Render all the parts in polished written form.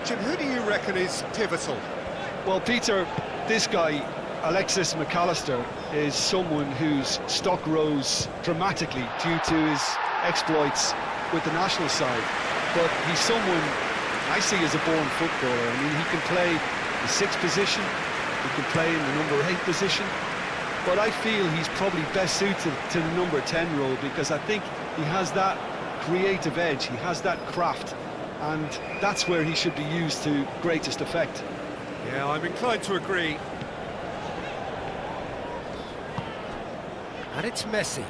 question, who do you reckon is pivotal? Well, Peter, this guy, Alexis McAllister, is someone whose stock rose dramatically due to his exploits with the national side. But he's someone I see as a born footballer. I mean, he can play the 6th position, he can play in the number 8 position, but I feel he's probably best suited to the number 10 role because I think he has that creative edge, he has that craft, and that's where he should be used to greatest effect. Yeah, I'm inclined to agree. And it's Messi.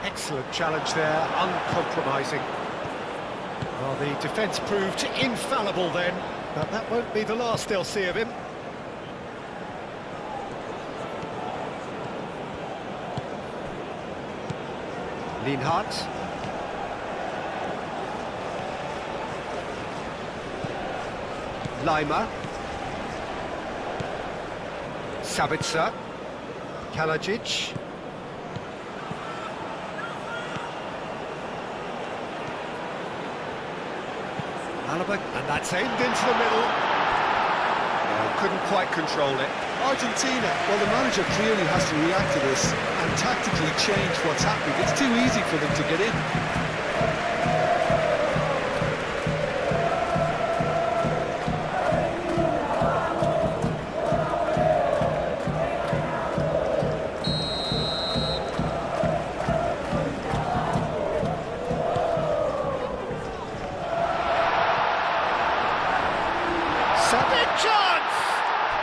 Excellent challenge there, uncompromising. Well, the defence proved infallible then, but that won't be the last they'll see of him. Lienhardt. Lima. Sabitzer. Kalajic. And that's aimed into the middle. Couldn't quite control it. Argentina, well, the manager clearly has to react to this and tactically change what's happening. It's too easy for them to get in.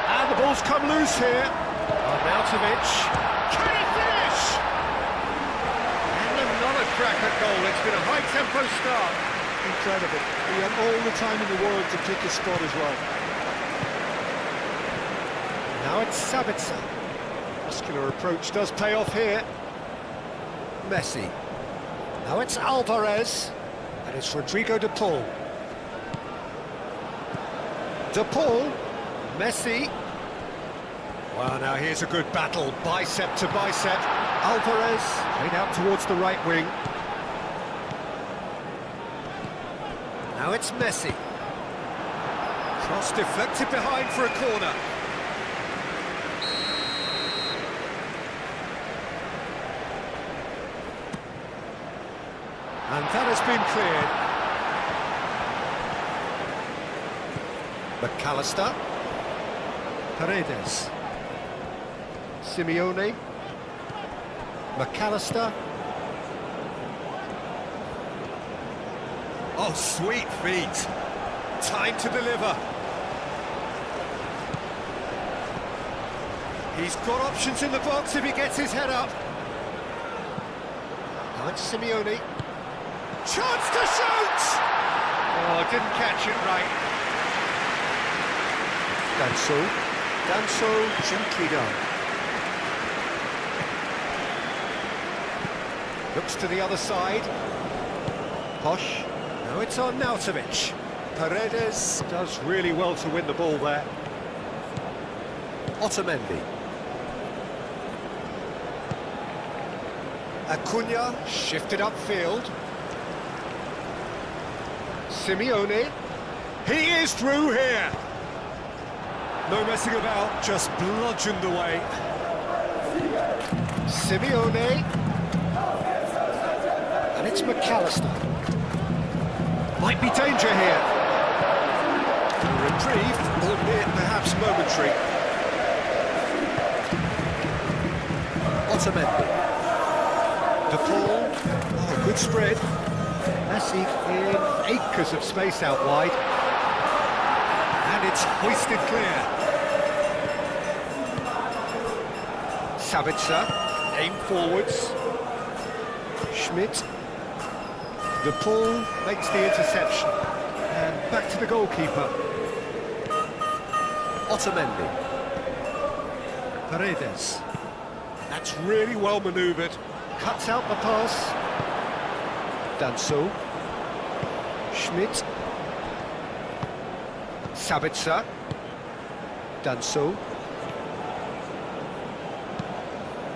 And the ball's come loose here. Arnautovic. Can he finish? And another cracker goal. It's been a high-tempo start. Incredible. He had all the time in the world to pick his spot as well. Now it's Sabitzer. Muscular approach does pay off here. Messi. Now it's Alvarez. And it's Rodrigo de Paul. De Paul. Messi. Well, now here's a good battle, bicep to bicep. Alvarez, played out towards the right wing. Now it's Messi. Cross deflected behind for a corner. And that has been cleared. McAllister. Paredes. Simeone. McAllister. Oh, sweet feet. Time to deliver. He's got options in the box if he gets his head up. Now it's Simeone. Chance to shoot! Oh, didn't catch it right. Danso, gently done. Looks to the other side. Posh. Now it's Arnautovic. Paredes does really well to win the ball there. Otamendi. Acuna shifted upfield. Simeone. He is through here. No messing about, just bludgeoned away. Simeone. And it's McAllister. Might be danger here. Reprieve, albeit perhaps momentary. Otamendi. De Paul. Oh, good spread. Messi in acres of space out wide. And it's hoisted clear. Sabitzer, aim forwards. Schmidt. De Paul makes the interception. And back to the goalkeeper. Otamendi. Paredes. That's really well manoeuvred. Cuts out the pass. Danso. Schmidt. Sabitzer. Danso.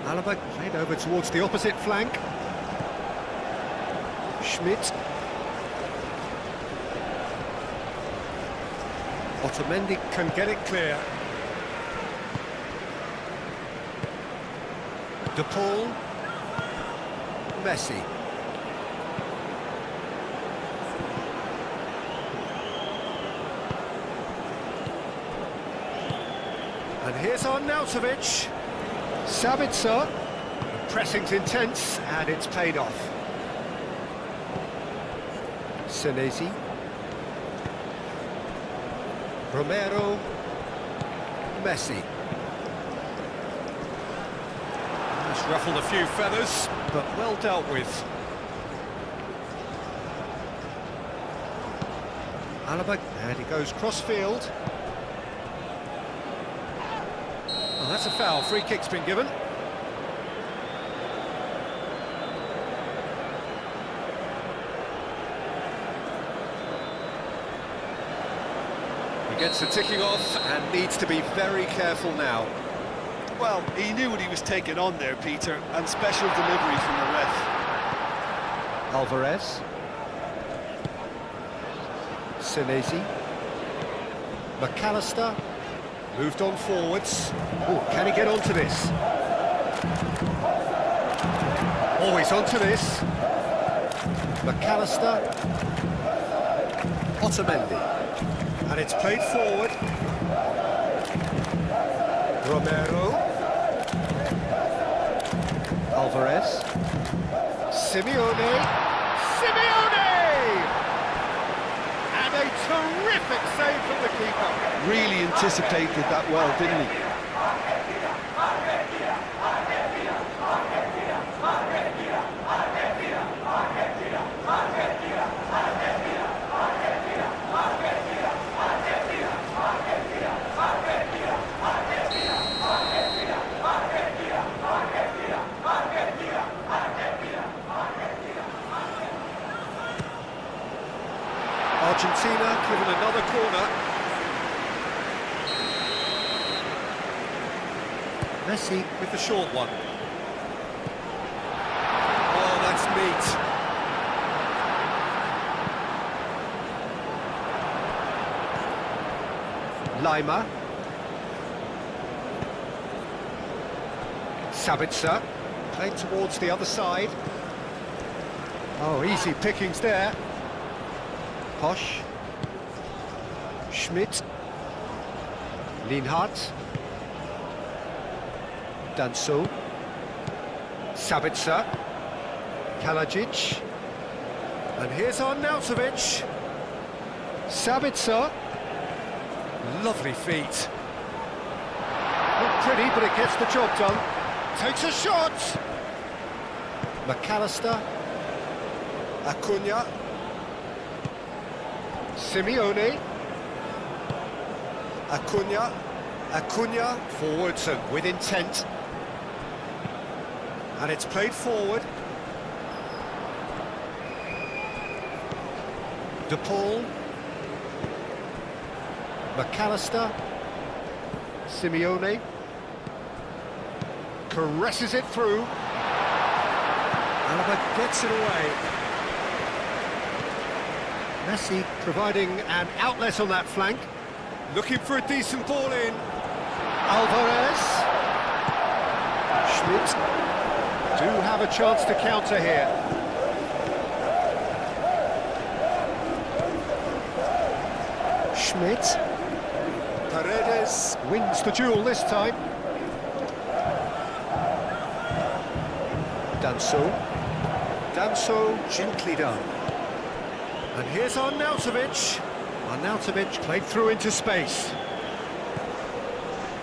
Alaba played over towards the opposite flank. Schmidt. Otamendi can get it clear. De Paul. Messi. And here's Arnautovic. Sabitzer. The pressing's intense, and it's paid off. Senesi. Romero. Messi. That's ruffled a few feathers, but well dealt with. Alaba, and he goes cross-field. Oh, that's a foul. Free kick's been given. He gets the ticking off and needs to be very careful now. Well, he knew what he was taking on there, Peter, and special delivery from the ref. Alvarez. Senesi. McAllister. Moved on forwards. Oh, can he get onto this? Oh, he's onto this. McAllister. Otamendi. And it's played forward. Romero. Alvarez. Simeone. And a terrific save from the keeper. Really anticipated that well, didn't he? Argentina given another corner. Messi with the short one. Oh, that's neat. Lima. Sabitzer. Played towards the other side. Oh, easy pickings there. Posch. Schmidt. Lienhardt. Danso. Sabitzer. Kalajic. And here's Arnautovic. Sabitzer. Lovely feet. Not pretty, but it gets the job done. Takes a shot. McAllister. Acuna. Simeone. Acuna forwards and with intent. And it's played forward. De Paul. McAllister. Simeone. Caresses it through. Alaba gets it away. Messi providing an outlet on that flank. Looking for a decent ball in. Alvarez. Schmidt. Do have a chance to counter here. Schmidt. Paredes wins the duel this time. Danso gently done. And here's Arnautovic. Arnautovic played through into space.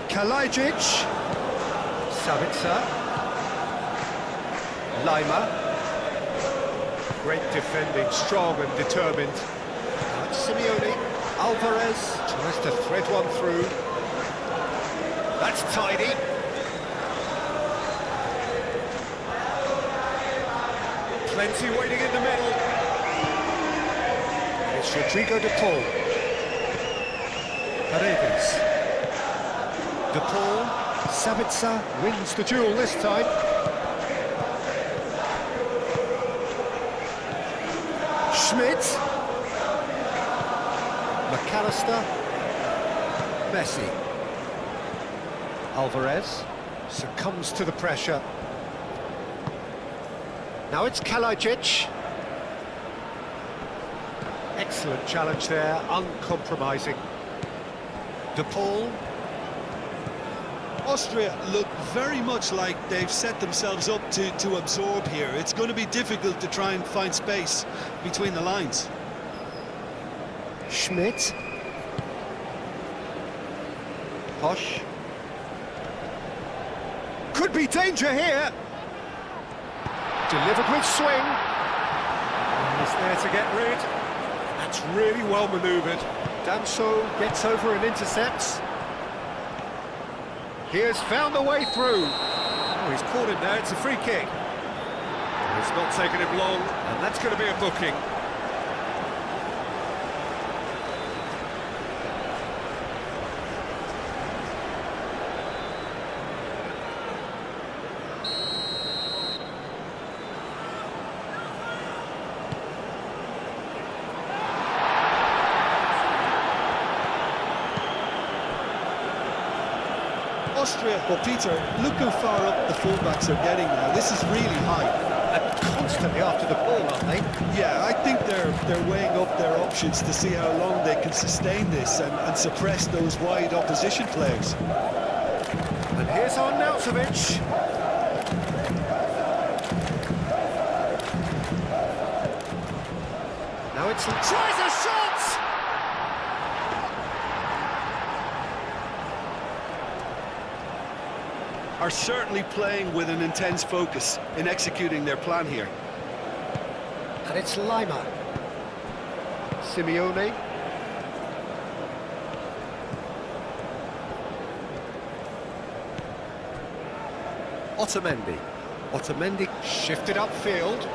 Kalajic. Sabitzer. Lima. Great defending, strong and determined. Simeone. Alvarez tries to thread one through. That's tidy. Plenty waiting in the middle. It's Rodrigo de Paul. Paredes. De Paul. Sabitzer wins the duel this time. Schmidt. McAllister. Messi. Alvarez succumbs to the pressure. Now it's Kalajic. Excellent challenge there, uncompromising. De Paul. Austria look very much like they've set themselves up to absorb here. It's going to be difficult to try and find space between the lines. Schmidt. Posh. Could be danger here. Delivered with swing. He's there to get rid. That's really well manoeuvred. Danso gets over and intercepts. He has found a way through. Oh, he's caught him there, it's a free kick. It's not taken him long, and that's going to be a booking. Austria, well, Peter, look how far up the fullbacks are getting now. This is really high. And constantly after the ball, aren't they? Yeah, I think they're weighing up their options to see how long they can sustain this and suppress those wide opposition players. And here's Arnautovic. Now it's... Tries a shot! Are certainly playing with an intense focus in executing their plan here. And it's Lima. Simeone. Otamendi. Otamendi shifted upfield.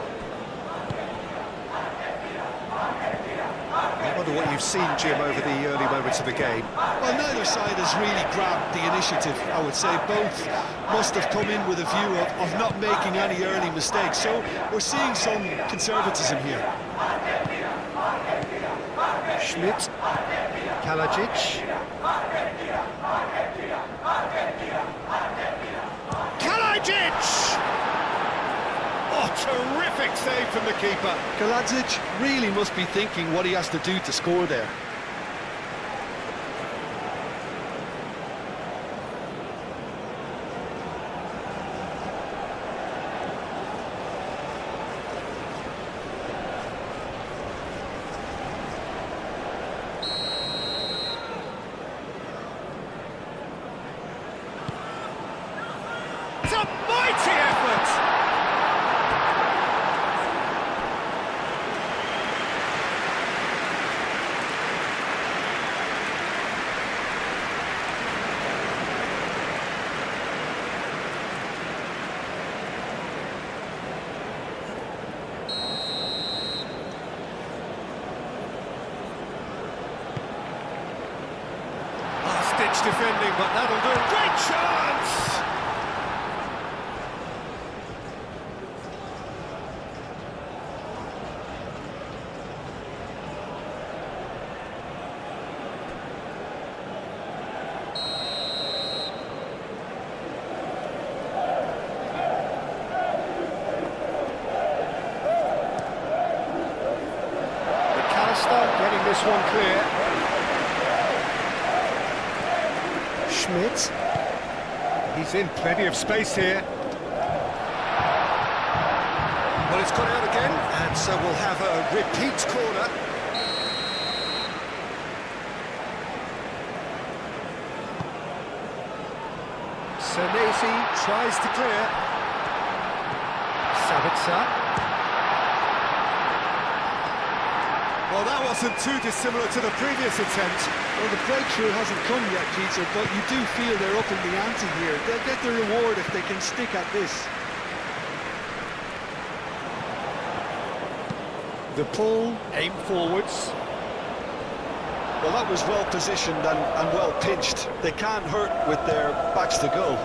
I wonder what you've seen, Jim, over the early moments of the game. Well, neither side has really grabbed the initiative, I would say. Both must have come in with a view of not making any early mistakes. So we're seeing some conservatism here. Schmidt. Kalajic. Kalajic! Oh, terrific save from the keeper. Kalajic really must be thinking what he has to do to score there. It's a mighty effort! Last-ditch defending, but that'll do. Great chance! Getting this one clear. Schmidt. He's in plenty of space here. Well, it's gone out again, and so we'll have a repeat corner. Senesi tries to clear. Sabitzer. Well, that wasn't too dissimilar to the previous attempt. Well, the breakthrough hasn't come yet, Peter, but you do feel they're up in the ante here. They'll get the reward if they can stick at this. The pull, aim forwards. Well, that was well positioned and well pinched. They can't hurt with their backs to goal.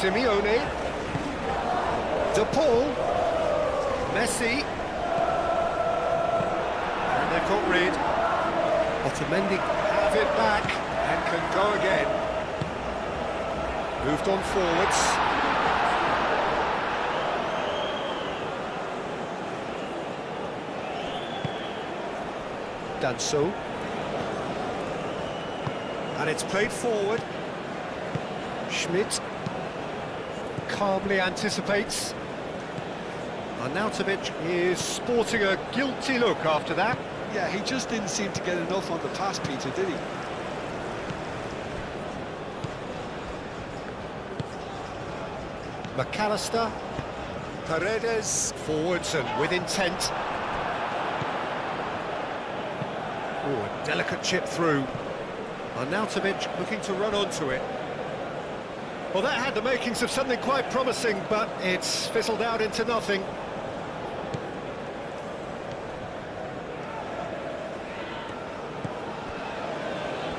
Simeone. De Paul. Messi. difficult read. Otamendi have it back and can go again. Moved on forwards. Done so. And it's played forward. Schmidt calmly anticipates. Arnautovic is sporting a guilty look after that. Yeah, he just didn't seem to get enough on the pass, Peter, did he? McAllister. Paredes. Forwards and with intent. Oh, a delicate chip through. Arnautovic looking to run onto it. Well, that had the makings of something quite promising, but it's fizzled out into nothing.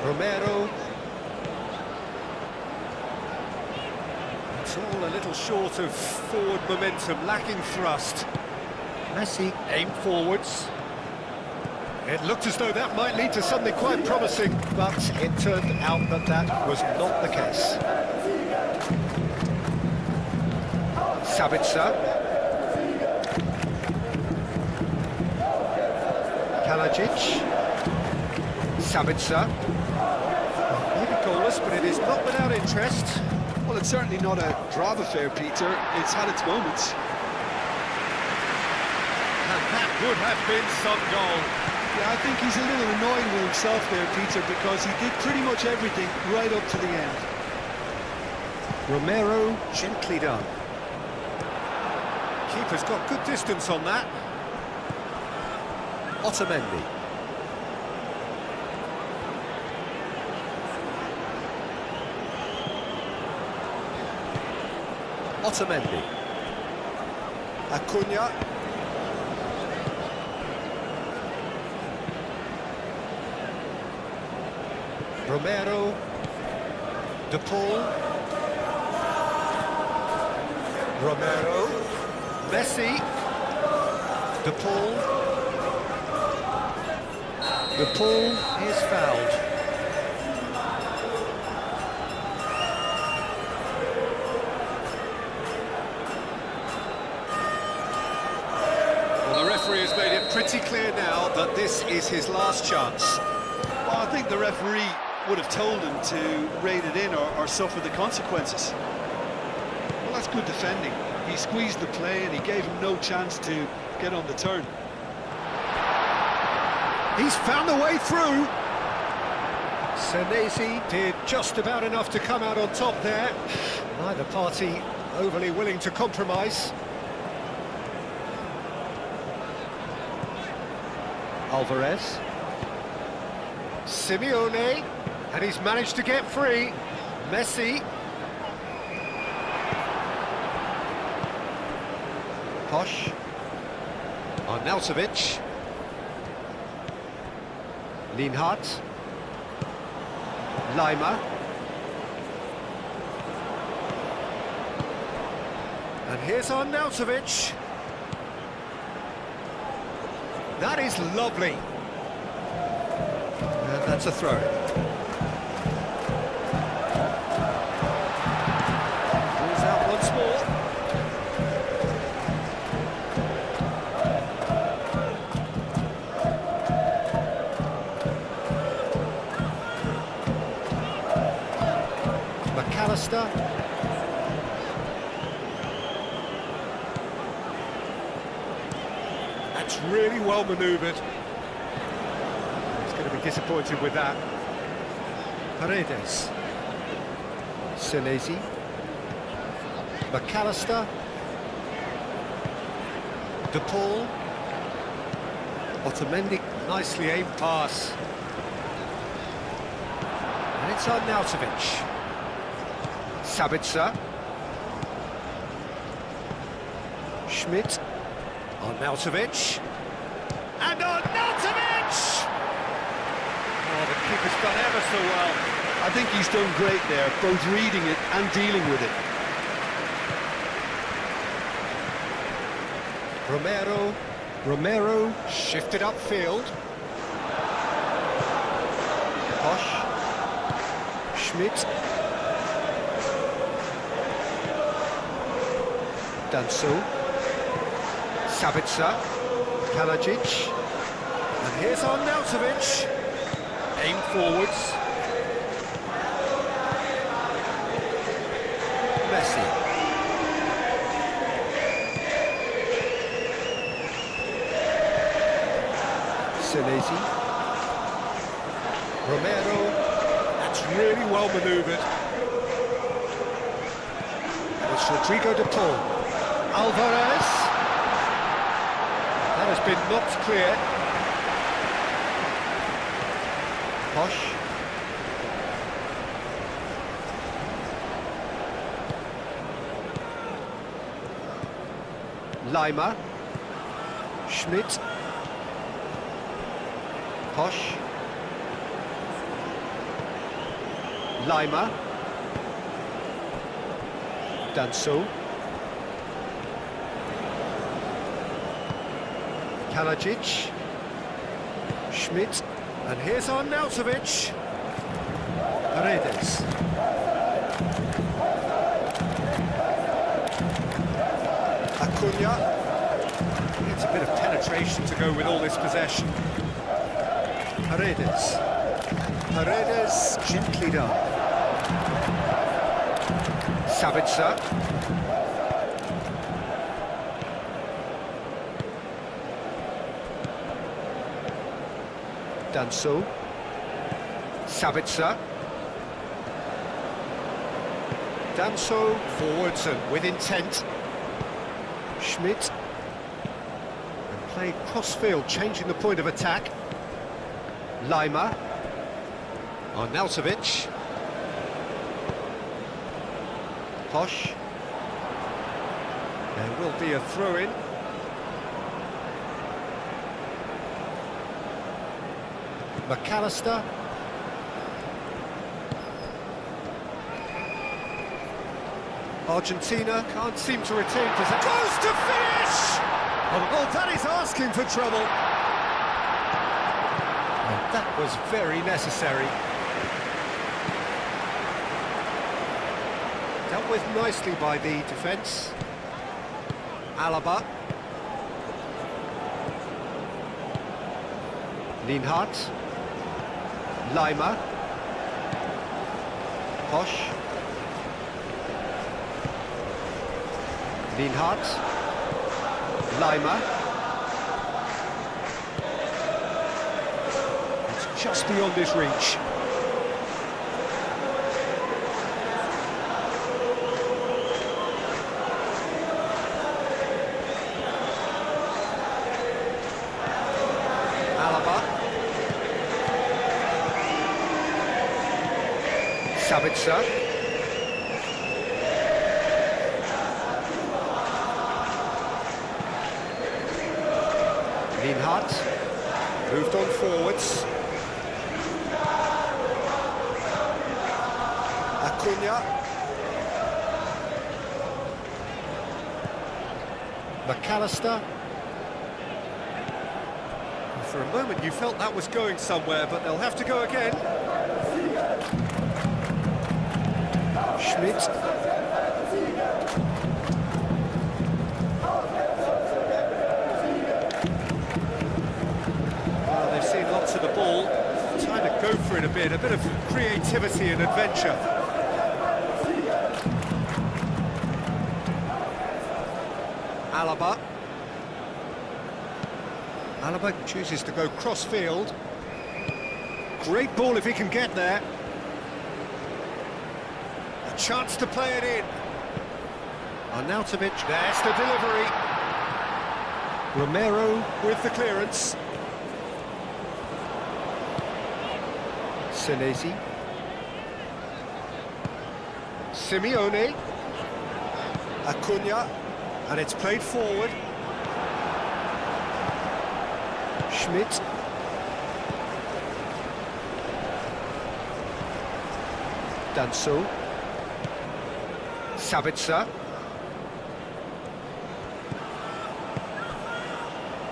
Romero. It's all a little short of forward momentum, lacking thrust. Messi aimed forwards. It looked as though that might lead to something quite promising, but it turned out that that was not the case. Sabitzer. Kalajic. Sabitzer. Maybe goalless, but it is not without interest. Well, it's certainly not a draw affair, Peter. It's had its moments. And that would have been some goal. Yeah, I think he's a little annoyed with himself there, Peter, because he did pretty much everything right up to the end. Romero, gently done. Keeper's got good distance on that. Otamendi. Otamendi. Acuna. Romero. De Paul. Romero. Messi. De Paul. De Paul is fouled. Well, the referee has made it pretty clear now that this is his last chance. Well, I think the referee would have told him to rein it in or suffer the consequences. Well, that's good defending. He squeezed the play and he gave him no chance to get on the turn. He's found a way through. Senesi did just about enough to come out on top there. Neither party overly willing to compromise. Alvarez. Simeone. And he's managed to get free. Messi. Posh. Arnautovic. Lienhardt. Lima. And here's Arnautovic. That is lovely. And that's a throw. Pulls out once more. McAllister. That's really well manoeuvred. He's going to be disappointed with that. Paredes. Senesi. McAllister. De Paul. Otamendi. Nicely aimed pass. And it's Arnautovic. Sabitzer. Schmidt. Arnautovic. And Arnautovic! Oh, the keeper's done ever so well. I think he's done great there, both reading it and dealing with it. Romero. Romero shifted upfield. Posh. Schmidt. Danso. Sabitzer. Kalajic. And here's Arnautovic. Aim forwards. Messi. Senesi. Romero. That's really well manoeuvred. And it's Rodrigo de Paul. Alvarez. That has been knocked clear. Posh. Lima. Schmidt. Posh. Lima. Danso. Kalajic. Schmidt. And here's Arnautovic. Paredes. Acuna. It's a bit of penetration to go with all this possession. Paredes. Paredes, gently done. Sabitzer. Danso. Sabitzer. Danso forwards and with intent. Schmidt. And played cross-field, changing the point of attack. Lima. Arnautovic. Posh. There will be a throw-in. McAllister. Argentina can't seem to retain possession. Goes to finish! Oh, that is asking for trouble. And that was very necessary. Dealt with nicely by the defence. Alaba. Lienhardt. Lima. Posh. Lienhardt. Lima. It's just beyond his reach. Sabitzer. Lienhardt. Moved on forwards. Acuna. McAllister. For a moment you felt that was going somewhere, but they'll have to go again. Schmidt. Well, they've seen lots of the ball, trying to go for it a bit of creativity and adventure. Alaba. Alaba chooses to go cross-field. Great ball if he can get there. A chance to play it in. Arnautovic, there's the delivery. Romero with the clearance. Senesi. Simeone. Acuna. And it's played forward. Schmidt. Danso. Sabitzer.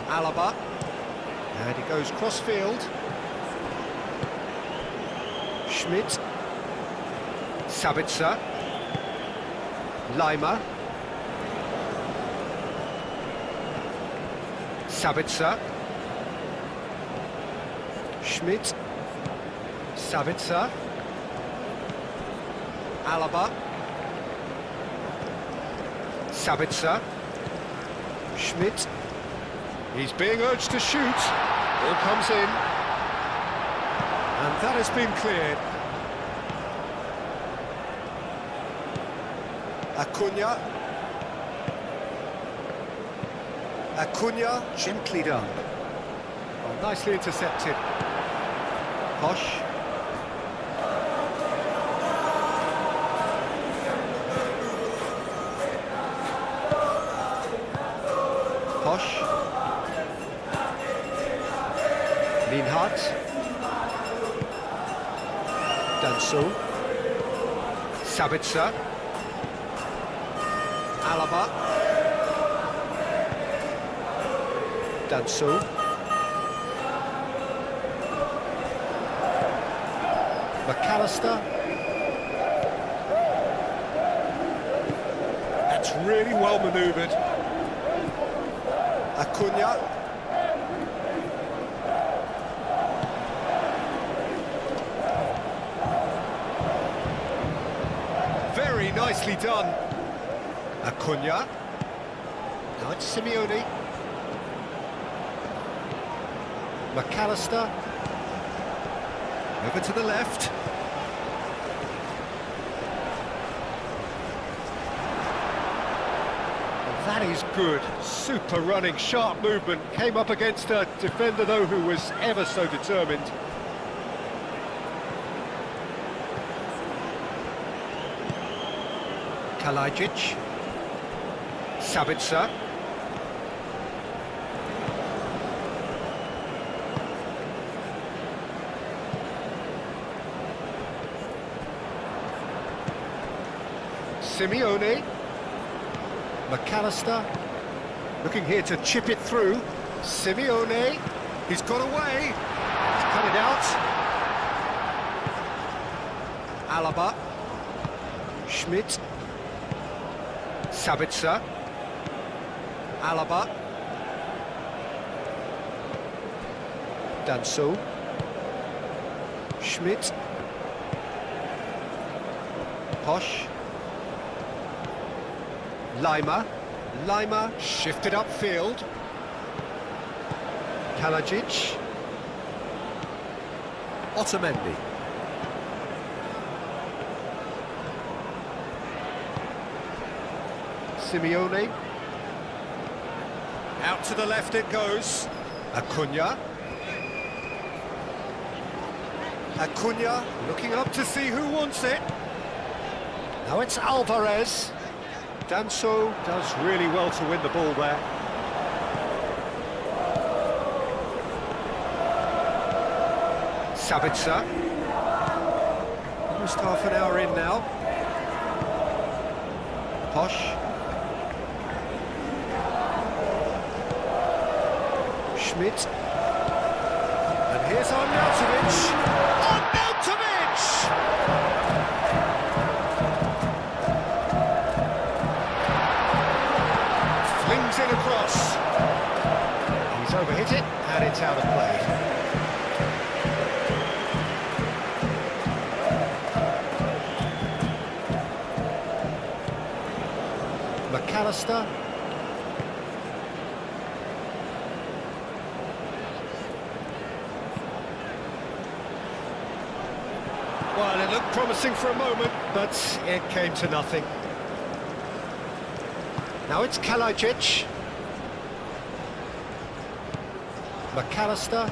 Alaba. And he goes cross-field. Schmidt. Sabitzer. Lima. Sabitzer. Schmidt. Sabitzer. Alaba. Sabitzer. Schmidt. He's being urged to shoot. Ball comes in. And that has been cleared. Acuna. Acuna, gently done. Oh, nicely intercepted. Posh. Posh. Lienhardt. Danso. Sabitzer. Alaba. Danso. McAllister. That's really well manoeuvred. Acuna. Very nicely done. Acuna. Now it's Simeone. McAllister. Over to the left. That is good. Super running, sharp movement. Came up against a defender, though, who was ever so determined. Kalajic. Sabitzer. Simeone. McAllister. Looking here to chip it through. Simeone. He's got away. He's cut it out. Alaba. Schmidt. Sabitzer. Alaba. Danso. Schmidt. Posh. Lima. Lima shifted upfield. Kalajic. Otamendi. Simeone. Out to the left it goes. Acuna. Acuna looking up to see who wants it. Now it's Alvarez. Danso does really well to win the ball there. Sabitzer. Almost half an hour in now. Posh. Schmidt. And here's Arnautovic. Arnautovic! Flings it across. He's overhit it, and it's out of play. McAllister. Well, it looked promising for a moment, but it came to nothing. Now it's Kalajic. McAllister.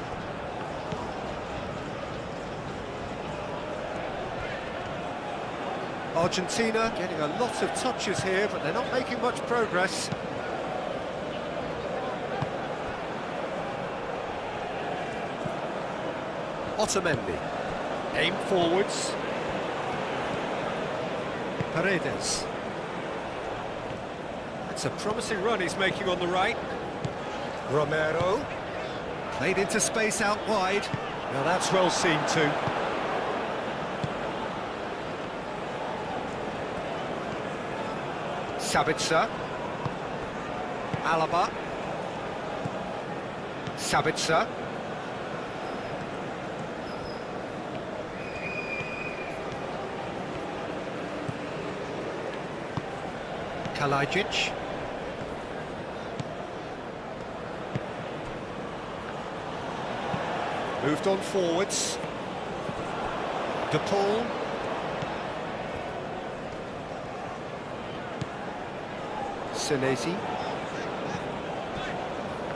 Argentina getting a lot of touches here, but they're not making much progress. Otamendi. Aim forwards. Paredes. It's a promising run he's making on the right. Romero. Played into space out wide. Now that's well seen too. Sabitzer. Alaba. Sabitzer. Kalajic. Moved on forwards. De Paul. Senesi.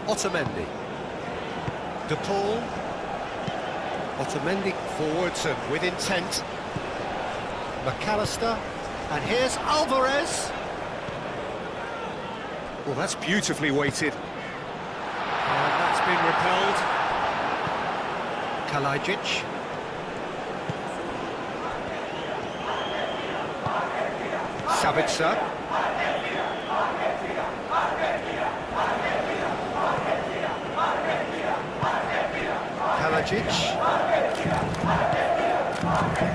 Otamendi. De Paul. Otamendi forwards and with intent. McAllister. And here's Alvarez. Well, that's beautifully weighted. And that's been repelled. Kalajic. Sabitzer. Kalajic.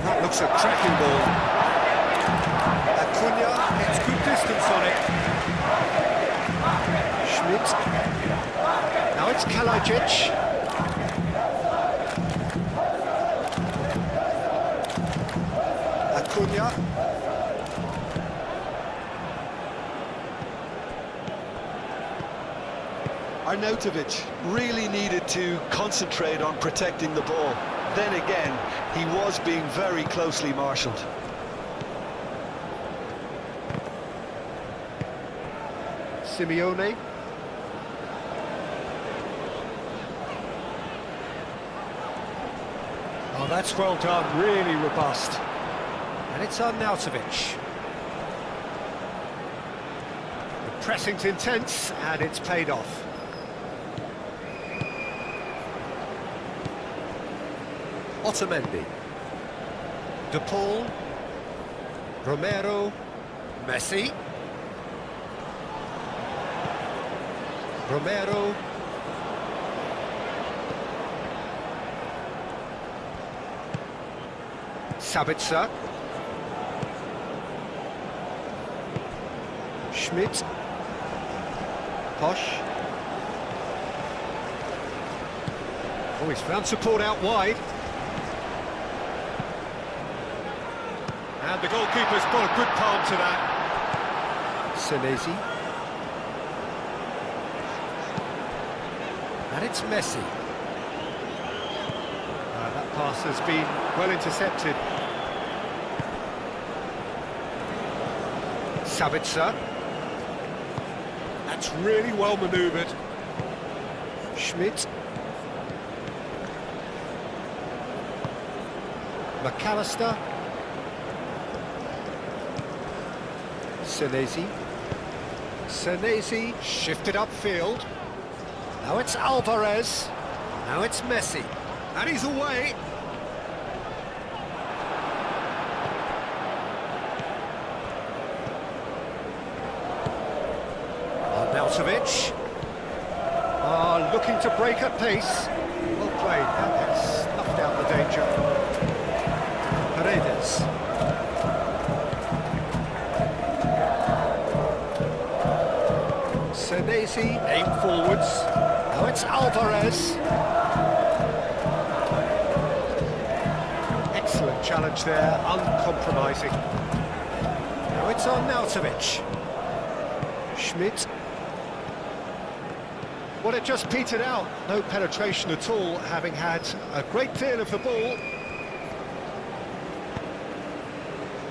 That looks a cracking ball. Acuna gets good distance on it. Schmidt. Now it's Kalajic. Acuna. Arnautovic really needed to concentrate on protecting the ball. Then again, he was being very closely marshalled. Simeone. Oh, that's well done, really robust. And it's Arnautovic. The pressing's intense, and it's paid off. Otamendi. De Paul. Romero. Messi. Romero. Sabitzer. Schmidt. Posch. Oh, he's found support out wide. And the goalkeeper's got a good palm to that. Senesi. And it's Messi. That pass has been well intercepted. Sabitzer. That's really well manoeuvred. Schmidt. McAllister. Senesi. Senesi shifted upfield. Now it's Alvarez. Now it's Messi. And he's away. Arnautovic. Looking to break at pace. Well played. That has snuffed out the danger. Paredes. Senesi, aim forwards. Now it's Alvarez. Excellent challenge there, uncompromising. Now it's Arnautovic. Schmidt. Well, it just petered out. No penetration at all, having had a great deal of the ball.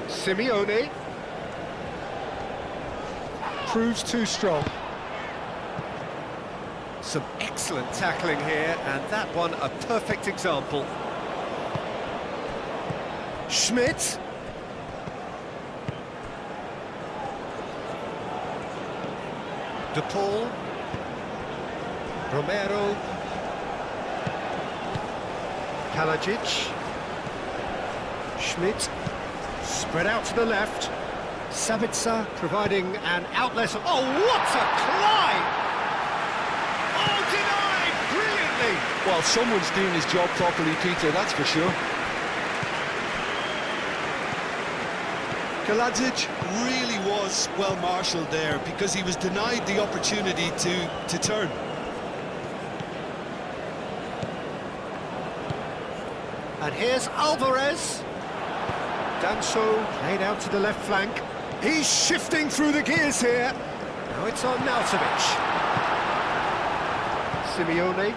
Simeone. Proves too strong. Some excellent tackling here, and that one a perfect example. Schmidt. De Paul. Romero. Kalajic. Schmidt. Spread out to the left. Sabitzer providing an outlet. Oh, what a climb! Oh, denied brilliantly! Well, someone's doing his job properly, Peter, that's for sure. Kalajic really was was well marshalled there because he was denied the opportunity to turn. And here's Alvarez. Danso played out to the left flank. He's shifting through the gears here. Now it's on Nautovic. Simeone.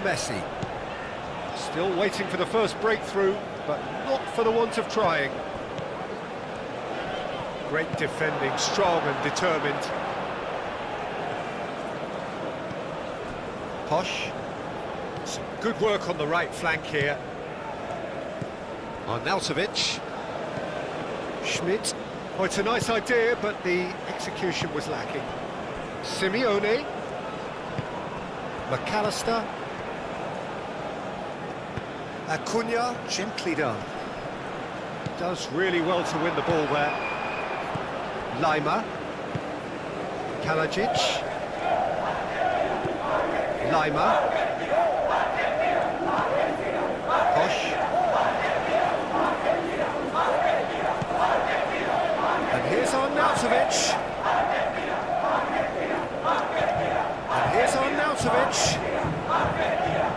Messi. Still waiting for the first breakthrough, but not for the want of trying. Great defending, strong and determined. Posh. Some good work on the right flank here. Arnautovic. Schmidt. Oh, it's a nice idea, but the execution was lacking. Simeone. McAllister. Acuna, gently done. Does really well to win the ball there. Lima. Kalajic. Lima. Posh. And here's Arnautovic. And here's Arnautovic.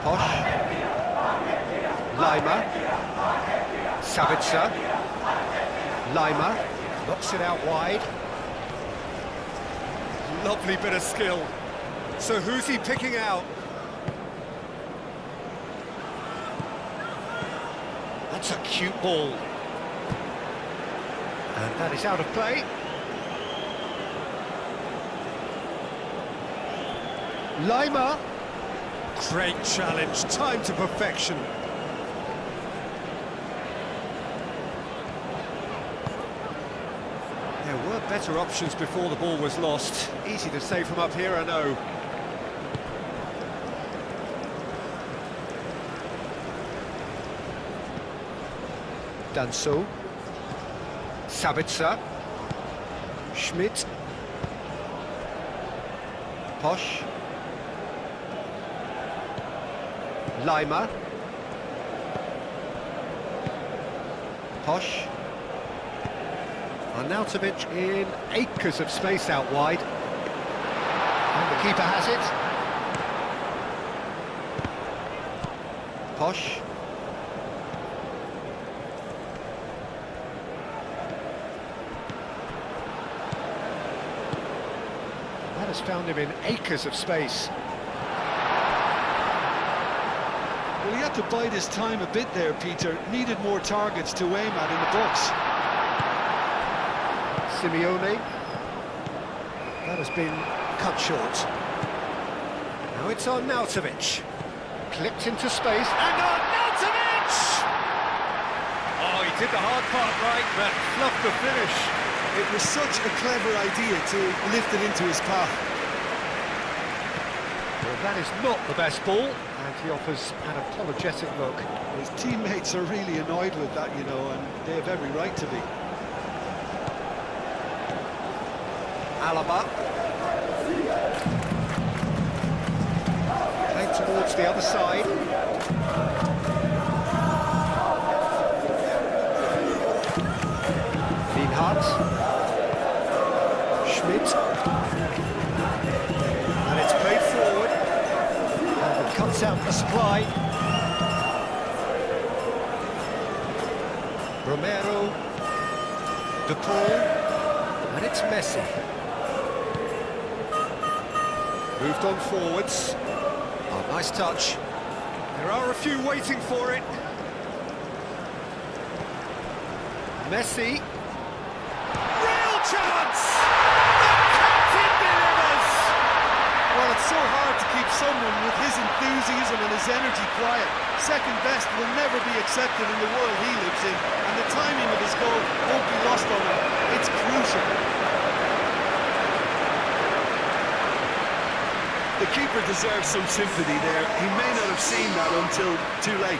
Posh. Lima. Savitzer. Lima. Knocks it out wide. Lovely bit of skill. So who's he picking out? That's a cute ball. And that is out of play. Lima. Great challenge, time to perfection. There were better options before the ball was lost. Easy to save from up here, I know. Danso. Savitzer. Schmidt. Posh. Lima. Posh. Arnautovic in acres of space out wide. And the keeper has it. Posh. That has found him in acres of space. Well, he had to bide his time a bit there, Peter. Needed more targets to aim at in the box. Simeone. That has been cut short. Now it's on Arnautovic. Clipped into space, and Arnautovic! Oh, he did the hard part right, but fluffed the finish. It was such a clever idea to lift it into his path. Well, that is not the best ball, and he offers an apologetic look. His teammates are really annoyed with that, you know, and they have every right to be. Alaba. Played towards the other side. Lienhardt. Schmidt. And it's played forward. And it cuts out the supply. Romero. De Paul. And it's Messi. Moved on forwards. Oh, nice touch. There are a few waiting for it. Messi. Real chance! The captain delivers! Well, it's so hard to keep someone with his enthusiasm and his energy quiet. Second best will never be accepted in the world he lives in, and the timing of his goal won't be lost on him. It's crucial. The keeper deserves some sympathy there. He may not have seen that until too late.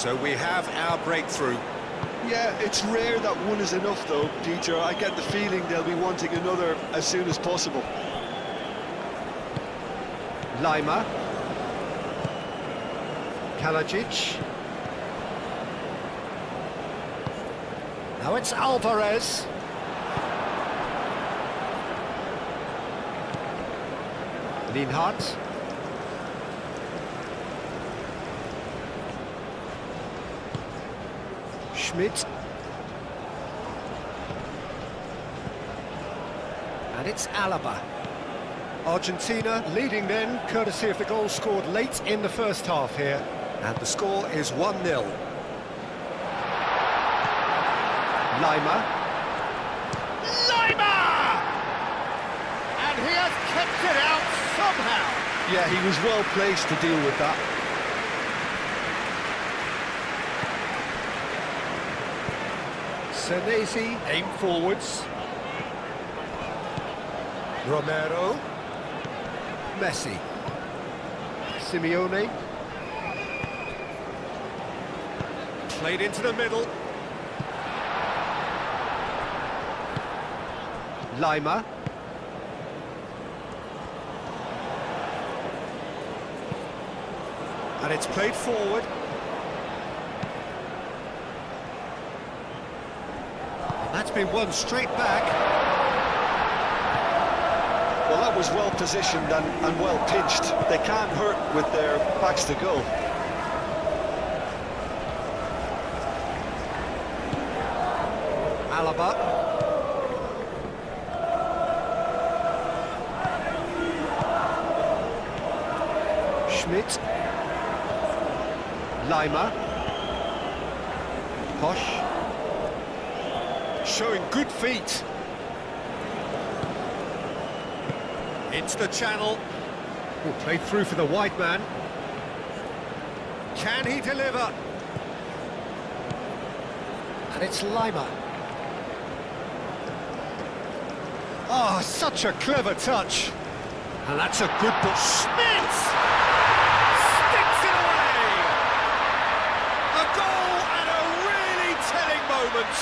So we have our breakthrough. Yeah, it's rare that one is enough though, Peter. I get the feeling they'll be wanting another as soon as possible. Lima. Kalajic. Now it's Alvarez. Linhart. Schmidt. And it's Alaba. Argentina leading then, courtesy of the goal scored late in the first half here. And the score is 1-0. Lima. Lima! And he has kept it out somehow. Yeah, he was well placed to deal with that. Senesi, aim forwards. Romero. Messi. Simeone. Played into the middle. Lima. And it's played forward. And that's been won straight back. Well, that was well positioned and well pitched. They can't hurt with their backs to goal. Alaba. Schmidt. Lima. Posch. Showing good feet. Into the channel. Oh, played through for the wide man. Can he deliver? And it's Lima. Oh, such a clever touch. And that's a good ball. Schmidt! Sticks it away! A goal and a really telling moment.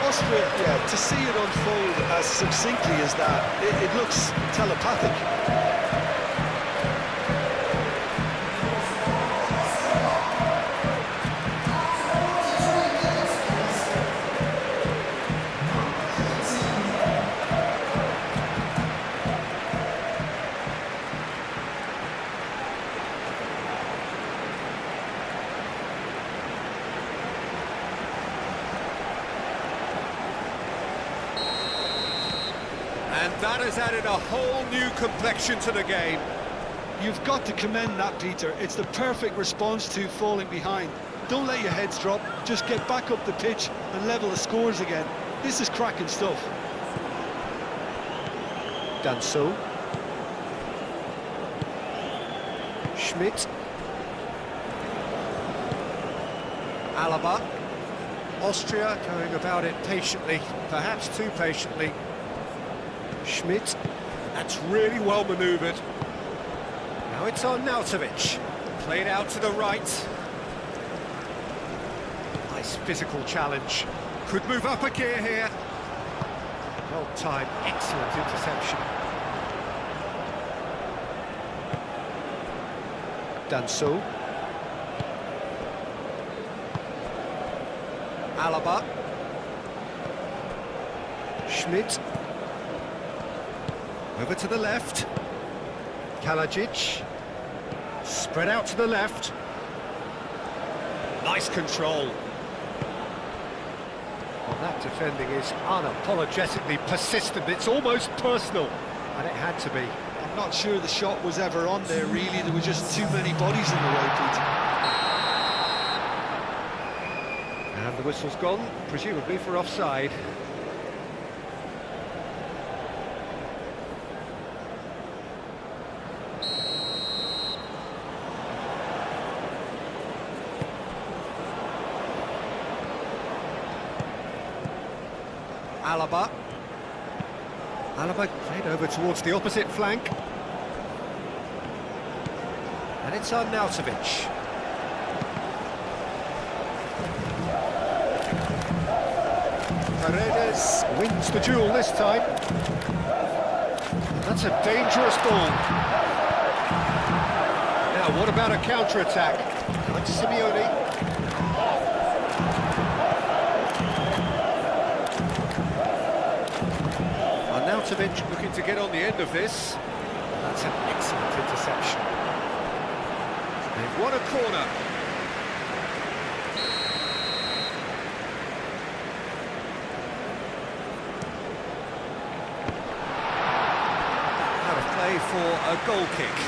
Austria, yeah, to see it unfold as succinctly as that, it looks telepathic. And that has added a whole new complexion to the game. You've got to commend that, Peter. It's the perfect response to falling behind. Don't let your heads drop, just get back up the pitch and level the scores again. This is cracking stuff. Danso. Schmidt. Alaba. Austria going about it patiently, perhaps too patiently. Schmidt. That's really well manoeuvred. Now it's on Nautovic. Played out to the right. Nice physical challenge. Could move up a gear here. Well timed, excellent interception. Danso. Alaba. Schmidt. Over to the left. Kalajic. Spread out to the left. Nice control. Well, that defending is unapologetically persistent. It's almost personal, and it had to be. I'm not sure the shot was ever on there, really. There were just too many bodies in the way, Peter. And the whistle's gone, presumably for offside. Alaba. Alaba played over towards the opposite flank. And it's Arnautovic. Paredes wins the duel this time. That's a dangerous ball. Now, what about a counter-attack? Going to Simeone. Arnautovic looking to get on the end of this. That's an excellent interception. They've won a corner. Out of play for a goal kick.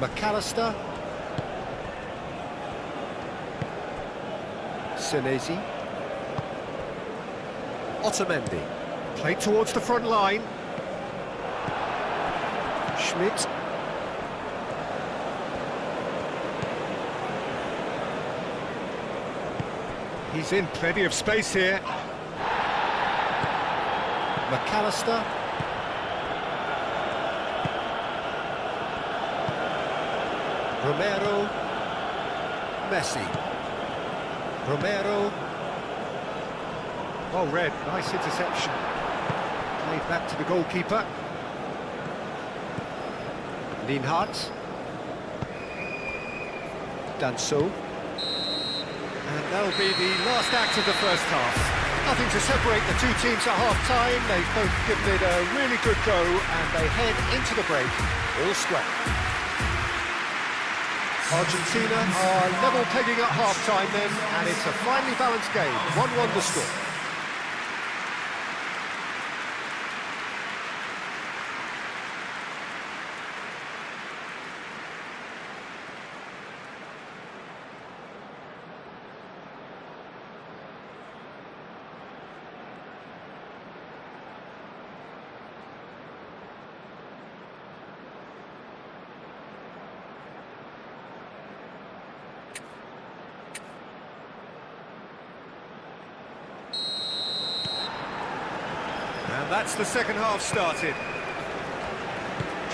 McAllister. Senesi. Otamendi. Played towards the front line. Schmidt. He's in plenty of space here. McAllister. Romero. Messi. Romero. Well read, nice interception. Played back to the goalkeeper. Lienhardt. Danso. And that'll be the last act of the first half. Nothing to separate the two teams at half-time. They've both given it a really good go, and they head into the break all square. Argentina are level pegging at half-time then, and it's a finely balanced game. 1-1 the score. And that's the second half started.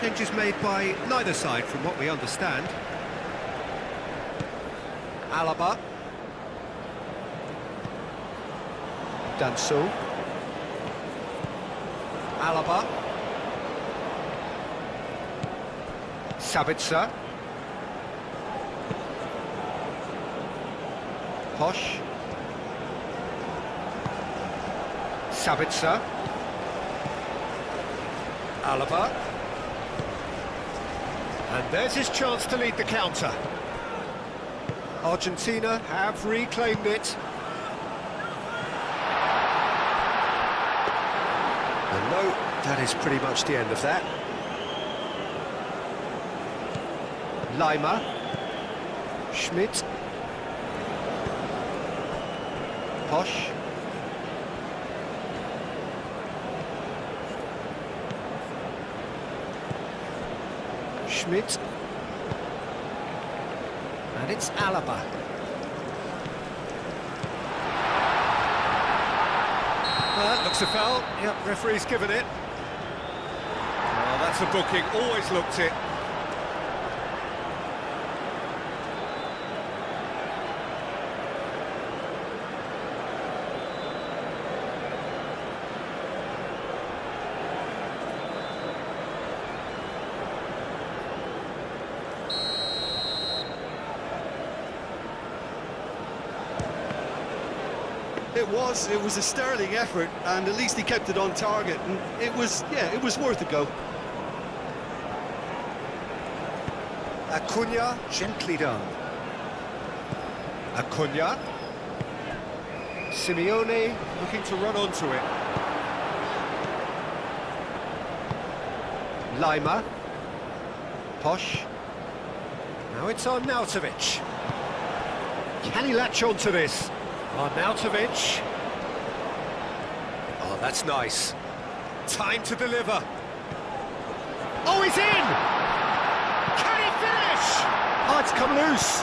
Changes made by neither side from what we understand. Alaba. Danso. Alaba. Sabitzer. Posh. Sabitzer. Alaba. And there's his chance to lead the counter. Argentina have reclaimed it. And no, that is pretty much the end of that. Lima. Schmidt. Posh. Schmidt. And it's Alaba. That looks a foul. Yep, referee's given it. Oh, that's a booking, always looked it. It was a sterling effort, and at least he kept it on target, and it was worth a go. Acuna, gently done. Acuna. Simeone looking to run onto it. Lima. Posh. Now it's Arnautovic. Can he latch onto this? Arnautovic. Oh, that's nice. Time to deliver. Oh, he's in! Can he finish? Oh, it's come loose.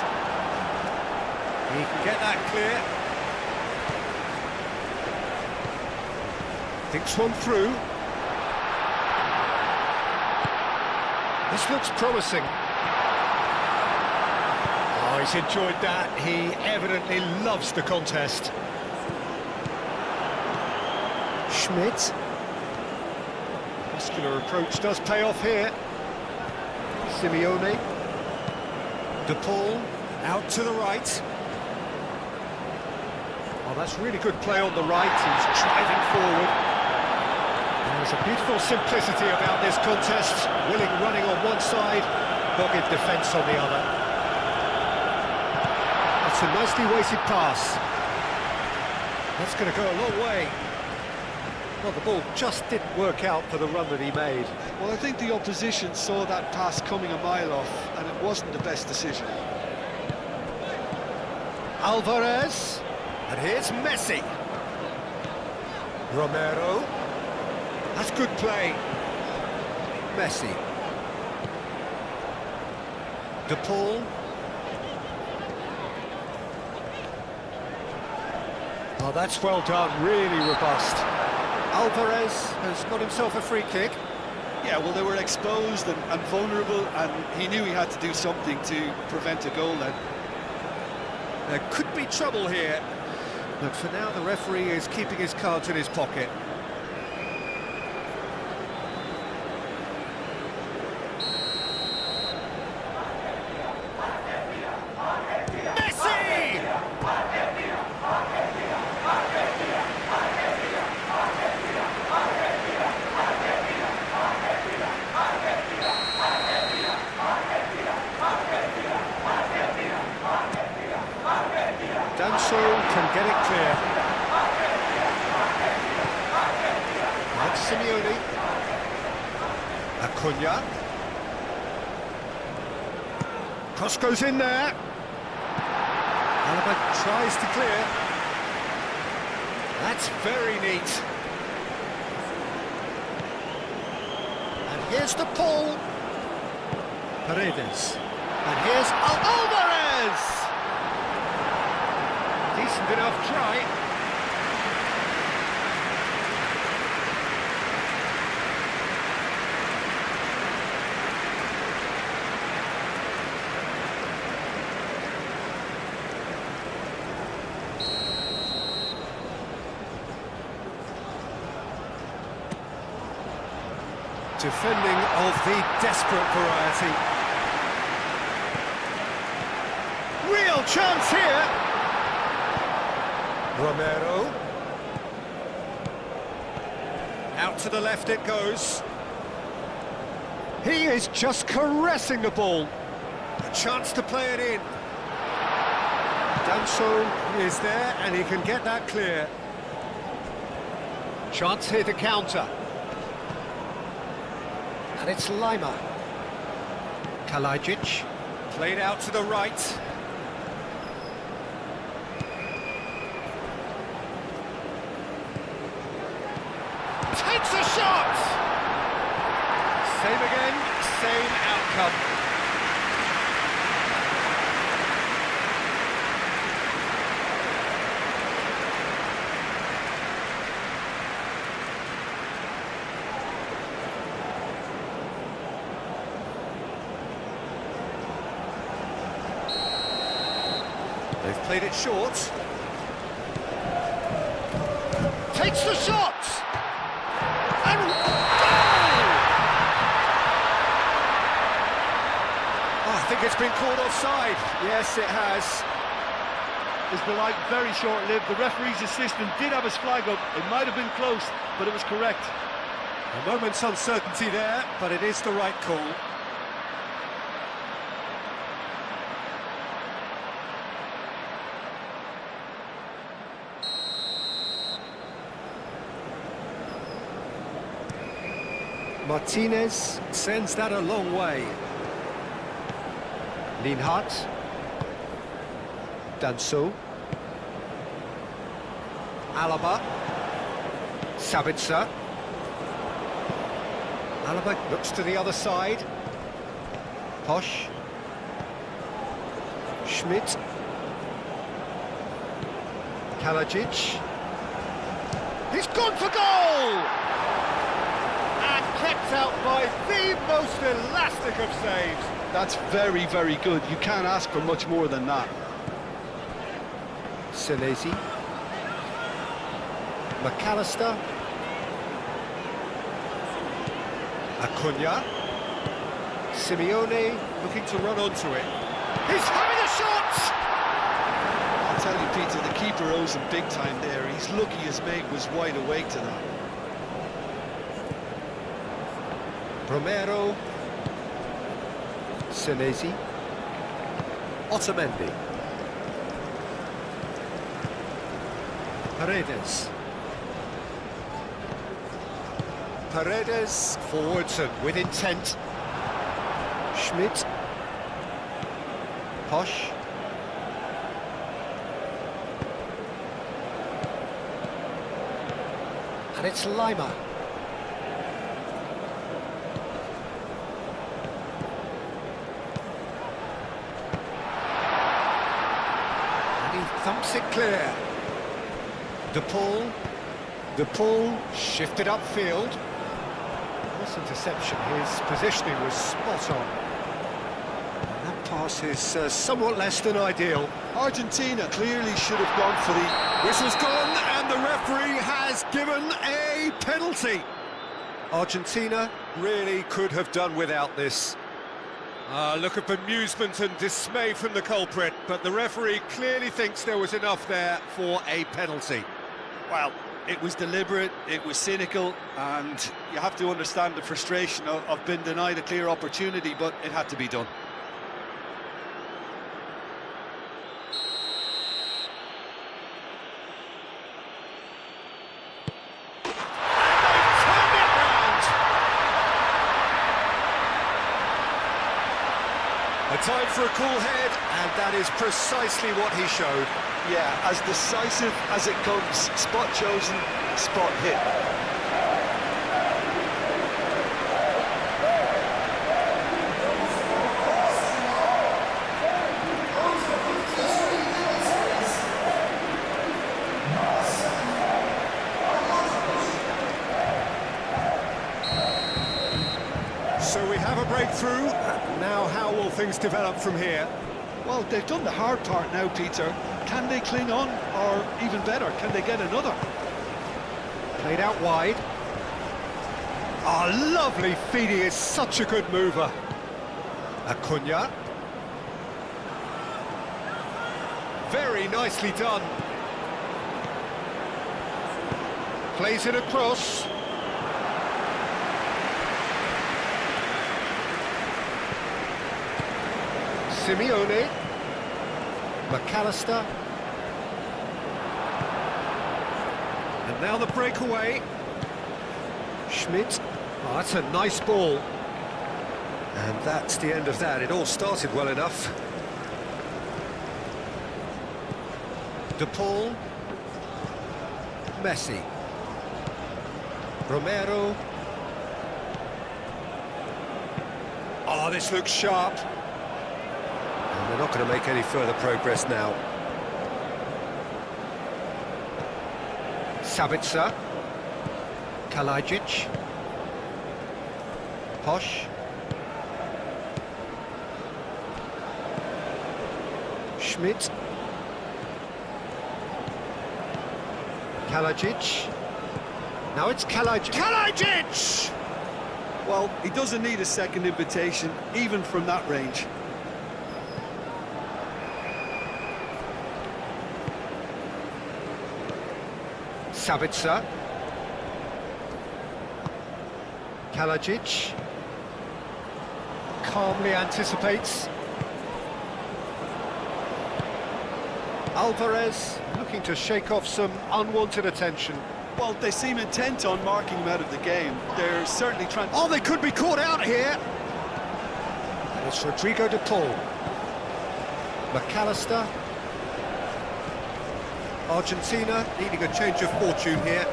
He can get that clear. Thinks one through. This looks promising. Oh, he's enjoyed that. He evidently loves the contest. Schmidt. Muscular approach does pay off here. Simeone. De Paul out to the right. Oh, that's really good play on the right. He's driving forward. There's a beautiful simplicity about this contest. Willing running on one side, dogged defence on the other. That's a nicely weighted pass. That's going to go a long way. Well, the ball just didn't work out for the run that he made. Well, I think the opposition saw that pass coming a mile off, and it wasn't the best decision. Alvarez, and here's Messi. Romero. That's good play. Messi. De Paul. Oh, that's well done, really robust. Alvarez has got himself a free kick. Yeah, well, they were exposed and vulnerable, and he knew he had to do something to prevent a goal then. There could be trouble here, but for now the referee is keeping his cards in his pocket. Danso can get it clear. That's Simeone. Acuna. Cross goes in there. Alaba tries to clear. That's very neat. And here's the Paul. Paredes. And here's Alvarez. Decent enough try. Defending of the desperate variety. Real chance here. Romero. Out to the left it goes. He is just caressing the ball. A chance to play it in. Danso is there and he can get that clear. Chance here to counter. And it's Lima. Kalajic. Played out to the right. Takes a shot! Same again, same outcome. They've played it short. Takes the shot! And goal! Oh, I think it's been called offside. Yes, it has. It's been like very short-lived. The referee's assistant did have his flag up. It might have been close, but it was correct. A moment's uncertainty there, but it is the right call. Martinez sends that a long way. Linhart. Danso. Alaba. Sabitzer. Alaba looks to the other side. Posh. Schmidt. Kalajic. He's gone for goal! And kept out by the most elastic of saves. That's very, very good. You can't ask for much more than that. Senesi. McAllister. Acuna. Simeone looking to run onto it. He's having a shot! I'll tell you, Peter, the keeper owes him big time there. He's lucky his mate was wide awake to that. Romero. Senesi. Otamendi. Paredes. Paredes forwards and with intent. Schmidt. Posh. And it's Lima. And he thumps it clear. De Paul shifted upfield. This interception, his positioning was spot on. And that pass is somewhat less than ideal. Argentina clearly should have gone for the... Whistle's gone and the referee has given a penalty. Argentina really could have done without this. Look of bemusement and dismay from the culprit, but the referee clearly thinks there was enough there for a penalty. Well, it was deliberate, it was cynical, and you have to understand the frustration of being denied a clear opportunity, but it had to be done. A time for a cool head, and that is precisely what he showed. Yeah, as decisive as it comes, spot chosen, spot hit. So we have a breakthrough. Now how will things develop from here? Well, they've done the hard part now, Peter. Can they cling on, or even better, can they get another? Played out wide. Oh, lovely feed, he is such a good mover. Acuna. Very nicely done. Plays it across. Simeone. McAllister. And now the breakaway. Schmidt. Oh, that's a nice ball. And that's the end of that. It all started well enough. De Paul. Messi. Romero. Oh, this looks sharp. And they're not going to make any further progress now. Sabitzer. Kalajic. Posh. Schmidt. Kalajic. Now it's Kalajic. Kalajic! Well, he doesn't need a second invitation, even from that range. Sabitzer. Kalajic. Calmly anticipates. Alvarez looking to shake off some unwanted attention. Well, they seem intent on marking him out of the game. They're certainly trying... Oh, they could be caught out here! And it's Rodrigo de Paul. McAllister. Argentina needing a change of fortune here.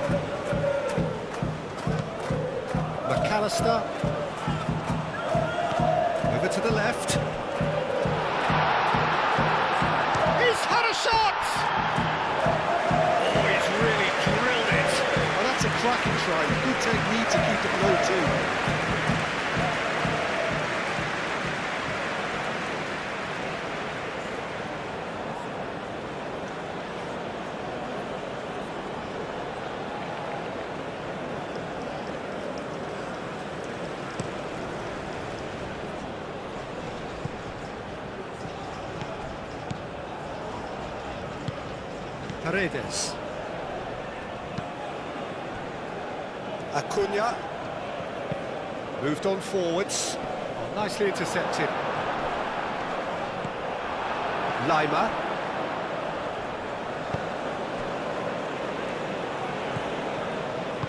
McAllister. Over to the left. He's had a shot! Oh, he's really drilled it. cracking try. Good technique to keep it low too. Paredes. Acuna. Moved on forwards. Oh, nicely intercepted. Lima.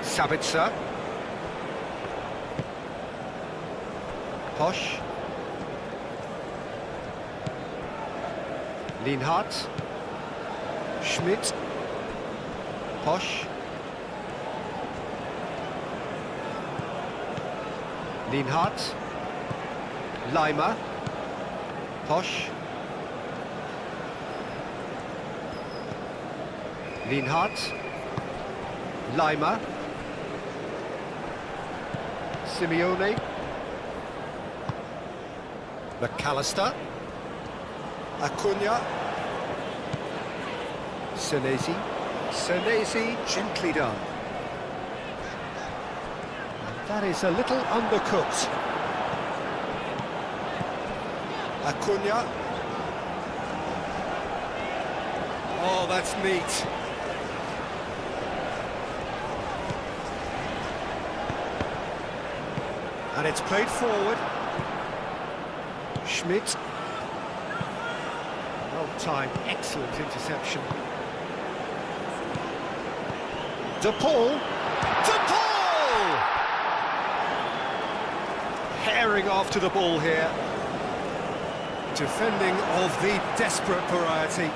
Sabitzer. Posch. Lienhardt. Schmidt. Posch. Lienhardt. Lima. Posch. Lienhardt. Lima. Simeone. McAllister. Acuna. Senesi, gently done. And that is a little undercooked. Acuna. Oh, that's neat. And it's played forward. Schmidt. Well timed, excellent interception. De Paul! Herring after the ball here. Defending of the desperate variety.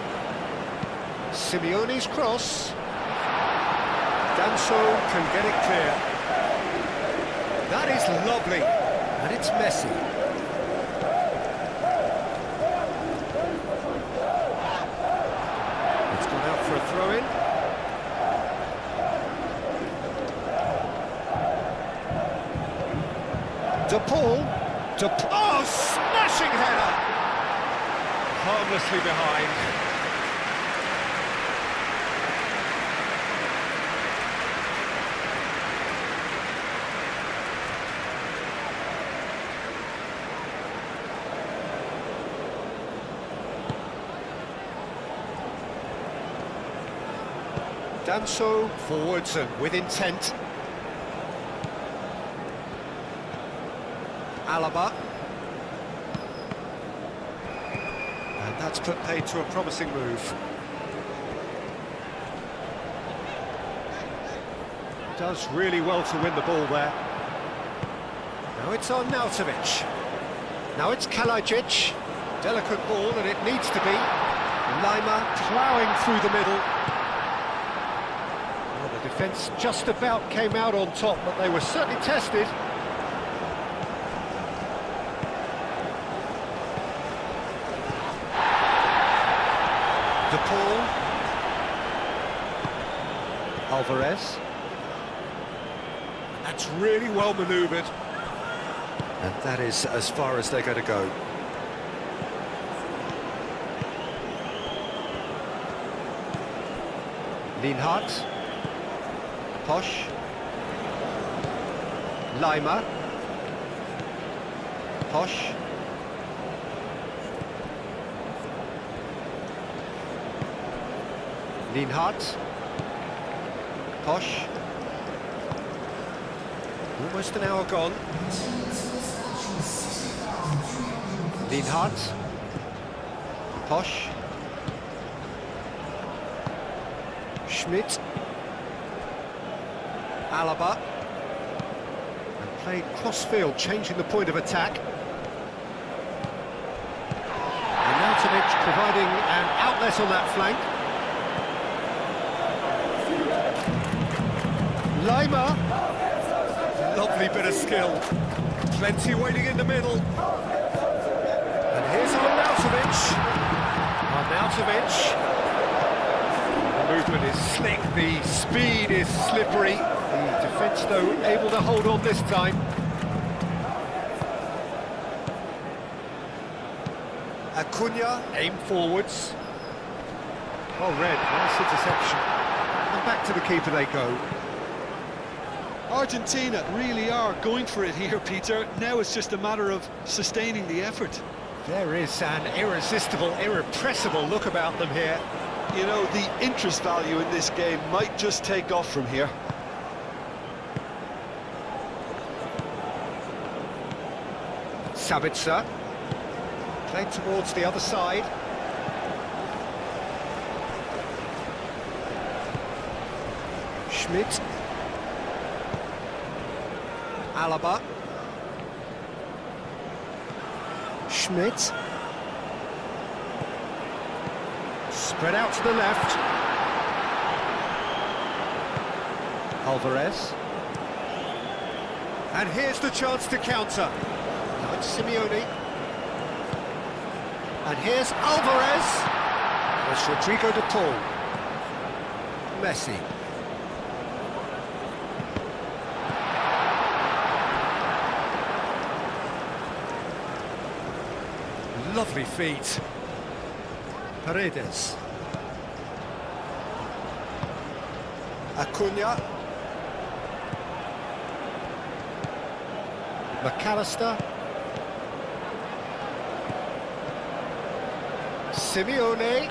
Simeone's cross. Danso can get it clear. That is lovely, and it's messy. It's gone out for a throw-in. De Paul. Oh, smashing header! Harmlessly behind. Danso forwards and with intent. Alaba. And that's put paid to a promising move. Does really well to win the ball there. Now it's on Nautovic. Now it's Kalajic. Delicate ball, and it needs to be. Lima ploughing through the middle. Well, the defence just about came out on top, but they were certainly tested. De Paul. Alvarez. That's really well manoeuvred. And that is as far as they're going to go. Lienhardt. Posch. Lima. Posch. Lienhardt. Posch. Almost an hour gone. Lienhardt. Posch. Schmidt. Alaba. And played cross-field, changing the point of attack. And Nautovic providing an outlet on that flank. Lima. Lovely bit of skill. Plenty waiting in the middle. And here's Arnautovic. Arnautovic. The movement is slick, the speed is slippery. The defence, though, able to hold on this time. Acuna, aim forwards. Oh, red, nice interception. And back to the keeper they go. Argentina really are going for it here, Peter. Now it's just a matter of sustaining the effort. There is an irresistible, irrepressible look about them here. You know, the interest value in this game might just take off from here. Sabitzer. Played towards the other side. Schmidt. Alaba. Schmidt. Spread out to the left. Alvarez. And here's the chance to counter. Now it's Simeone. And here's Alvarez. It's Rodrigo de Paul. Messi. Lovely feet. Paredes. Acuna. McAllister. Simeone.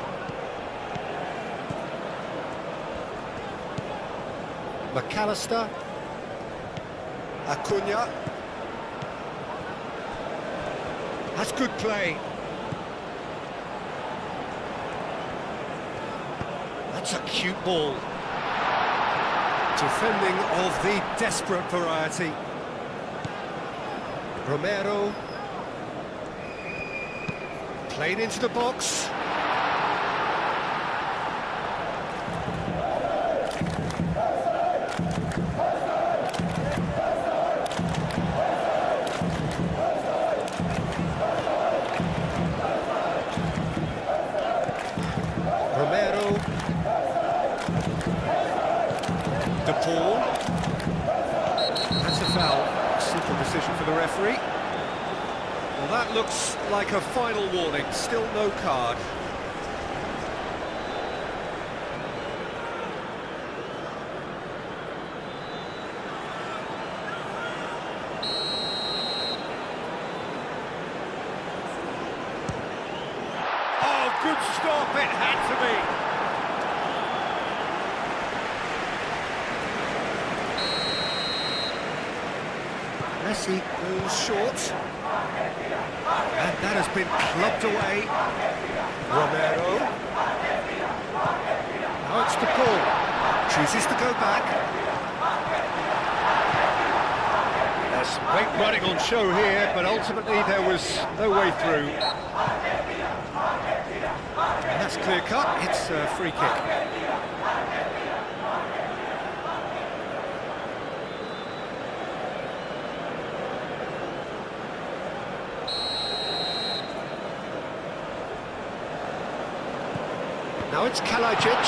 McAllister. Acuna. That's good play. That's a cute ball. Defending of the desperate variety. Romero. Played into the box. Romero. De Paul. That's a foul. Simple decision for the referee. Well, that looks like a final warning. Still no card. Oh, good stop. It had to be. Messi goes short. And that has been clubbed away. Romero. Now it's De Paul. Chooses to go back. There's some great running on show here, but ultimately there was no way through. And that's clear cut. It's a free kick. Now it's Kalajic.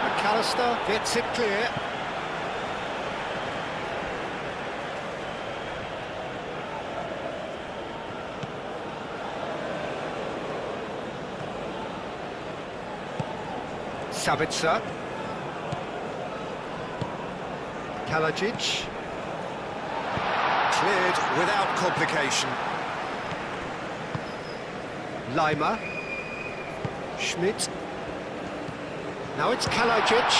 McAllister gets it clear. Sabitzer. Kalajic. Cleared without complication. Lima. Schmidt. Now it's Kalajic.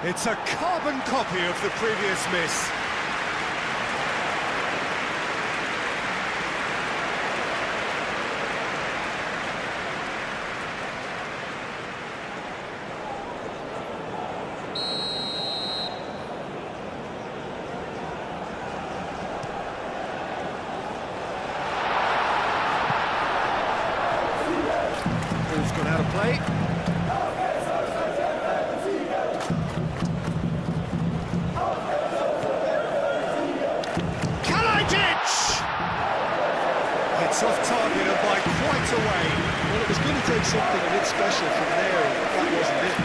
It's a carbon copy of the previous miss. Ball's gone out of play. Kalajic! It's off target and by quite a way. Well, it was going to take something a bit special from there. That wasn't it.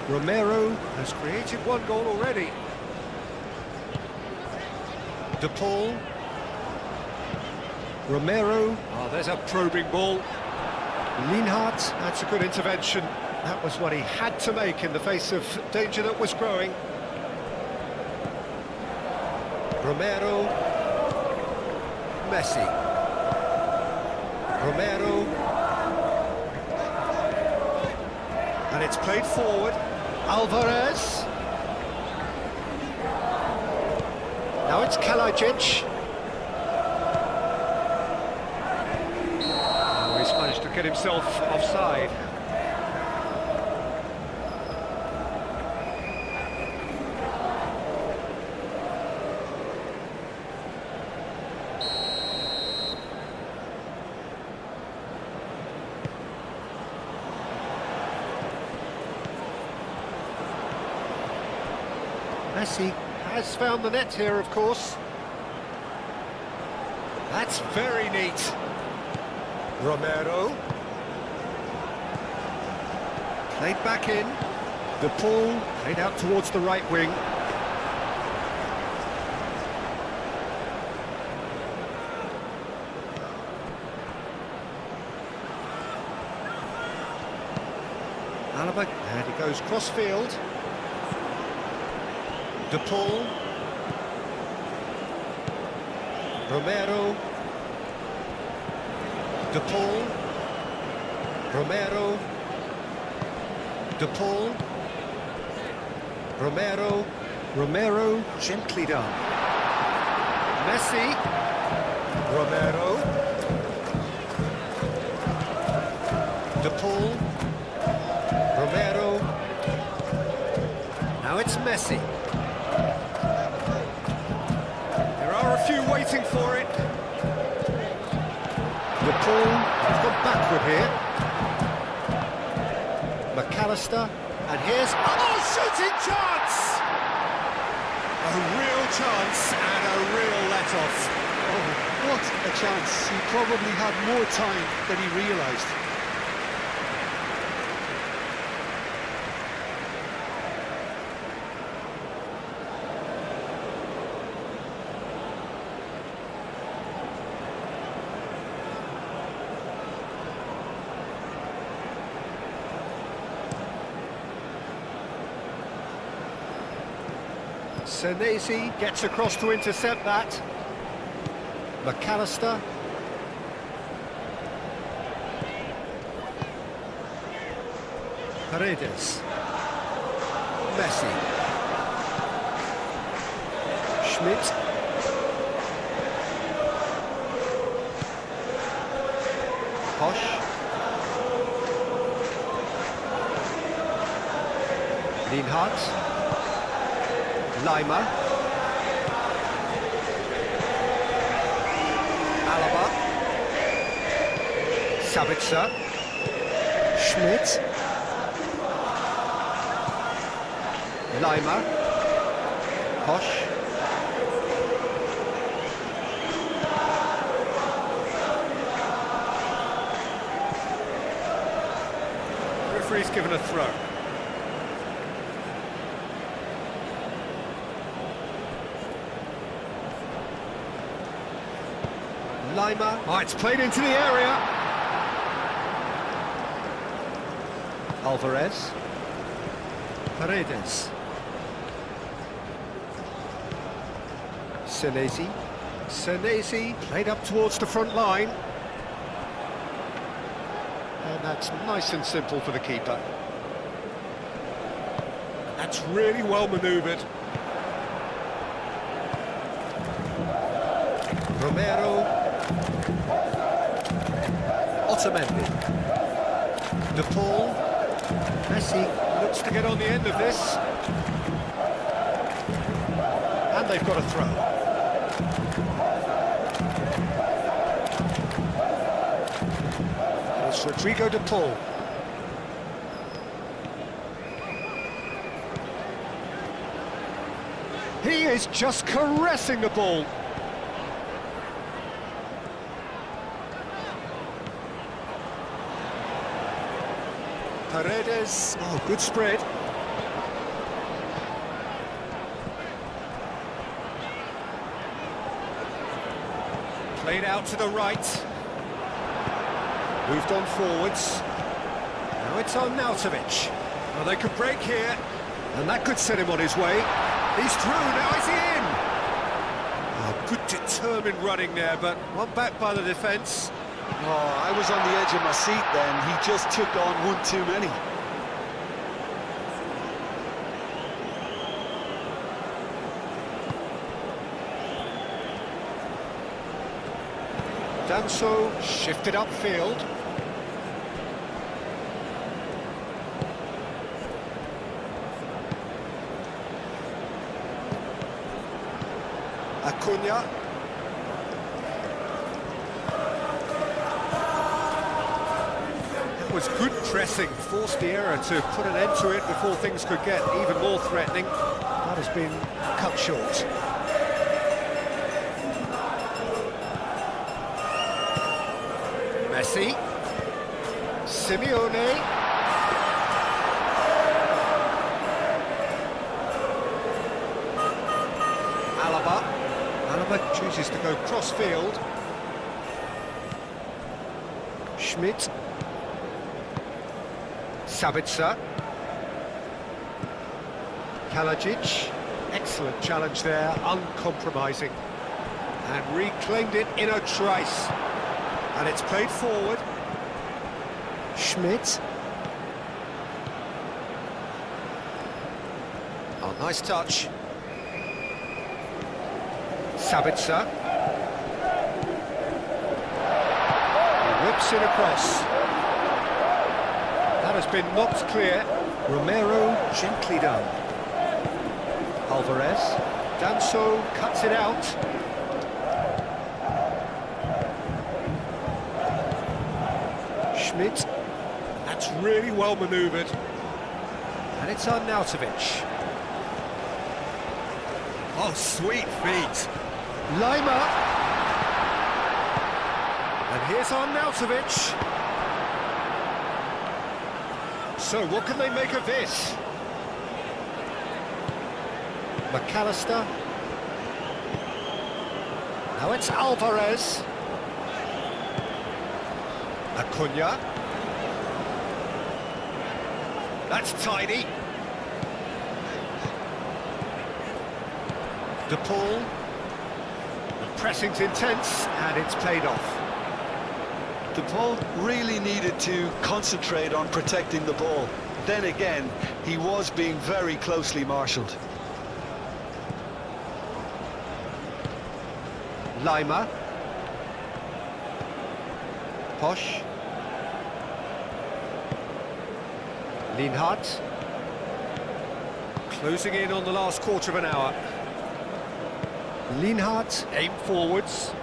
Romero has created one goal already. De Paul. Romero. Oh, there's a probing ball. Lienhart, that's a good intervention. That was what he had to make in the face of danger that was growing. Romero. Messi. Romero. And it's played forward. Alvarez. Now it's Kalajic. Oh, he's managed to get himself offside. Messi has found the net here, of course. That's very neat. Romero. Played back in. De Paul played out towards the right wing. Alaba, and he goes cross-field. De Paul. Romero. De Paul. Romero. De Paul. Romero. Romero, gently done. Messi. Romero. De Paul. Romero. Now it's Messi. A few waiting for it. De Paul has gone backward here. McAllister, and here's shooting chance! A real chance and a real let-off. Oh, what a chance. He probably had more time than he realised. Senesi gets across to intercept that. McAllister. Paredes. Messi. Schmidt. Posch. Lienhart. Lima. Alaba. Sabitzer. Schmidt. Lima. Posch. Referee's given a throw. Lima. Oh, it's played into the area. Alvarez. Paredes. Senesi. Senesi played up towards the front line. And that's nice and simple for the keeper. That's really well manoeuvred. Romero. Otamendi. De Paul. Messi looks to get on the end of this. And they've got a throw. It's Rodrigo De Paul. He is just caressing the ball. Paredes, oh, good spread. Played out to the right. Moved on forwards. Now it's on Nautovic. Well, they could break here, and that could set him on his way. He's through, now is he in? Oh, good determined running there, but one back by the defence. Oh, I was on the edge of my seat then. He just took on one too many. Danso shifted upfield. Acuna. That was good pressing, forced the error to put an end to it before things could get even more threatening. That has been cut short. Messi. Simeone. Alaba chooses to go cross-field. Schmidt. Sabitzer. Kalajic. Excellent challenge there, uncompromising. And reclaimed it in a trice. And it's played forward. Schmidt. Oh, nice touch. Sabitzer. He whips it across. That has been knocked clear. Romero gently done. Alvarez. Danso cuts it out. Schmidt. That's really well manoeuvred. And it's on Nautovic. Oh, sweet feet. Lima. And here's on Nautovic. So, what can they make of this? McAllister. Now it's Alvarez. Acuna. That's tidy. De Paul. The pressing's intense, and it's played off. De Paul really needed to concentrate on protecting the ball. Then again, he was being very closely marshalled. Lima. Posch. Lienhardt. Closing in on the last quarter of an hour. Lienhardt, aim forwards.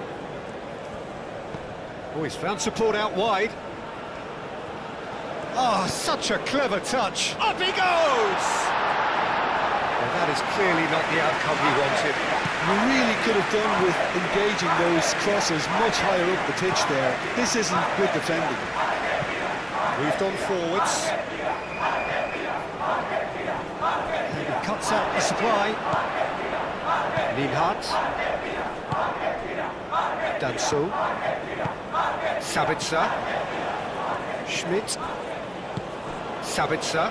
Oh, he's found support out wide. Oh, such a clever touch. Up he goes! Well, that is clearly not the outcome he wanted. You really could have done with engaging those crosses much higher up the pitch there. This isn't good defending. Moved on forwards. And he cuts out the supply. Lienhardt. Danso. Sabitzer. Schmidt. Sabitzer.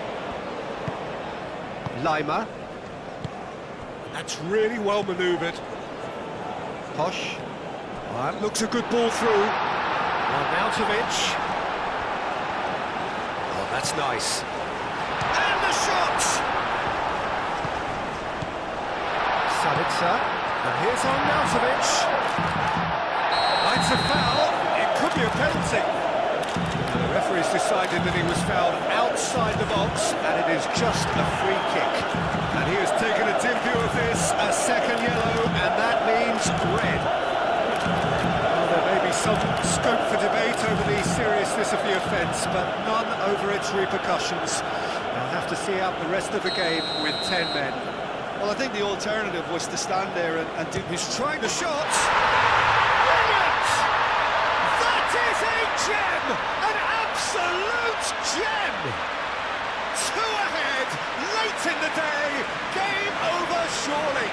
Lima. That's really well manoeuvred. Posch. Oh, that looks a good ball through. Nautovic. Oh, that's nice. And the shot! Sabitzer. And here's on Nautovic. That's a foul. It could be a penalty. And the referee's decided that he was fouled outside the box, and it is just a free kick. And he has taken a dim view of this, a second yellow, and that means red. Well, there may be some scope for debate over the seriousness of the offence, but none over its repercussions. They'll have to see out the rest of the game with 10 men. Well, I think the alternative was to stand there and do... He's trying the shot. Brilliant! That is a gem! An absolute gem! Two ahead, late in the day, game over surely.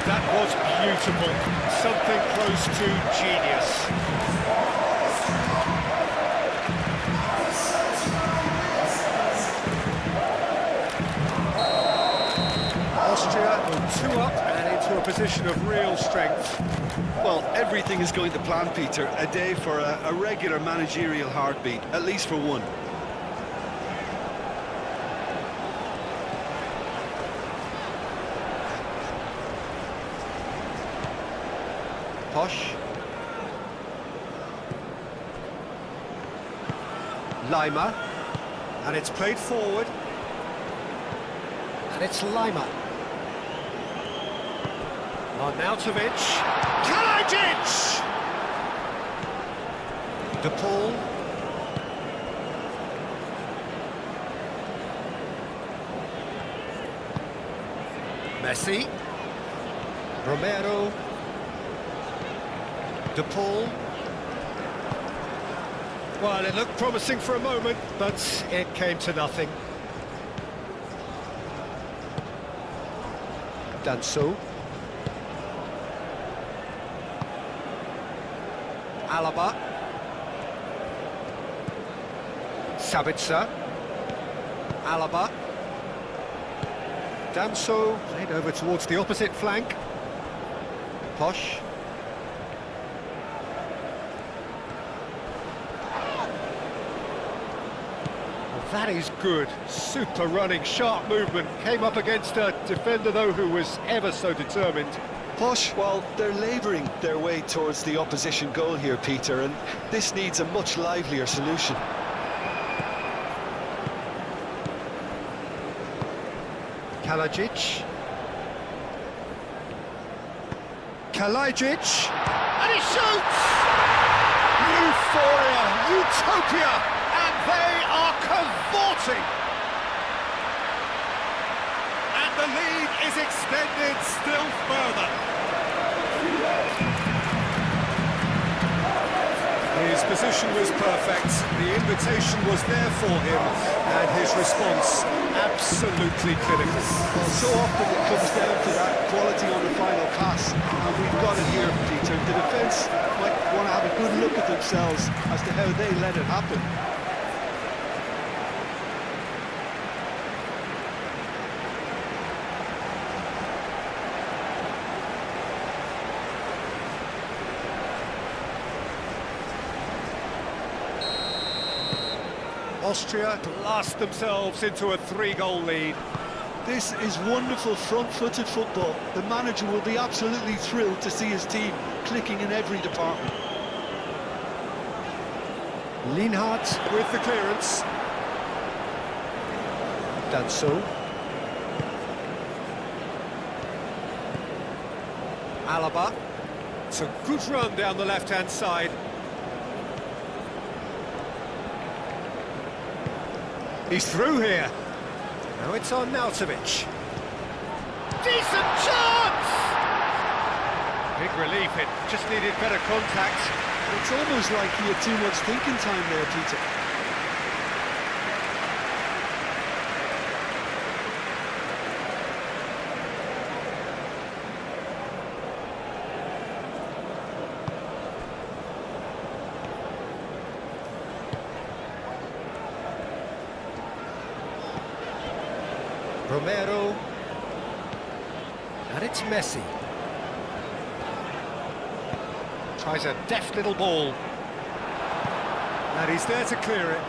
That was beautiful. Something close to genius. Austria will 2 up and into a position of real strength. Well, everything is going to plan, Peter. A day for a regular managerial heartbeat, at least for one. Posh. Lima. And it's played forward. And it's Lima. Arnautovic. Kalajic! De Paul. Messi. Romero. De Paul. Well, it looked promising for a moment, but it came to nothing. Danso. Alaba. Sabitzer. Alaba. Danso played over towards the opposite flank. Posh. That is good. Super running, sharp movement. Came up against a defender, though, who was ever so determined. Posh, well, they're labouring their way towards the opposition goal here, Peter, and this needs a much livelier solution. Kalajic. Kalajic. And he shoots! Euphoria, utopia! And they are cavorting! And the lead is extended still further. His position was perfect, the invitation was there for him, and his response absolutely clinical. Well, so often it comes down to that quality on the final pass, and we've got it here, Peter. The defence might want to have a good look at themselves as to how they let it happen. Austria blast themselves into a 3-goal lead. This is wonderful front-footed football. The manager will be absolutely thrilled to see his team clicking in every department. Lienhardt with the clearance. Danso. Alaba. It's a good run down the left-hand side. He's through here. Now it's Arnautovic. Decent chance! Big relief, it just needed better contact. It's almost like he had too much thinking time there, Peter. Romero. And it's Messi. Tries a deft little ball. And he's there to clear it.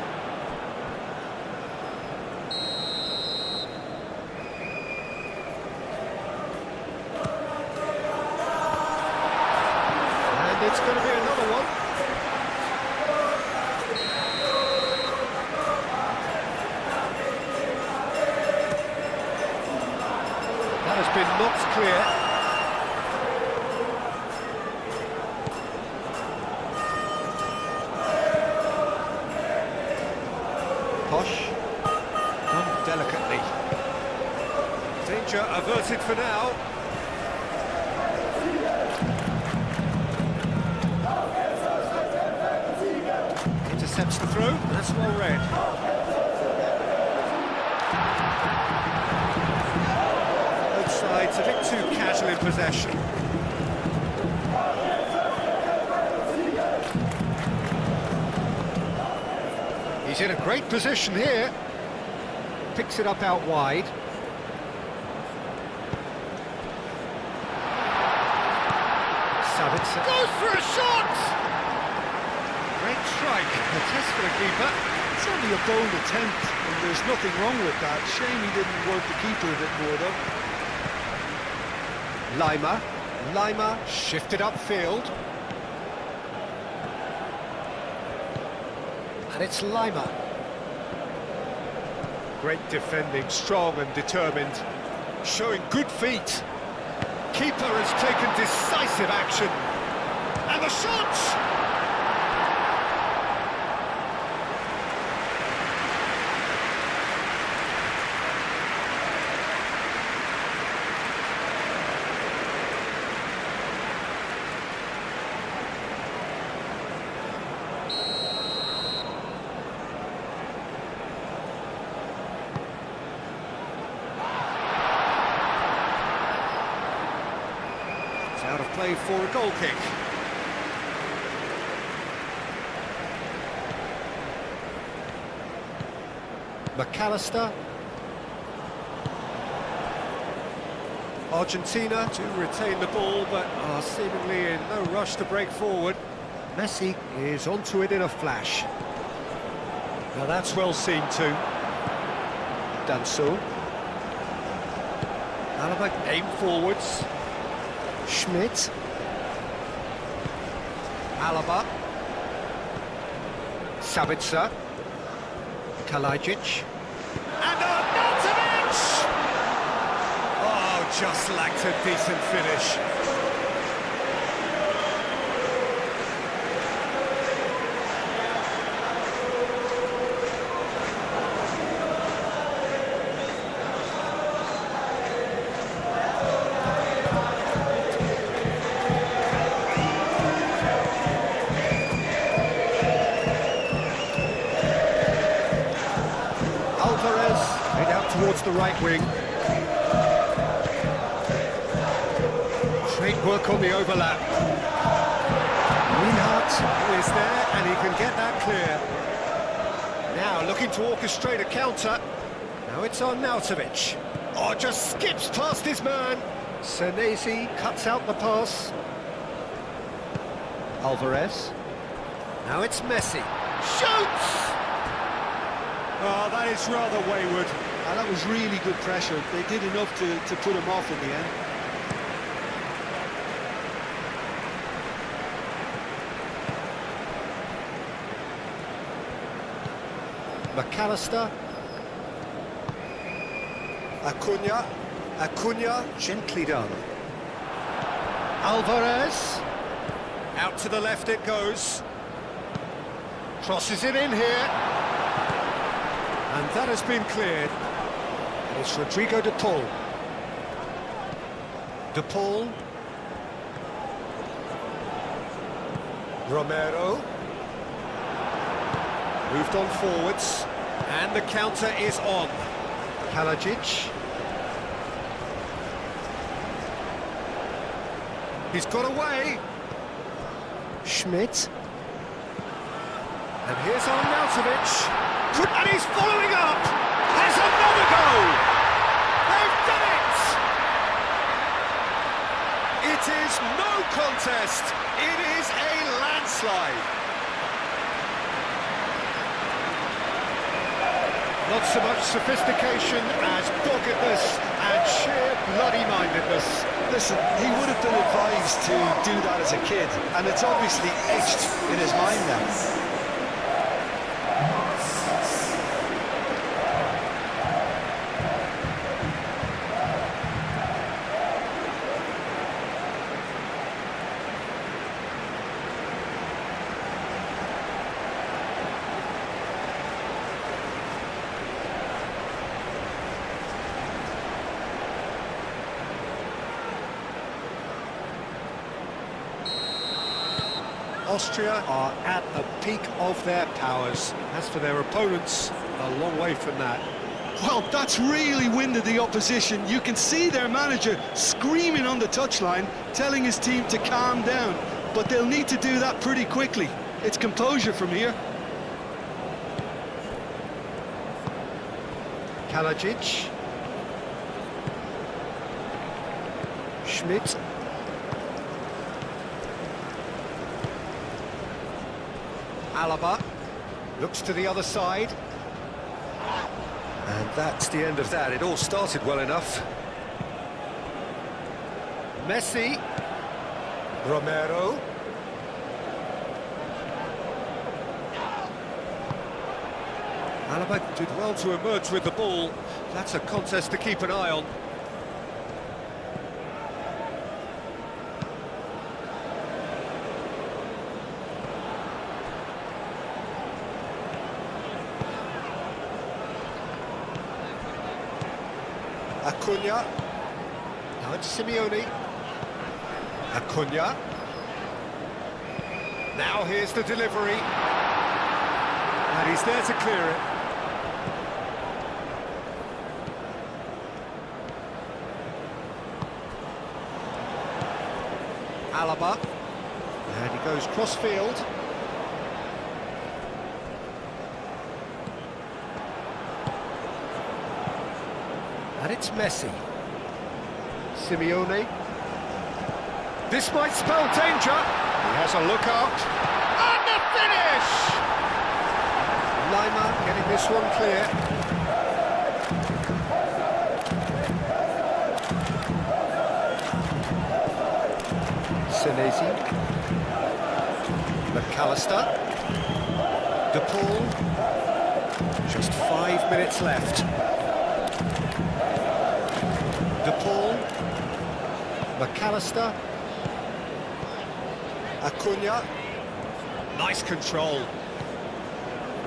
And it's going to be another one. That has been knocked clear. Posh, done delicately. Danger averted for now. Intercepts the throw, that's well read. Both sides It's a bit too casual in possession. He's in a great position here. Picks it up out wide. Sabitzer goes for a shot! Great strike. A test for the keeper. It's only a bold attempt, and there's nothing wrong with that. Shame he didn't work the keeper a bit more, though. Lima shifted upfield. And it's Lima. Great defending, strong and determined. Showing good feet. Keeper has taken decisive action. And the shot! Out of play for a goal kick. McAllister. Argentina to retain the ball, but are seemingly in no rush to break forward. Messi is onto it in a flash. Now that's well seen too. Danso. Alaba aim forwards. Schmidt. Alaba. Sabitzer. Kalajic. And Arnautovic! Oh, just lacked a decent finish. Towards the right wing. Great work on the overlap. Reinhardt is there and he can get that clear. Now looking to orchestrate a counter. Now it's Arnautovic. Oh, just skips past his man. Senesi cuts out the pass. Alvarez. Now it's Messi. Shoots! Oh, that is rather wayward. And that was really good pressure. They did enough to put him off in the end. McAllister. Acuna, gently done. Alvarez. Out to the left it goes. Crosses it in here. And that has been cleared. It's Rodrigo de Paul. De Paul. Romero. Moved on forwards. And the counter is on. Kalajic. He's got away. Schmidt. And here's Arnautovic. And he's following up. There's another goal. They've done it. It is no contest. It is a landslide. Not so much sophistication as doggedness and sheer bloody-mindedness. Listen, he would have been advised to do that as a kid, and it's obviously etched in his mind now. Austria are at the peak of their powers. As for their opponents, a long way from that. Well, that's really winded the opposition. You can see their manager screaming on the touchline, telling his team to calm down. But they'll need to do that pretty quickly. It's composure from here. Kalajic. Schmidt. Alaba looks to the other side. And that's the end of that. It all started well enough. Messi. Romero. Alaba did well to emerge with the ball. That's a contest to keep an eye on. Acuna. Now it's Simeone. Acuna. Now here's the delivery. And he's there to clear it. Alaba. And he goes cross-field. And it's Messi. Simeone. This might spell danger. He has a look out. And the finish! Lima getting this one clear. Senesi. McAllister. De Paul. Just 5 minutes left. De Paul, McAllister, Acuna, nice control,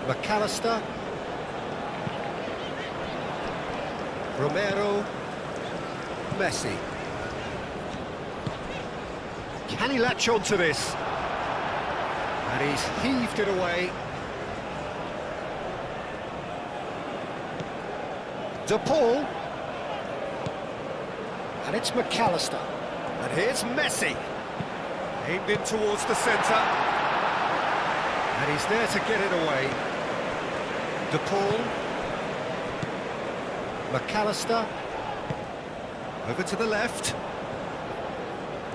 McAllister, Romero, Messi. Can he latch on to this? And he's heaved it away. De Paul. And it's McAllister. And here's Messi. Aimed in towards the centre. And he's there to get it away. De Paul. McAllister. Over to the left.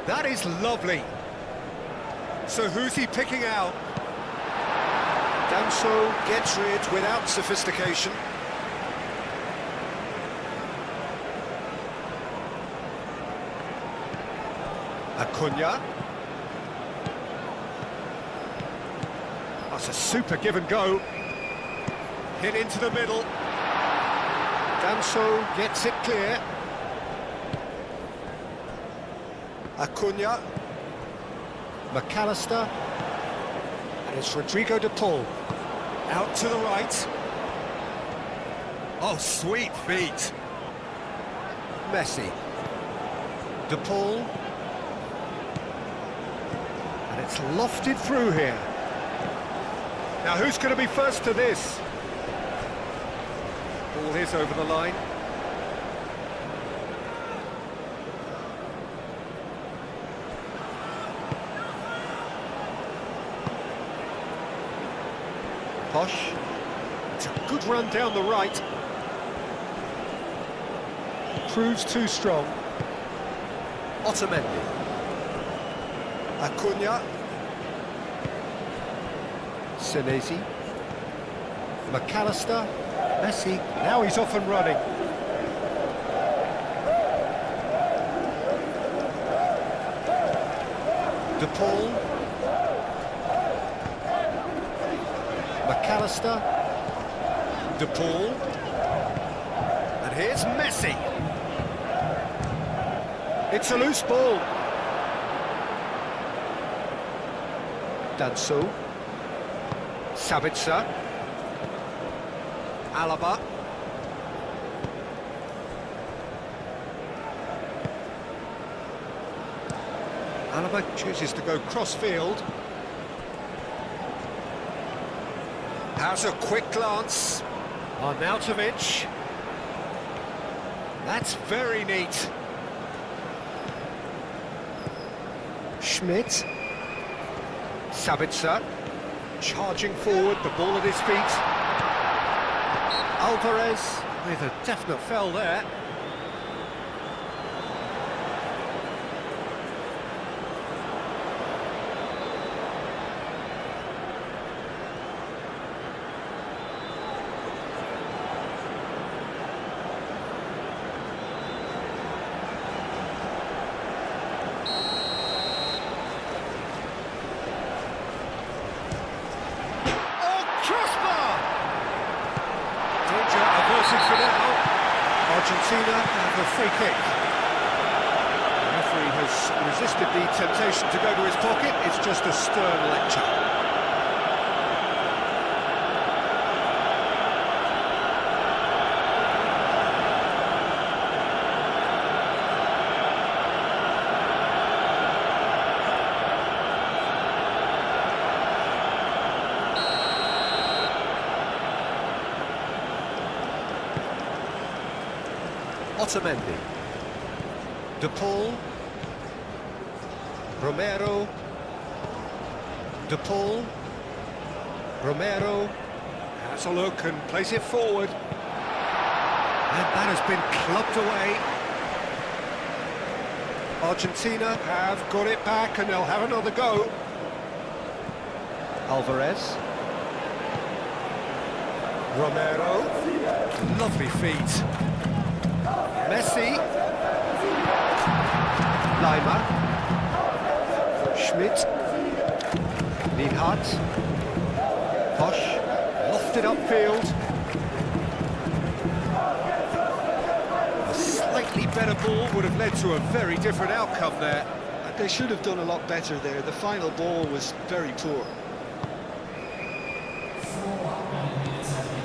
That is lovely. So who's he picking out? Danso gets rid without sophistication. Acuna. That's a super give and go. Hit into the middle. Danso gets it clear. Acuna. McAllister. And it's Rodrigo de Paul. Out to the right. Oh, sweet feet. Messi. De Paul. And it's lofted through here. Now who's going to be first to this? Ball is over the line. Posh. It's a good run down the right. Proves too strong. Otamendi. Acuna. Senesi. McAllister. Messi. Now he's off and running. De Paul. McAllister. De Paul. And here's Messi. It's a loose ball. Danso. Sabitzer. Alaba. Alaba chooses to go cross-field. Has a quick glance. Arnautovic. That's very neat. Schmidt. Sabitzer. Charging forward, the ball at his feet. Alvarez with a definite foul there. For now, Argentina have a free kick. The referee has resisted the temptation to go to his pocket. It's just a stern lecture. Otamendi, De Paul, Romero, De Paul, Romero, has a look and plays it forward. And that has been clubbed away. Argentina have got it back and they'll have another go. Alvarez. Romero, lovely feet. Messi, Leimer, Schmidt, Lienhardt, Posch, lofted upfield. A slightly better ball would have led to a very different outcome there. They should have done a lot better there. The final ball was very poor.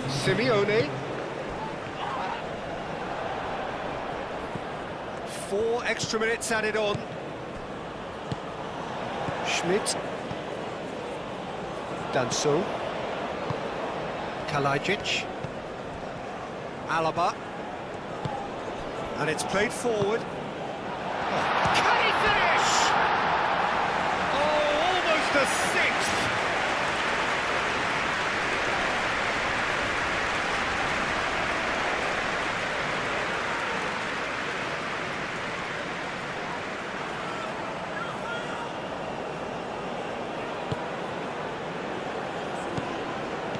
Simeone. 4 extra minutes added on. Schmidt. Danso. Kalajic. Alaba. And it's played forward. Oh, can he finish? Oh, almost a sixth.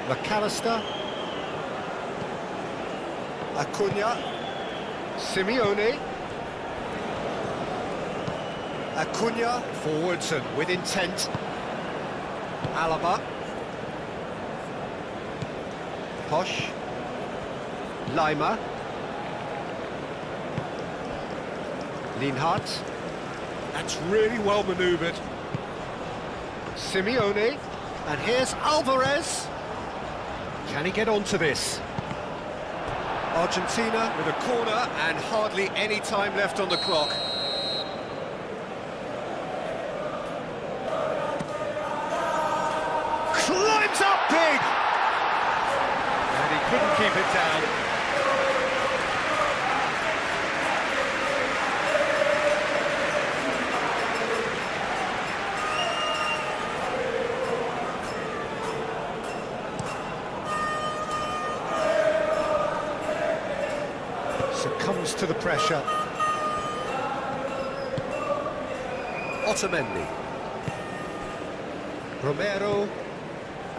McAllister, Acuna, Simeone, Acuna, forwards and with intent, Alaba, Posch, Leimer, Lienhardt, that's really well manoeuvred, Simeone, and here's Alvarez. Can he get onto this? Argentina with a corner and hardly any time left on the clock. Climbs up big! And he couldn't keep it down. Succumbs to the pressure. Otamendi. Romero.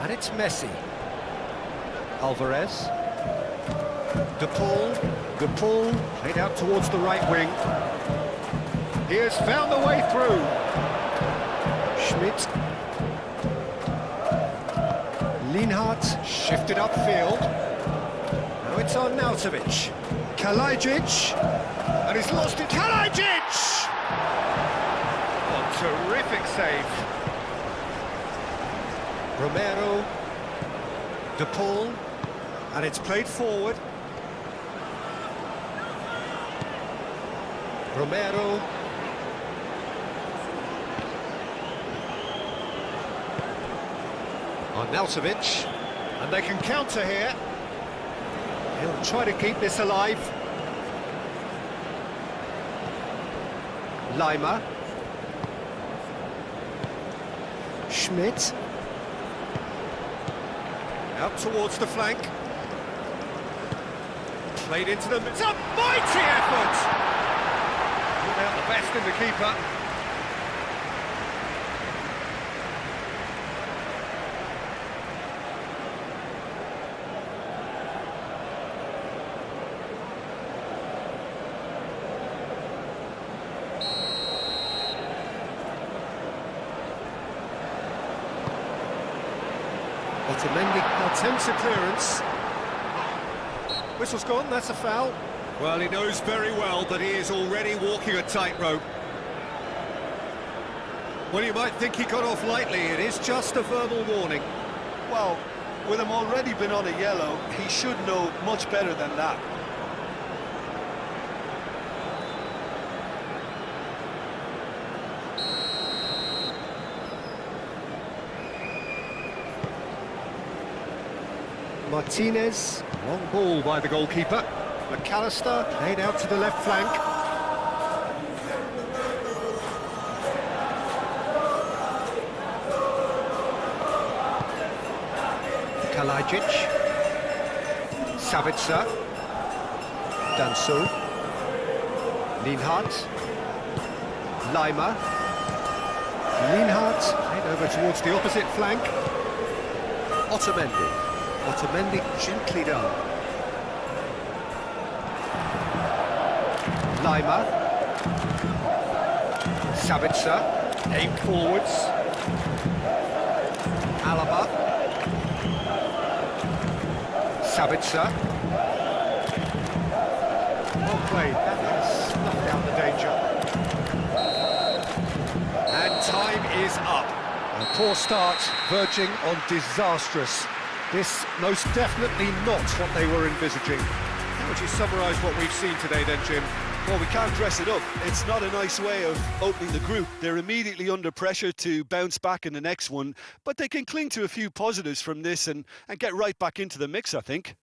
And it's Messi. Alvarez. De Paul. De Paul played out towards the right wing. He has found the way through. Schmidt. Lienhardt shifted upfield. Now it's on Arnautovic. Kalajic, and he's lost it. Kalajic! Oh, terrific save. Romero, De Paul, and it's played forward. Romero. Arnautovic, and they can counter here. He'll try to keep this alive. Lima. Schmidt. Out towards the flank. Played into them. It's a mighty effort! Put out the best in the keeper. Otamendi attempts a clearance. Whistle's gone, that's a foul. Well, he knows very well that he is already walking a tightrope. Well, you might think he got off lightly, it is just a verbal warning. Well, with him already been on a yellow, he should know much better than that. Martinez, long ball by the goalkeeper. McAllister played out to the left flank. Kalajic. Savitzer. Danso. Lienhart. Lima. Lienhart played over towards the opposite flank. Otamendi. Otamendi gently down. Lima. Savitzer. Aimed forwards. Alaba. Savitzer. Well played. That has snuffed out the danger. And time is up. A poor start, verging on disastrous. This most definitely not what they were envisaging. How would you summarise what we've seen today then, Jim? Well, we can't dress it up. It's not a nice way of opening the group. They're immediately under pressure to bounce back in the next one, but they can cling to a few positives from this and get right back into the mix, I think.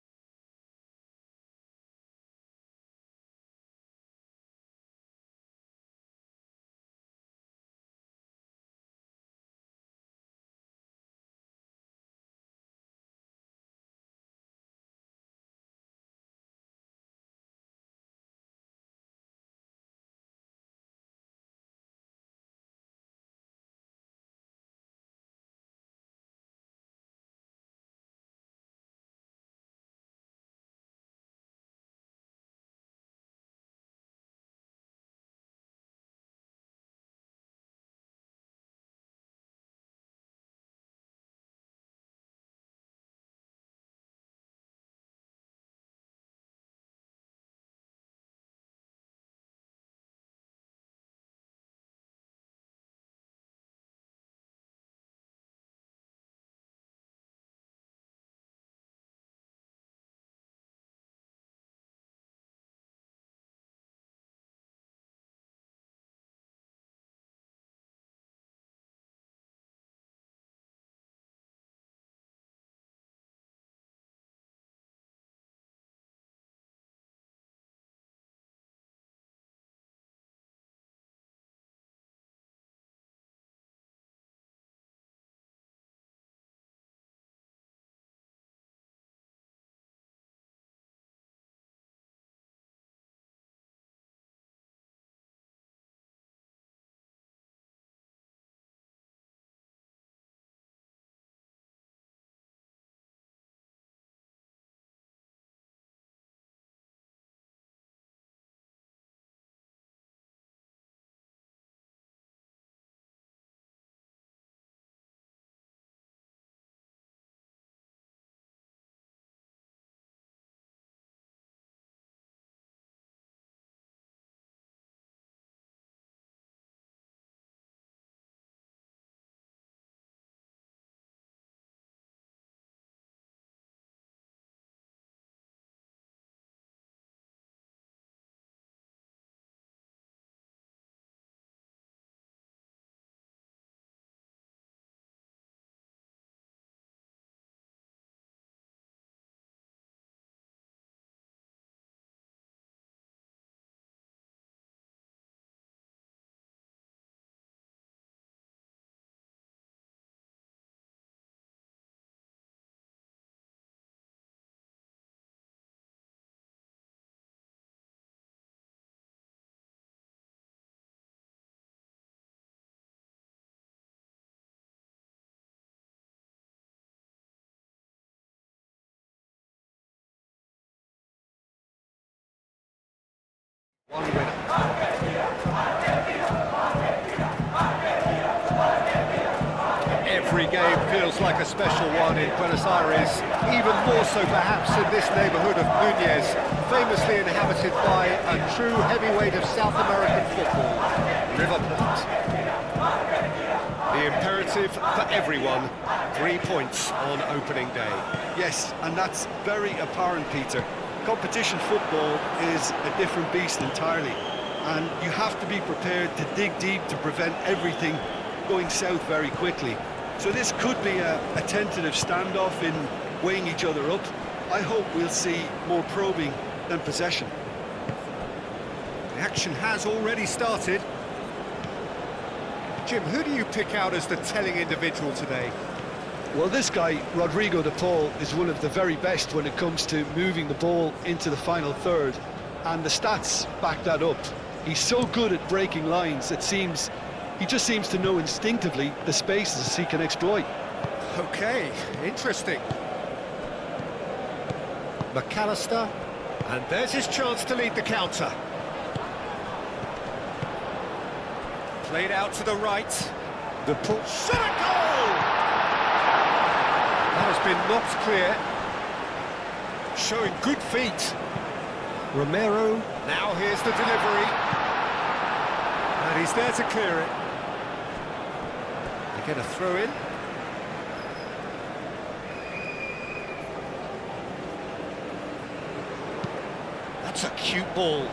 One winner. Every game feels like a special one in Buenos Aires, even more so perhaps in this neighbourhood of Núñez, famously inhabited by a true heavyweight of South American football, River Plate. The imperative for everyone, 3 points on opening day. Yes, and that's very apparent, Peter. Competition football is a different beast entirely, and you have to be prepared to dig deep to prevent everything going south very quickly. So this could be a tentative standoff in weighing each other up. I hope we'll see more probing than possession. The action has already started. Jim, who do you pick out as the telling individual today? Well, this guy, Rodrigo de Paul, is one of the very best when it comes to moving the ball into the final third, and the stats back that up. He's so good at breaking lines, he just seems to know instinctively the spaces he can exploit. Okay, interesting. McAllister, and there's his chance to lead the counter. Played out to the right. The pull. Shot a goal! That has been knocked clear. Showing good feet. Romero, now here's the delivery. And he's there to clear it. They get a throw in. That's a cute ball.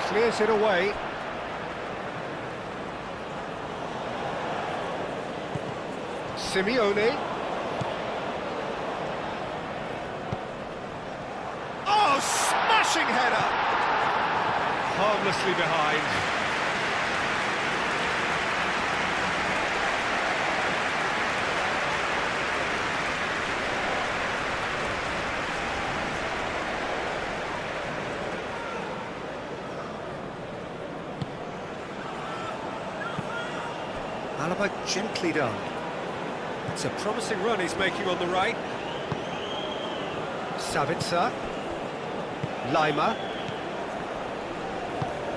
Clears it away. Simeone. Oh, smashing header! Harmlessly behind. Alaba gently done. It's a promising run he's making on the right. Savitzer. Lima.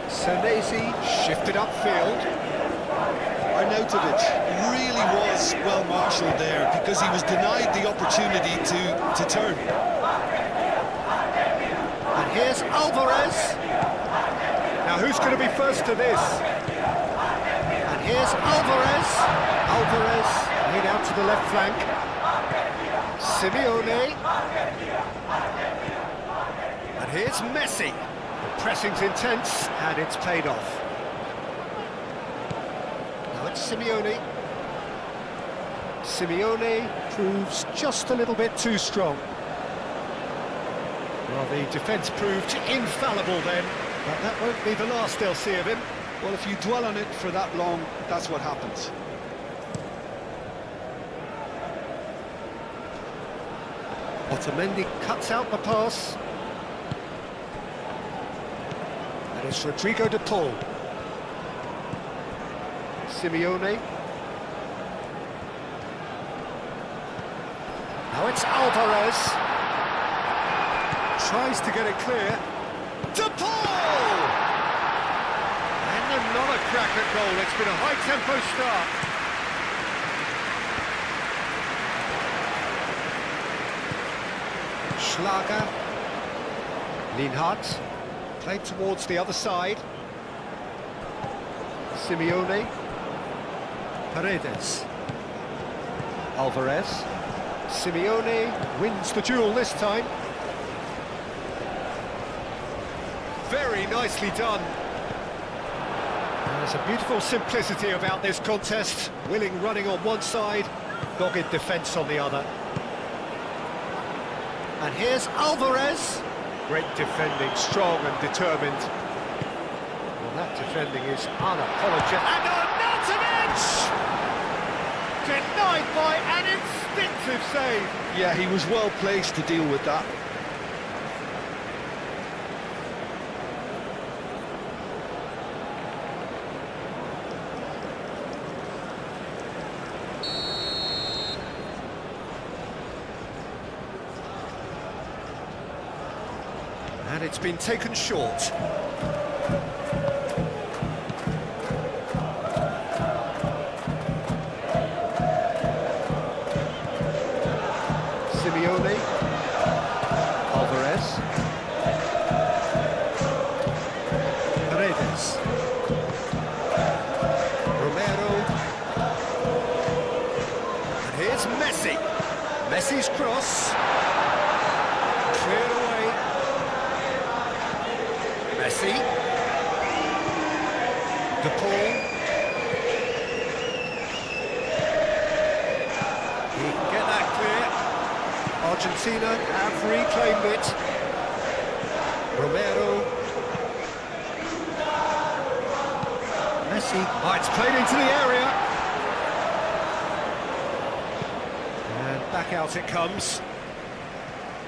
Senesi shifted upfield. Arnautovic really was well marshalled there because he was denied the opportunity to turn. And here's Alvarez. Now who's going to be first to this? And here's Alvarez. Alvarez laid out to the left flank. Simeone. And here's Messi. The pressing's intense, and it's paid off. Now it's Simeone. Simeone proves just a little bit too strong. Well, the defence proved infallible then, but that won't be the last they'll see of him. Well, if you dwell on it for that long, that's what happens. Otamendi cuts out the pass. That is Rodrigo de Paul. Simeone. Now it's Alvarez. Tries to get it clear. De Paul! And another crack at goal. It's been a high-tempo start. Schlager. Lienhardt. Played towards the other side. Simeone. Paredes. Alvarez. Simeone wins the duel this time. Very nicely done. There's a beautiful simplicity about this contest. Willing running on one side, dogged defence on the other. And here's Alvarez. Great defending, strong and determined. Well, that defending is unapologetic. And Arnautovic! Denied by an instinctive save. Yeah, he was well placed to deal with that. And it's been taken short. Simeone. Alvarez. Paredes. Romero. And here's Messi. Messi's cross. Cleared away. Messi. De Paul. He can get that clear. Argentina have reclaimed it. Romero. Messi. Oh, it's played into the area. And back out it comes.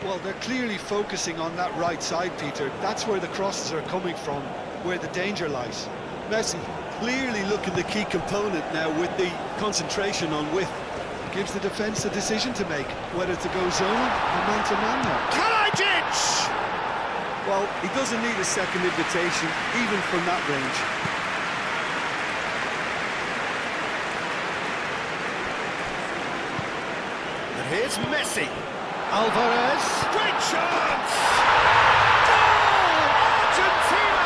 Well, they're clearly focusing on that right side, Peter. That's where the crosses are coming from, where the danger lies. Messi clearly looking the key component now with the concentration on width. Gives the defence a decision to make, whether to go zone or man-to-man now. Kalajic! Well, he doesn't need a second invitation, even from that range. And here's Messi. Alvarez. Great chance! Goal! Argentina!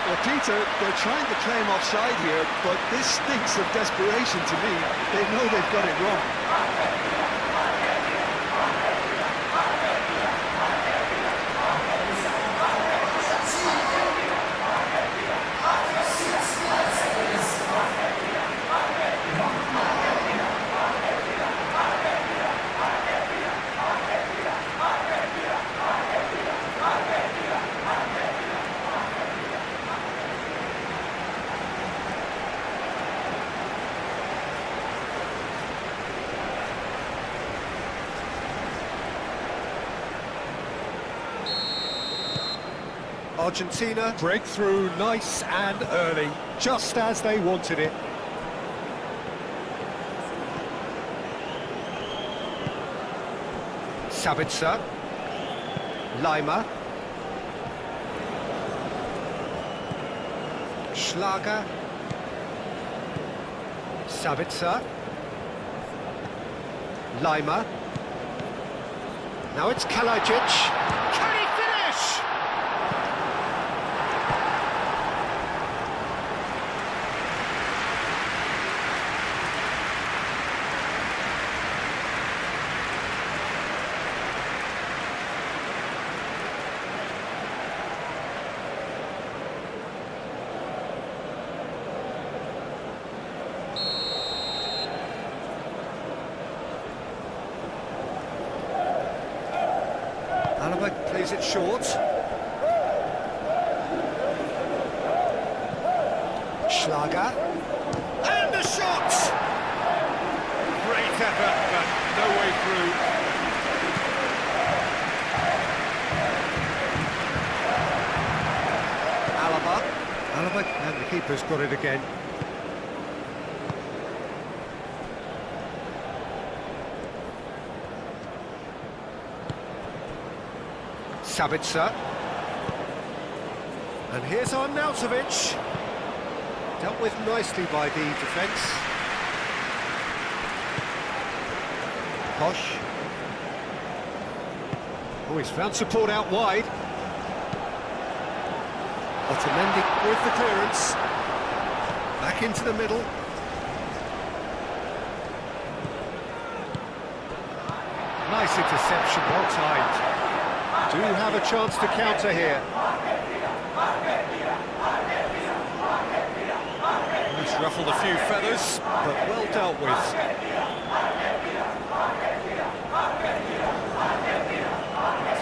Well, Peter, they're trying to claim offside here, but this stinks of desperation to me. They know they've got it wrong. Argentina break through nice and early, just as they wanted it. Sabitzer. Lima. Schlager. Sabitzer. Lima. Now it's Kalajic. Can he finish? Plays it short. Schlager. And the shot! Great effort, but no way through. Alaba, and the keeper's got it again. Sabitzer. And here's Arnautovic. Dealt with nicely by the defence. Posh. Oh, he's found support out wide. Otamendi with the clearance. Back into the middle. Nice interception, well timed. Do have a chance to counter here. He's ruffled a few feathers, but well dealt with.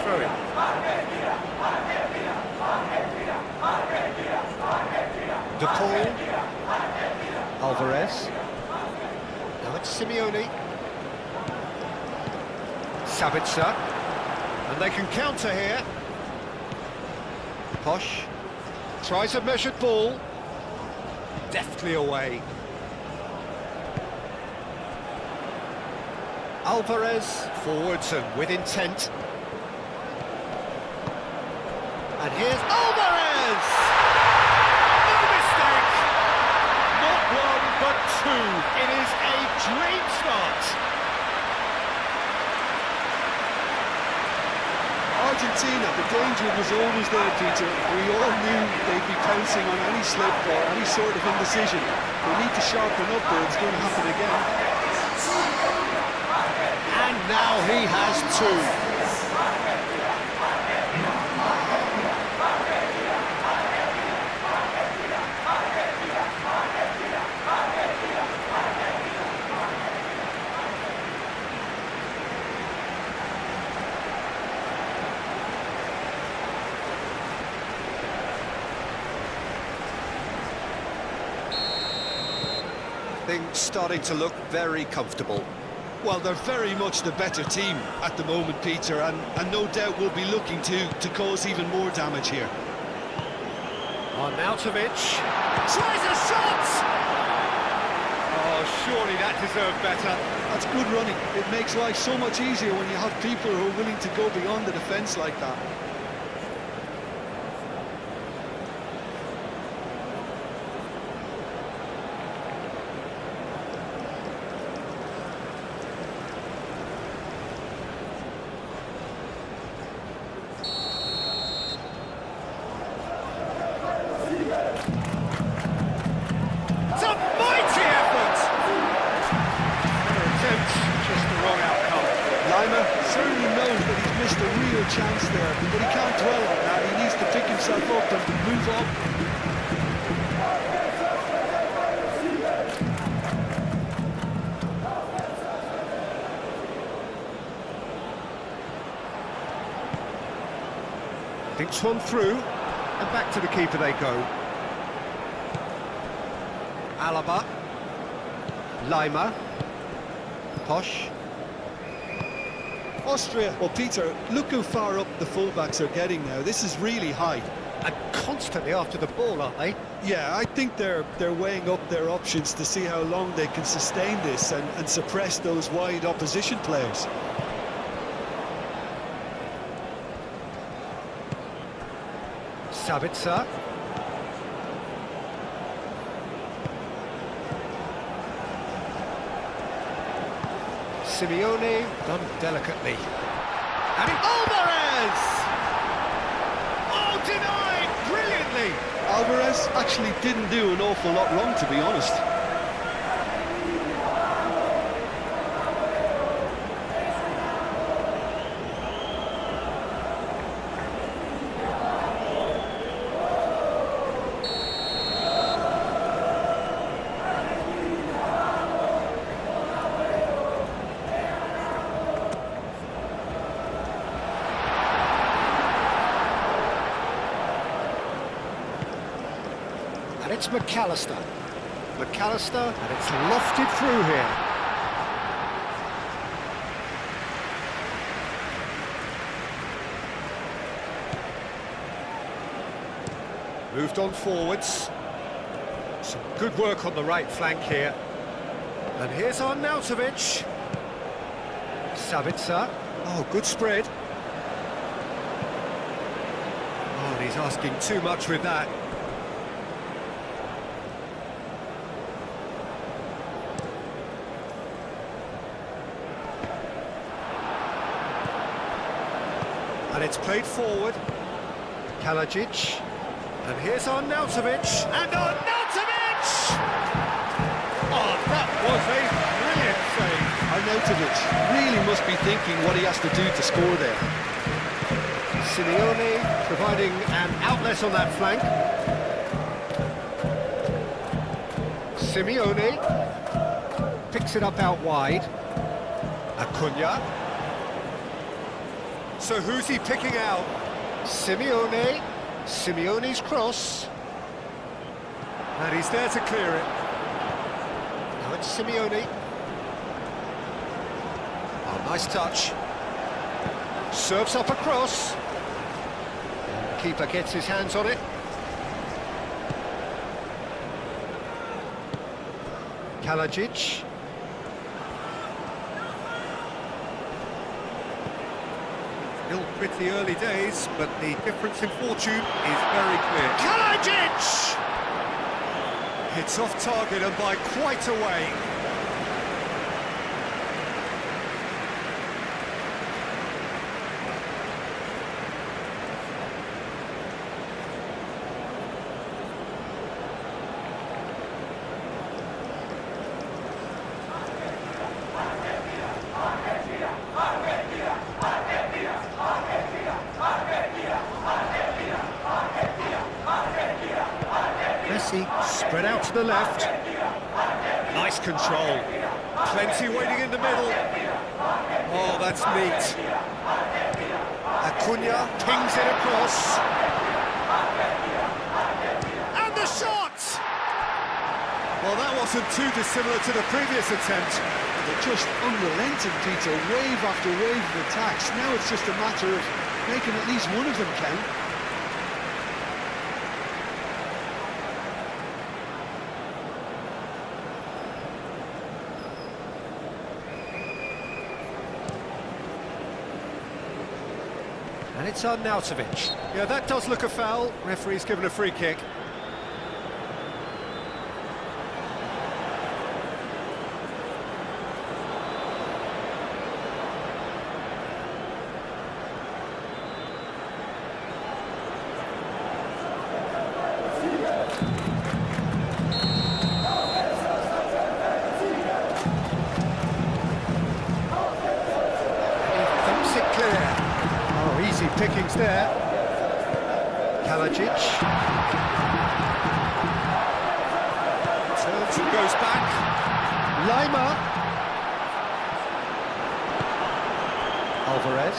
Throw in. De Paul. Alvarez. Now it's Simeone. Sabitzer. And they can counter here. Posh tries a measured ball. Deftly away. Alvarez, forwards and with intent. And here's Alvarez! No mistake! Not one, but two. It is a dream start. Argentina, the danger was always there, Peter. We all knew they'd be pouncing on any slip or any sort of indecision. They need to sharpen up or it's going to happen again. And now he has two. Things starting to look very comfortable. Well, they're very much the better team at the moment, Peter, and no doubt will be looking to cause even more damage here. Arnautovic tries a shot! Oh, surely that deserved better. That's good running. It makes life so much easier when you have people who are willing to go beyond the defence like that. Certainly knows that he's missed a real chance there, but he can't dwell on that. He needs to pick himself up and move on. Thinks one through, and back to the keeper they go. Alaba, Lima, Posh. Austria, well, Peter, look how far up the fullbacks are getting now. This is really high. And constantly after the ball, aren't they? Yeah, I think they're weighing up their options to see how long they can sustain this and suppress those wide opposition players. Sabitzer. Simeone, done delicately. And Alvarez! Oh, denied brilliantly! Alvarez actually didn't do an awful lot wrong, to be honest. And it's McAllister. McAllister, and it's lofted through here. Moved on forwards. Some good work on the right flank here. And here's Arnautovic. Sabitzer. Oh, good spread. Oh, and he's asking too much with that. And it's played forward. Kalajic. And here's Arnautovic. And Arnautovic! Oh, that was a brilliant save. Arnautovic really must be thinking what he has to do to score there. Simeone providing an outlet on that flank. Simeone picks it up out wide. Acuna. So who's he picking out? Simeone. Simeone's cross. And he's there to clear it. Now it's Simeone. Oh, nice touch. Serves up a cross. Keeper gets his hands on it. Kalajic. Still pretty early days, but the difference in fortune is very clear. Kalajic! It's off target and by quite a way. Spread out to the left. Nice control. Plenty waiting in the middle. Oh, that's neat. Acuna pings it across. And the shot! Well, that wasn't too dissimilar to the previous attempt. They're just unrelenting, Peter. Wave after wave of attacks. Now it's just a matter of making at least one of them count. And it's Arnautovic. Yeah, that does look a foul. Referee's given a free kick. He thumps it clear. Oh, easy pickings there. Kalajic. Turns and goes back. Lima. Alvarez.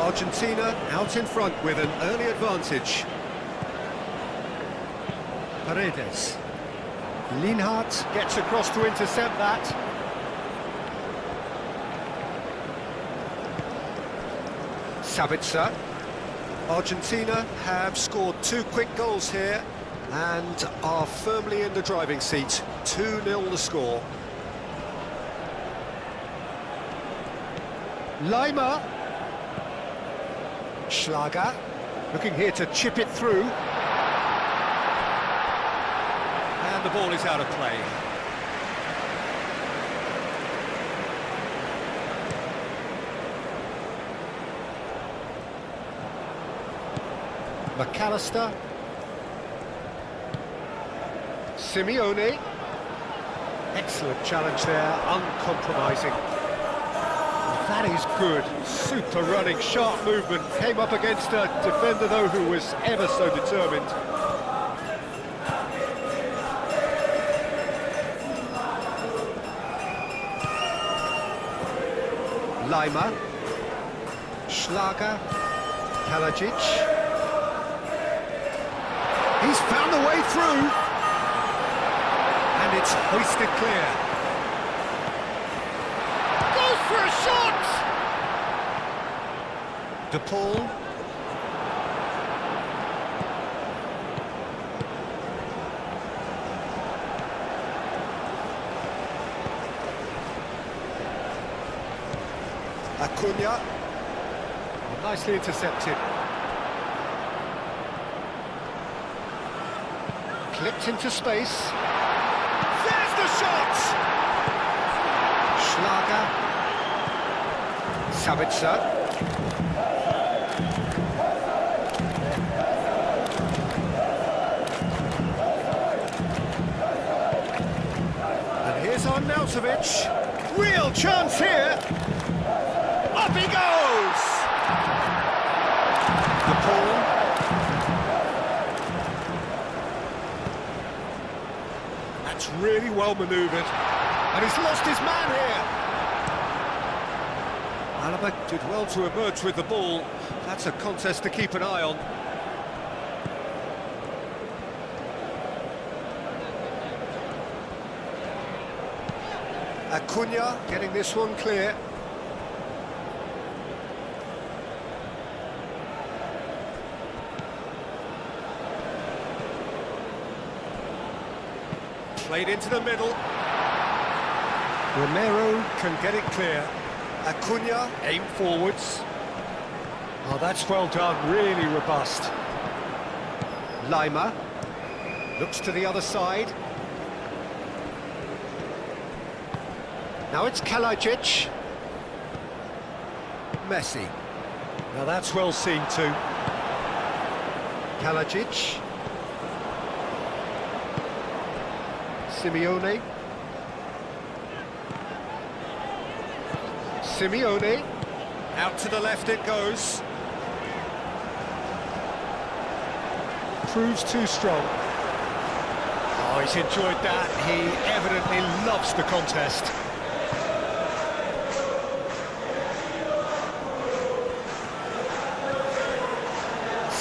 Argentina out in front with an early advantage. Paredes. Linhart gets across to intercept that. Sabitzer. Argentina have scored 2 quick goals here and are firmly in the driving seat. 2-0 the score. Lima. Schlager looking here to chip it through. And the ball is out of play. McAllister. Simeone. Excellent challenge there, uncompromising. That is good. Super running, sharp movement. Came up against a defender, though, who was ever so determined. Lima. Schlager. Kalajic. He's found the way through. And it's hoisted clear. Goes for a shot! De Paul. Acuna. Nicely intercepted. Clipped into space. There's the shot! Schlager. Sabitzer. And here's Arnautovic. Real chance here. Up he goes! De Paul. That's really well manoeuvred. And he's lost his man here. Alaba did well to emerge with the ball. That's a contest to keep an eye on. Acuna getting this one clear. Played into the middle. Romero can get it clear. Acuna, aim forwards. Oh, that's well done, really robust. Lima looks to the other side. Now it's Kalajic. Messi. Now that's well seen too. Kalajic. Simeone. Simeone. Out to the left it goes. Proves too strong. Oh, he's enjoyed that. He evidently loves the contest.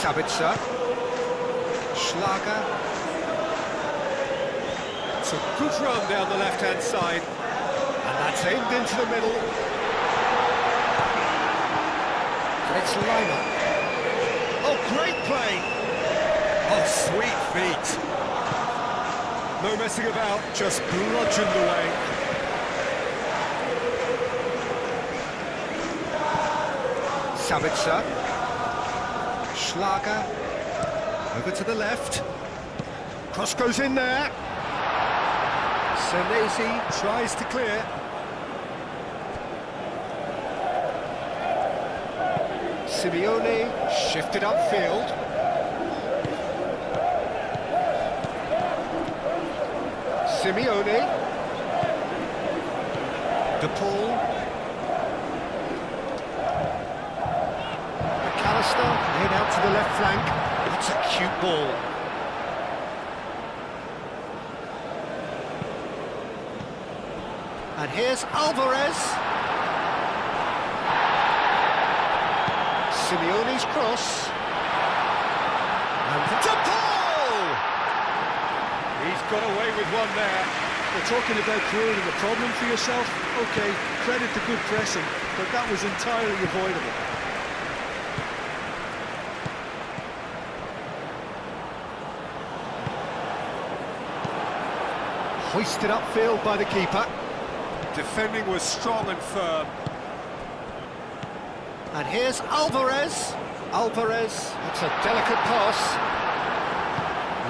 Sabitzer. Schlager. It's a good run down the left-hand side. And that's aimed into the middle. And it's Lima. Oh, great play! Oh, sweet feet. No messing about, just bludgeoned away. Sabitzer. Schlager. Over to the left. Cross goes in there. Senesi tries to clear. Simeone shifted upfield. Simeone. De Paul. McAllister laid out to the left flank. That's a cute ball. And here's Alvarez. Simeone's cross. And De Paul! He's got away with one there. We're talking about creating a problem for yourself. Okay, credit to good pressing, but that was entirely avoidable. Hoisted upfield by the keeper. Defending was strong and firm. And here's Alvarez. Alvarez, it's a delicate pass.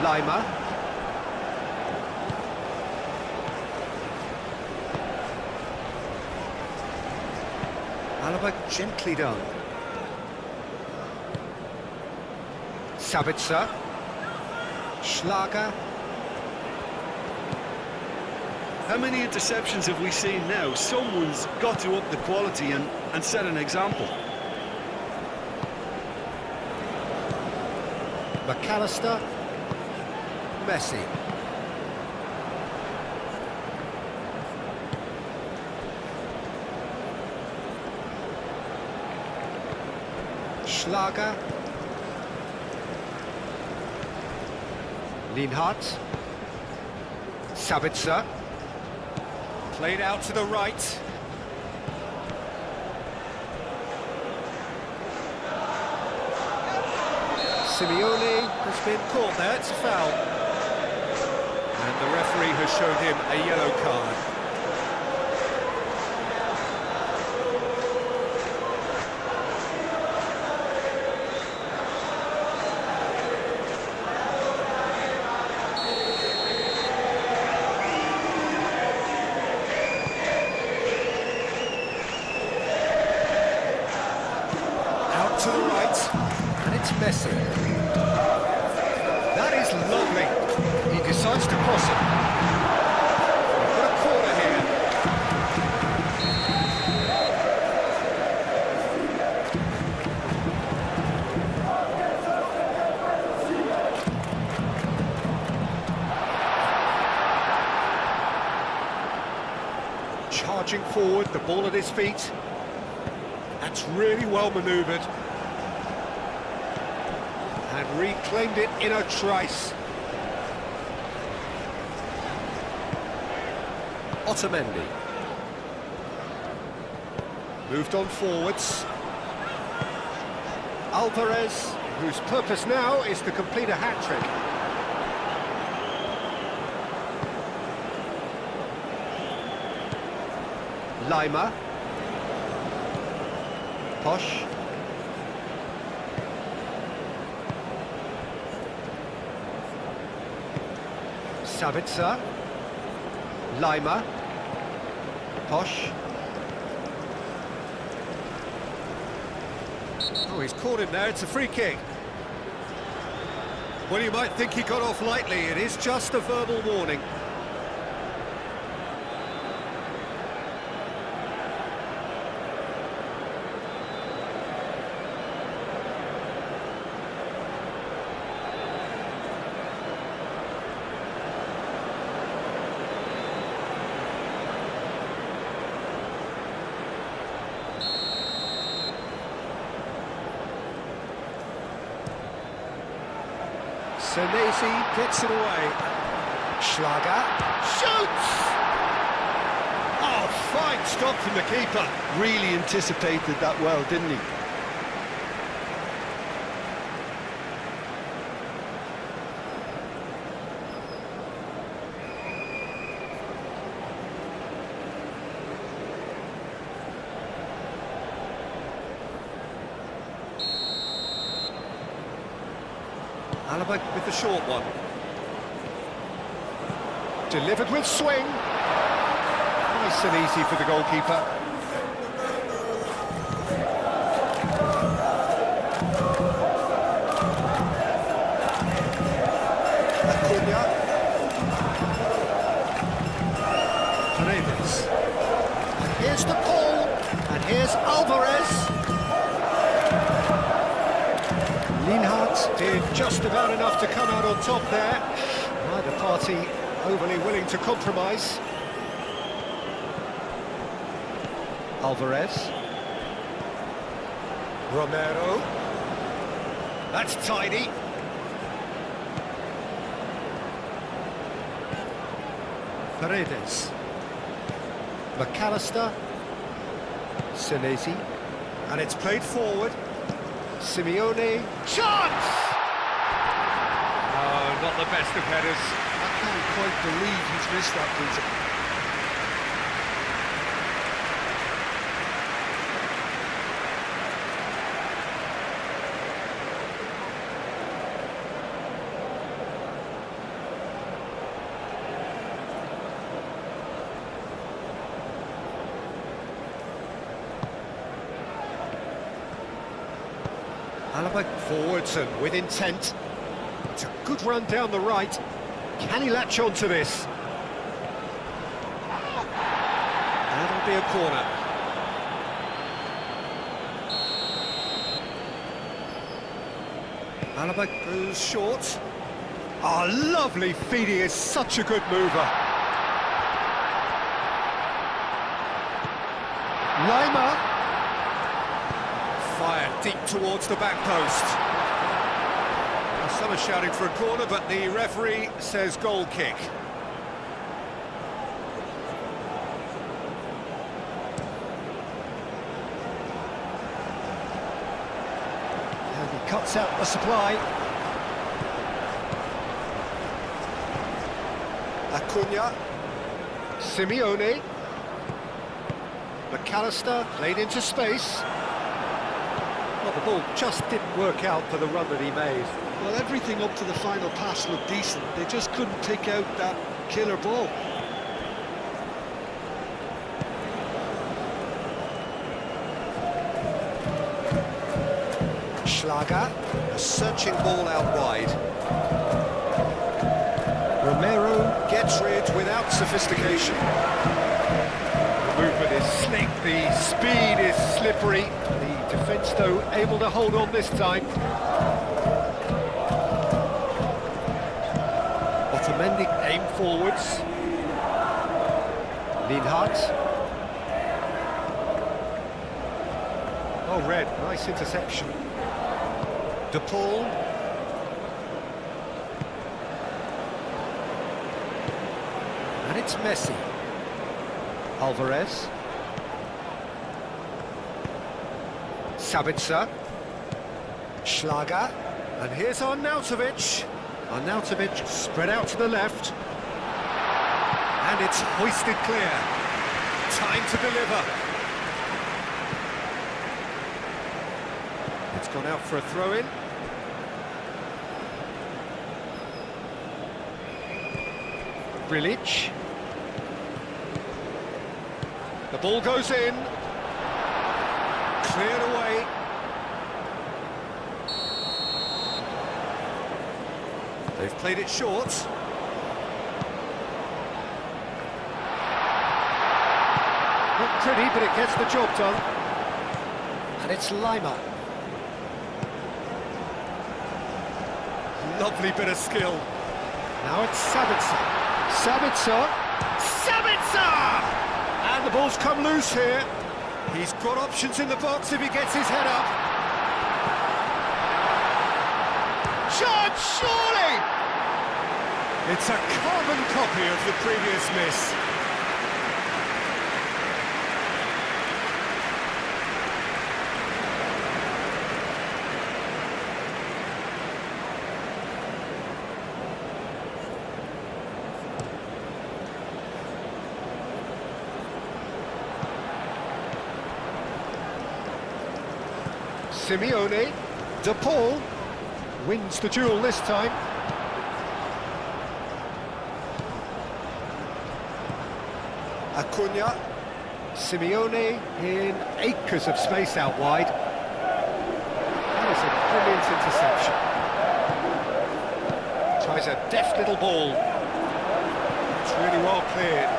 Lima. Alaba gently done. Sabitzer. Schlager. How many interceptions have we seen now? Someone's got to up the quality and set an example. McAllister. Messi. Schlager. Lienhardt. Sabitzer. Played out to the right. Simeone has been caught there, it's a foul. And the referee has shown him a yellow card. To the right, and it's Messi. That is lovely. He decides to cross it. We've got a corner here. Charging forward, the ball at his feet. That's really well manoeuvred. And reclaimed it in a trice. Otamendi. Moved on forwards. Alvarez, whose purpose now is to complete a hat-trick. Lima. Posh. Sabitzer. Lima. Posh. Oh, he's caught him there, it's a free kick. Well, you might think he got off lightly, it is just a verbal warning. Senesi gets it away. Schlager shoots! Oh, fine stop from the keeper. Really anticipated that well, didn't he? Alaba with the short one. Delivered with swing. Nice and easy for the goalkeeper. Acuna. Paredes. And here's the ball. And here's Alvarez. Lienhardt did just about enough to come out on top there. Neither party overly willing to compromise. Alvarez. Romero. That's tidy. Paredes. McAllister. Senesi. And it's played forward. Simeone, chance! No, not the best of headers. I can't quite believe he's missed that, Peter. Alaba forwards and with intent. It's a good run down the right. Can he latch on to this? That'll be a corner. Alaba goes short. Oh, lovely feed, he is such a good mover. Lima. Fired deep towards the back post. Some are shouting for a corner, but the referee says goal kick. And he cuts out the supply. Acuna. Simeone. McAllister played into space. Well, the ball just didn't work out for the run that he made. Well, everything up to the final pass looked decent. They just couldn't pick out that killer ball. Schlager, a searching ball out wide. Romero gets rid without sophistication. The movement is slick, the speed is slippery. The defence, though, able to hold on this time. Otamendi aim forwards. Lienhardt. Oh, red, nice interception. De Paul. And it's Messi. Alvarez. Sabitzer. Schlager. And here's Arnautovic. Arnautovic spread out to the left. And it's hoisted clear. Time to deliver. It's gone out for a throw-in. Brilic. The ball goes in. Cleared away. They've played it short. Not pretty, but it gets the job done. And it's Lima. Lovely bit of skill. Now it's Sabitzer. Sabitzer! And the ball's come loose here. He's got options in the box if he gets his head up. Shot, surely! It's a carbon copy of the previous miss. Simeone, De Paul, wins the duel this time. Acuna, Simeone in acres of space out wide. That is a brilliant interception. Tries a deft little ball. It's really well cleared.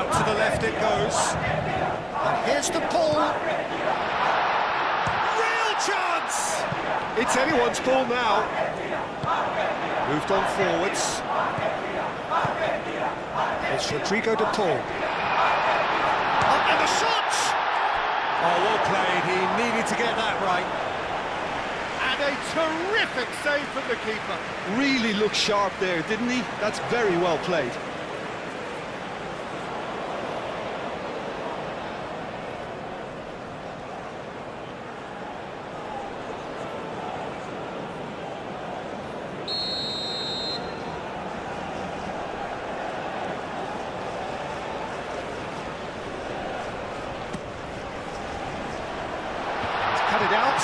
To the left it goes, and here's the ball. Real chance! It's anyone's ball now. Moved on forwards. It's Rodrigo De Paul. Up and the shot! Oh, well played, he needed to get that right. And a terrific save from the keeper. Really looked sharp there, didn't he? That's very well played. Cut it out.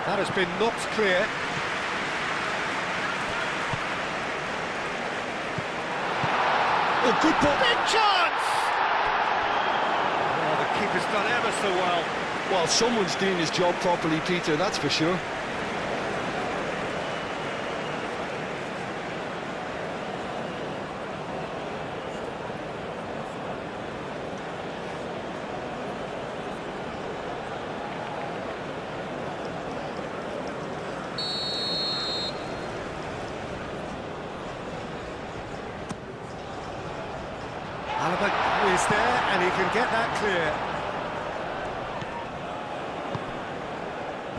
That has been knocked clear. Oh, good ball. Big chance! Oh, the keeper's done ever so well. Well, someone's doing his job properly, Peter, that's for sure. Alaba is there, and he can get that clear.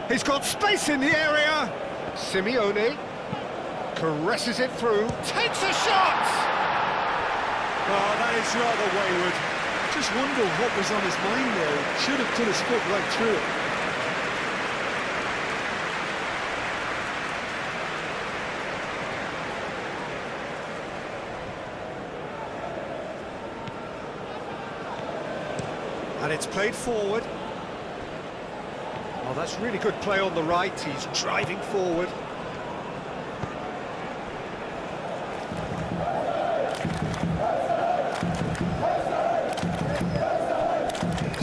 He's got space in the area. Simeone caresses it through, takes a shot! Oh, that is rather wayward. Just wonder what was on his mind there. Should have put his foot right through it. And it's played forward. Oh, that's really good play on the right. He's driving forward.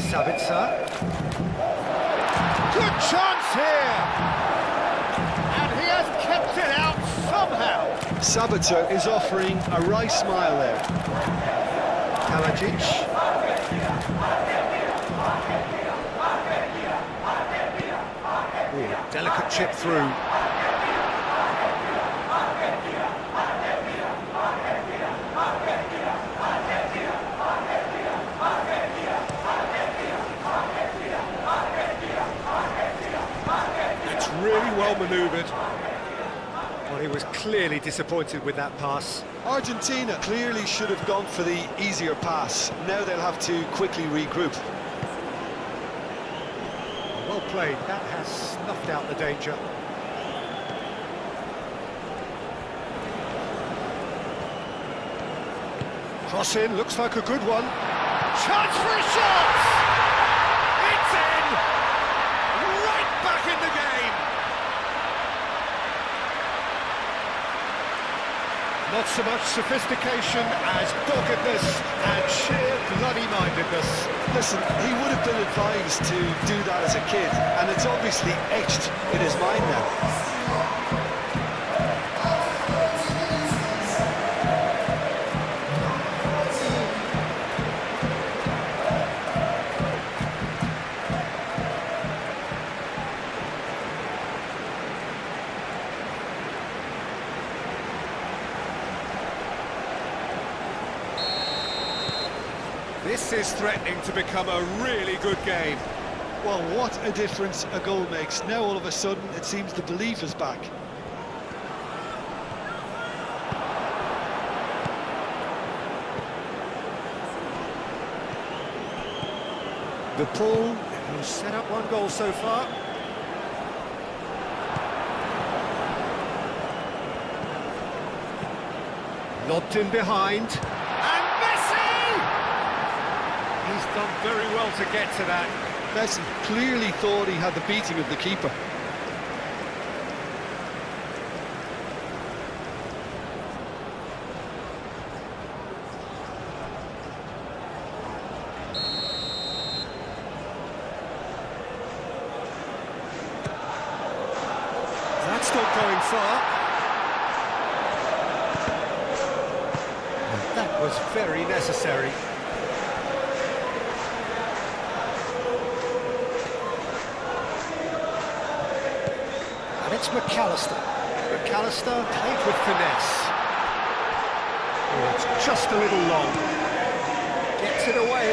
Sabitzer. Good chance here! And he has kept it out somehow. Sabitzer is offering a right smile there. Kalajic. Ooh, delicate chip through. It's really well manoeuvred. Well, he was clearly disappointed with that pass. Argentina clearly should have gone for the easier pass. Now they'll have to quickly regroup. Well played, that has snuffed out the danger. Cross in, looks like a good one. Chance for a shot! It's in! Right back in the game! Not so much sophistication as doggedness and sheer bloody-mindedness. Listen, he would have been advised to do that as a kid, and it's obviously etched in his mind now. This is threatening to become a really good game. Well, what a difference a goal makes. Now all of a sudden it seems the belief is back. The Pool, who's set up one goal so far. Lobbed in behind. And Messi! He's done very well to get to that. Messi clearly thought he had the beating of the keeper. That's not going far. And that was very necessary. And it's McAllister. McAllister played with finesse. Oh, it's just a little long. Gets it away.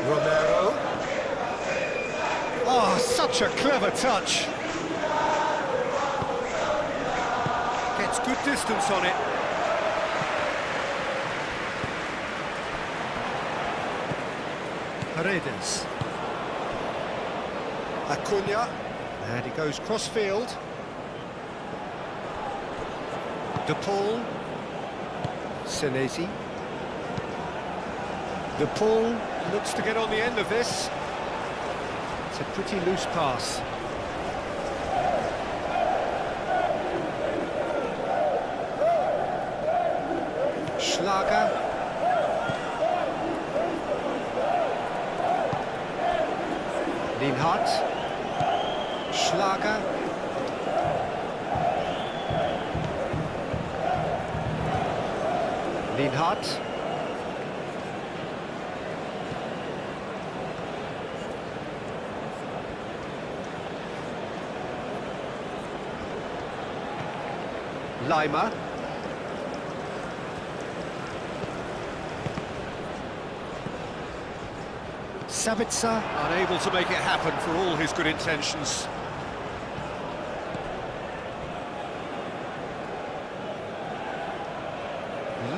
Romero. Oh, such a clever touch. Gets good distance on it. Paredes. Acuna. And he goes cross-field. De Paul. Senesi. De Paul looks to get on the end of this. It's a pretty loose pass. Schlager. Linhart. Schlager. Linhart. Lima. Savitzer, unable to make it happen for all his good intentions.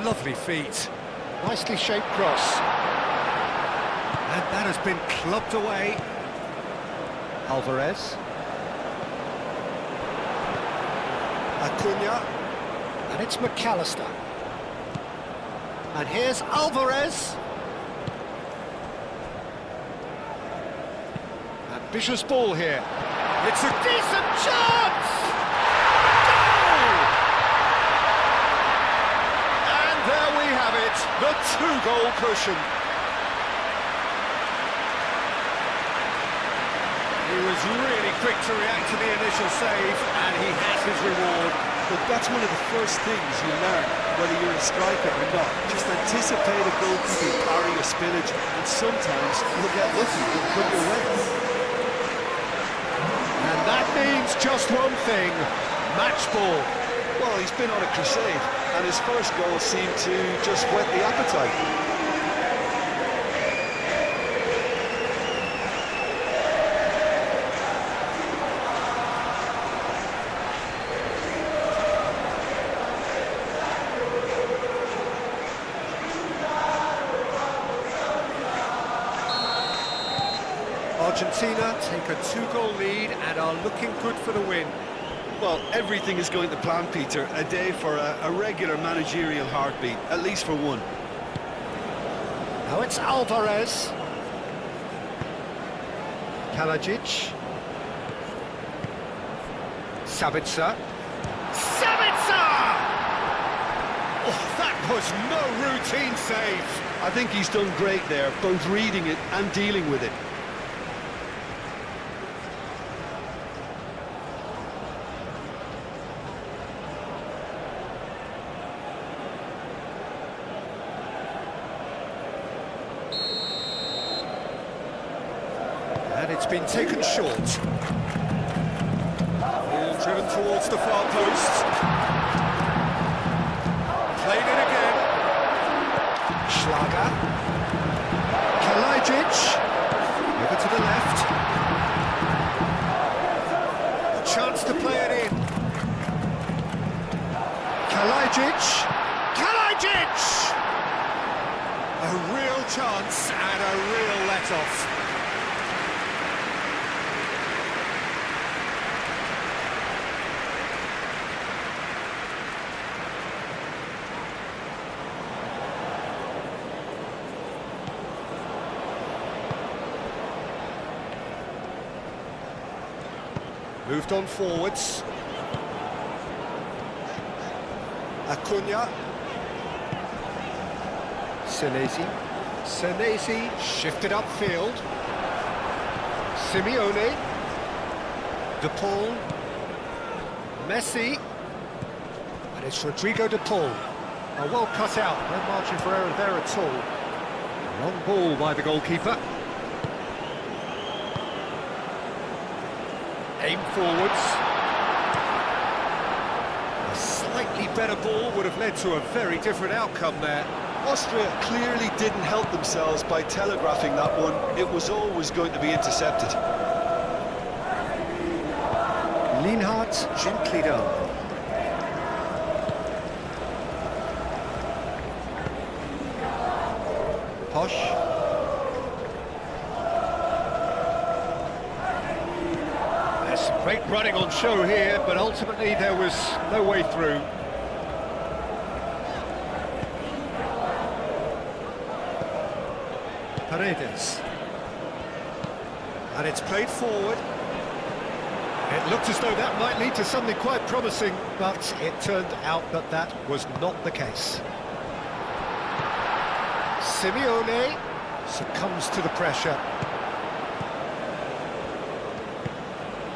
Lovely feet. Nicely shaped cross. And that has been clubbed away. Alvarez. Acuna. And it's McAllister. And here's Alvarez. Ambitious ball here. It's a decent chance! Goal! And there we have it, the two-goal cushion. He was really quick to react to the initial save, and he has his reward. But that's one of the first things you learn, whether you're a striker or not. Just anticipate a goalkeeping parry or spillage, and sometimes you'll get lucky, you'll come your way. And that means just one thing, match ball. Well, he's been on a crusade, and his first goal seemed to just whet the appetite. Argentina take a two-goal lead and are looking good for the win. Well, everything is going to plan, Peter. A day for a regular managerial heartbeat, at least for one. Now it's Alvarez. Kalajic. Sabitzer. Sabitzer! Oh, that was no routine save. I think he's done great there, both reading it and dealing with it. And it's been taken short. Ball driven towards the far post. Played it again. Schlager. Kalajic. Over to the left. A chance to play it in. Kalajic. Kalajic! A real chance and a real let-off. Moved on forwards. Acuna. Senesi. Senesi shifted upfield. Simeone. De Paul. Messi. And it's Rodrigo De Paul. Well cut out, no margin for error there at all. Long ball by the goalkeeper. Aim forwards. A slightly better ball would have led to a very different outcome there. Austria clearly didn't help themselves by telegraphing that one. It was always going to be intercepted. Lienhardt gently down. Posch. Great running on show here, but ultimately there was no way through. Paredes. And it's played forward. It looked as though that might lead to something quite promising, but it turned out that that was not the case. Simeone succumbs to the pressure.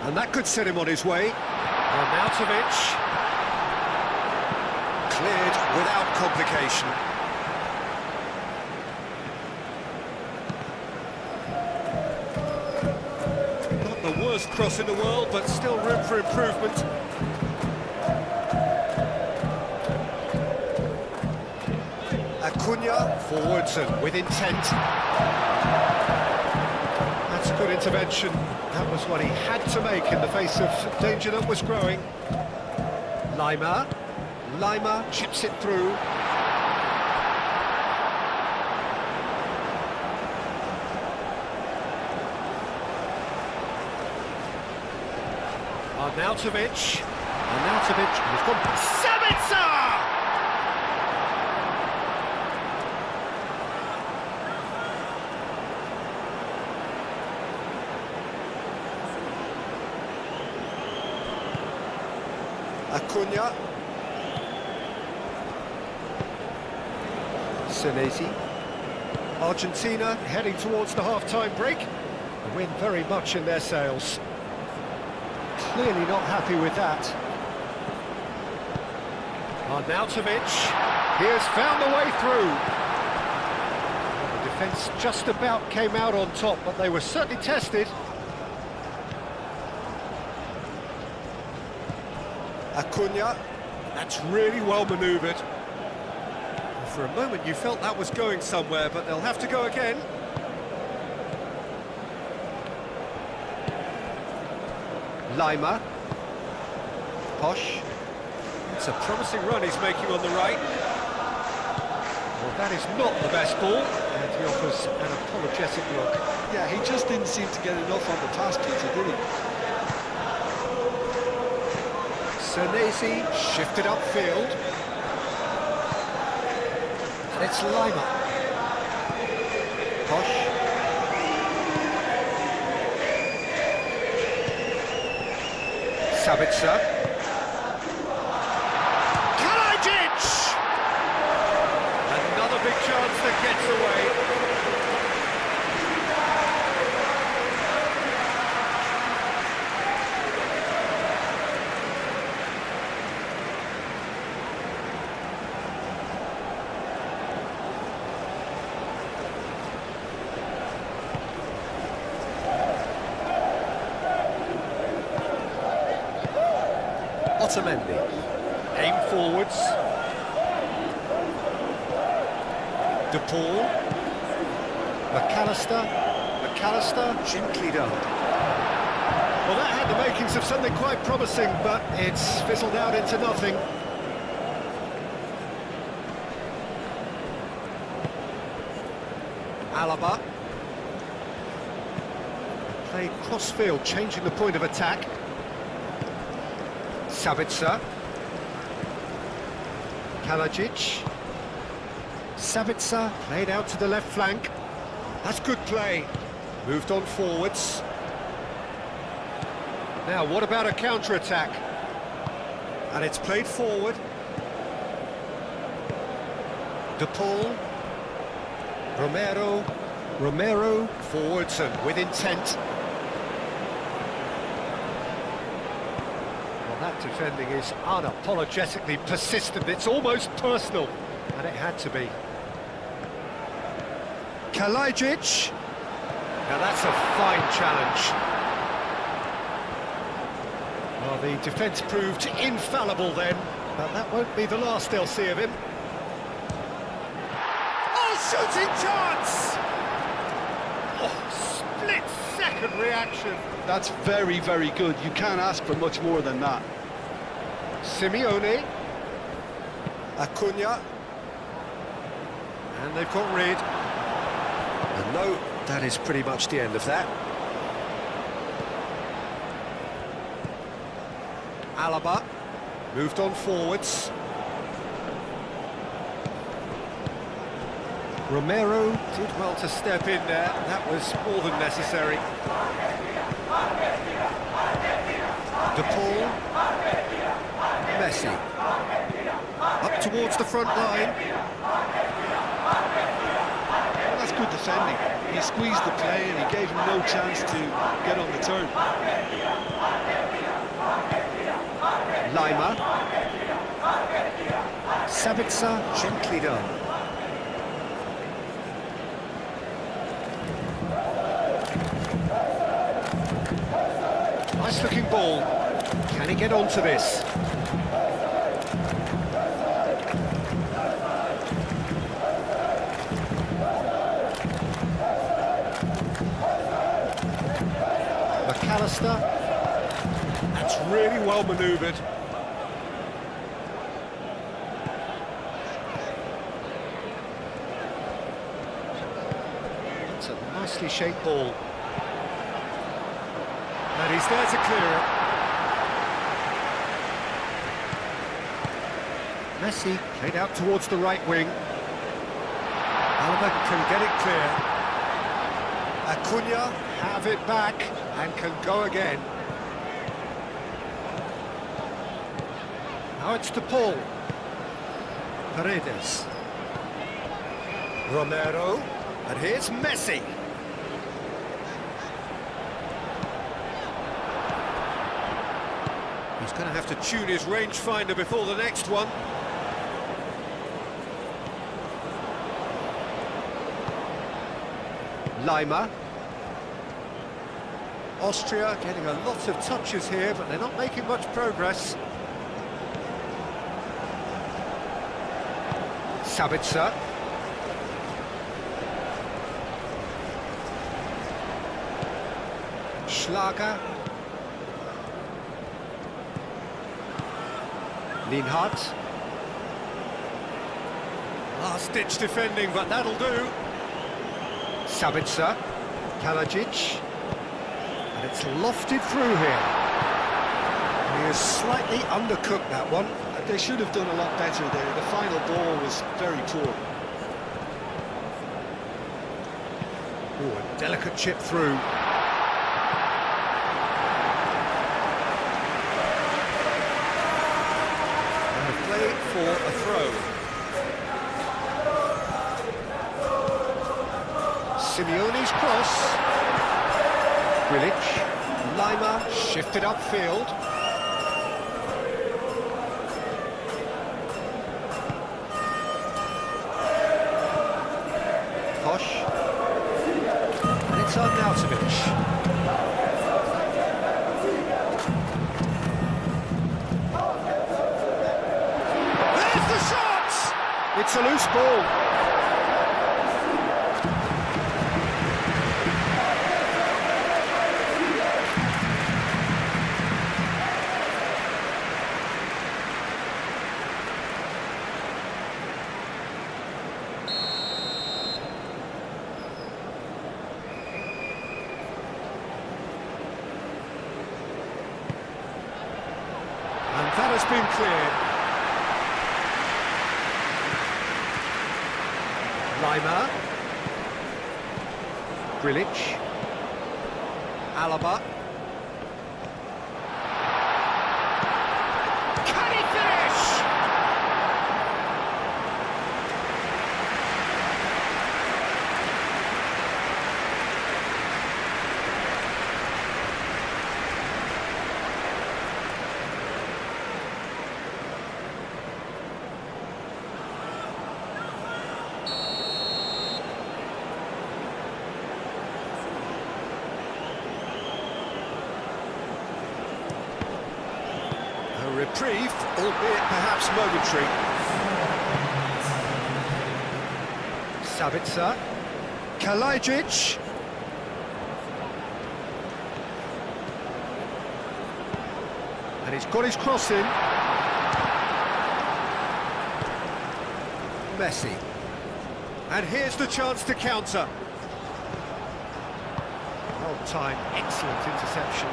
And that could set him on his way. Arnautovic. Cleared without complication. Not the worst cross in the world, but still room for improvement. Acuna forwards and with intent. That's a good intervention. That was what he had to make in the face of danger that was growing. Lima. Lima chips it through. Arnautovic. Arnautovic has gone. Sabitzer! Acuna. Senesi. Argentina heading towards the half-time break. The wind very much in their sails. Clearly not happy with that. Arnautovic. He has found the way through. The defence just about came out on top, but they were certainly tested. Acuna, that's really well manoeuvred. For a moment you felt that was going somewhere, but they'll have to go again. Lima. Posch. It's a promising run he's making on the right. Well, that is not the best ball, and he offers an apologetic look. Yeah, he just didn't seem to get enough on the pass, Peter, did he? Senesi shifted upfield. And it's Lima. Posh. Sabitzer. Kalajic! Another big chance that gets away. Otamendi, aim forwards. De Paul, McAllister, gently done. Well, that had the makings of something quite promising, but it's fizzled out into nothing. Alaba. Played cross-field, changing the point of attack. Sabitzer. Kalajic. Sabitzer played out to the left flank. That's good play. Moved on forwards. Now, what about a counter-attack? And it's played forward. De Paul. Romero. Forwards and with intent. That defending is unapologetically persistent. It's almost personal, and it had to be. Kalajic. Now that's a fine challenge. Well, the defence proved infallible then, but that won't be the last they'll see of him. Oh, shooting chance! Oh, split-second reaction. That's very, very good. You can't ask for much more than that. Simeone. Acuna. And they've got rid. And no, that is pretty much the end of that. Alaba. Moved on forwards. Romero did well to step in there. That was more than necessary. De Paul. Messi. Up towards the front line. Well, that's good defending. He squeezed the play and he gave him no chance to get on the turn. Lima. Sabitzer, gently done. Nice looking ball. Can he get onto this? McAllister. That's really well manoeuvred. That's a nicely shaped ball. And he's there to clear it. Messi played out towards the right wing. Alaba can get it clear. Acuna have it back and can go again. Now it's De Paul. Paredes. Romero. And here's Messi. He's going to have to tune his rangefinder before the next one. Lima. Austria getting a lot of touches here, but they're not making much progress. Sabitzer. Schlager. Lienhardt. Last-ditch defending, but that'll do. Sabitzer. Kalajic. And it's lofted through here. He has slightly undercooked that one. They should have done a lot better there. The final ball was very poor. Oh, a delicate chip through. And a play for a throw. Simeone's cross. Grilic. Lima shifted upfield. Posh. And it's Arnautovic. There's the shot! It's a loose ball. And that has been cleared. Lima. Grilic. Alaba. Can he finish? A reprieve, albeit perhaps momentary. Sabitzer. Kalajic. And he's got his cross in. Messi. And here's the chance to counter. Well timed, excellent interception.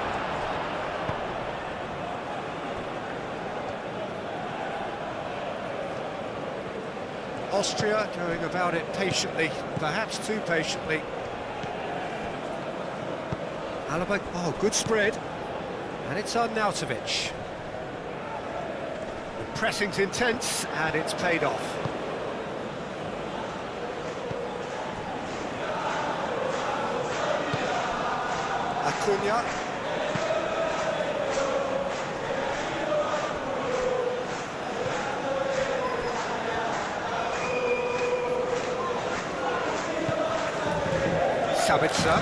Austria going about it patiently, perhaps too patiently. Alaba, oh, good spread. And it's Arnautovic. The pressing's intense, and it's paid off. Acuna. Sabitzer.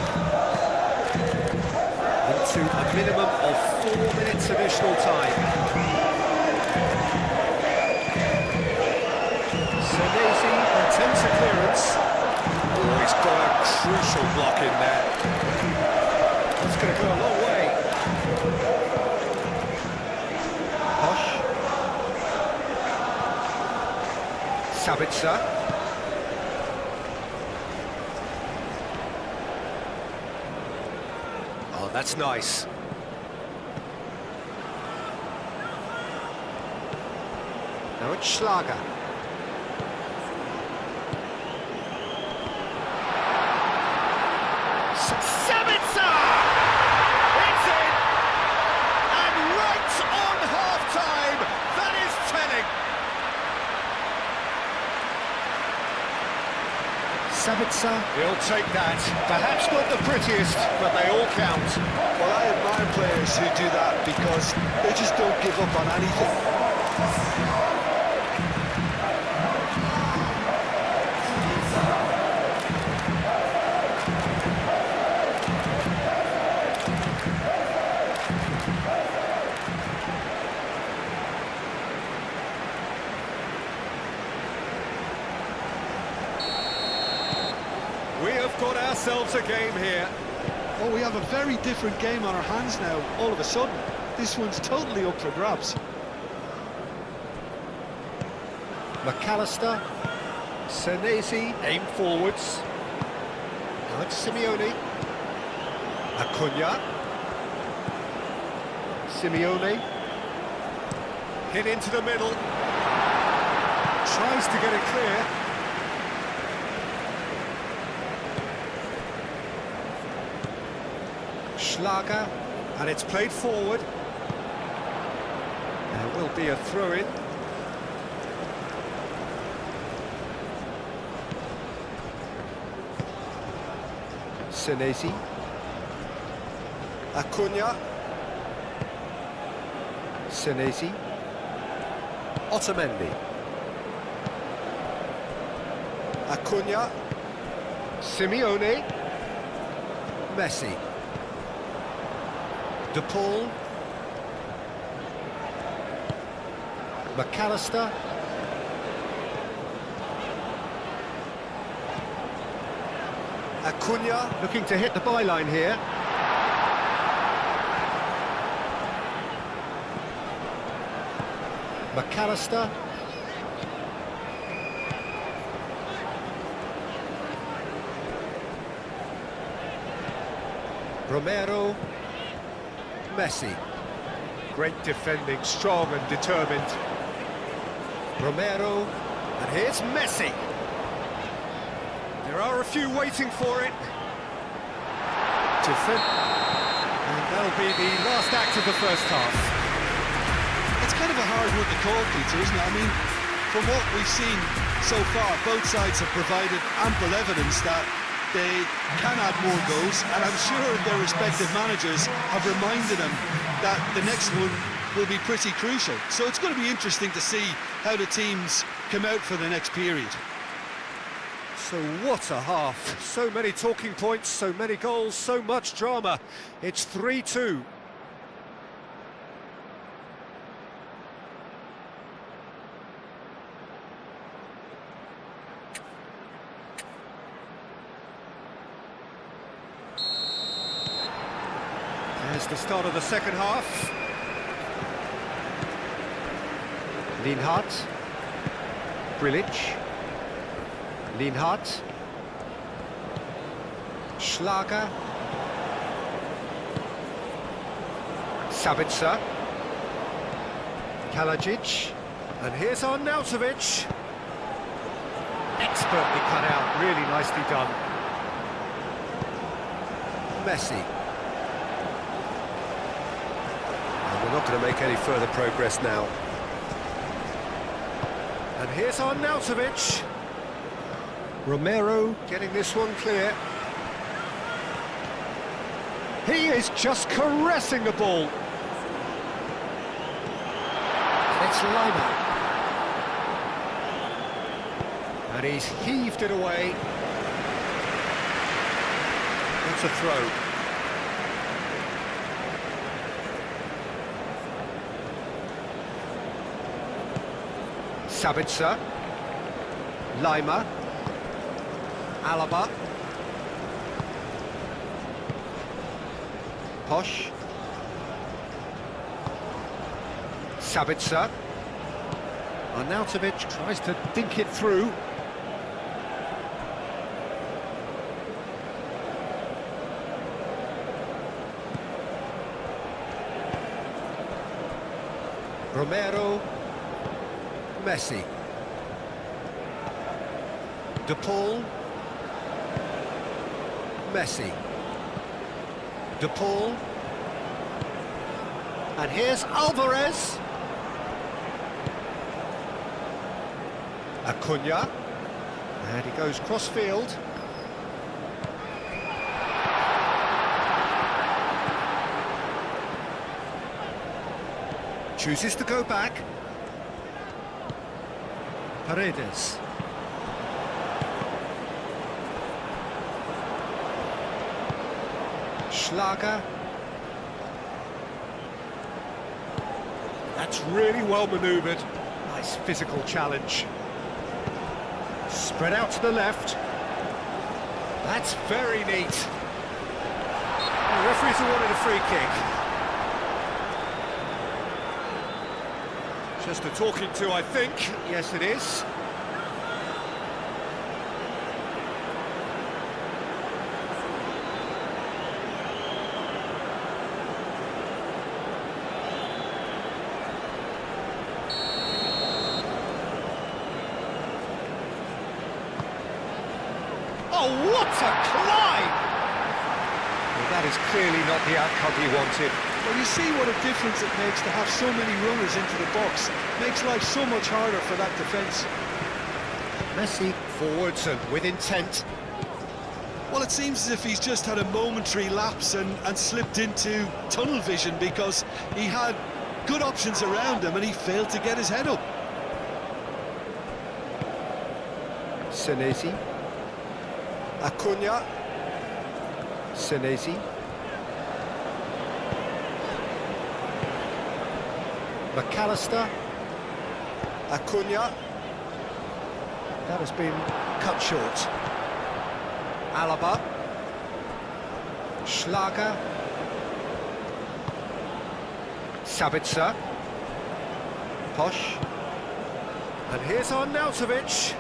Into a minimum of 4 minutes additional time. Senesi attempts a clearance. Oh, he's got a crucial block in there. That's going to go a long way. Posh. Sabitzer. Oh, that's nice. Now it's Schlager. Sabitzer! It's in! And right on half-time, that is telling. Sabitzer, he'll take that. Perhaps not the prettiest, but they all count. Well, I admire players who do that because they just don't give up on anything. We have got ourselves a game here. Oh, we have a very different game on our hands now, all of a sudden. This one's totally up for grabs. McAllister, Senesi aim forwards. Now it's Simeone. Acuna. Simeone. Hit into the middle. Tries to get it clear. Schlager, and it's played forward. There will be a throw-in. Senesi. Acuna. Senesi. Otamendi. Acuna. Simeone. Messi. De Paul. McAllister. Acuna looking to hit the byline here. McAllister. Romero. Messi. Great defending, strong and determined. Romero. And here's Messi. There are a few waiting for it. And that'll be the last act of the first half. It's kind of a hard one to call, Peter, isn't it? I mean, from what we've seen so far, both sides have provided ample evidence that they can add more goals, and I'm sure their respective managers have reminded them that the next one will be pretty crucial. So it's going to be interesting to see how the teams come out for the next period. So what a half. So many talking points, so many goals, so much drama. It's 3-2. There's the start of the second half. Lienhart. Brilic. Lienhart. Schlager. Sabitzer. Kalajic. And here's Arnautovic. Expertly cut out, really nicely done. Messi. And we're not going to make any further progress now. And here's Arnautovic. Romero getting this one clear. He is just caressing the ball. And it's Lima. And he's heaved it away. That's a throw. Sabitzer. Lima. Alaba. Posh. Sabitzer. Arnautovic tries to dink it through. Romero. Messi. De Paul. Messi. De Paul. And here's Alvarez. Acuna. And he goes cross-field. Chooses to go back. Paredes. Schlager. That's really well manoeuvred. Nice physical challenge. Spread out to the left. That's very neat. The referee's awarded a free kick. Just a talking to, I think. Yes, it is. Oh, what a climb! Well, that is clearly not the outcome he wanted. Well, you see what a difference it makes to have so many runners into the box. Makes life so much harder for that defence. Messi forwards and with intent. Well, it seems as if he's just had a momentary lapse and slipped into tunnel vision, because he had good options around him and he failed to get his head up. Senesi. Acuna. Senesi. McAllister. Acuna. That has been cut short. Alaba. Schlager. Sabitzer. Posh. And here's Arnautovic.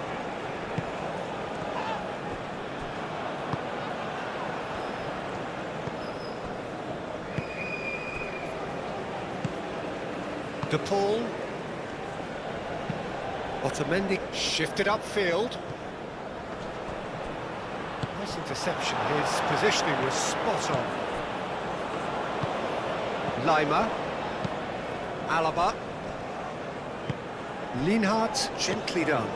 De Paul. Otamendi shifted upfield. Nice interception, his positioning was spot on. Lima. Alaba. Lienhardt, gently done.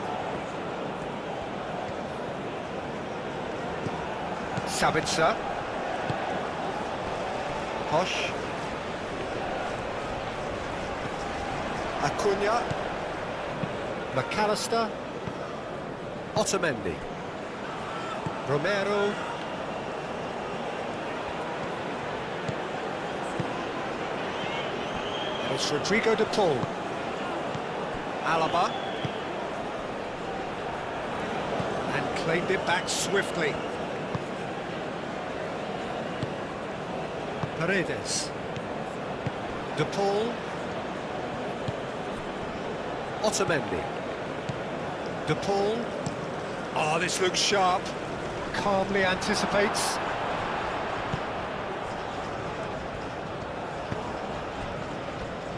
Sabitzer. Posh. Acuna. McAllister. Otamendi. Romero. It's Rodrigo de Paul. Alaba. And claimed it back swiftly. Paredes. De Paul. Otamendi. De Paul. Oh, this looks sharp. Calmly anticipates.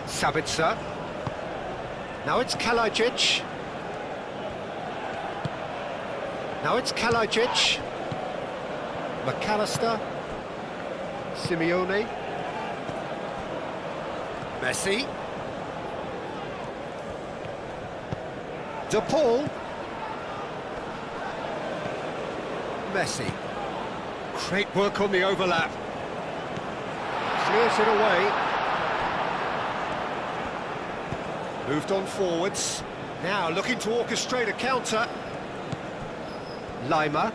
Sabitzer. Now it's Kalajic. Now it's Kalajic. McAllister. Simeone. Messi. De Paul. Messi. Great work on the overlap. Clears it away. Moved on forwards. Now looking to orchestrate a counter. Lima.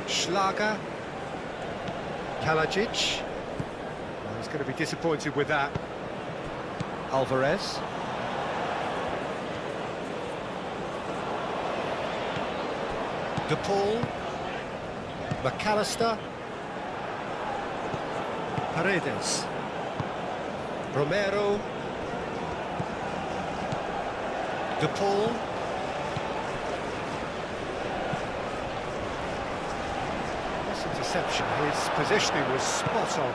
Schlager. Kalajic. Oh, he's going to be disappointed with that. Alvarez. De Paul. McAllister. Paredes. Romero. De Paul. This interception, his positioning was spot on.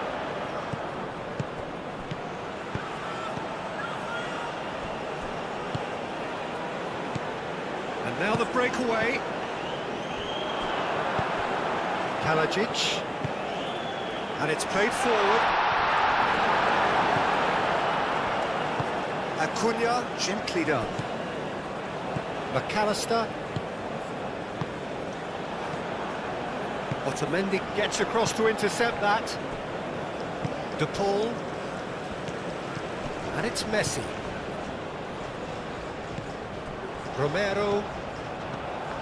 And now the breakaway. Kalajic. And it's played forward. Acuna, gently done. McAllister. Otamendi gets across to intercept that. De Paul. And it's Messi. Romero.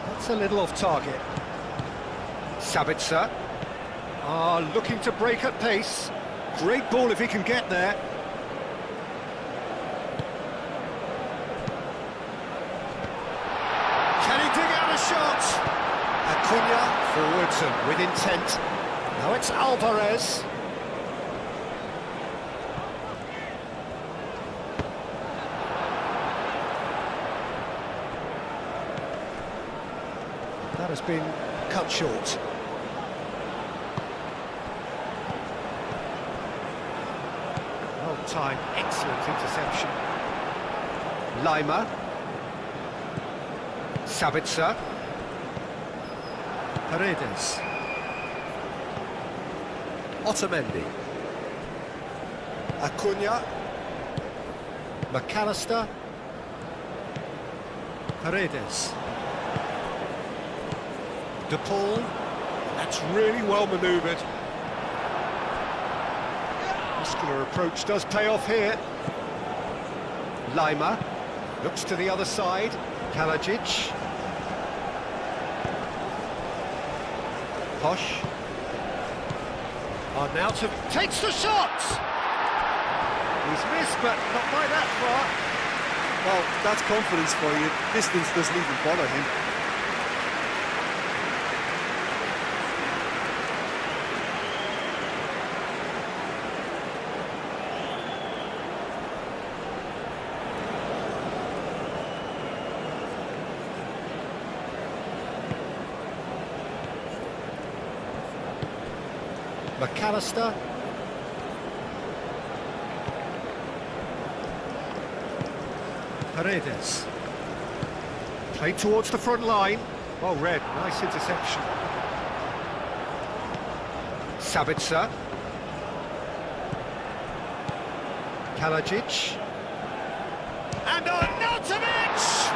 That's a little off target. Sabitzer. Looking to break at pace. Great ball if he can get there. Can he dig out a shot? Acuna forwards and with intent. Now it's Alvarez. That has been cut short. Well timed, excellent interception. Lima. Sabitzer. Paredes. Otamendi. Acuna. McAllister. Paredes. De Paul. That's really well manoeuvred. Muscular approach does pay off here. Lima. Looks to the other side. Kalajic. Posh. Arnautovic takes the shot! He's missed, but not by that far. Well, that's confidence for you. Distance doesn't even bother him. McAllister. Paredes. Played towards the front line. Well read, nice interception. Sabitzer. Kalajic. And Arnautovic!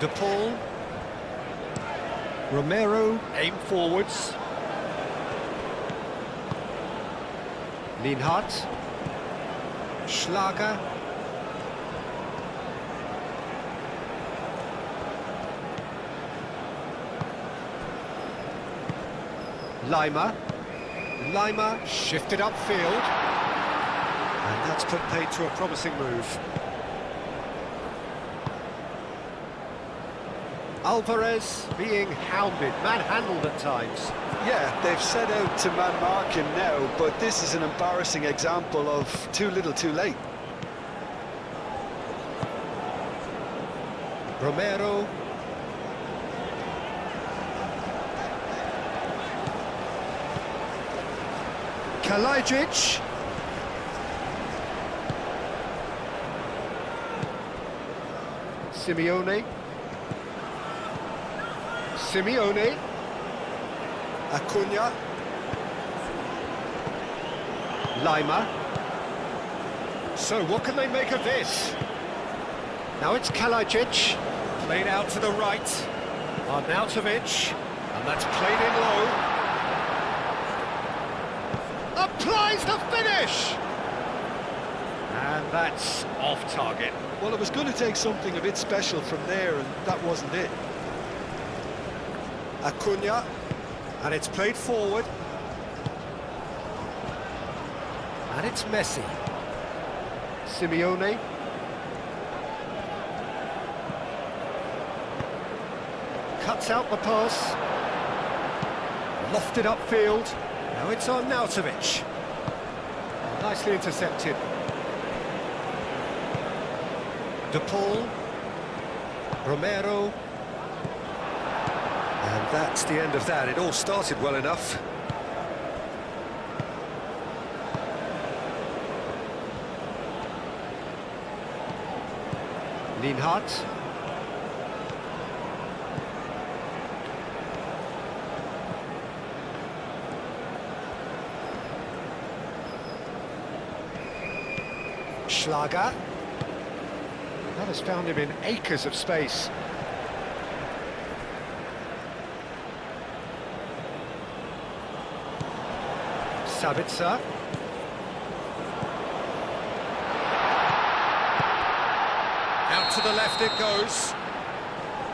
De Paul. Romero, aim forwards. Lienhardt. Schlager. Lima shifted upfield. And that's put paid to a promising move. Alvarez being hounded, manhandled at times. Yeah, they've set out to man-mark him now, but this is an embarrassing example of too little too late. Romero. Kalajic. Simeone. Acuna. Lima. So what can they make of this? Now it's Kalajic, played out to the right. Arnautovic, and that's played in low. Applies the finish! And that's off target. Well, it was going to take something a bit special from there, and that wasn't it. Acuna, and it's played forward. And it's Messi. Simeone. Cuts out the pass. Lofted upfield. Now it's Arnautovic. Nicely intercepted. De Paul. Romero. And that's the end of that. It all started well enough. Lienhardt. Schlager. That has found him in acres of space. Sabitzer. Out to the left it goes.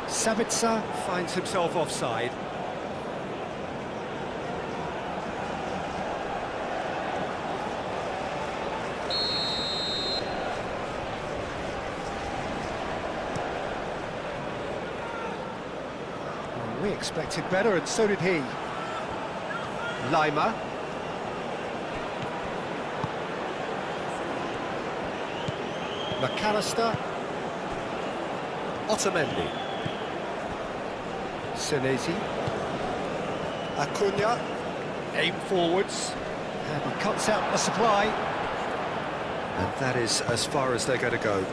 Sabitzer finds himself offside. Well, we expected better, and so did he. Lima. McAllister. Otamendi. Senesi. Acuna. Aim forwards. And he cuts out the supply. And that is as far as they're going to go.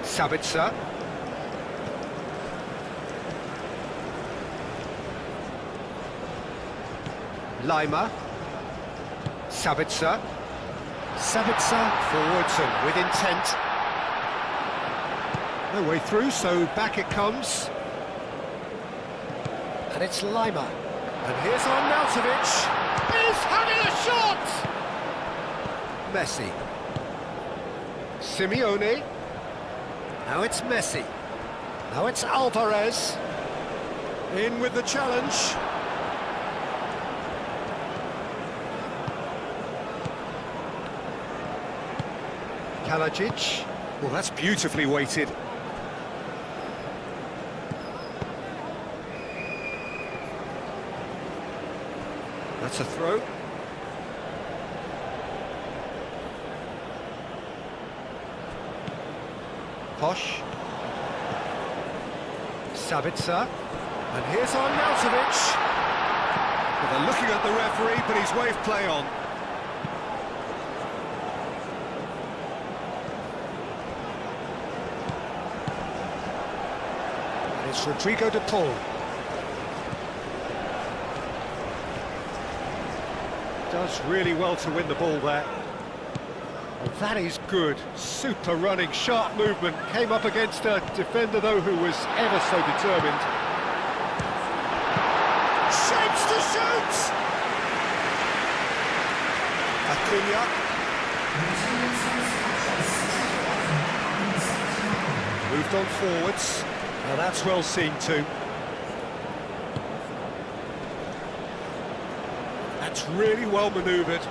Sabitzer. Lima. Sabitzer. Sabitzer forwards and with intent. No way through, so back it comes. And it's Lima. And here's Arnautovic. He's having a shot! Messi. Simeone. Now it's Messi. Now it's Alvarez. In with the challenge. Kalajic. Well, that's beautifully weighted. That's a throw. Posh. Sabitzer. And here's Arnautovic. Well, they're looking at the referee, but he's waved play on. And it's Rodrigo de Paul. Does really well to win the ball there. Well, that is good. Super running, sharp movement. Came up against a defender, though, who was ever so determined. Shapes to shoot! Acuna. Moved on forwards. Now that's well seen too. That's really well manoeuvred.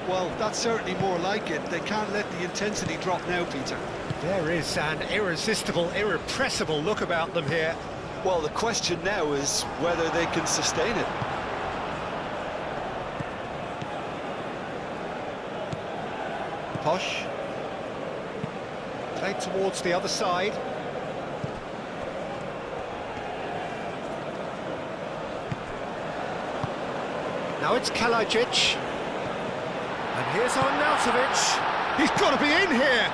Well, that's certainly more like it. They can't let the intensity drop now, Peter. There is an irresistible, irrepressible look about them here. Well, the question now is whether they can sustain it. Posh. Played towards the other side. Now it's Kalajic. And here's Arnautovic. He's got to be in here.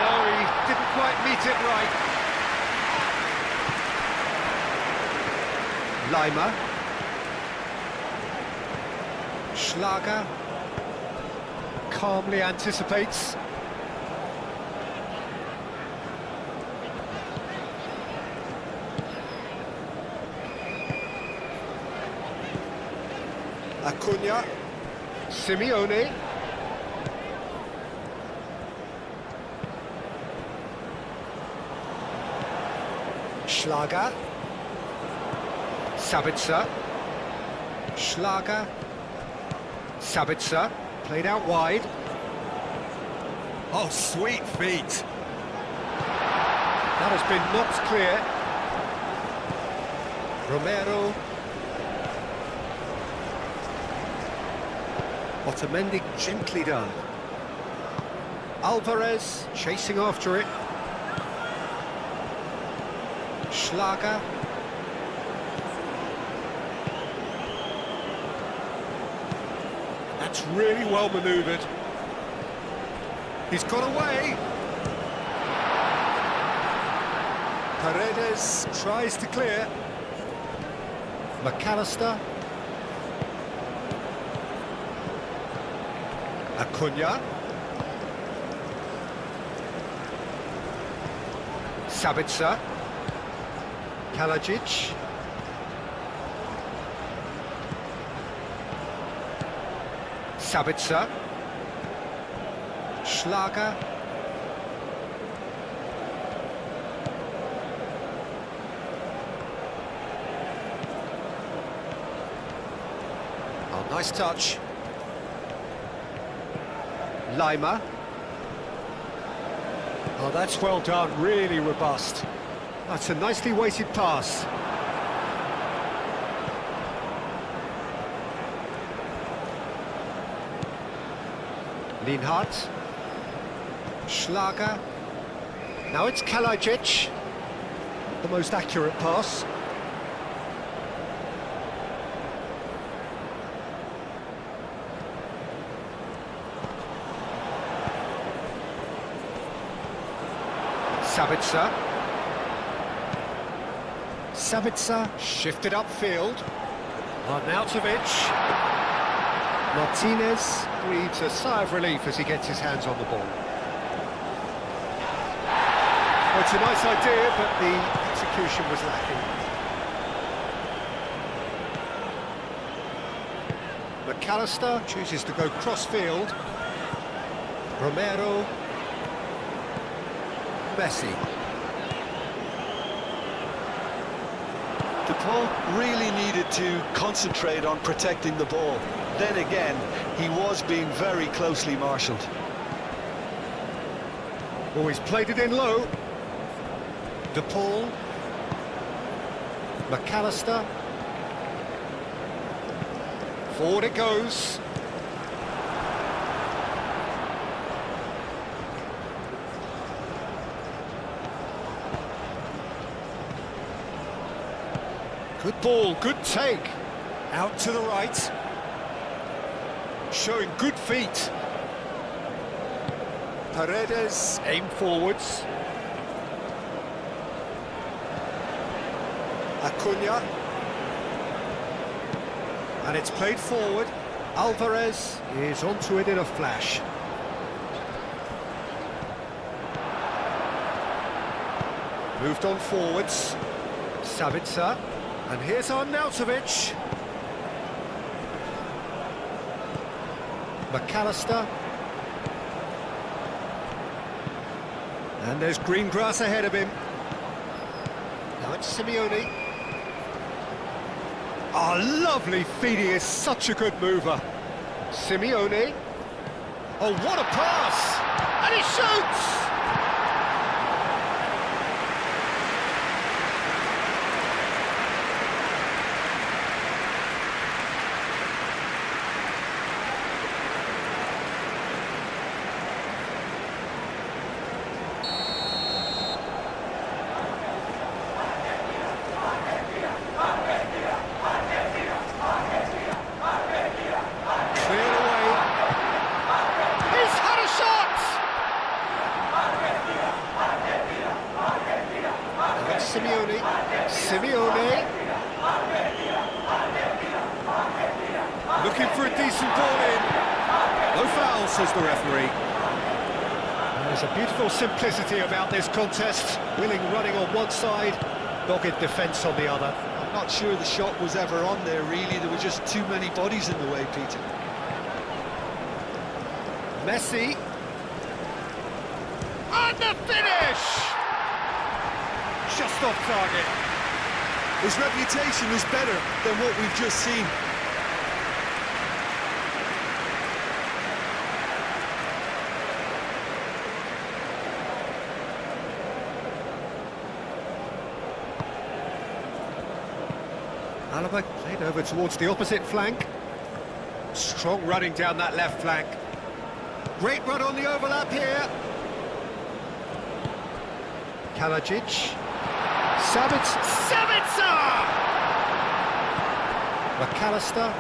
No, he didn't quite meet it right. Lima. Schlager. Calmly anticipates. Acuna. Simeone. Schlager. Sabitzer. Schlager. Sabitzer. Played out wide. Oh, sweet feet. That has been knocked clear. Romero. Otamendi gently done. Alvarez chasing after it. Schlager. That's really well manoeuvred. He's got away. Paredes tries to clear. McAllister. Acuna. Sabitzer. Kalajic. Sabitzer. Schlager. Oh, nice touch. Lima. Oh, that's well done, really robust. That's a nicely weighted pass. Lienhardt. Schlager. Now it's Kalajic. The most accurate pass. Sabitzer. Sabitzer shifted upfield. Arnautovic. Martinez breathes a sigh of relief as he gets his hands on the ball. Well, it's a nice idea, but the execution was lacking. McAllister chooses to go cross-field. Romero. Messi. DePaul really needed to concentrate on protecting the ball. Then again, he was being very closely marshalled. Oh, he's played it in low. DePaul. McAllister. Forward it goes. Good ball, good take. Out to the right. Showing good feet. Paredes, aim forwards. Acuna. And it's played forward. Alvarez is onto it in a flash. Moved on forwards. Sabitzer. And here's Arnautovic. McAllister. And there's green grass ahead of him. Now it's Simeone. Oh, lovely feet, he is such a good mover. Simeone. Oh, what a pass! And he shoots! Simeone. Looking for a decent ball in. No foul, says the referee. There's a beautiful simplicity about this contest. Willing running on one side, dogged defence on the other. I'm not sure the shot was ever on there, really. There were just too many bodies in the way, Peter. Messi. And the finish! Just off target. His reputation is better than what we've just seen. Alaba played over towards the opposite flank. Strong running down that left flank. Great run on the overlap here. Kalajic. Sabitzer! McAllister.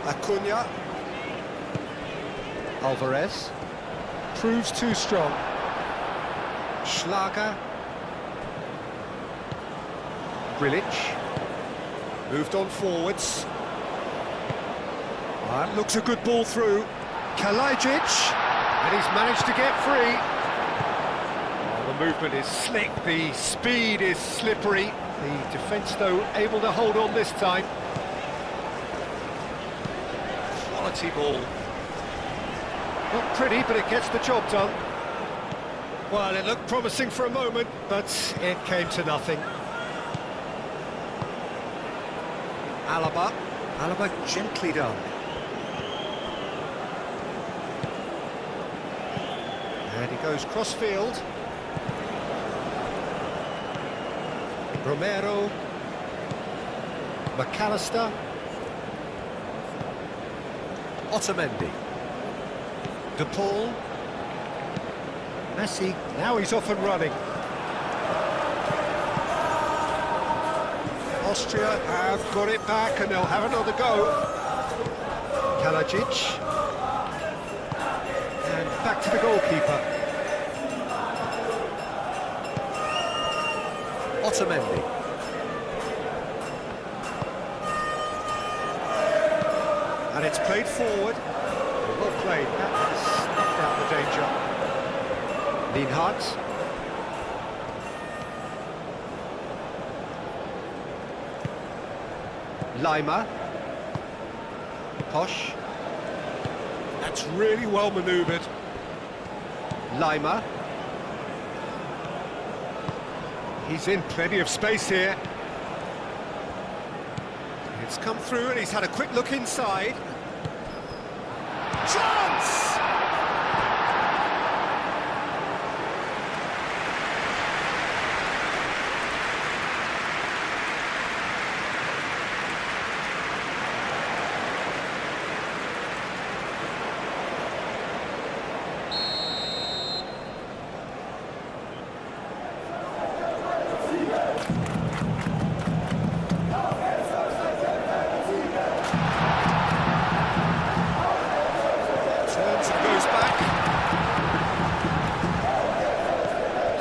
Acuna. Alvarez. Proves too strong. Schlager. Grilic. Moved on forwards. That looks a good ball through. Kalajic, and he's managed to get free. Oh, the movement is slick, the speed is slippery. The defence, though, able to hold on this time. Quality ball. Not pretty, but it gets the job done. Well, it looked promising for a moment, but it came to nothing. Alaba gently done. And he goes cross-field. Romero. McAllister. Otamendi. DePaul. Messi. Now he's off and running. Austria have got it back and they'll have another go. Kalajic. And back to the goalkeeper. Otamendi. And it's played forward. Well played. That has snuffed out the danger. Lienhardt. Lima. Posh. That's really well manoeuvred. Lima. He's in plenty of space here. It's come through and he's had a quick look inside. Chance!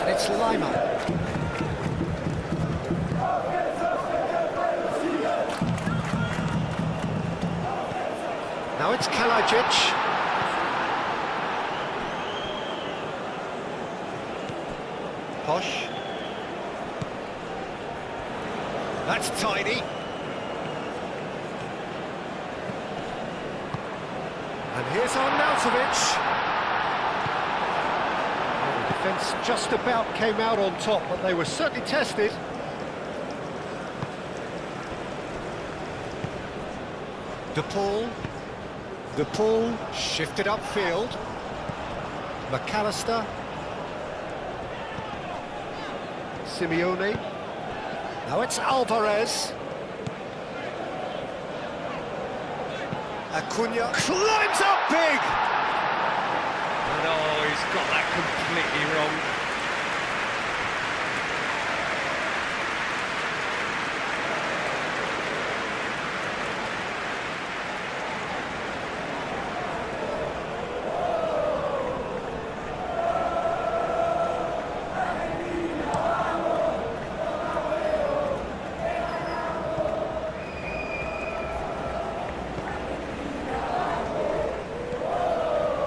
It's Lima. Now it's Kalajic. Posh. That's tidy. And here's Arnautovic. Defence just about came out on top, but they were certainly tested. De Paul shifted upfield. McAllister. Simeone. Now it's Alvarez. Acuna climbs up big! No, he's got that completely wrong.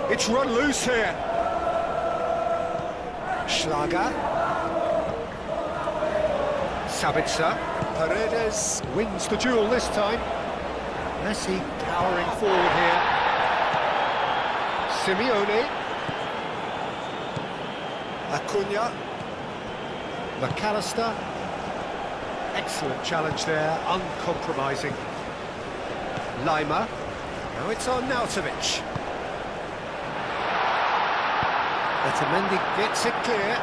It's run loose here. Schlager. Sabitzer. Paredes wins the duel this time. Messi powering forward here. Simeone. Acuna. McAllister. Excellent challenge there, uncompromising. Lima. Now it's Arnautovic. Otamendi gets it clear.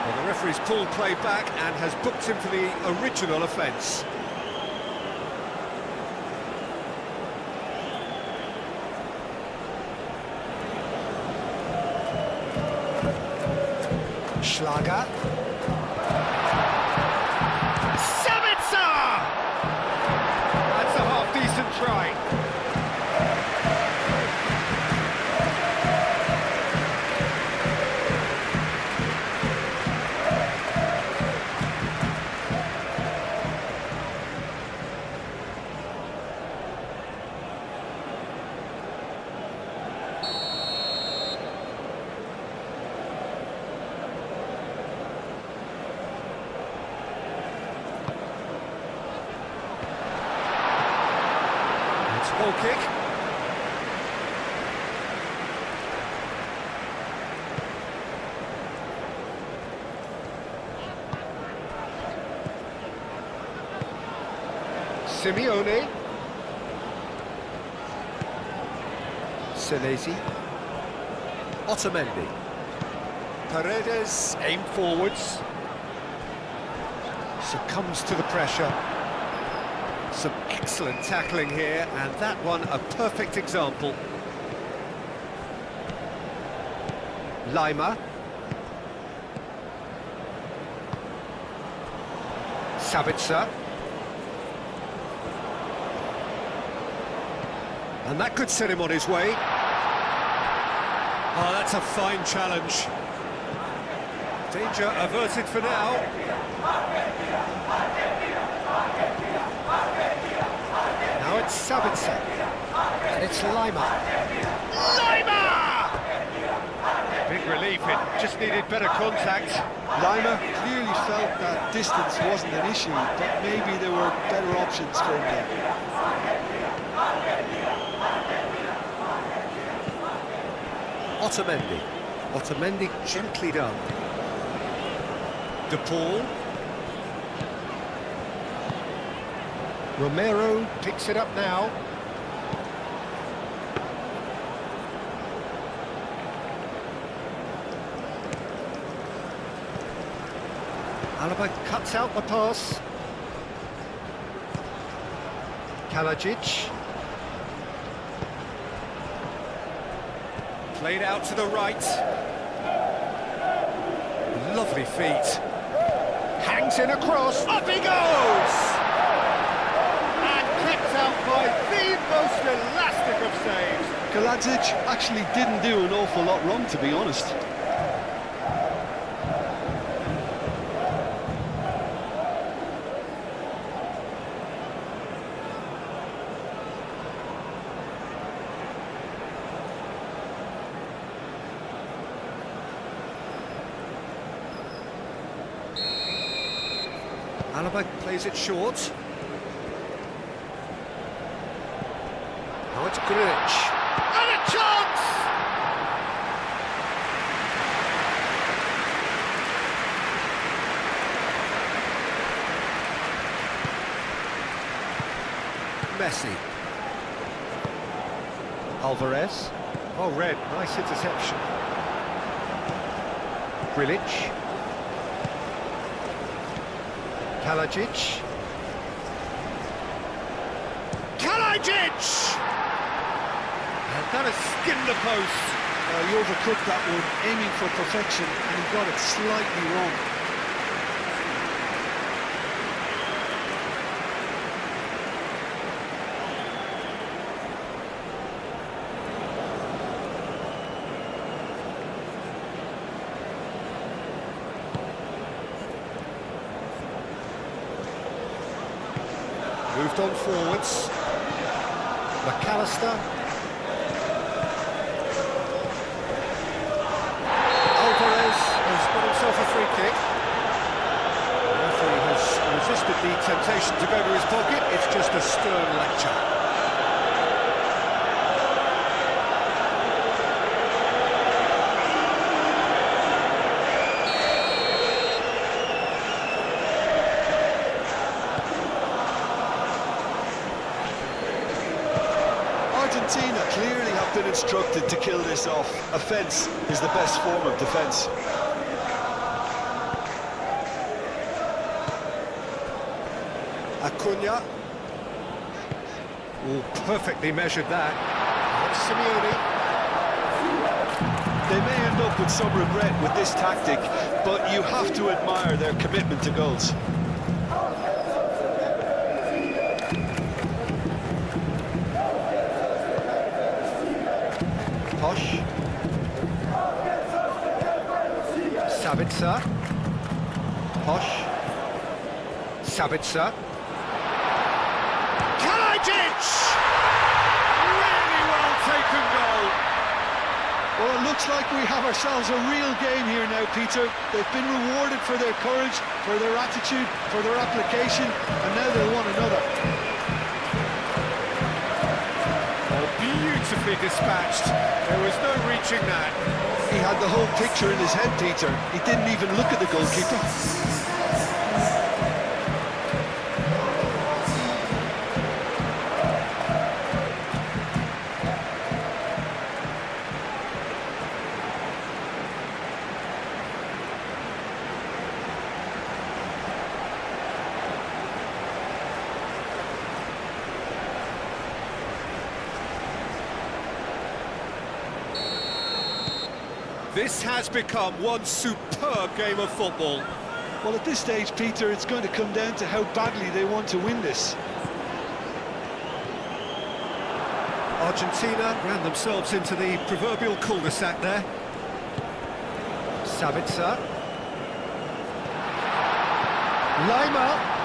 Well, the referee's pulled play back and has booked him for the original offence. Schlager. Sabitzer! That's a half-decent try. Goal kick. Simeone. Senesi. Otamendi. Paredes aim forwards. Succumbs to the pressure. Some excellent tackling here, and that one a perfect example. Lima. And that could set him on his way. Oh, that's a fine challenge. Danger averted for now. Now it's Sabitzer. And it's Lima. Lima! Big relief, it just needed better contact. Lima clearly felt that distance wasn't an issue, but maybe there were better options for him there. Otamendi. Otamendi gently done. De Paul. Romero picks it up now. Alaba cuts out the pass. Kalajic. Played out to the right. Lovely feet. Hangs in across. Up he goes! And kept out by the most elastic of saves. Kalajic actually didn't do an awful lot wrong, to be honest. Alaba plays it short. Now it's Grilic. And a chance! Messi. Alvarez. Oh, red. Nice interception. Grilic. Kalajic. Kalajic! And that has skinned the post. He overcooked that one, aiming for perfection, and he got it slightly wrong. Moved on forwards. McAllister. Alvarez has got himself a free kick. The referee has resisted the temptation to go to his pocket. It's just a stern lecture. Argentina clearly have been instructed to kill this off. Offence is the best form of defence. Acuna. Oh, perfectly measured that. That's Simeone. They may end up with some regret with this tactic, but you have to admire their commitment to goals. Posh. Sabitzer. Posh. Sabitzer. Kalajic! Really well taken goal. Well, it looks like we have ourselves a real game here now, Peter. They've been rewarded for their courage, for their attitude, for their application, and now they want another. Beautifully dispatched. There was no reaching that. He had the whole picture in his head, Peter. He didn't even look at the goalkeeper. This has become one superb game of football. Well, at this stage, Peter, it's going to come down to how badly they want to win this. Argentina ran themselves into the proverbial cul-de-sac there. Sabitzer. Lima.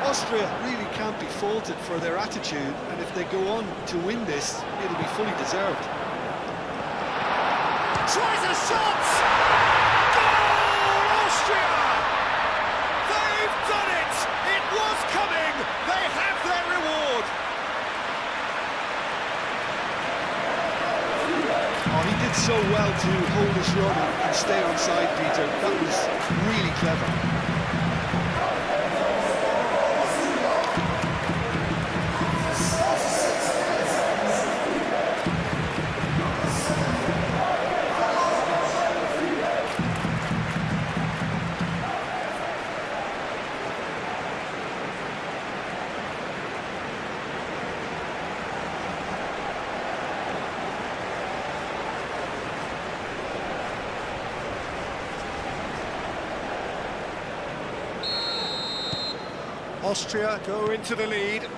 Austria really can't be faulted for their attitude, and if they go on to win this, it'll be fully deserved. Tries a shot! Goal, Austria! They've done it! It was coming! They have their reward! Oh, he did so well to hold his run and stay on side, Peter. That was really clever. Austria go into the lead.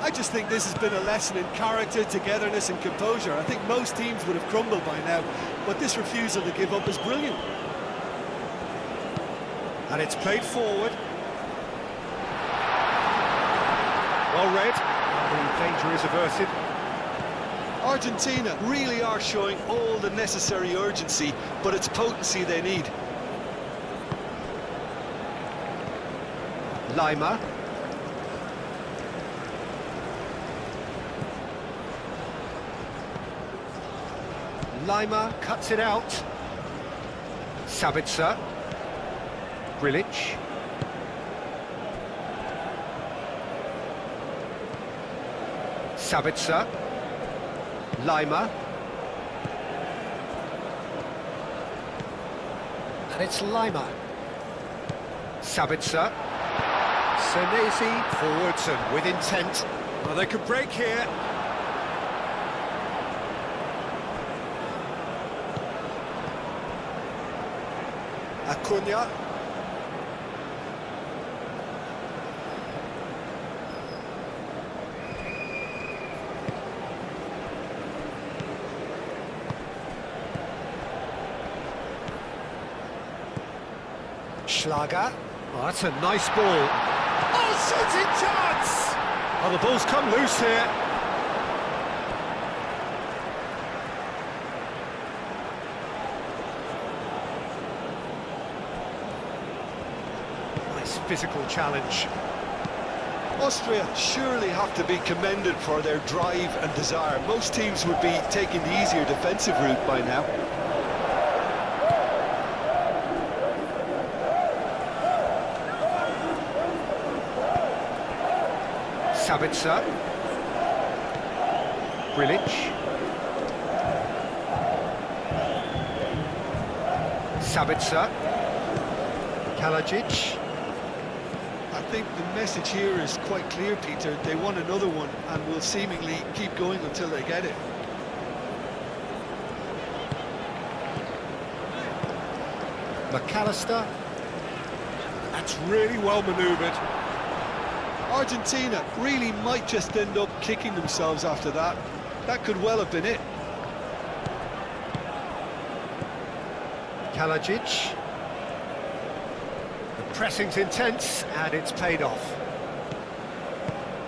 I just think this has been a lesson in character, togetherness and composure. I think most teams would have crumbled by now, but this refusal to give up is brilliant. And it's played forward. Well read. The danger is averted. Argentina really are showing all the necessary urgency, but it's potency they need. Lima. Lima cuts it out. Sabitzer. Grilic. Sabitzer. Lima. And it's Lima. Sabitzer. Senesi forwards and with intent. Well, they could break here. Acuna. Schlager. Oh, that's a nice ball. Oh, shooting chance! Oh, the ball's come loose here. Nice physical challenge. Austria surely have to be commended for their drive and desire. Most teams would be taking the easier defensive route by now. Sabitzer. Grilic. Sabitzer. Kalajic. I think the message here is quite clear, Peter. They want another one and will seemingly keep going until they get it. McAllister. That's really well manoeuvred. Argentina really might just end up kicking themselves after that. That could well have been it. Kalajic. The pressing's intense and it's paid off.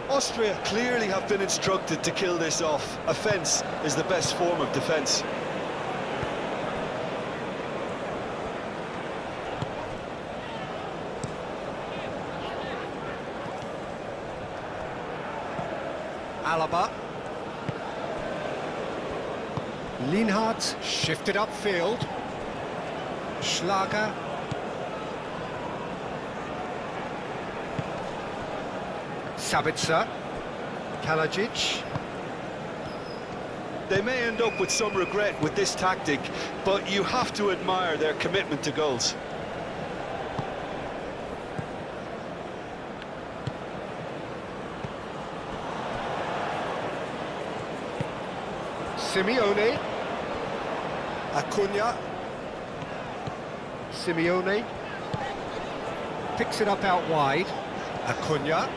Austria clearly have been instructed to kill this off. Offence is the best form of defence. Alaba. Lienhardt shifted upfield. Schlager. Sabitzer. Kalajic. They may end up with some regret with this tactic, but you have to admire their commitment to goals. Simeone. Acuna. Simeone. Picks it up out wide. Acuna.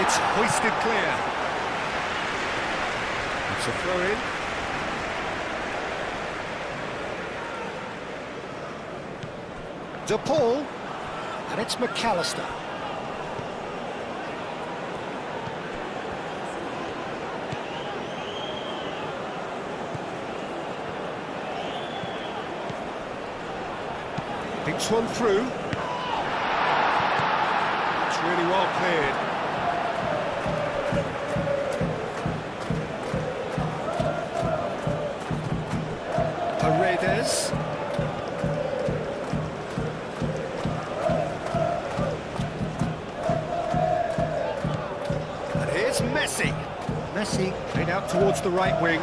It's hoisted clear. It's a throw-in. De Paul, and it's McAllister. Thinks one through. It's really well cleared. Paredes. And here's Messi. Messi played out towards the right wing.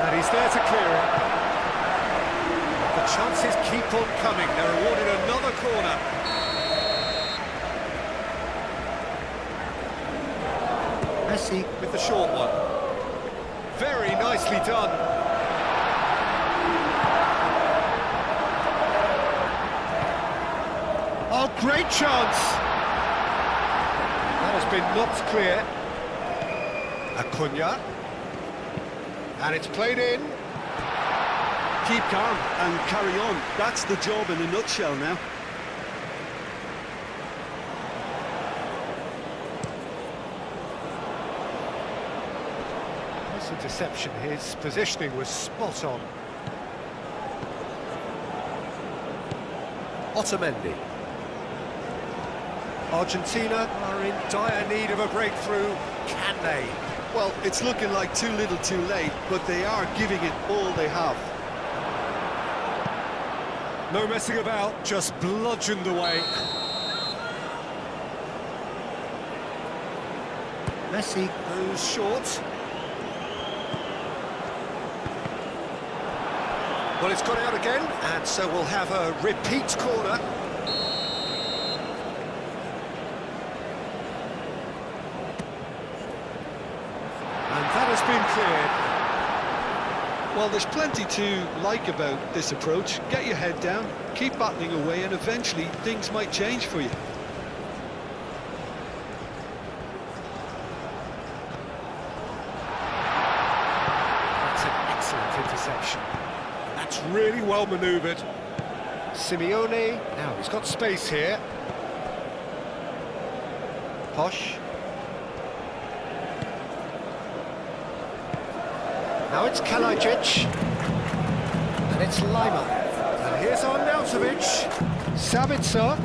And he's there to clear it. The chances keep on coming. They're awarded another corner. Messi with the short one. Very nicely done. Oh, great chance. That has been knocked clear. Acuna. And it's played in. Keep calm and carry on. That's the job in a nutshell now. Nice interception. His positioning was spot on. Otamendi. Argentina are in dire need of a breakthrough. Can they? Well, it's looking like too little too late, but they are giving it all they have. No messing about, just bludgeoned away. Messi goes short. Well, it's got out again, and so we'll have a repeat corner. And that has been cleared. Well, there's plenty to like about this approach. Get your head down, keep battling away, and eventually things might change for you. That's an excellent interception. That's really well manoeuvred. Simeone, now he's got space here. Posh. Now it's Kalajic, and it's Lima. And here's Arnautovic, Sabitzer.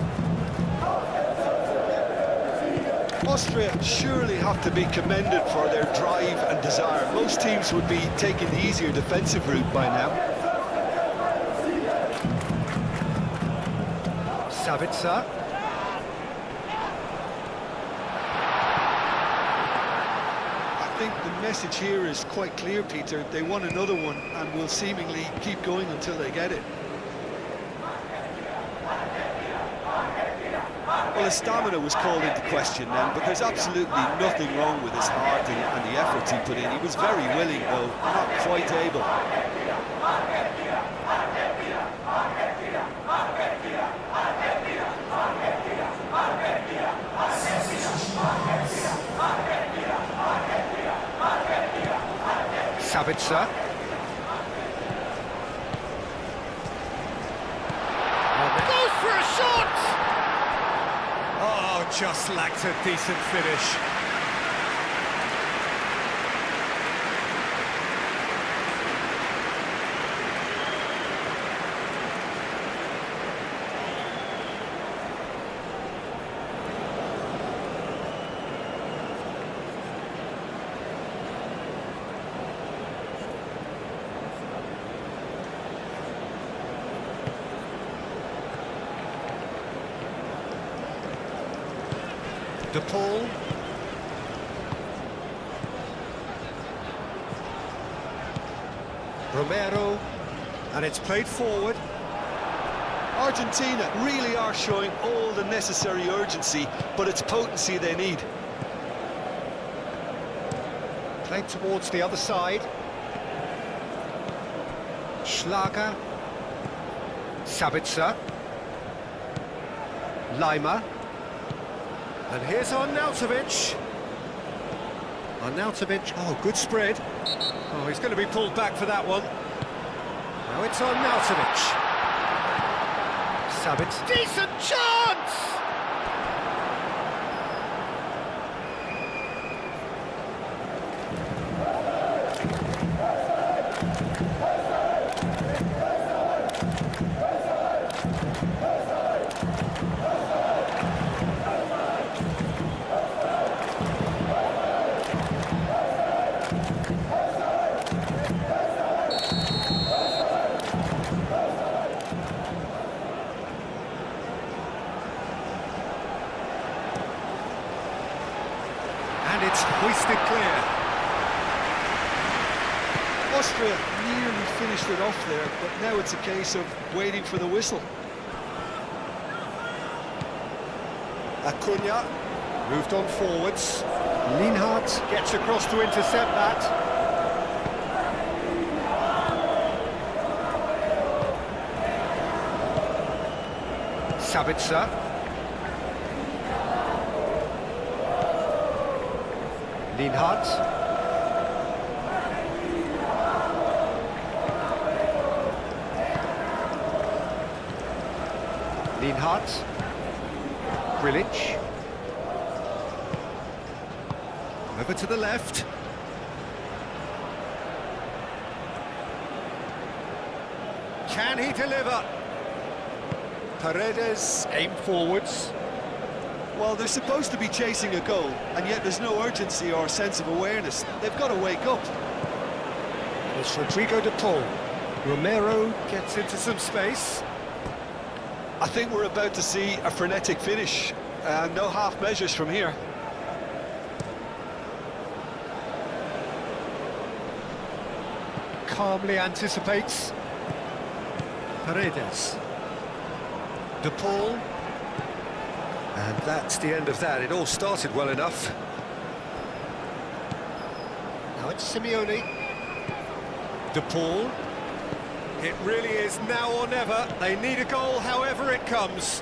Austria surely have to be commended for their drive and desire. Most teams would be taking the easier defensive route by now. Sabitzer. I think the message here is quite clear, Peter. They want another one and will seemingly keep going until they get it. Well, his stamina was called into question then, but there's absolutely nothing wrong with his heart and the efforts he put in. He was very willing, though, not quite able. Sabitzer. Goes for a shot! Oh, just lacked a decent finish. De Paul. Romero, and it's played forward. Argentina really are showing all the necessary urgency, but it's potency they need. Played towards the other side. Schlager. Sabitzer. Lima. And here's Arnautovic. Arnautovic, oh, good spread. Oh, he's going to be pulled back for that one. Now it's Arnautovic. Sabitzer. Decent chance! And it's hoisted clear. Austria nearly finished it off there, but now it's a case of waiting for the whistle. Acuna moved on forwards. Lienhardt gets across to intercept that. Sabitzer. Lienhardt. Lienhardt. Grilic. Over to the left. Can he deliver? Paredes aim forwards. Well, they're supposed to be chasing a goal, and yet there's no urgency or sense of awareness. They've got to wake up. It's Rodrigo de Paul. Romero gets into some space. I think we're about to see a frenetic finish. No half measures from here. Calmly anticipates. Paredes. De Paul. And that's the end of that. It all started well enough. Now it's Simeone. De Paul. It really is now or never. They need a goal however it comes.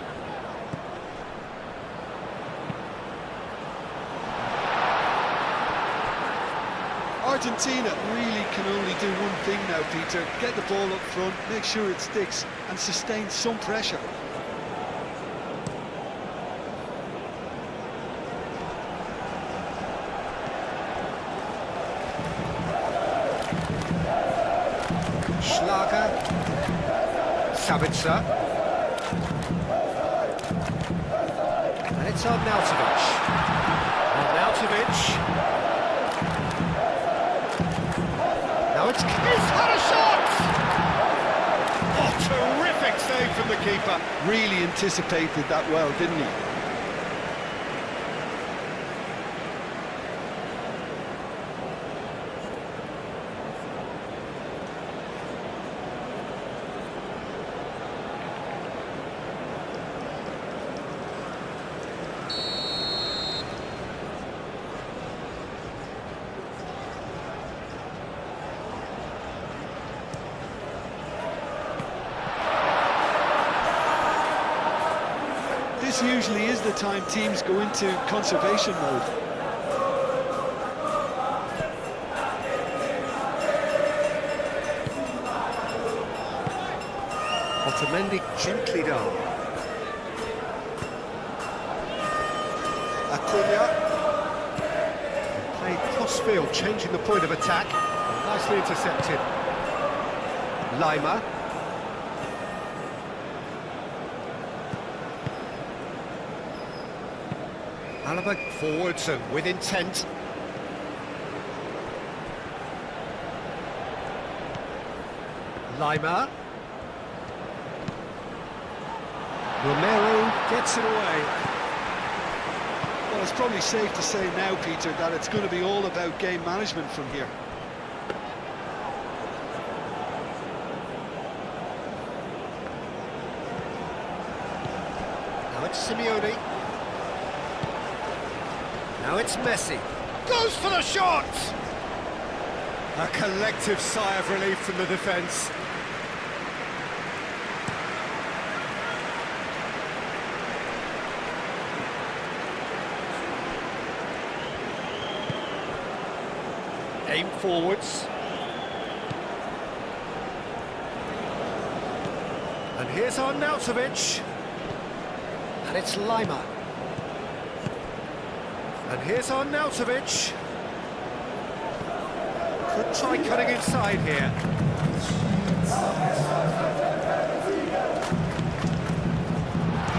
Argentina really can only do one thing now, Peter. Get the ball up front, make sure it sticks, and sustain some pressure. Schlager. Sabitzer. And it's Arnautovic. Arnautovic. Now it's... He's had a shot! Oh, terrific save from the keeper. Really anticipated that well, didn't he? This usually is the time teams go into conservation mode. Otamendi gently down. Acuna. Played cross-field, changing the point of attack. Nicely intercepted. Lima. Alaba forwards and with intent. Lima. Romero gets it away. Well, it's probably safe to say now, Peter, that it's going to be all about game management from here. Now it's Simeone. Now it's Messi. Goes for the shot! A collective sigh of relief from the defence. aim forwards. And here's Arnautovic. And it's Lima. And here's Arnautovic. Could try cutting inside here.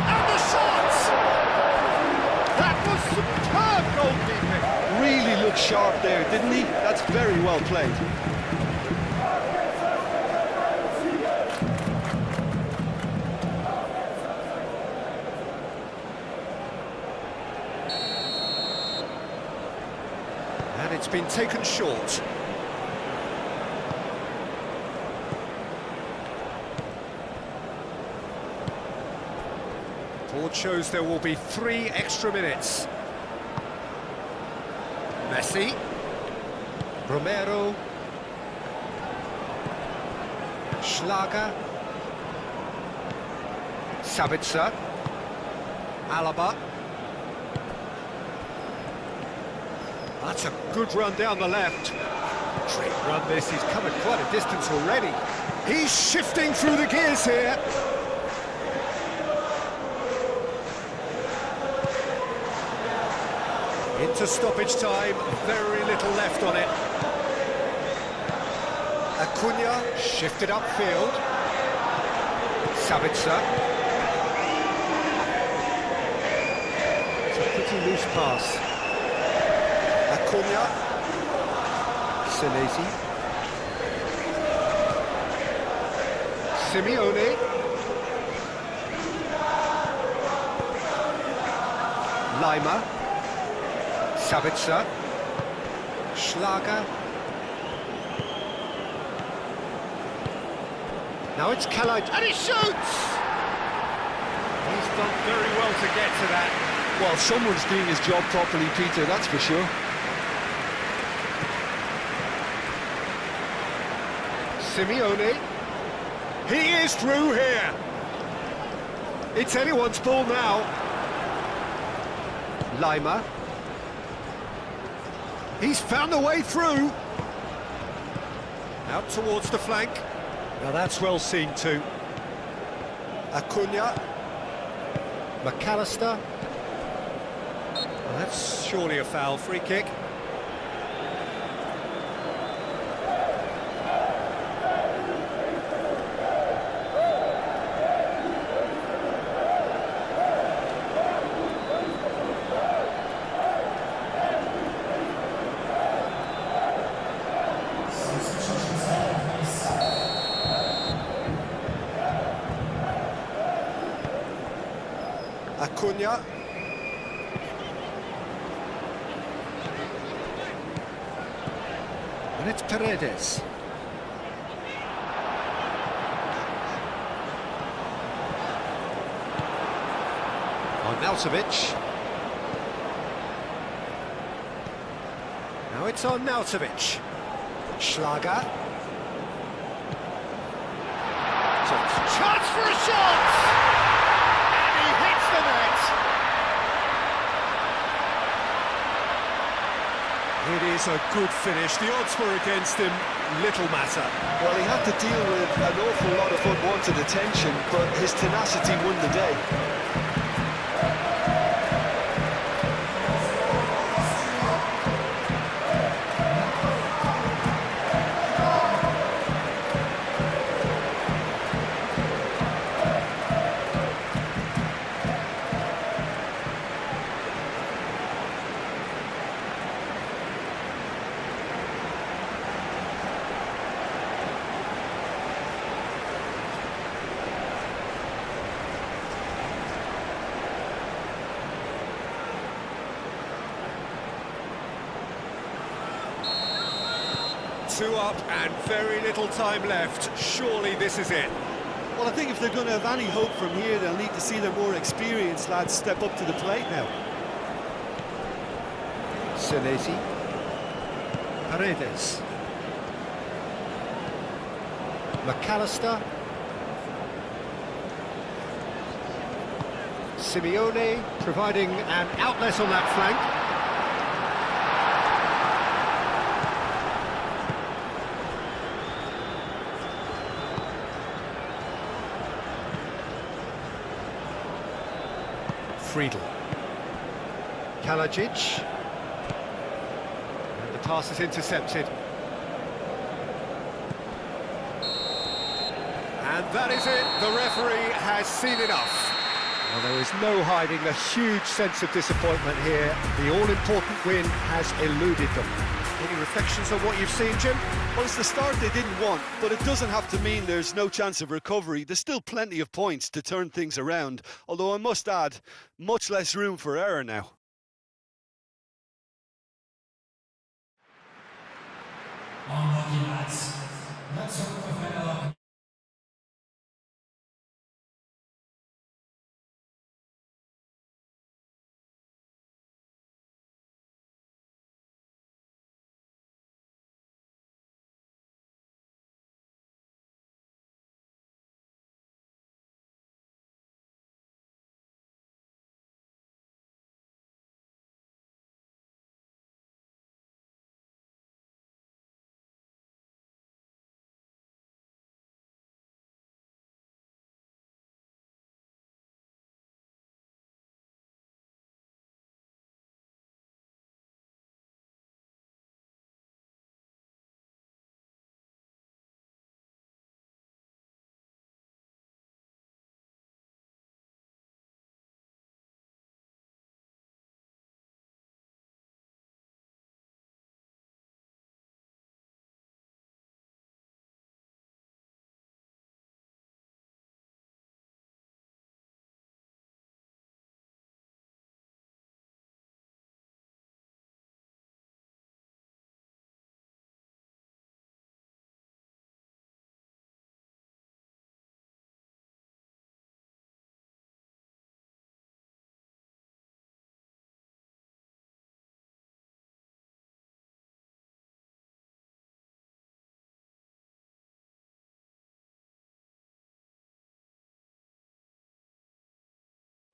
And the shot! That was superb goalkeeping. Really looked sharp there, didn't he? That's very well played. And it's been taken short. Board shows there will be 3 extra minutes. Messi, Romero, Schlager, Sabitzer, Alaba. That's a good run down the left. Great run this, he's covered quite a distance already. He's shifting through the gears here. Into stoppage time, very little left on it. Acuna shifted upfield. Sabitzer. It's a pretty loose pass. Acuna. Senesi. Simeone. Lima. Sabitzer, Schlager. Now it's Kalaj, and he shoots! He's done very well to get to that. Well, someone's doing his job properly, Peter, that's for sure. Simeone. He is through here. It's anyone's ball now. Lima. He's found a way through. Out towards the flank. Now that's well seen too. Acuna. McAllister. Well, that's surely a foul. Free kick. Acuna. And it's Paredes. Arnautovic. Now it's Arnautovic. Schlager. Chance for a shot! It is a good finish. The odds were against him, little matter. Well, he had to deal with an awful lot of unwanted attention, but his tenacity won the day. Two up and very little time left. Surely this is it. Well, I think if they're going to have any hope from here, they'll need to see their more experienced lads step up to the plate now. Senesi. Paredes. McAllister. Simeone providing an outlet on that flank. Friedel. Kalajic. And the pass is intercepted. And that is it. The referee has seen enough. Well, there is no hiding a huge sense of disappointment here. The all-important win has eluded them. Any reflections on what you've seen, Jim? Well, it's the start they didn't want, but it doesn't have to mean there's no chance of recovery. There's still plenty of points to turn things around, although I must add, much less room for error now. Unlucky lads. Let's hope for better luck.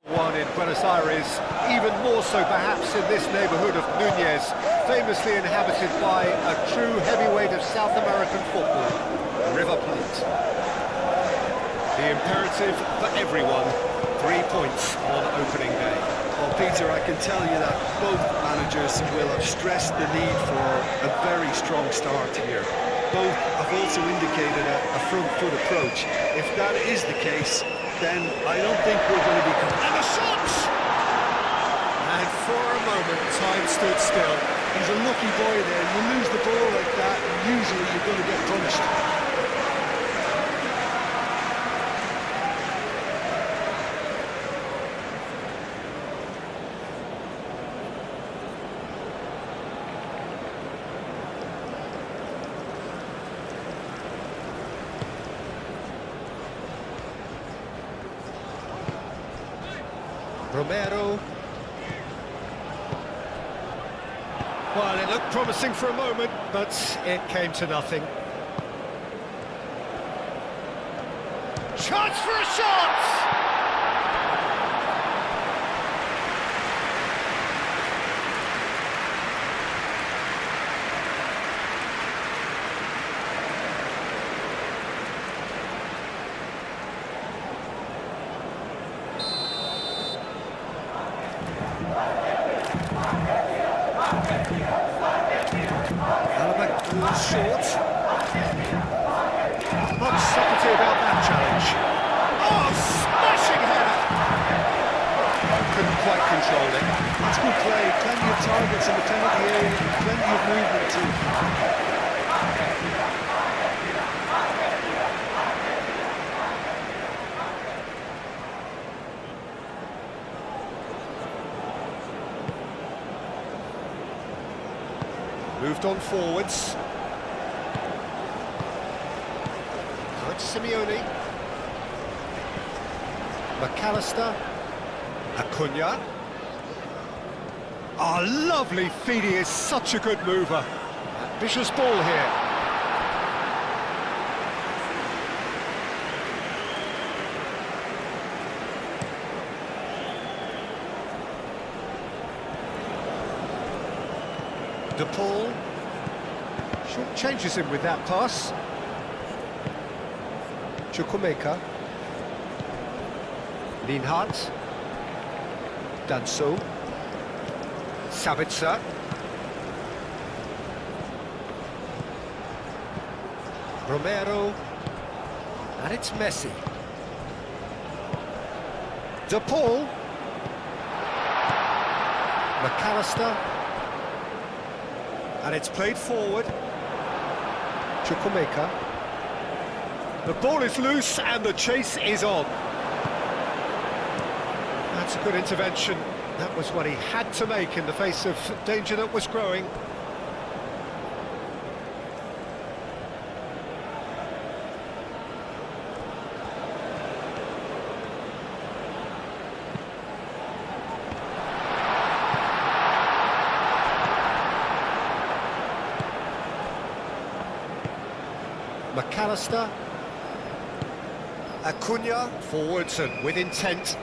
One in Buenos Aires, even more so perhaps in this neighbourhood of Núñez, famously inhabited by a true heavyweight of South American football, River Plate. The imperative for everyone, 3 points on opening day. Well, Peter, I can tell you that both managers will have stressed the need for a very strong start here. Both have also indicated a front foot approach. If that is the case, then I don't think we're going to be... And a shot! And for a moment, time stood still. He's a lucky boy there. You lose the ball like that, and usually you're going to get punished. Romero. Well, it looked promising for a moment, but it came to nothing. Chance for a shot! Short. Not subtlety about that challenge. Oh, smashing header! Couldn't quite control it. That's good play. Plenty of targets in the penalty area, plenty of movement too. Moved on forwards. Simeone, McAllister, Acuna. Oh, lovely feed, he is such a good mover. Ambitious ball here. De Paul. Short changes him with that pass. Chukwuemeka, Lienhart, done so. Sabitzer. Romero. And it's Messi. De Paul. McAllister. And it's played forward. Chukwuemeka. The ball is loose and the chase is on. That's a good intervention. That was what he had to make in the face of danger that was growing. McAllister. Acuna, forwards and with intent.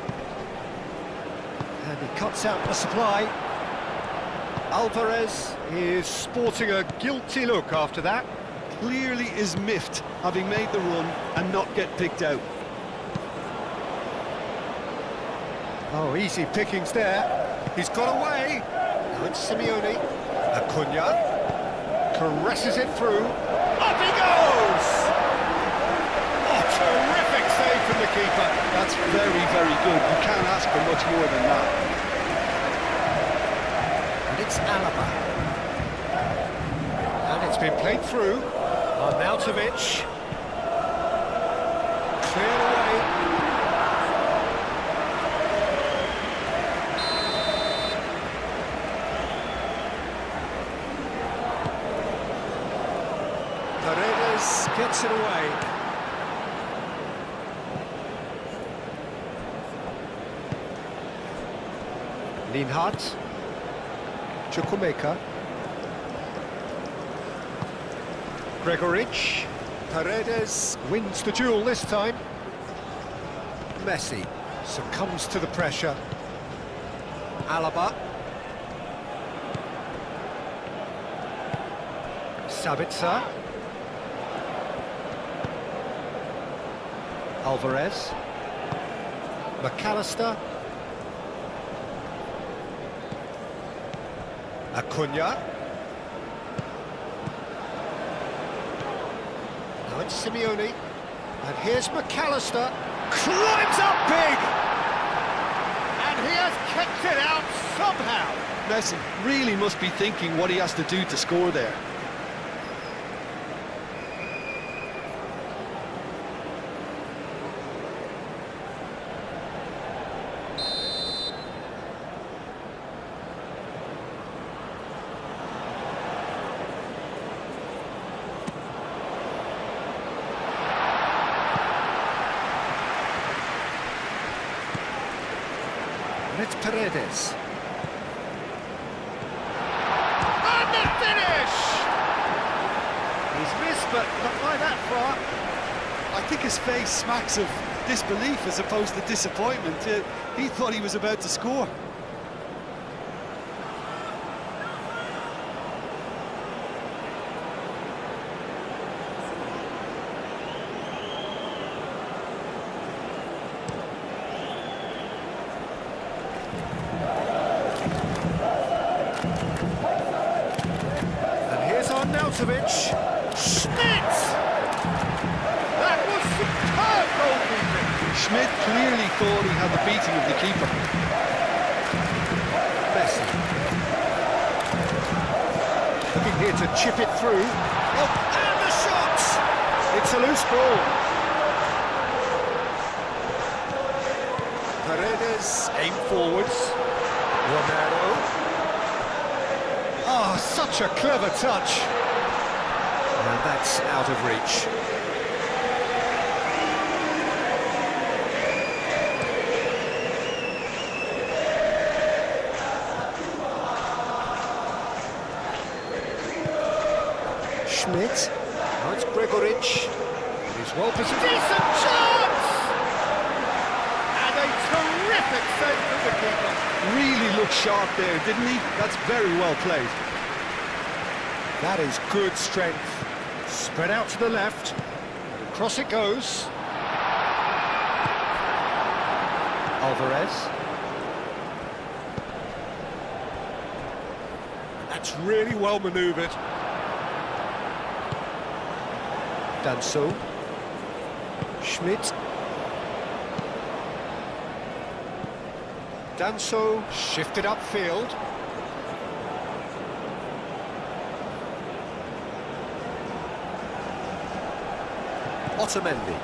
And he cuts out the supply. Alvarez is sporting a guilty look after that. Clearly is miffed, having made the run and not get picked out. Oh, easy pickings there. He's got away. Now it's Simeone. Acuna caresses it through. Up he goes! Oh, terrific save from the keeper. That's very, very good. You can't ask for much more than that. And it's Alaba. And it's been played through. Arnautovic. Cleared away. Paredes gets it away. Linhart. Chukwuemeka. Gregoric. Paredes wins the duel this time. Messi succumbs to the pressure. Alaba. Sabitzer. Alvarez. McAllister. Acuna. Now it's Simeone. And here's McAllister. Climbs up big! And he has kicked it out somehow. Messi really must be thinking what he has to do to score there. And it's Paredes. And the finish! He's missed, but not by that far. I think his face smacks of disbelief as opposed to disappointment. He thought he was about to score. Arnautovic. Schmidt! That was superb goalkeeping. Schmidt clearly thought he had the beating of the keeper. Messi. Looking here to chip it through. Oh, and the shot! It's a loose ball. Paredes aim forwards. Romero. Oh, such a clever touch. And that's out of reach. Schmidt. Now it's Gregoric. He's well positioned. Decent chance! And a terrific save from the keeper. Really looked sharp there, didn't he? That's very well played. That is good strength. Spread out to the left. Across it goes. Alvarez. That's really well manoeuvred. Danso. Schmidt. Danso shifted upfield. Otamendi.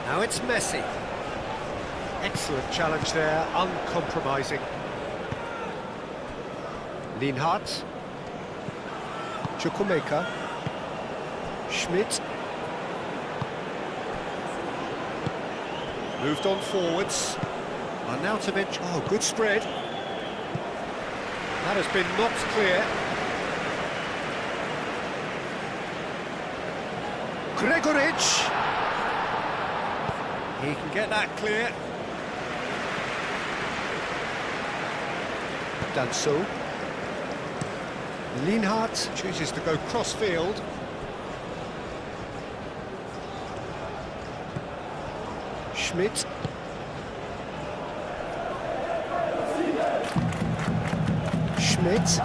Now it's Messi. Excellent challenge there, uncompromising. Lienhardt. Chukwuemeka. Schmidt. Moved on forwards. Arnautovic. Oh, good spread. That has been knocked clear. Gregoric. He can get that clear. Danso. Lienhardt chooses to go cross-field. Schmidt. Schmidt.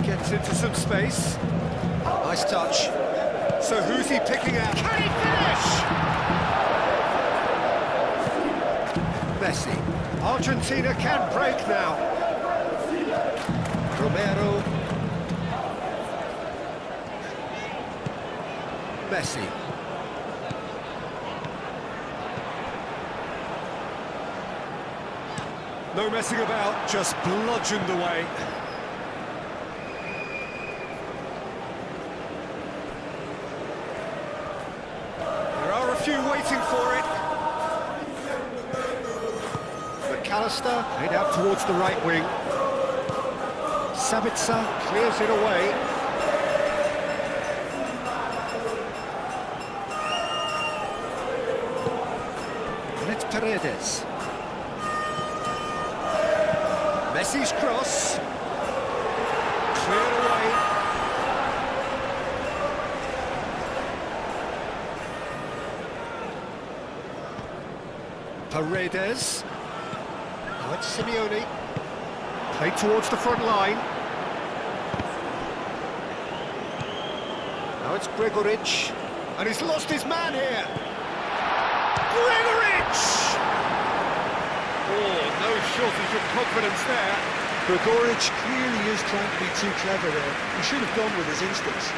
Gets into some space. Nice touch. So who's he picking out? Can he finish? Messi. Argentina can break now. Romero. Messi. No messing about, just bludgeoned away. There are a few waiting for it. McAllister head out towards the right wing. Sabitzer clears it away. And it's Paredes. Messi's cross. Cleared away. Paredes. Now it's Simeone. Played towards the front line. Now it's Gregoric. And he's lost his man here. Gregoric! Oh, no shortage of confidence there. Gregoric clearly is trying to be too clever there. He should have gone with his instincts.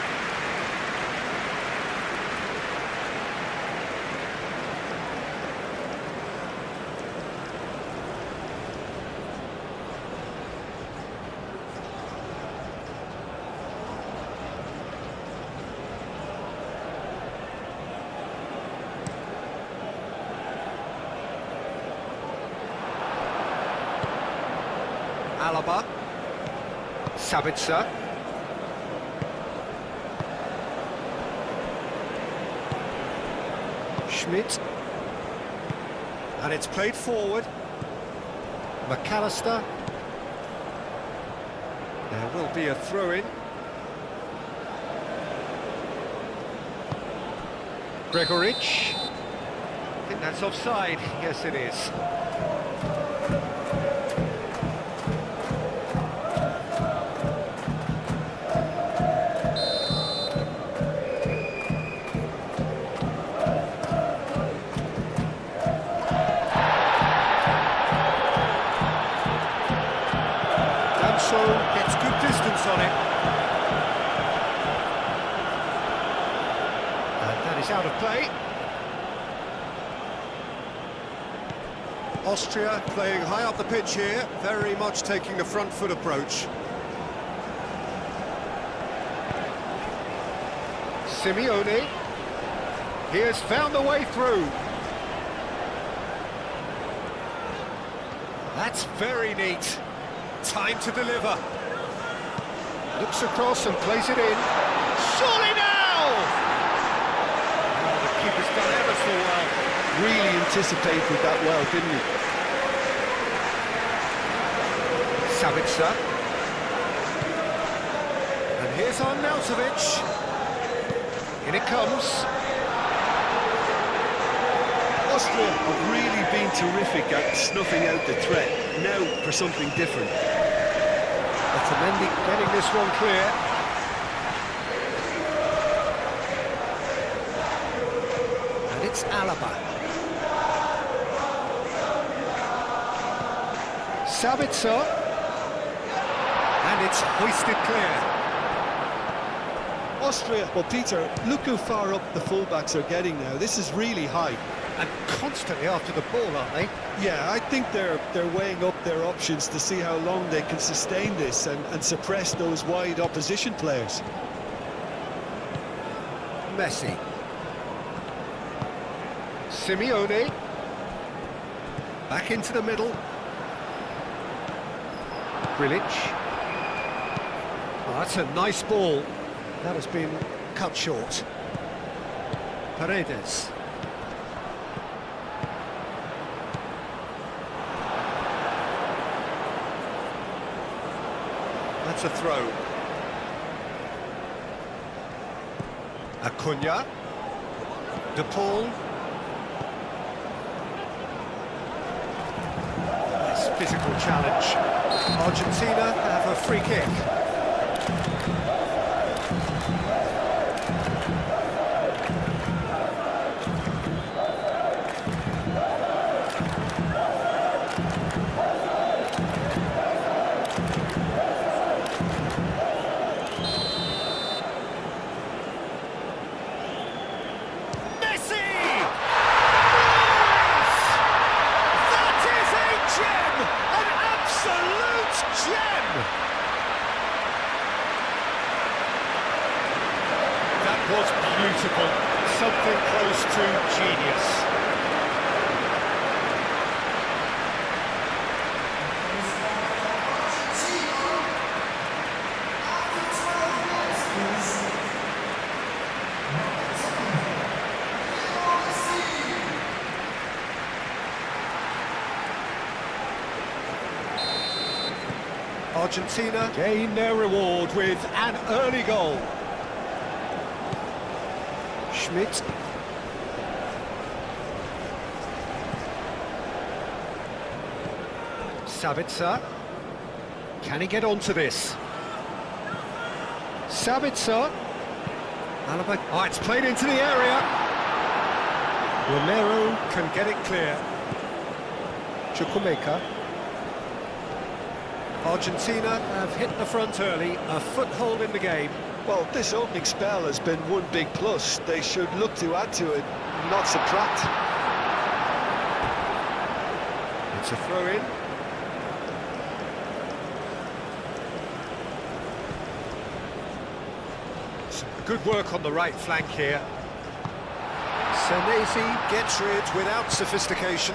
Alaba. Sabitzer. Schmidt. And it's played forward. McAllister. There will be a throw-in. Gregoric. I think that's offside. Yes, it is. Gets good distance on it. And that is out of play. Austria playing high up the pitch here, very much taking the front foot approach. Simeone. He has found the way through. That's very neat. Time to deliver. Looks across and plays it in. Surely now! Oh, the keeper's done ever so well. Really anticipated that well, didn't he? Sabitzer. And here's Arnautovic. In it comes. Austria have really been terrific at snuffing out the threat. Now for something different. Otamendi getting this one clear. And it's Alaba. Sabitzer. And it's hoisted clear. Austria, well, Peter, look how far up the fullbacks are getting now. This is really high. And constantly after the ball, aren't they? Yeah, I think they're weighing up their options to see how long they can sustain this and suppress those wide opposition players. Messi. Simeone. Back into the middle. Grilic. Oh, that's a nice ball. That has been cut short. Paredes. That's a throw. Acuna. De Paul. Nice physical challenge. Argentina have a free kick. Was beautiful, something close to genius. Argentina gain their reward with an early goal. Schmidt. Sabitzer. Can he get onto this? Sabitzer. Alaba. Oh, it's played into the area. Romero can get it clear. Chukwuemeka. Argentina have hit the front early, a foothold in the game. Well, this opening spell has been one big plus. They should look to add to it, not subtract. It's a throw-in. Some good work on the right flank here. Senesi gets rid without sophistication.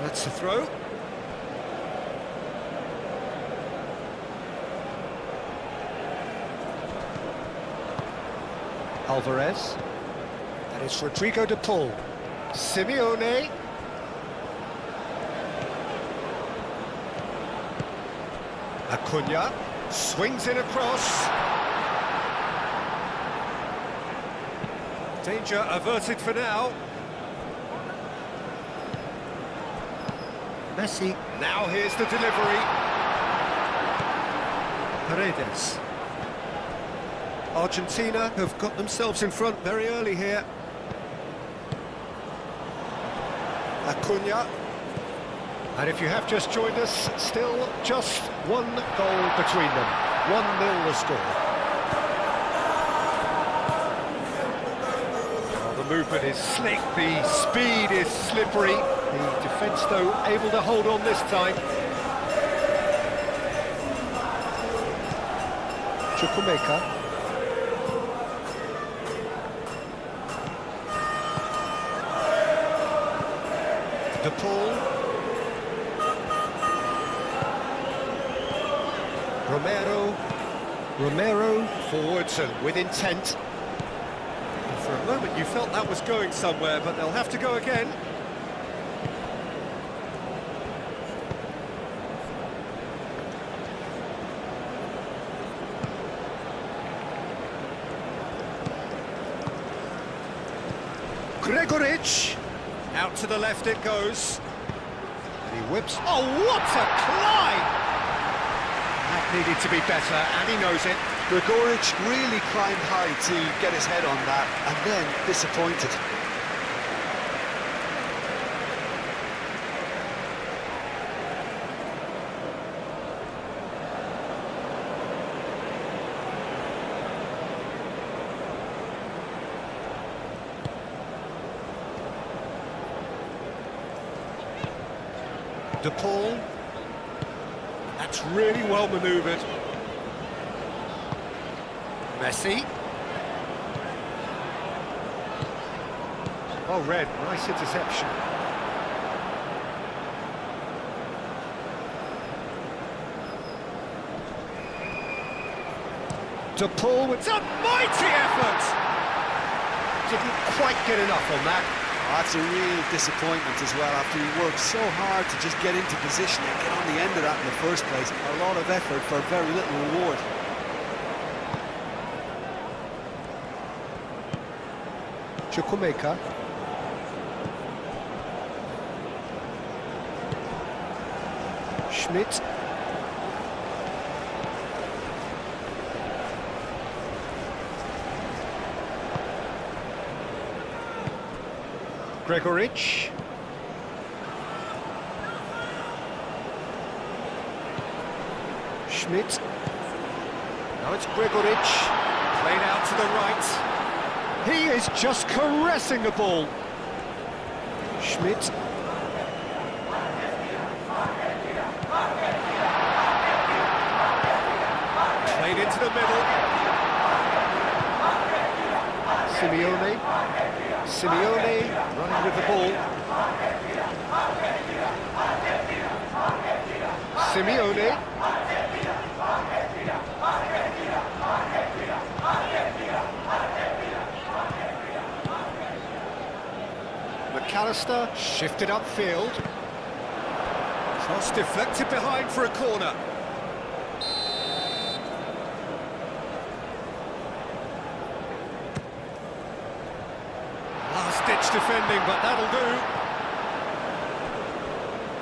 That's a throw. Alvarez. And it's Rodrigo de Paul. Simeone. Acuna swings in across. Danger averted for now. Messi. Now here's the delivery. Paredes. Argentina have got themselves in front very early here. Acuna. And if you have just joined us, still just one goal between them. 1-0 the score. Well, the movement is slick, the speed is slippery. The defence, though, able to hold on this time. Chukwuemeka. De Paul. Romero forwards and with intent. And for a moment you felt that was going somewhere, but they'll have to go again. Gregoric. Out to the left it goes. And he whips. Oh, what a climb! That needed to be better, and he knows it. Gregoric really climbed high to get his head on that, and then disappointed. De Paul. That's really well manoeuvred. Messi. Oh, Red, nice interception. De Paul with a mighty effort! Didn't quite get enough on that. That's a real disappointment as well, after he worked so hard to just get into position and get on the end of that in the first place. A lot of effort for very little reward. Chukwuemeka. Schmidt. Gregoric. Schmidt. Now it's Gregoric. Played out to the right. He is just caressing the ball. Schmidt. Played into the middle. Simeone. Simeone running with the ball. Simeone. McAllister shifted upfield. Cross deflected behind for a corner. Last-ditch defending, but that'll do.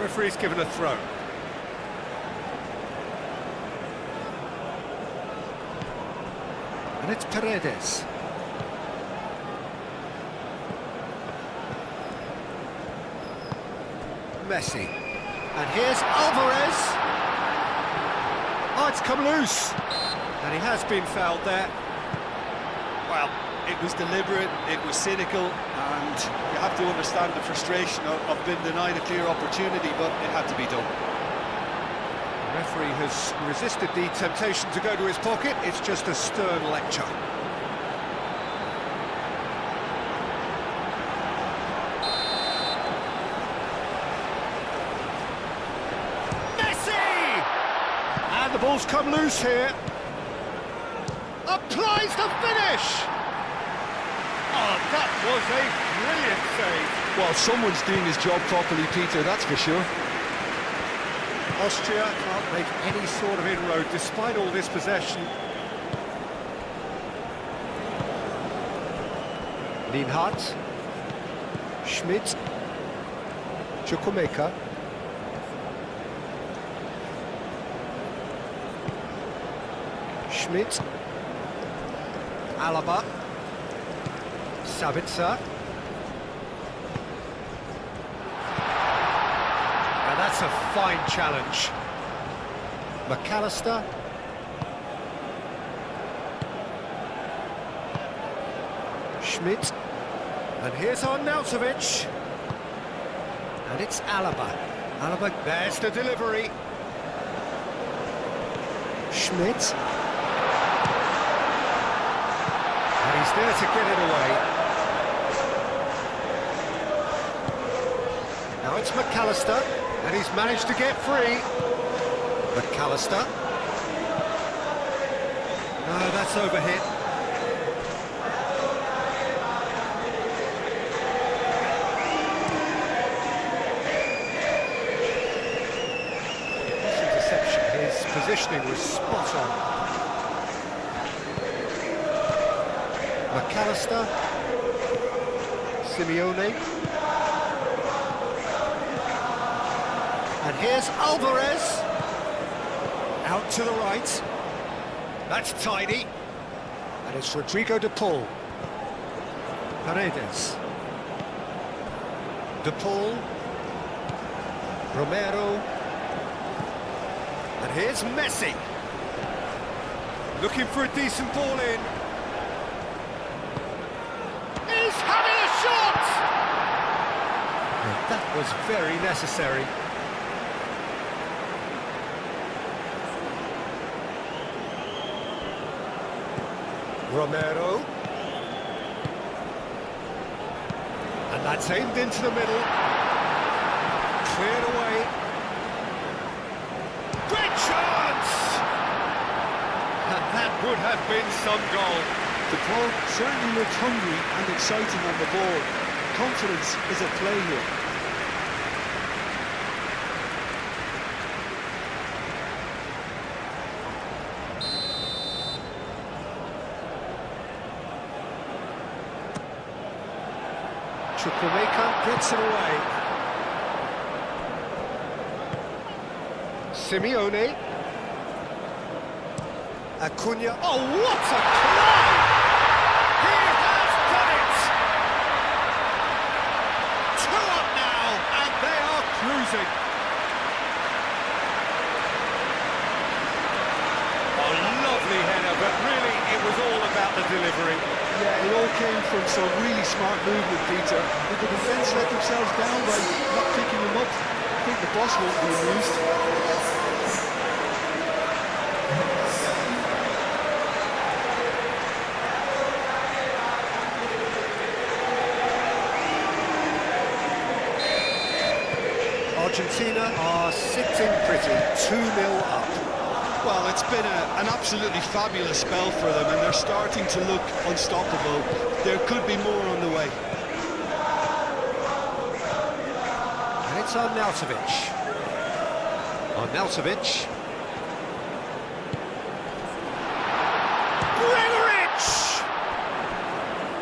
Referee's given a throw. And it's Paredes. Messi. And here's Alvarez. Oh, it's come loose. And he has been fouled there. Well, it was deliberate, it was cynical, and you have to understand the frustration of being denied a clear opportunity, but it had to be done. The referee has resisted the temptation to go to his pocket. It's just a stern lecture. And the ball's come loose here. Applies the finish! Oh, that was a brilliant save. Well, someone's doing his job properly, Peter, that's for sure. Austria can't make any sort of inroad despite all this possession. Lienhardt. Schmidt. Chukwuemeka. Schmidt. Alaba. Sabitzer. And that's a fine challenge. McAllister. Schmidt. And here's Arnautovic. And it's Alaba. Alaba, there's the delivery. Schmidt. And he's there to get it away. Now it's McAllister, and he's managed to get free. McAllister. No, that's overhit. This interception, his positioning was spot on. McAllister. Simeone. And here's Alvarez. Out to the right. That's tidy. And it's Rodrigo de Paul. Paredes. De Paul. Romero. And here's Messi. Looking for a decent ball in. He's having a shot! And that was very necessary. Romero. And that's aimed into the middle. Cleared away. Great chance! And that would have been some goal. The ball certainly looked hungry and exciting on the ball. Confidence is at play here. Chukwuemeka gets it away. Simeone. Acuna. Oh, what a try! He has done it! 2 up now, and they are cruising. A lovely header, but really it was all about the delivery. Yeah, it all came from some really smart movement, Peter. Did the defence let themselves down by not picking him up? I think the boss won't be amused. Argentina are sitting pretty, 2-0 up. Well, it's been an absolutely fabulous spell for them, and they're starting to look unstoppable. There could be more on the way. And it's Arnautovic. Arnautovic. Gregoritsch!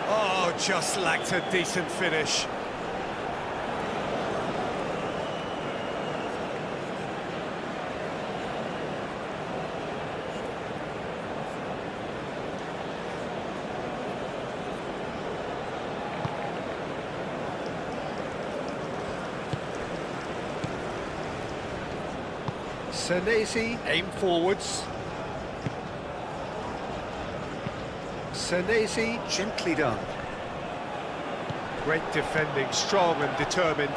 Oh, just lacked a decent finish. Senesi, aim forwards. Senesi, gently done. Great defending, strong and determined.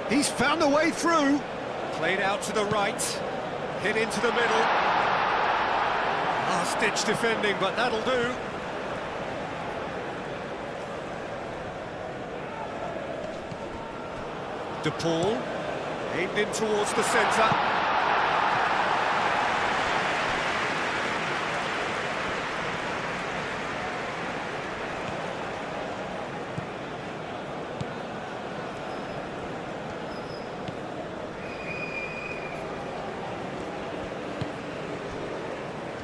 He's found a way through. Played out to the right, hit into the middle. Last-ditch defending, but that'll do. De Paul, aimed in towards the centre.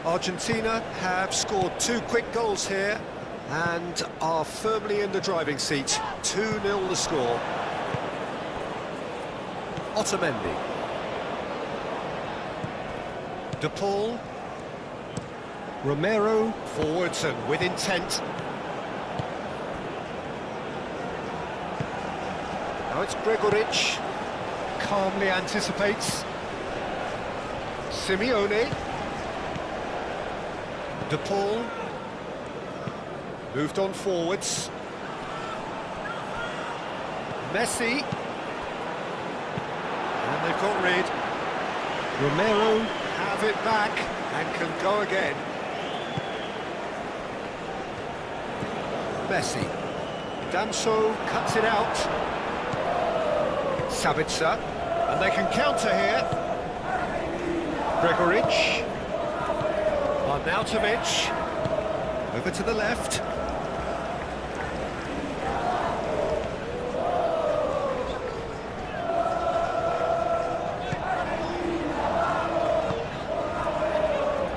Argentina have scored 2 quick goals here and are firmly in the driving seat. 2-0 the score. Otamendi. De Paul. Romero forwards and with intent. Now it's Gregoritsch. Calmly anticipates. Simeone. De Paul. Moved on forwards. Messi. And they've got rid. Romero have it back and can go again. Messi. Danso cuts it out. Sabitzer. And they can counter here. Gregoritsch. Arnautovic. Over to the left.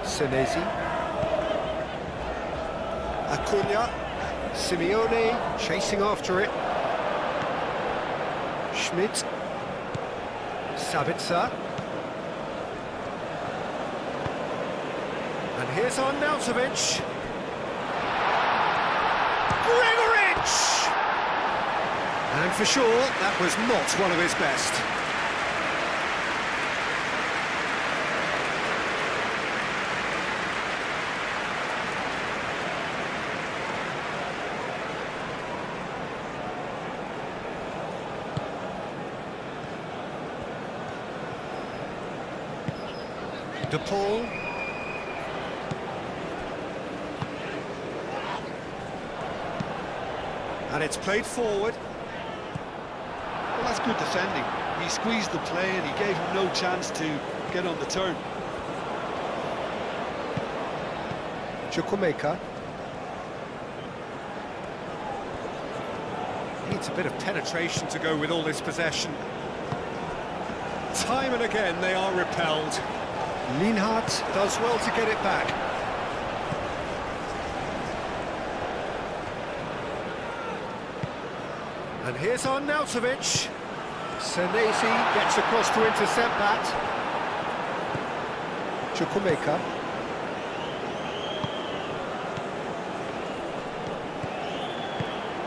Senesi. Acuna. Simeone chasing after it. Schmidt. Sabitzer. And here's Arnautovic. Gregoritsch! And for sure, that was not one of his best. De Paul. And it's played forward. Well, that's good defending. He squeezed the play and he gave him no chance to get on the turn. Chukwuemeka. Needs a bit of penetration to go with all this possession. Time and again they are repelled. Lienhart does well to get it back. And here's Arnautovic. Senesi gets across to intercept that. Chukwuemeka.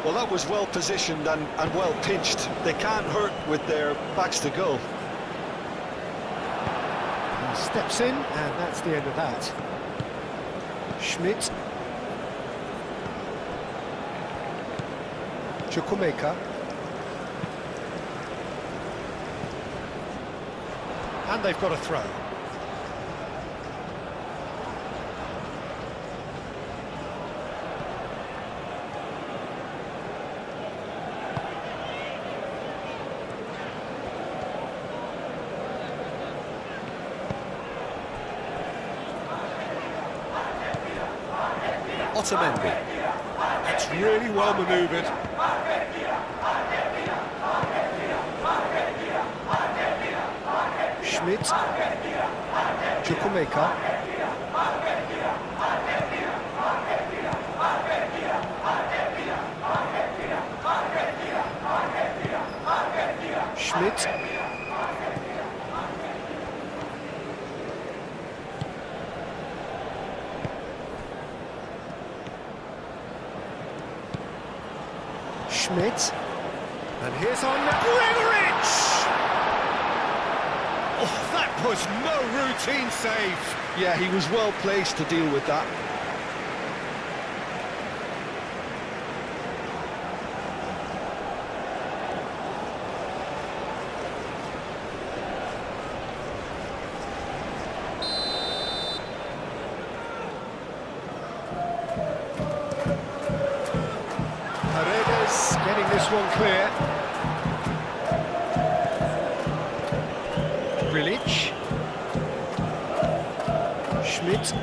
Well, that was well positioned and well pinched. They can't hurt with their backs to goal. He steps in, and that's the end of that. Schmidt. Chukwuemeka. And they've got a throw. Otamendi. That's really well manoeuvred. Schmidt. Chukwuemeka. Schmidt. Schmidt. And here's on Gregoritsch! Oh, that was no routine save. Yeah, he was well placed to deal with that. Getting this one clear. Grilic. Schmidt.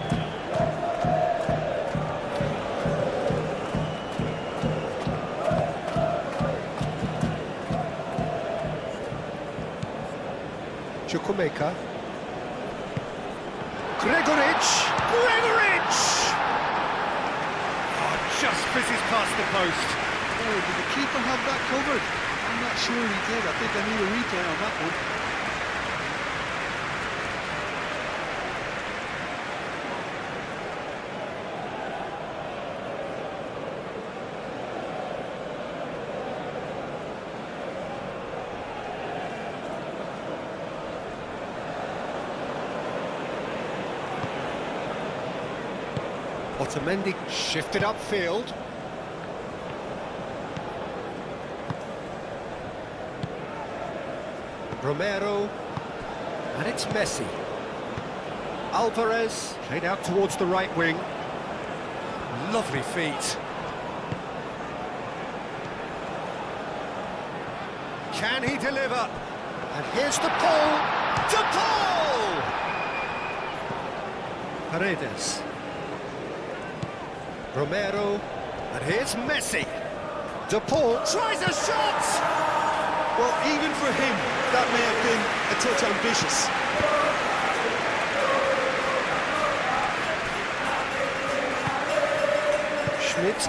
Chukwuemeka. Gregoritsch! Oh, just fizzes past the post. Oh, did the keeper have that covered? I'm not sure he did. I think I need a replay on that one. Otamendi shifted upfield. Romero, and it's Messi. Alvarez played out towards the right wing. Lovely feet. Can he deliver? And here's the Paul. De Paul! Paredes. Romero, and here's Messi. De Paul tries a shot! Well, even for him, that may have been a touch ambitious. Schmidt.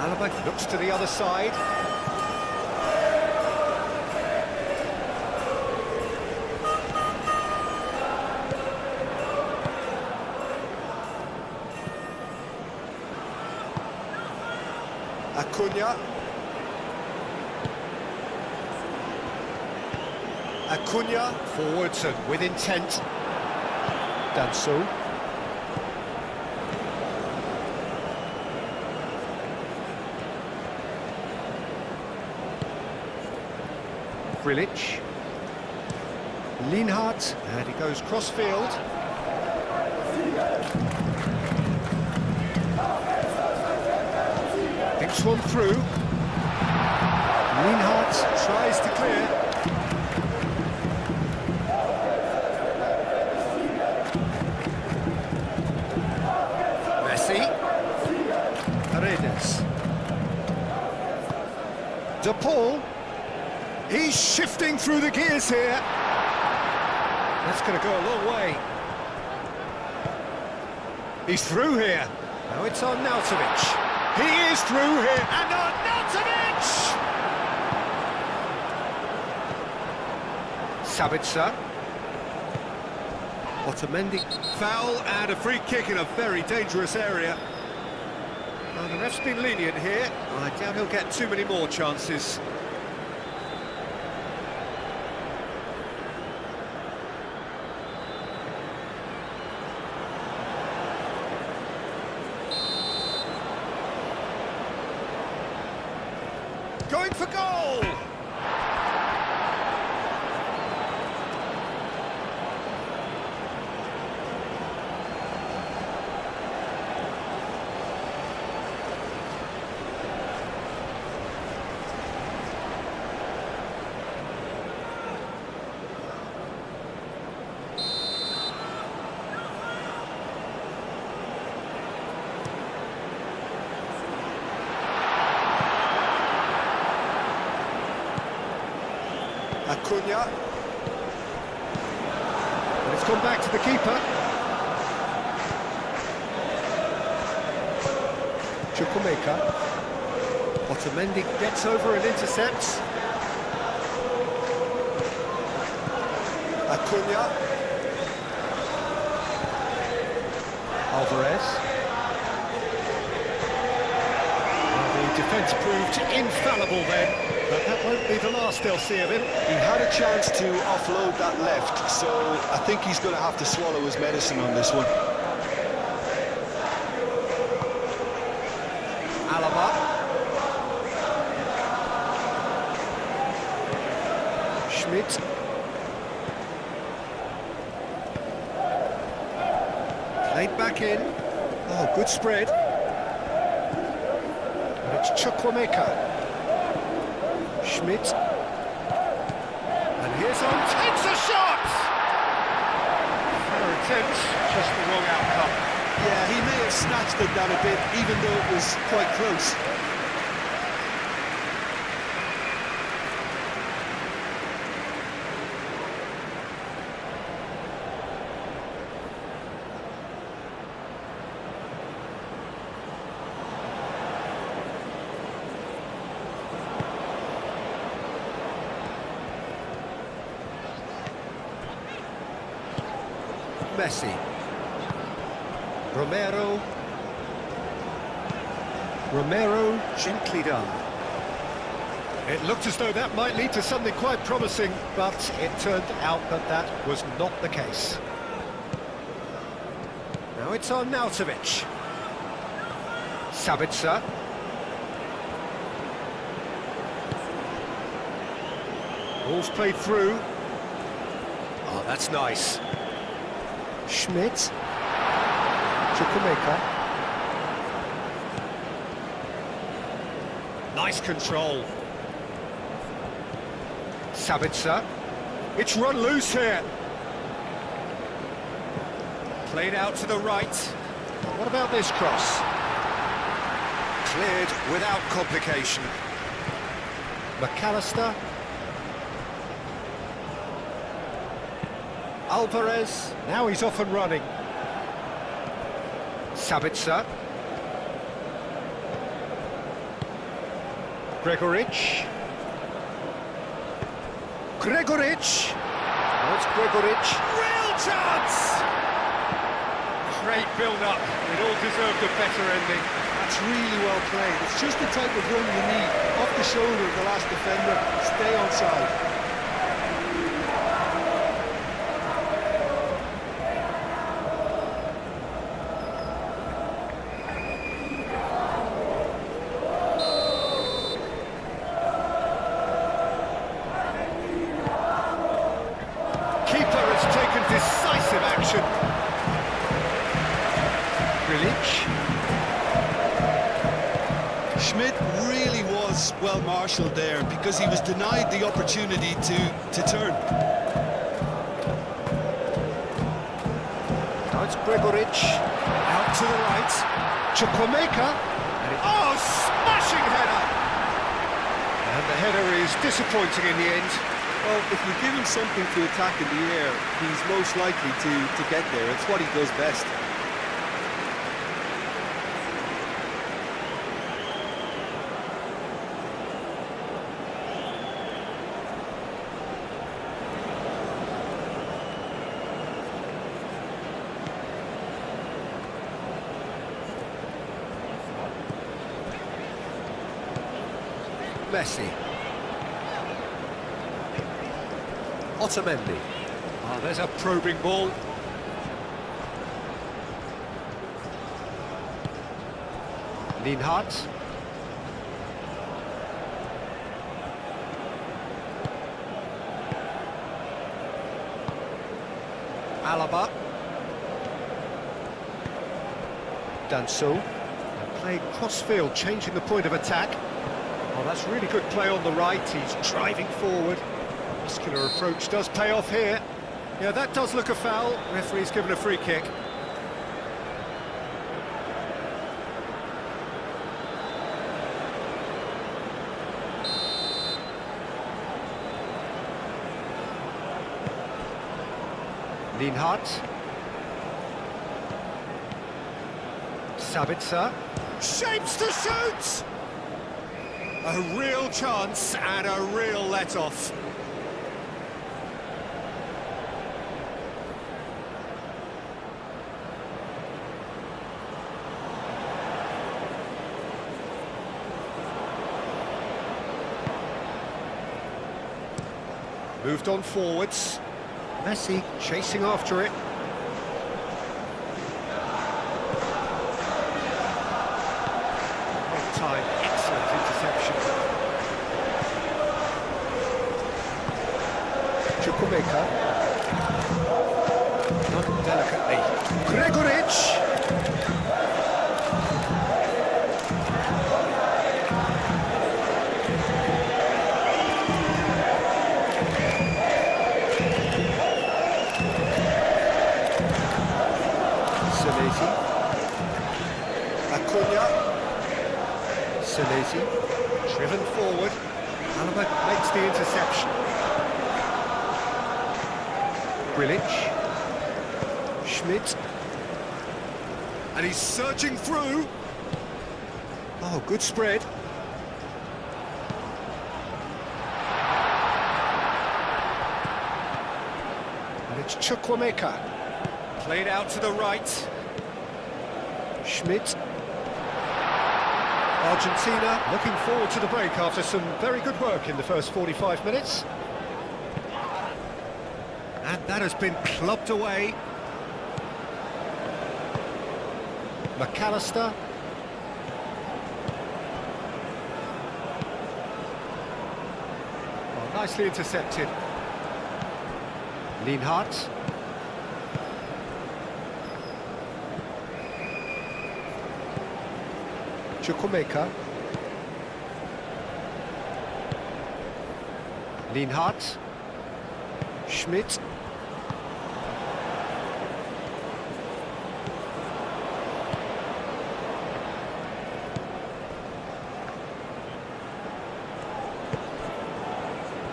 Alaba looks to the other side. Acuna. Acuna forwards and with intent. Done so. Grilic. Lienhardt, and he goes cross-field. Thinks one through. Lienhardt tries to clear. Messi. Paredes. De Paul. He's shifting through the gears here. That's going to go a long way. He's through here. Now it's on Arnautovic. He is through here. And on Arnautovic! Sabitzer. Otamendi. Foul and a free kick in a very dangerous area. Well, the ref's been lenient here. I doubt he'll get too many more chances. Going for goal! Acuna. And it's gone back to the keeper. Chukwuemeka. Otamendi gets over and intercepts. Acuna. Alvarez. Well, the defence proved infallible then. But that won't be the last they'll see of him. He had a chance to offload that left, so I think he's going to have to swallow his medicine on this one. Alaba. Schmidt. Played back in. Oh, good spread. And it's Chukwuemeka. Schmidt. And here's on, takes a shot! Fair attempt, just the wrong outcome. Yeah, he may have snatched at that a bit, even though it was quite close. Messi. Romero, gently done. It looked as though that might lead to something quite promising, but it turned out that that was not the case. Now it's on Arnautovic. Sabitzer. Ball's played through. Oh, that's nice. Schmidt. Chukwuemeka. Nice control. Sabitzer. It's run loose here. Played out to the right. What about this cross? Cleared without complication. McAllister. Alvarez, now he's off and running. Sabitzer. Gregoric. Gregoric. Oh, it's Gregoric. Real chance! Great build-up. It all deserved a better ending. That's really well played. It's just the type of run you need. Off the shoulder of the last defender. Stay onside. Keeper has taken decisive action. Grilic. Schmidt really was well marshalled there because he was denied the opportunity to turn. Now it's Gregoric. Out to the right. Chukwuemeka. Oh, smashing header! And the header is disappointing in the end. Well, if you give him something to attack in the air, he's most likely to get there. It's what he does best. Messi. Otamendi. Oh, there's a probing ball. Lienhardt. Alaba. Danso. And playing cross-field, changing the point of attack. Oh, that's really good play on the right. He's driving forward. Muscular approach does pay off here. Yeah, that does look a foul. Referee's given a free kick. Lienhardt. Sabitzer. Shapes to shoot! A real chance and a real let-off. Moved on forwards. Messi chasing after it. On time, excellent interception. Chukwuemeka. Not delicately. Gregoric. Senesi, driven forward. Alaba makes the interception. Grilic. Schmidt. And he's surging through. Oh, good spread. And it's Chukwuemeka. Played out to the right. Schmidt. Argentina looking forward to the break after some very good work in the first 45 minutes. And that has been clubbed away. McAllister. Oh, nicely intercepted. Lienhardt. Chukwuemeka. Lienhardt. Schmidt.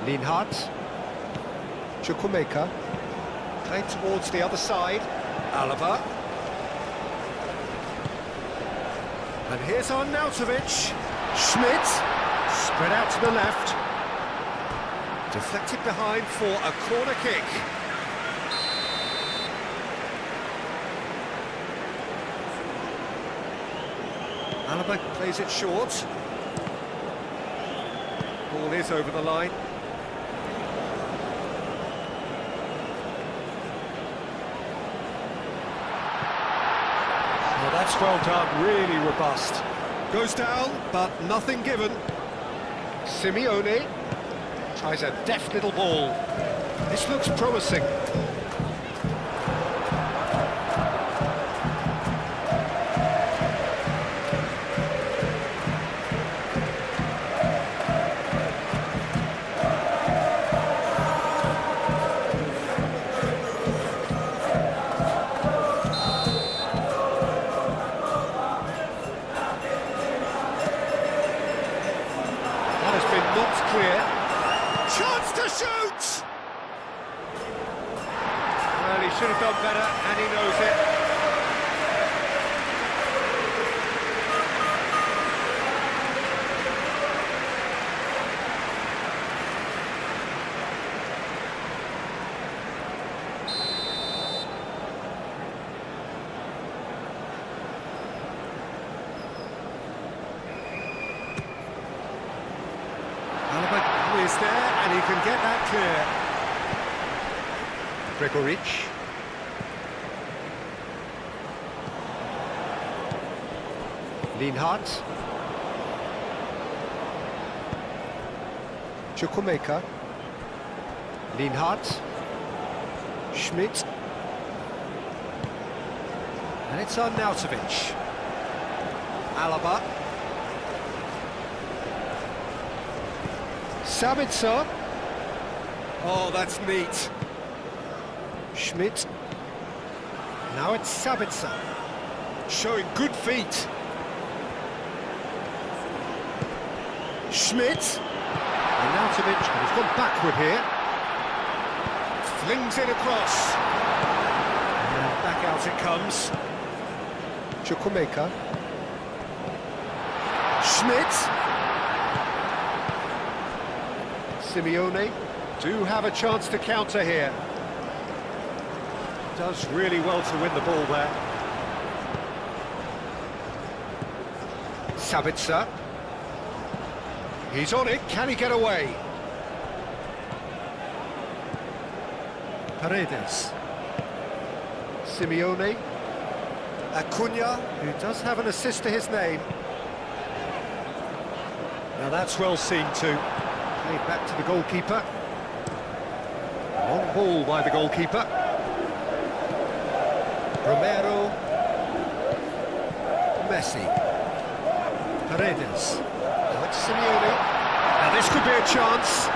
Lienhardt. Chukwuemeka. Played towards the other side. Alaba. And here's Arnautovic. Schmidt. Spread out to the left. Deflected behind for a corner kick. Alaba plays it short. Ball is over the line. Well, that's well done, really robust. Goes down, but nothing given. Simeone tries a deft little ball. This looks promising. Not clear. Chance to shoot! Well, he should have done better, and he knows it. Alaba is there, and he can get that clear. Gregoric. Lienhardt. Chukwuemeka. Lienhardt. Schmidt. And it's Arnautovic. Alaba. Sabitzer. Oh, that's neat. Schmidt. Now it's Sabitzer. Showing good feet. Schmidt. Arnautovic, and he's gone backward here. Flings it across. And back out it comes. Chukwuemeka. Schmidt. Simeone do have a chance to counter here. Does really well to win the ball there. Sabitzer. He's on it, can he get away? Paredes. Simeone. Acuna, who does have an assist to his name. Now that's well seen too. Played back to the goalkeeper. Long ball by the goalkeeper. Romero. Messi. Paredes. Now it's Simeone. Now this could be a chance.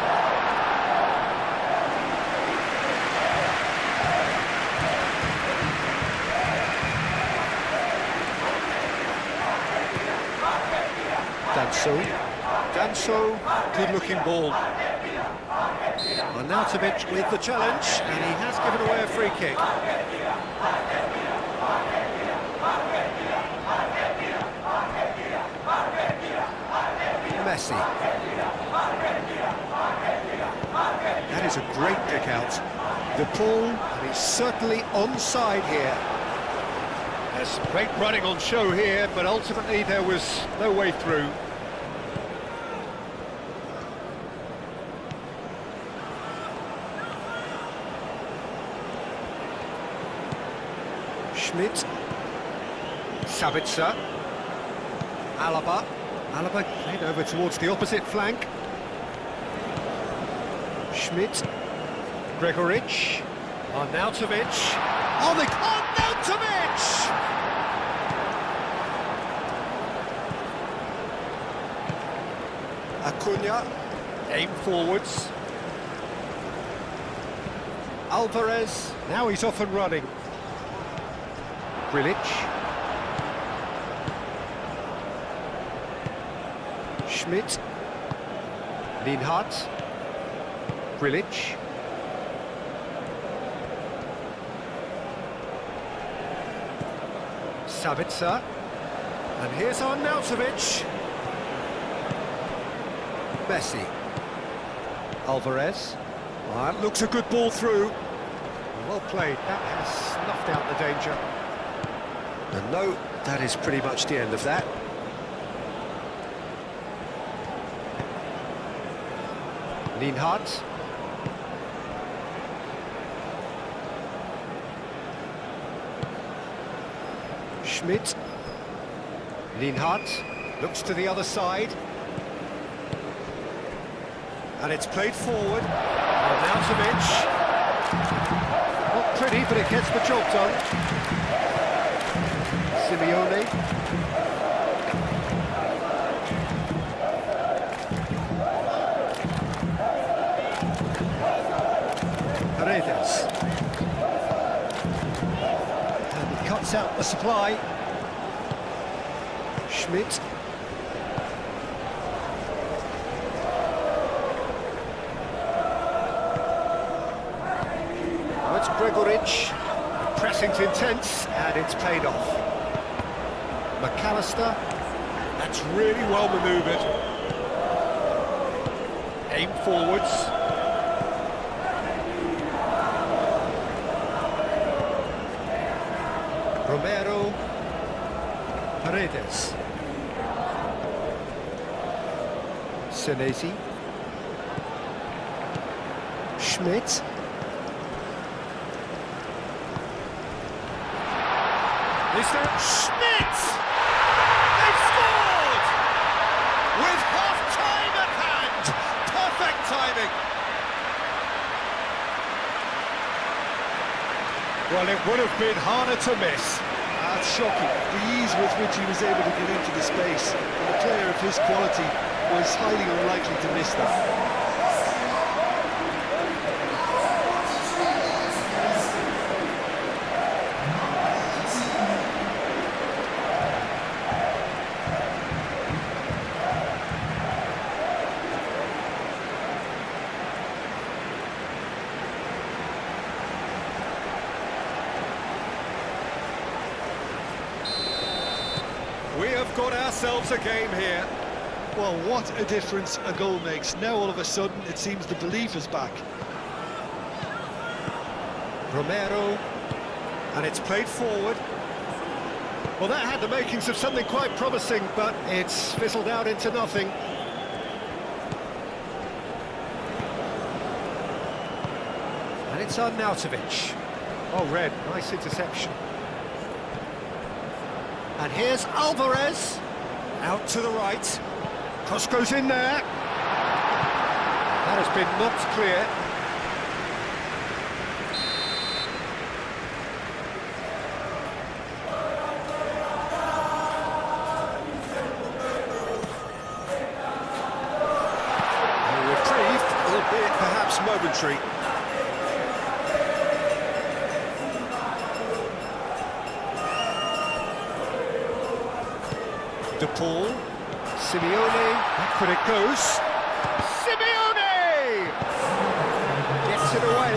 Danso, good-looking ball. Arnautovic with the challenge, and he has given away a free kick. Messi. That is a great kick out. The ball, and he's certainly onside here. There's great running on show here, but ultimately there was no way through. Schmidt. Sabitzer. Alaba. Alaba played over towards the opposite flank. Schmidt. Gregoric. Arnautovic. Oh, the Arnautovic! Acuna. Aim forwards. Alvarez. Now he's off and running. Grilic. Schmidt. Lienhardt. Grilic. Sabitzer. And here's Arnautovic. Messi. Alvarez. That looks a good ball through. Well played, that has snuffed out the danger. And no, that is pretty much the end of that. Lienhardt. Schmidt. Lienhardt looks to the other side. And it's played forward. Arnautovic. Not pretty, but it gets the job done. Simeone. Paredes. And he cuts out the supply. Schmidt. Now it's Gregoric. Pressing's intense, and it's paid off. McAllister. That's really well manoeuvred. Aim forwards. Romero. Paredes. Senesi. Schmidt. Is there Schmidt? They've scored! With half-time at hand! Perfect timing! Well, it would have been harder to miss. That's shocking, the ease with which he was able to get into the space. And a player of his quality was highly unlikely to miss that. We have got ourselves a game here. Well, what a difference a goal makes. Now all of a sudden it seems the belief is back. Romero, and it's played forward. Well, that had the makings of something quite promising, but it's fizzled out into nothing. And it's Arnautovic. Oh, red, nice interception. And here's Alvarez, out to the right. Cross goes in there. That has been knocked clear. A reprieve, albeit perhaps momentary. De Paul, Simeone, back when it goes. Simeone! Gets it away.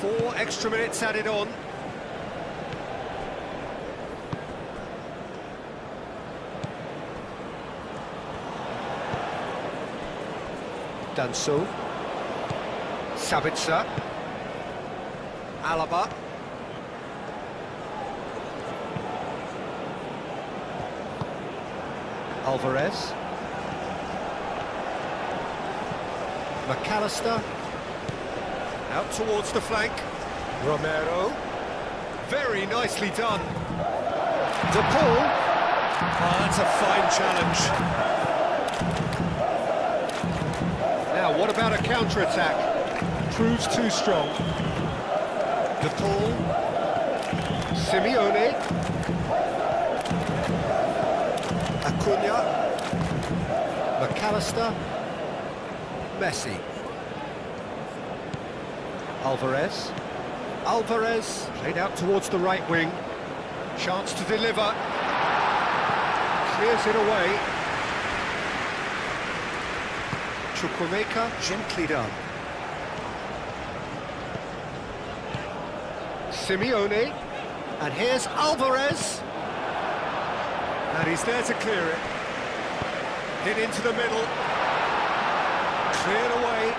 Four extra minutes added on. Danso, Sabitzer, Alaba, Alvarez, McAllister, out towards the flank, Romero, very nicely done, De Paul, oh, that's a fine challenge. Now, what about a counter-attack? Proves too strong. De Paul. Simeone. Acuna. McAllister. Messi. Alvarez. Alvarez. Played out towards the right wing. Chance to deliver. Clears it away. Chukwuemeka, gently done. Simeone, and here's Alvarez. And he's there to clear it. Hit into the middle. Cleared away.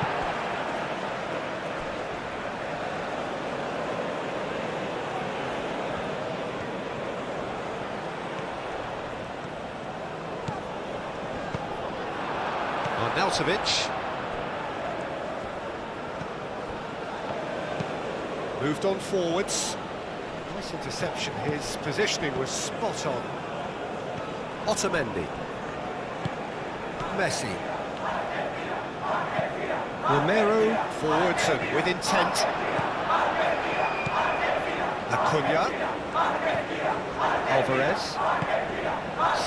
Arnautovic. Moved on forwards. Nice interception. His positioning was spot on. Otamendi. Messi. Romero forwards and with intent. Acuna. Alvarez.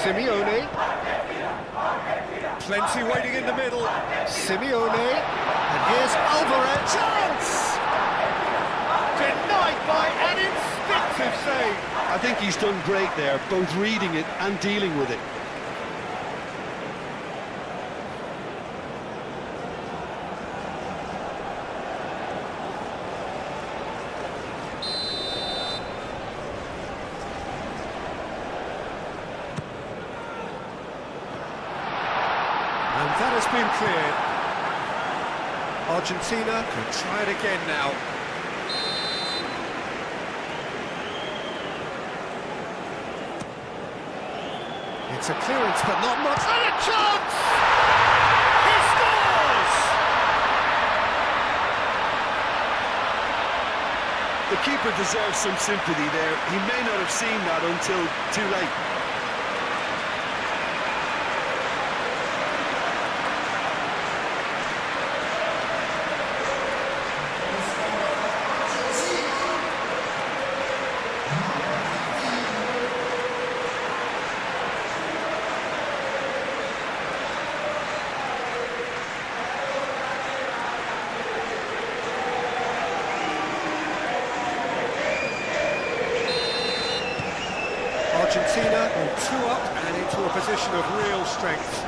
Simeone. Plenty waiting in the middle. Simeone. And here's Alvarez. Chance! Denied by an instinctive save. I think he's done great there, both reading it and dealing with it. And that has been cleared. Argentina can try it again now. It's a clearance, but not much. And a chance! He scores! The keeper deserves some sympathy there. He may not have seen that until too late. Argentina on 2 up and into a position of real strength.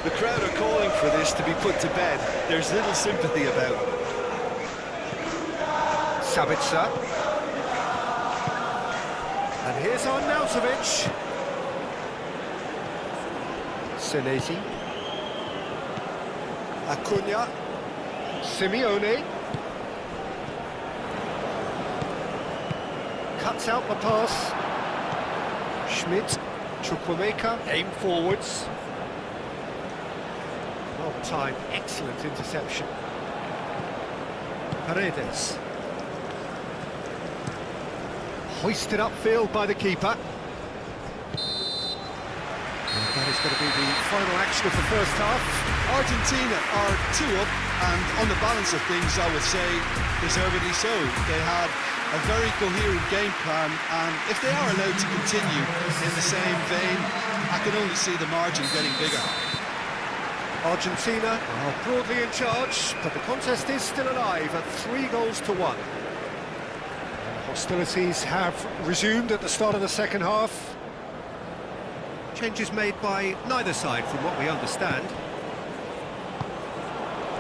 The crowd are calling for this to be put to bed. There's little sympathy about it. Sabitzer. And here's Arnautovic. Senesi. Acuna. Simeone. Cuts out the pass. Schmidt, Chukwuemeka, aim forwards. Well timed, excellent interception. Paredes. Hoisted upfield by the keeper. And that is going to be the final action of the first half. Argentina are 2 up, and on the balance of things, I would say deservedly so. They had a very coherent game plan, and if they are allowed to continue in the same vein, I can only see the margin getting bigger. Argentina are broadly in charge, but the contest is still alive at 3-1. Hostilities have resumed at the start of the second half. Changes made by neither side from what we understand.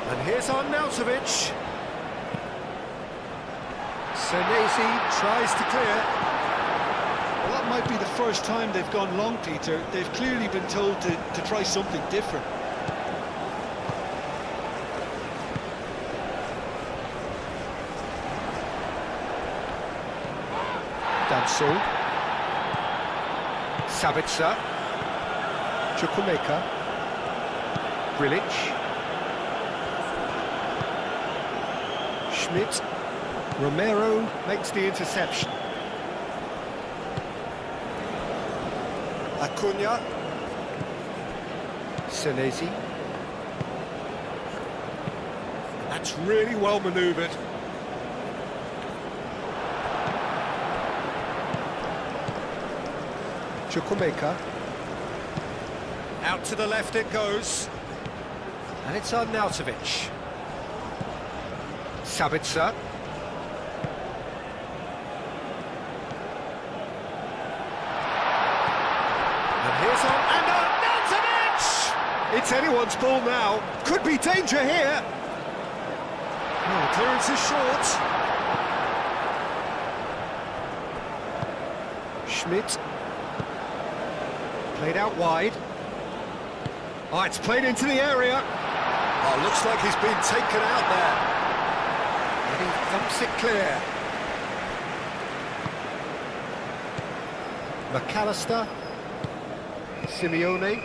And here's Arnautovic. Senesi tries to clear. Well, that might be the first time they've gone long, Peter. They've clearly been told to try something different. Danso. Sabitzer. Chukwuemeka. Grilic. Schmidt. Romero makes the interception. Acuna. Senesi. That's really well manoeuvred. Chukwuemeka. Out to the left it goes. And it's Arnautovic. Sabitzer. And here's Arnautovic! It's anyone's ball now. Could be danger here. Oh, clearance is short. Schmidt. Played out wide. Oh, it's played into the area. Oh, looks like he's been taken out there. And he thumps it clear. McAllister. Simeone.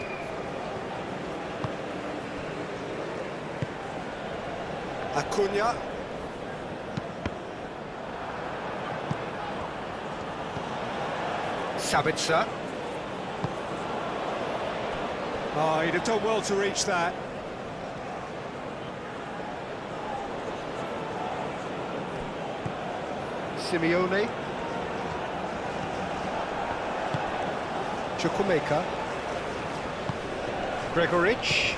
Acuna. Sabitzer. Oh, he'd have done well to reach that. Simeone. Chukwuemeka. Gregoric.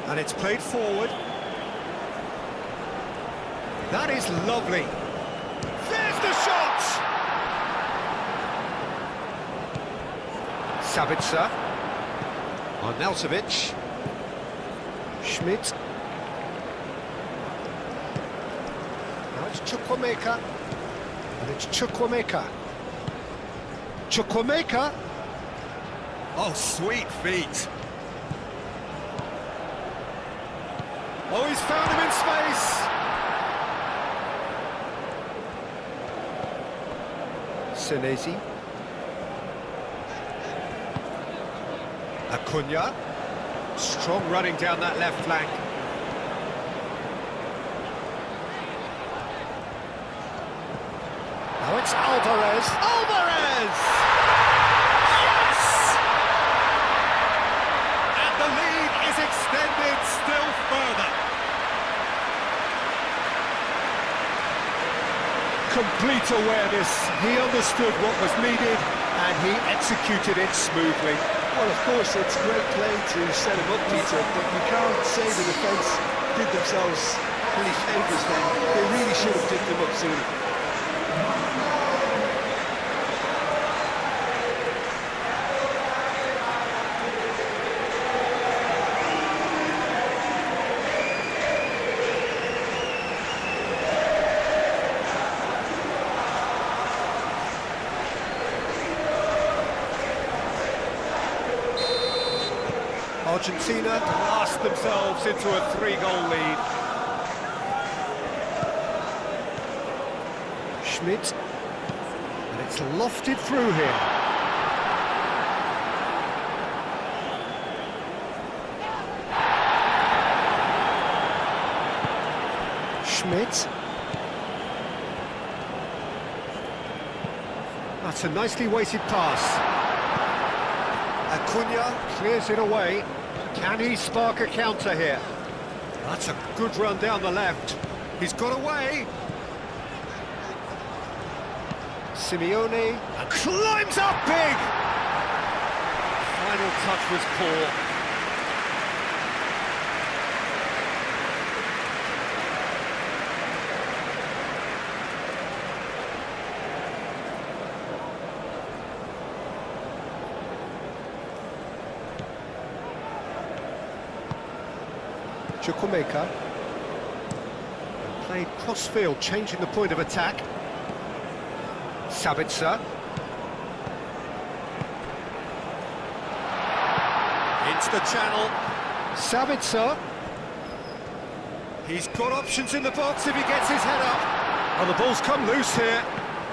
And it's played forward. That is lovely. There's the shot! Sabitzer. Arnautovic. Schmidt. Now it's Chukwuemeka. And it's Chukwuemeka. Chukwuemeka. Oh, sweet feet. Oh, he's found him in space. Senesi. Acuna. Strong running down that left flank. Now it's Alvarez. Alvarez! Yes! And the lead is extended still further. Complete awareness. He understood what was needed and he executed it smoothly. Well, of course, it's great play to set him up, Peter, but you can't say the defence did themselves any favours then. They really should have picked him up sooner. Argentina blast themselves into a 3-goal lead. Schmidt, and it's lofted through here. Schmidt. That's a nicely weighted pass. Acuna clears it away. Can he spark a counter here? That's a good run down the left. He's got away. Simeone and climbs up big. Final touch was poor. Chukwuemeka played cross-field, changing the point of attack. Sabitzer. Into the channel. Sabitzer. He's got options in the box if he gets his head up. Oh, the ball's come loose here.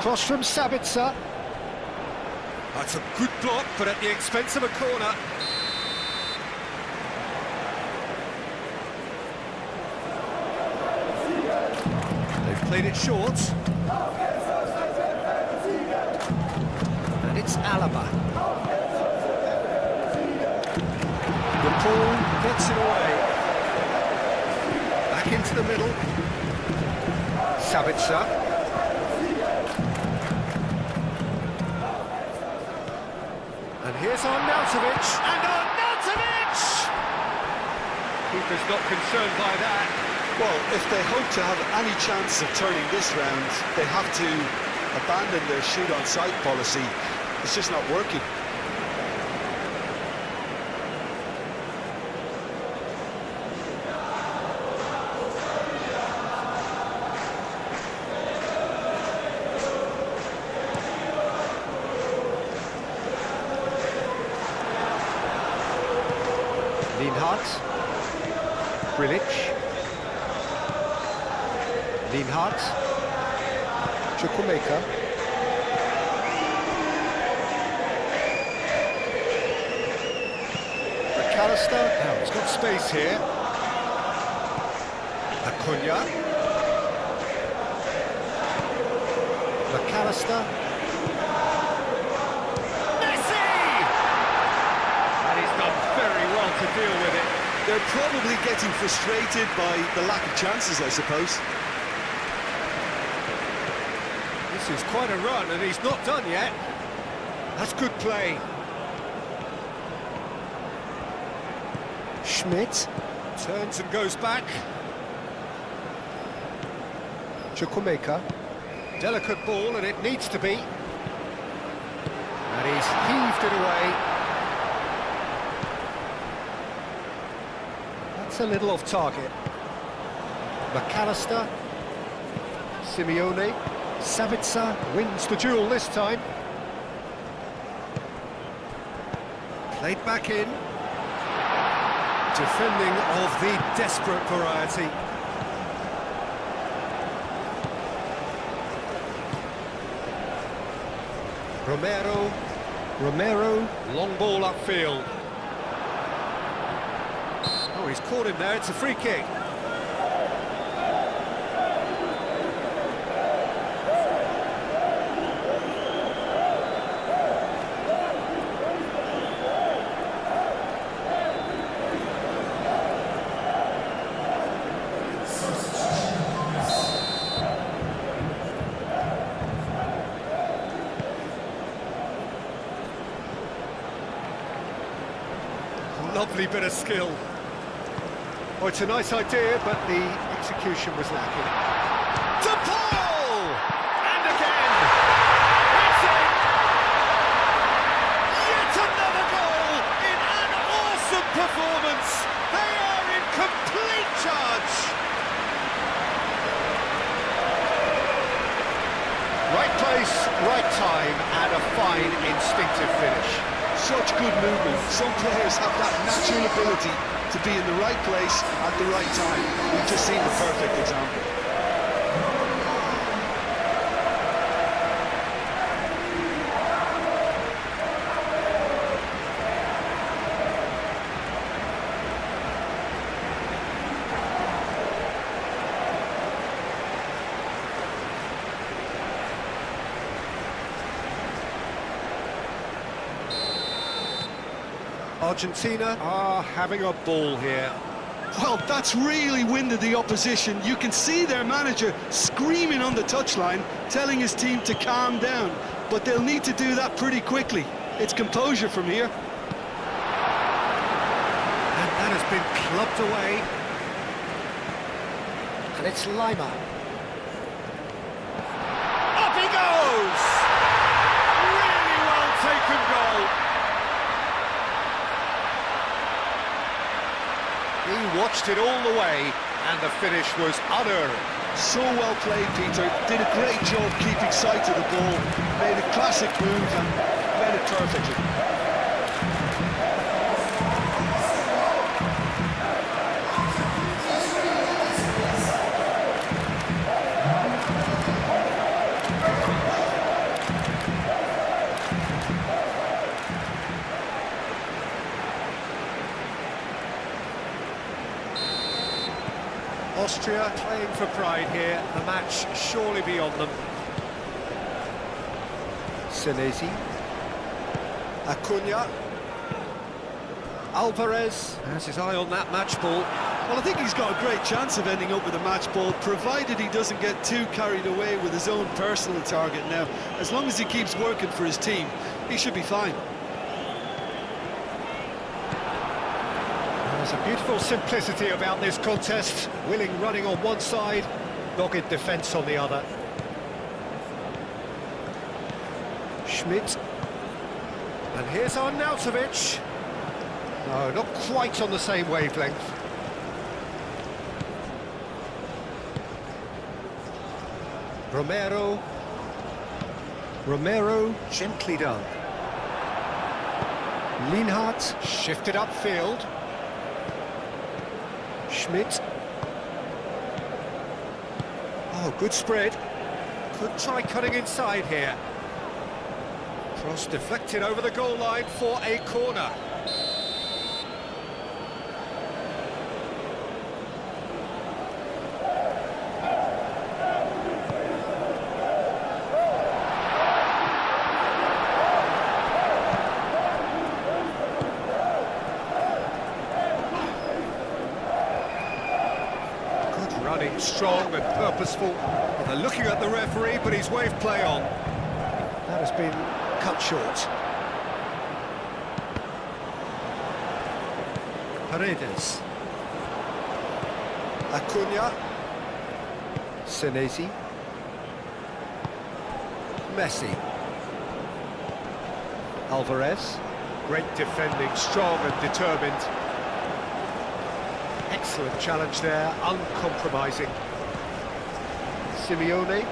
Cross from Sabitzer. That's a good block, but at the expense of a corner. Played it short. And it's Alaba. The ball gets it away. Back into the middle. Sabitzer. And here's Arnautovic. And Arnautovic! goalkeeper's not concerned by that. Well, if they hope to have any chance of turning this round, they have to abandon their shoot-on-sight policy. It's just not working. Lienhart. Grilic. Lienhart. Chukwuemeka. McAllister. Now he's got space here. Acuna. McAllister. Very well to deal with it. They're probably getting frustrated by the lack of chances, I suppose. This is quite a run, and he's not done yet. That's good play. Schmidt turns and goes back. Chukwuemeka. Delicate ball, and it needs to be. And he's heaved it away. A little off target. McAllister. Simeone. Savitzer wins the duel this time. Played back in. Defending of the desperate variety. Romero. Long ball upfield. Oh, he's caught him there, it's a free kick. Lovely bit of skill. Oh, it's a nice idea, but the execution was lacking. To Paul! And again! It's in! Yet another goal in an awesome performance! They are in complete charge! Right place, right time, and a fine instinctive finish. Such good movement. Some players have that natural ability to be in the right place at the right time. We've just seen the perfect example. Argentina are having a ball here. Well, that's really winded the opposition. You can see their manager screaming on the touchline, telling his team to calm down. But they'll need to do that pretty quickly. It's composure from here. And that has been clubbed away. And it's Lima. Up he goes! Really well taken goal. He watched it all the way, and the finish was unearned. So well played, Peter. Did a great job keeping sight of the ball. Made a classic move and made it perfectly. Austria playing for pride here, the match surely beyond them. Senesi. Acuna. Alvarez has his eye on that match ball. Well, I think he's got a great chance of ending up with a match ball, provided he doesn't get too carried away with his own personal target now. As long as he keeps working for his team, he should be fine. There's a beautiful simplicity about this contest. Willing running on one side, dogged defence on the other. Schmidt. And here's Arnautovic. No, not quite on the same wavelength. Romero, gently done. Lienhardt, shifted upfield. Schmidt. Oh, good spread. Could try cutting inside here. Cross deflected over the goal line for a corner. Running strong and purposeful. They're looking at the referee, but he's waved play on. That has been cut short. Paredes. Acuna. Senesi. Messi. Alvarez. Great defending, strong and determined. Excellent challenge there, uncompromising. Simeone.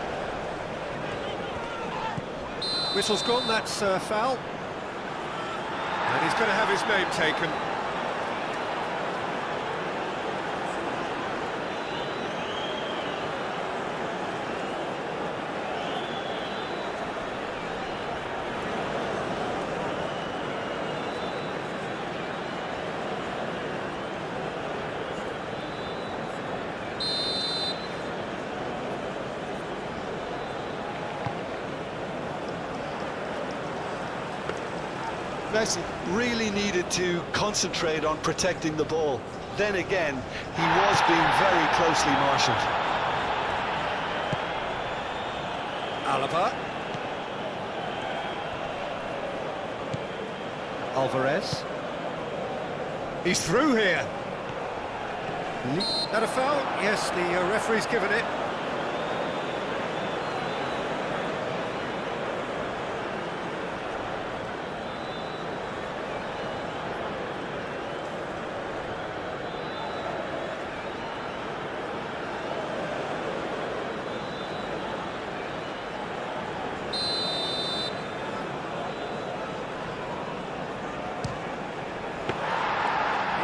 Whistle's gone, that's foul. And he's going to have his name taken. Messi really needed to concentrate on protecting the ball. Then again, he was being very closely marshalled. Alaba. Alvarez. He's through here. That a foul? Yes, the referee's given it.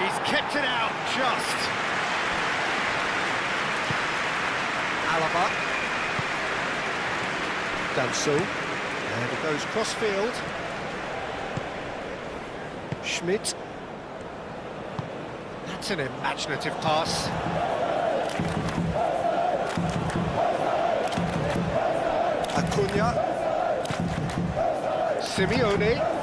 He's kept it out, just. Alaba. Danso. And it goes cross-field. Schmidt. That's an imaginative pass. Acuna. Simeone.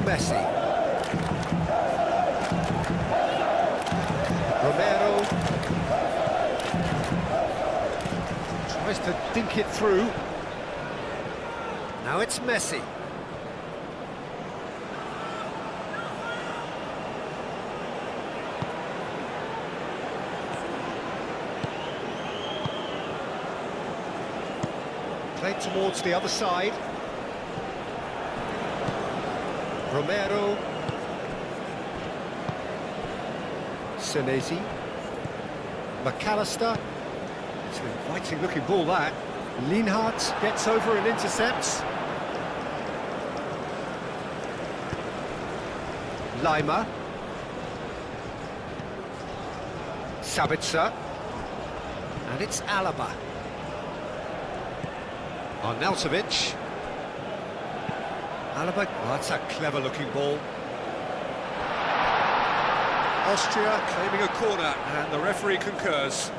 Messi. Romero. Tries to dink it through. Now it's Messi. Played towards the other side. Romero. Senesi. McAllister. It's an inviting looking ball, that. Lienhardt gets over and intercepts. Lima. Sabitzer. And it's Alaba. Arnautovic. Alaba, oh, that's a clever-looking ball. Austria claiming a corner, and the referee concurs.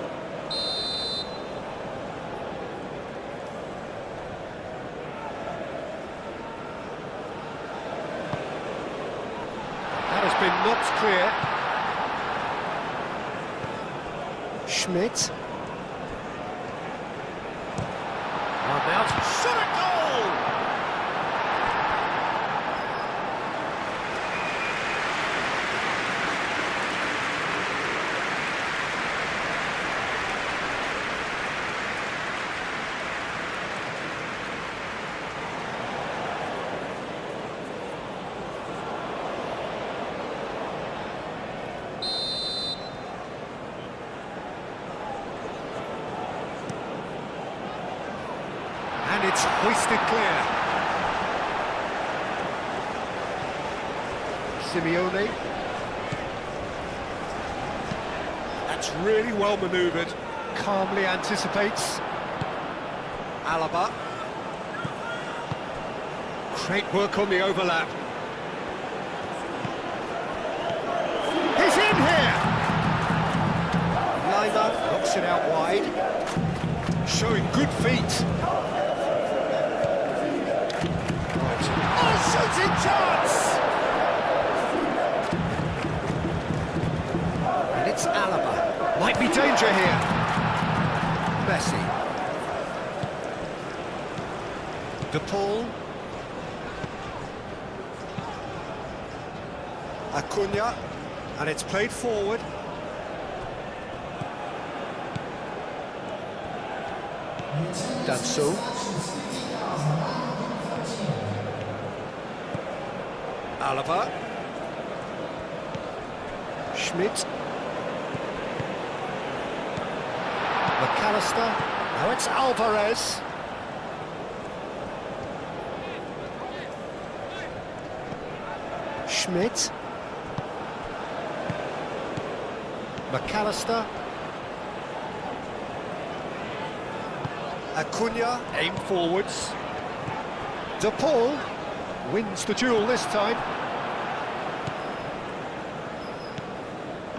That has been knocked clear. Schmidt. Arnautovic, shot a goal! And it's hoisted clear. Simeone. That's really well manoeuvred. Calmly anticipates. Alaba. Great work on the overlap. He's in here! Lima knocks it out wide. Showing good feet. Oh, shooting chance! And it's Alaba. Might be danger here. Messi. De Paul. Acuna. And it's played forward. Danso. Alaba. Schmidt. McAllister. Now it's Alvarez. Schmidt. McAllister. Acuna, aim forwards. De Paul wins the duel this time.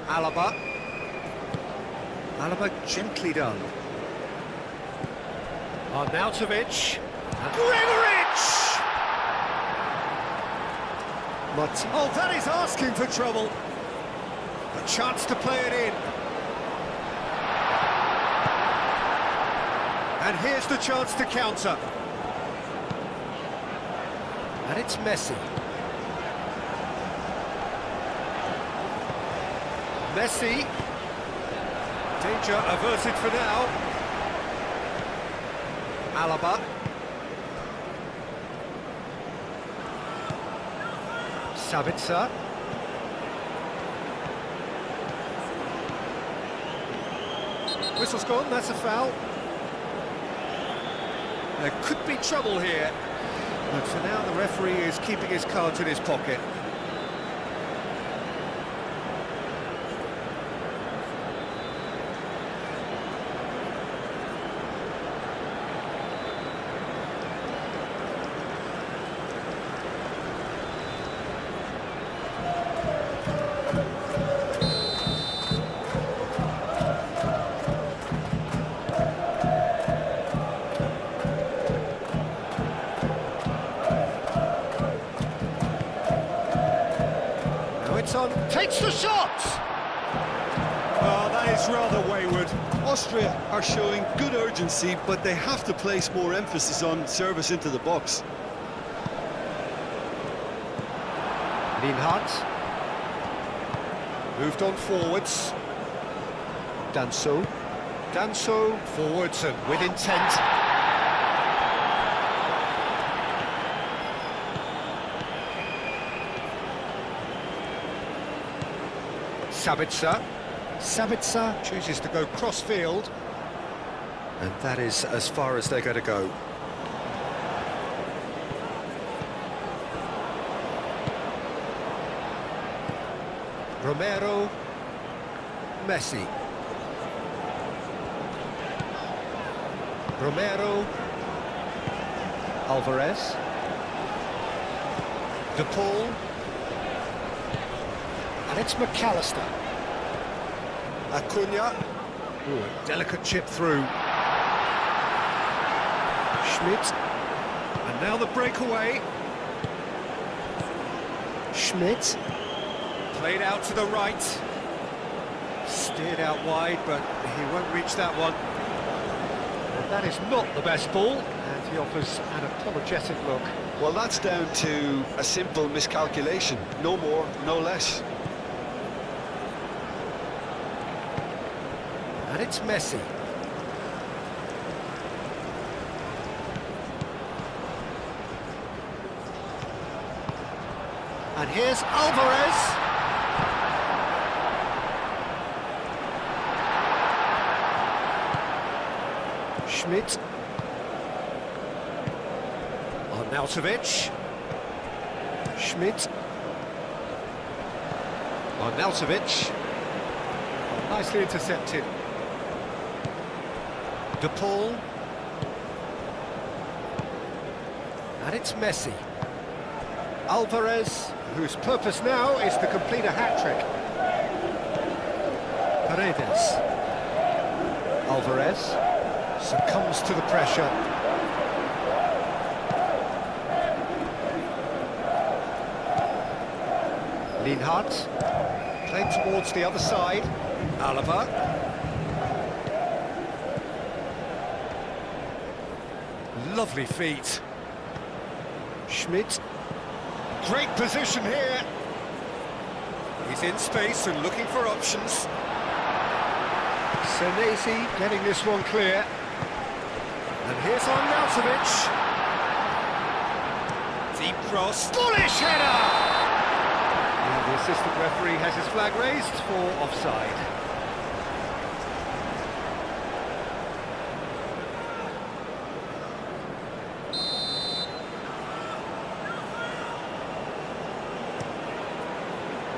Alaba. Alaba gently done. Arnautovic. And Gregoritsch! Oh, that is asking for trouble. A chance to play it in. And here's the chance to counter. And it's Messi. Messi. Danger averted for now. Alaba. Sabitzer. Whistle's gone, that's a foul. There could be trouble here, but for now the referee is keeping his cards in his pocket. It's on, takes the shot! Oh, that is rather wayward. Austria are showing good urgency, but they have to place more emphasis on service into the box. Lienhardt. Moved on forwards. Danso. Danso forwards and with intent. Sabitzer. Sabitzer chooses to go cross-field. And that is as far as they're going to go. Romero. Messi. Romero. Alvarez. De Paul. And it's McAllister. Acuna. Ooh, a delicate chip through. Schmidt. And now the breakaway. Schmidt. Played out to the right. Steered out wide, but he won't reach that one. And that is not the best ball, and he offers an apologetic look. Well, that's down to a simple miscalculation. No more, no less. And it's Messi. And here's Alvarez. Schmidt. Arnautovic. Schmidt. Arnautovic. Nicely intercepted. De Paul. And it's Messi. Alvarez, whose purpose now is to complete a hat-trick. Paredes. Alvarez succumbs to the pressure. Lienhart, playing towards the other side. Alaba. Lovely feet. Schmidt. Great position here. He's in space and looking for options. Senesi getting this one clear. And here's Arnautovic. Deep cross. Bullish header! And the assistant referee has his flag raised for offside.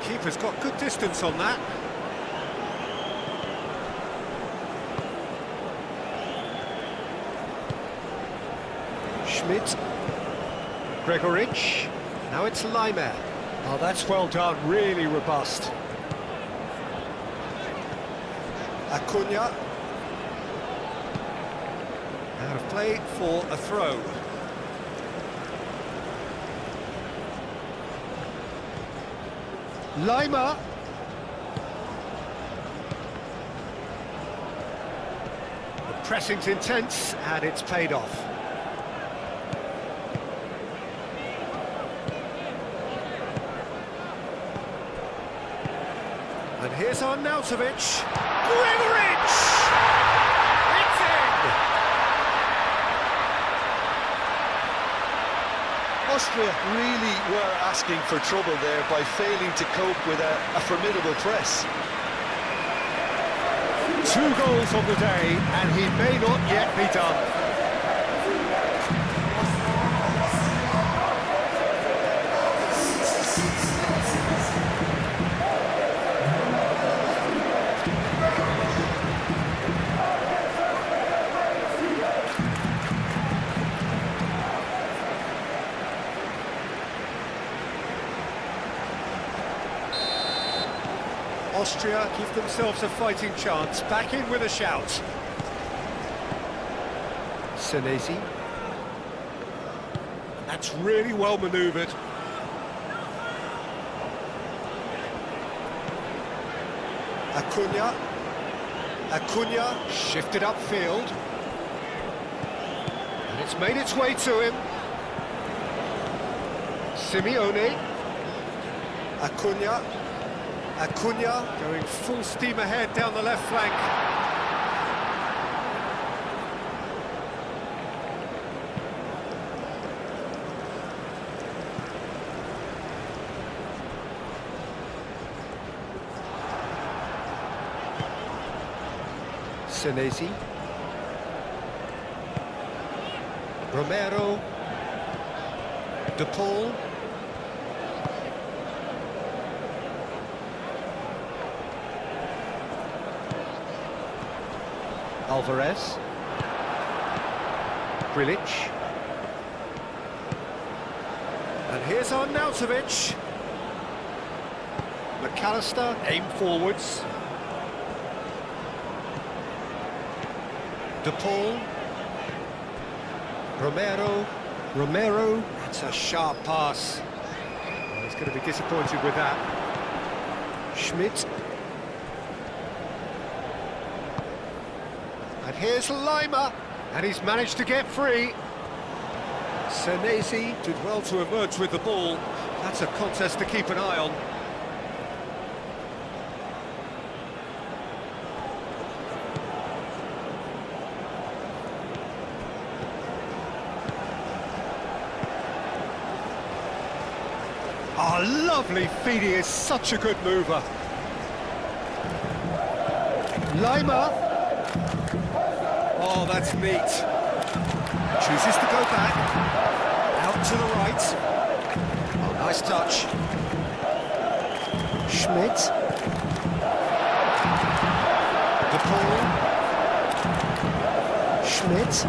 Keeper's got good distance on that. Schmidt. Gregoric. Now it's Leimer. Oh, that's well done, really robust. Acuna. Out of play for a throw. Leimer. The pressing's intense and it's paid off. And here's Arnautovic. Gregoric! It's in! Austria really were asking for trouble there by failing to cope with a formidable press. 2 goals on the day, and he may not yet be done. Austria give themselves a fighting chance, back in with a shout. Senesi. That's really well manoeuvred. Acuna. Acuna shifted upfield. And it's made its way to him. Simeone. Acuna. Acuna going full steam ahead down the left flank. Senesi. Romero. De Paul. Alvarez. Grilic. And here's Arnautovic. McAllister aim forwards. De Paul. Romero. That's a sharp pass. Oh, he's going to be disappointed with that. Schmidt. And here's Leimer, and he's managed to get free. Senesi did well to emerge with the ball. That's a contest to keep an eye on. Oh, lovely feed, he is such a good mover. Leimer. Oh, that's neat. Chooses to go back. Out out to the right. Oh, nice touch. Schmidt. De Paul. Schmidt.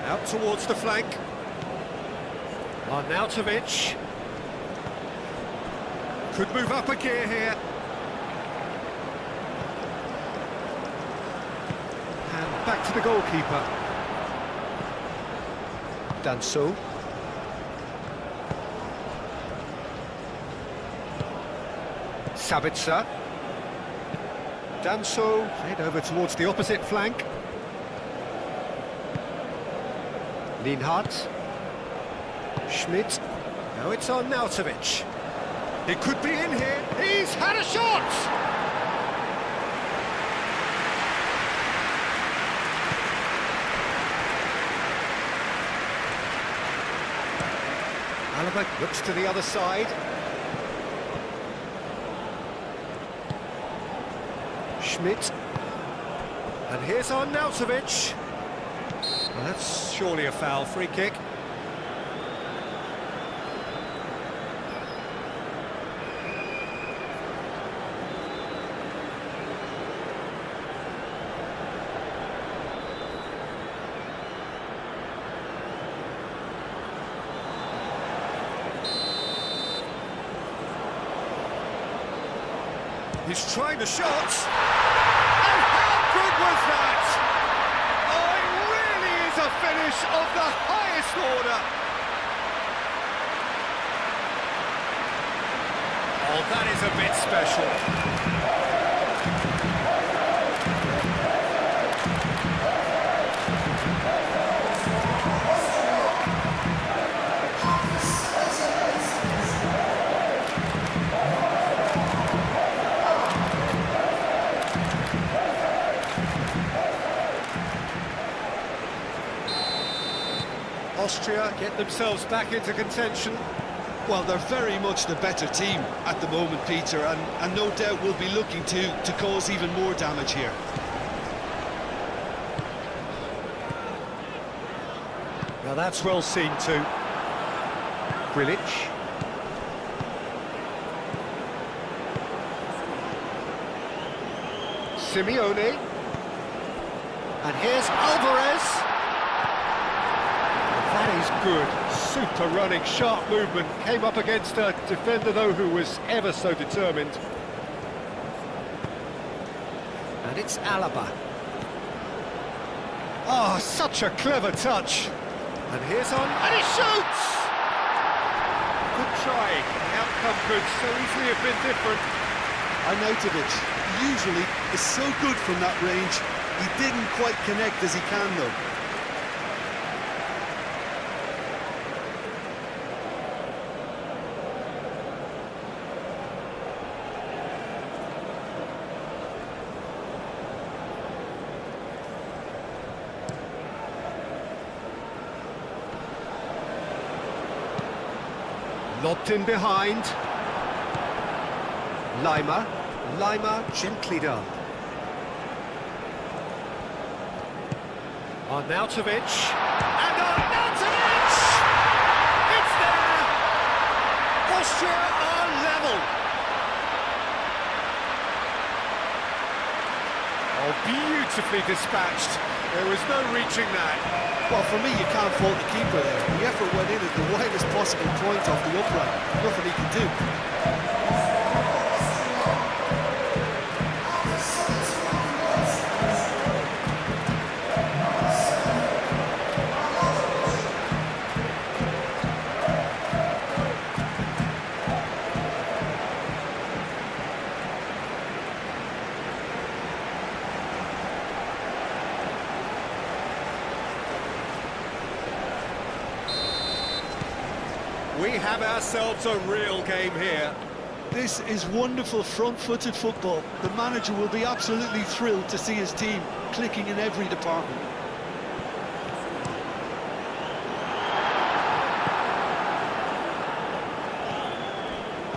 Out towards the flank. Arnautovic. Could move up a gear here. And back to the goalkeeper. Danso. Sabitzer. Danso played over towards the opposite flank. Lienhardt. Schmidt. Now it's on Arnautovic. It could be in here. He's had a shot! Alaba looks to the other side. Schmidt. And here's Arnautovic. Well, that's surely a foul. Free kick. He's trying the shot. And how good was that? Oh, it really is a finish of the highest order. Oh, that is a bit special. Austria get themselves back into contention. Well, they're very much the better team at the moment, Peter, and no doubt will be looking to cause even more damage here. Now that's well seen too. Grilic. Simeone. And here's Alvarez. That is good. Super running, sharp movement. Came up against a defender, though, who was ever so determined. And it's Alaba. Oh, such a clever touch. And here's on, and he shoots! Good trying. The outcome could so easily have been different. Arnautovic usually is so good from that range. He didn't quite connect as he can, though. Lobbed in behind. Lima gently done. Arnautovic. And Arnautovic! It's there! Austria are level. Oh, beautifully dispatched. There was no reaching that. Well, for me, you can't fault the keeper there. The effort went in at the widest possible point off the upright. Nothing he can do. We have ourselves a real game here. This is wonderful front-footed football. The manager will be absolutely thrilled to see his team clicking in every department.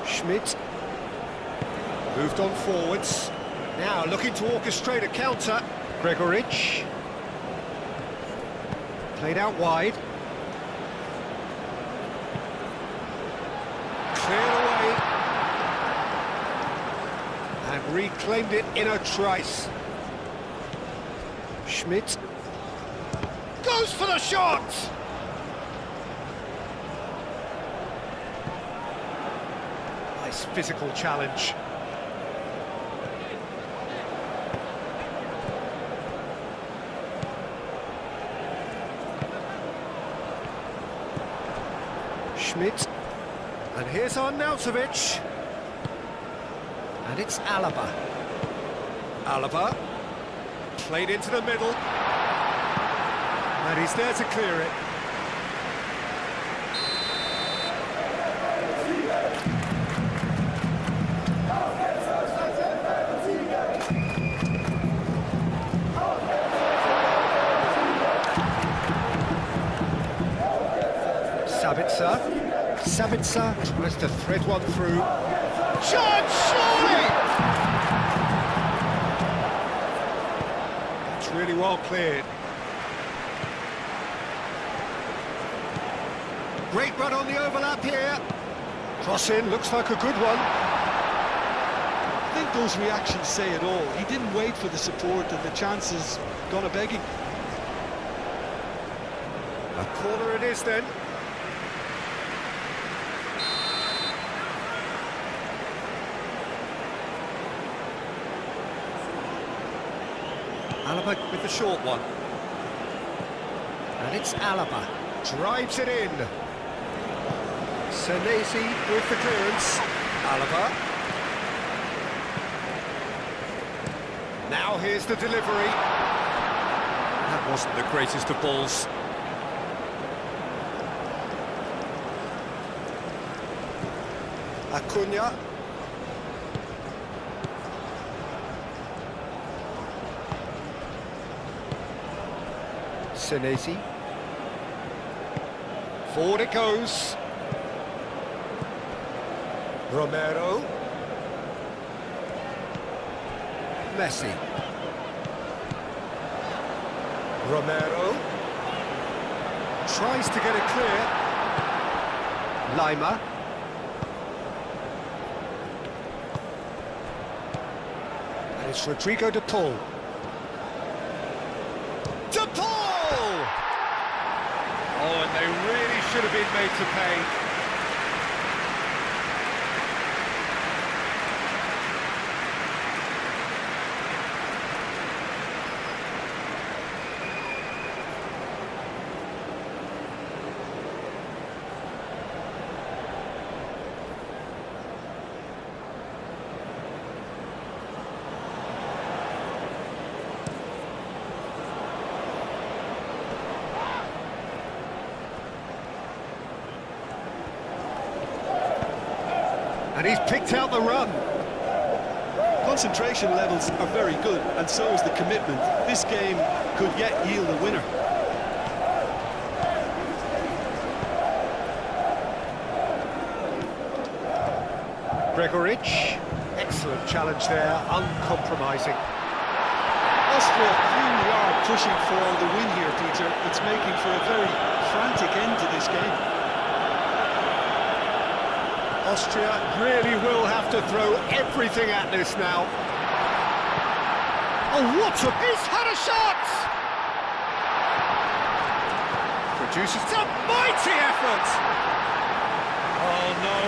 Schmidt moved on forwards. Now looking to orchestrate a counter. Gregoric played out wide. Reclaimed it in a trice. Schmidt goes for the shot! Nice physical challenge. Schmidt. And here's Arnautovic. And it's Alaba. Alaba. Played into the middle. And he's there to clear it. Sabitzer tries to thread one through. Chance, surely! It's really well cleared. Great run on the overlap here. Cross in, looks like a good one. I think those reactions say it all. He didn't wait for the support and the chances gone a-begging. A corner it is then. Alaba with the short one. And it's Alaba. Drives it in. Senesi with the clearance. Alaba. Now here's the delivery. That wasn't the greatest of balls. Acuna. Senesi. Forward it goes. Romero. Messi. Romero. Tries to get it clear. Lima. And it's Rodrigo de Paul. De Paul! Oh, and they really should have been made to pay. And he's picked out the run. Concentration levels are very good, and so is the commitment. This game could yet yield a winner. Gregoric, excellent challenge there, uncompromising. Austria really are pushing for the win here, Peter. It's making for a very frantic end to this game. Austria really will have to throw everything at this now. Oh, what a... He's had a shot! Produces a mighty effort! Oh no,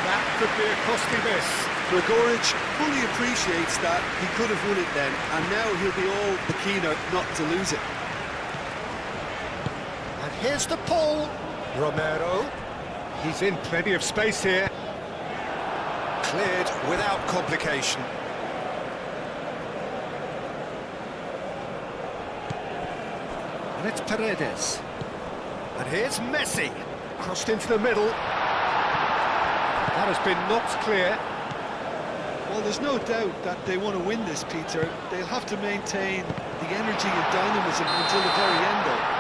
that could be a costly miss. Gregoric fully appreciates that he could have won it then, and now he'll be all the keener not to lose it. And here's the Paul. Romero. He's in plenty of space here. Cleared without complication. And it's Paredes. And here's Messi. Crossed into the middle. That has been knocked clear. Well, there's no doubt that they want to win this, Peter. They'll have to maintain the energy and dynamism until the very end, though.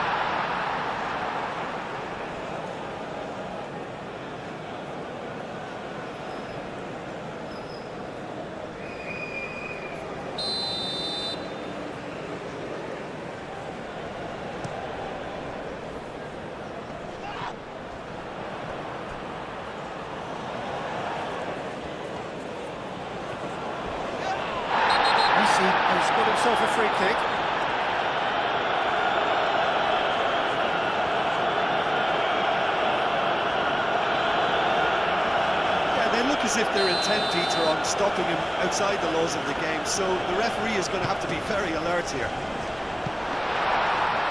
as if they're intent, Peter, on stopping him outside the laws of the game, so the referee is going to have to be very alert here.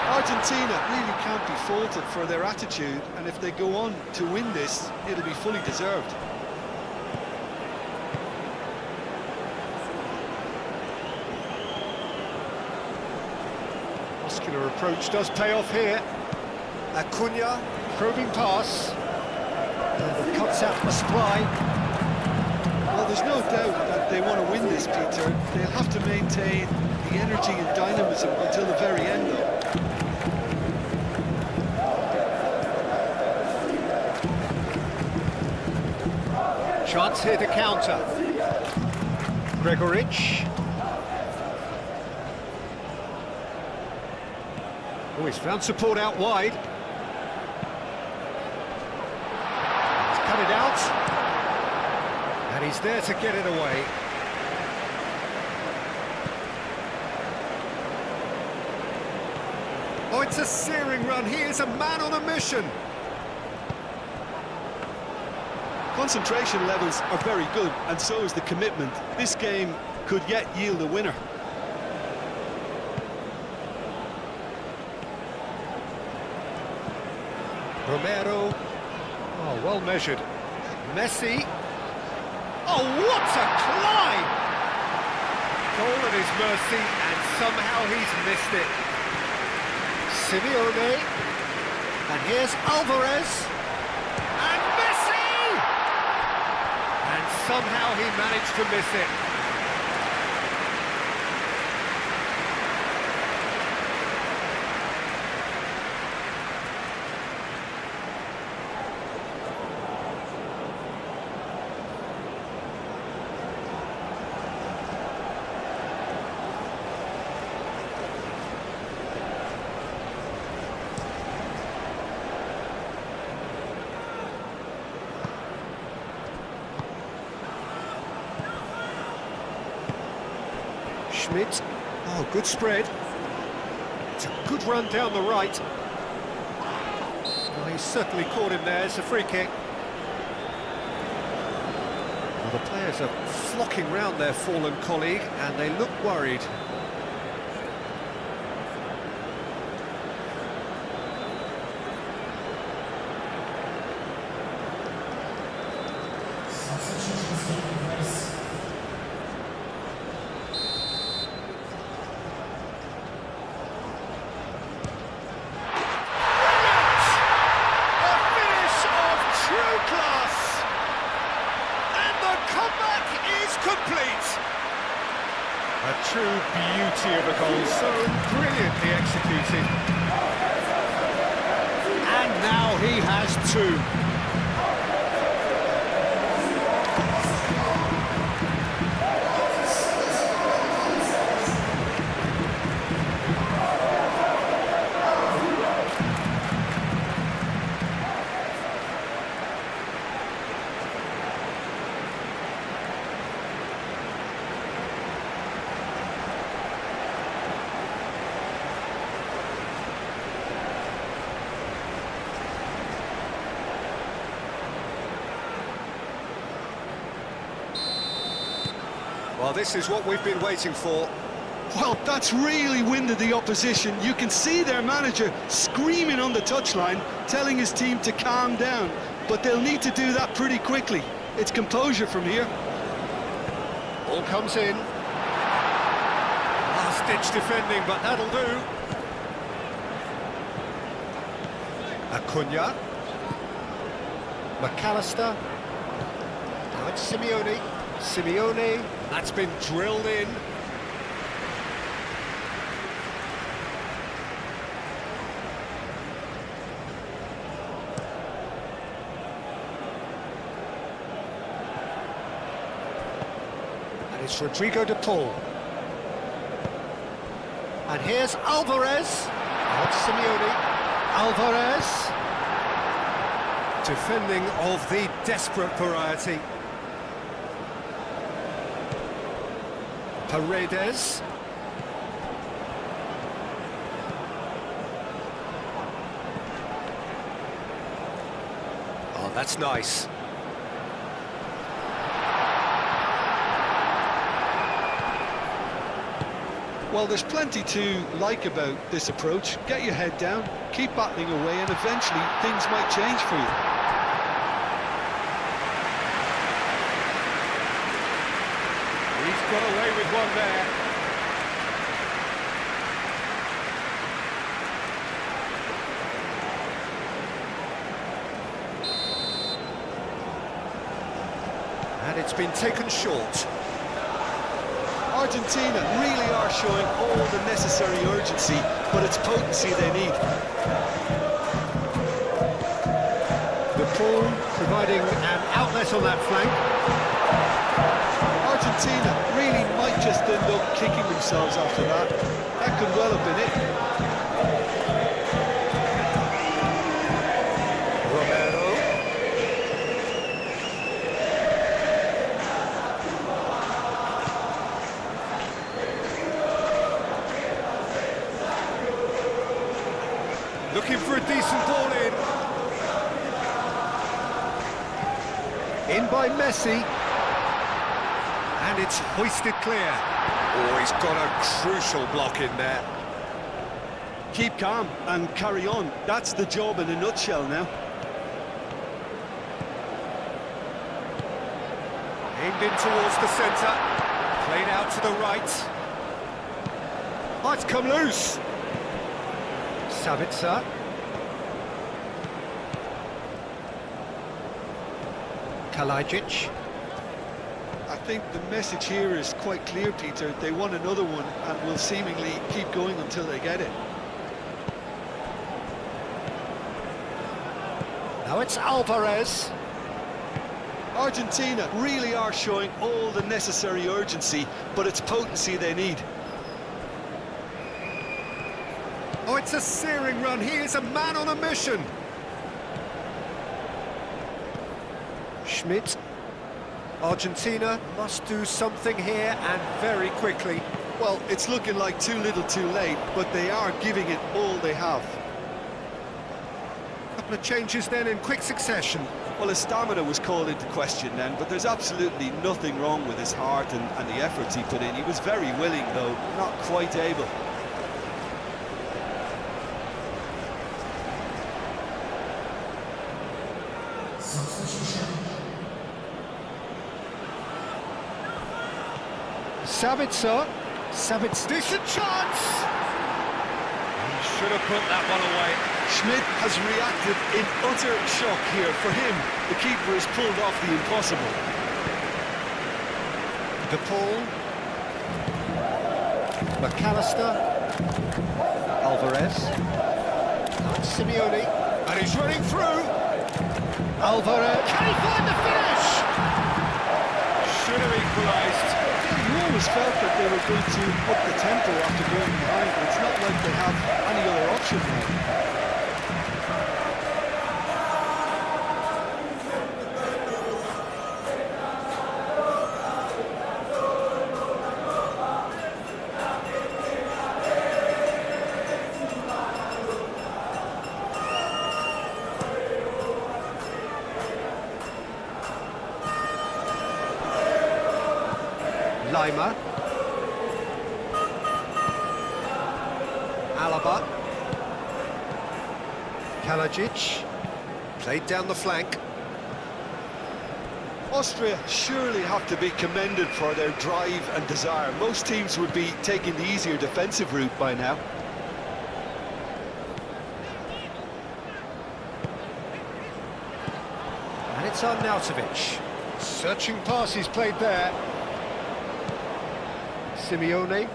Argentina really can't be faulted for their attitude, and if they go on to win this, it'll be fully deserved. Muscular approach does pay off here. Acuna, probing pass. And cuts out the supply. Well, there's no doubt that they want to win this, Peter. They'll have to maintain the energy and dynamism until the very end, though. Chance here to counter. Gregoric. Oh, he's found support out wide. He's cut it out. And he's there to get it away. Oh, it's a searing run. He is a man on a mission. Concentration levels are very good, and so is the commitment. This game could yet yield a winner. Romero. Oh, well measured. Messi. Oh, what a climb! Goal at his mercy, and somehow he's missed it. Simeone. And here's Alvarez. And Messi! And somehow he managed to miss it. Schmidt. Oh, good spread. It's a good run down the right. Well, he's certainly caught him there. It's a free kick. Well, the players are flocking round their fallen colleague, and they look worried. Substitutions taking place. Complete! A true beauty of a goal, so brilliantly executed. And now he has two. Well, this is what we've been waiting for. Well, that's really winded the opposition. You can see their manager screaming on the touchline, telling his team to calm down. But they'll need to do that pretty quickly. It's composure from here. Ball comes in. Last-ditch defending, but that'll do. Acuna. McAllister. Now it's Simeone. Simeone. That's been drilled in. And it's Rodrigo de Paul. And here's Alvarez. Now it's Simeone. Alvarez. Defending of the desperate variety. Paredes. Oh, that's nice. Well, there's plenty to like about this approach. Get your head down, keep battling away, and eventually things might change for you. He's got away with one there. And it's been taken short. Argentina really are showing all the necessary urgency, but it's potency they need. The pool providing an outlet on that flank. Argentina really might just end up kicking themselves after that. That could well have been it. Romero. Looking for a decent ball in. In by Messi. And it's hoisted clear. Oh, he's got a crucial block in there. Keep calm and carry on. That's the job in a nutshell now. Aimed in towards the centre. Played out to the right. Oh, it's come loose. Sabitzer. Kalajic. I think the message here is quite clear, Peter. They want another one and will seemingly keep going until they get it. Now it's Alvarez. Argentina really are showing all the necessary urgency, but it's potency they need. Oh, it's a searing run. He is a man on a mission. Schmidt. Argentina must do something here, and very quickly. Well, it's looking like too little too late, but they are giving it all they have. A couple of changes then in quick succession. Well, his stamina was called into question then, but there's absolutely nothing wrong with his heart and the efforts he put in. He was very willing, though, not quite able. Substitution. Sabitzer. Decent chance! He should have put that one away. Schmidt has reacted in utter shock here. For him, the keeper has pulled off the impossible. De Paul. McAllister. Alvarez. And Simeone. And he's running through. Alvarez. Can he find the finish? Should have equalised. You always felt that they were going to up the tempo after going behind, but it's not like they have any other option now. Lima. Alaba. Kalajic. Played down the flank. Austria surely have to be commended for their drive and desire. Most teams would be taking the easier defensive route by now. And it's Arnautovic. Searching pass he's played there. Simeone.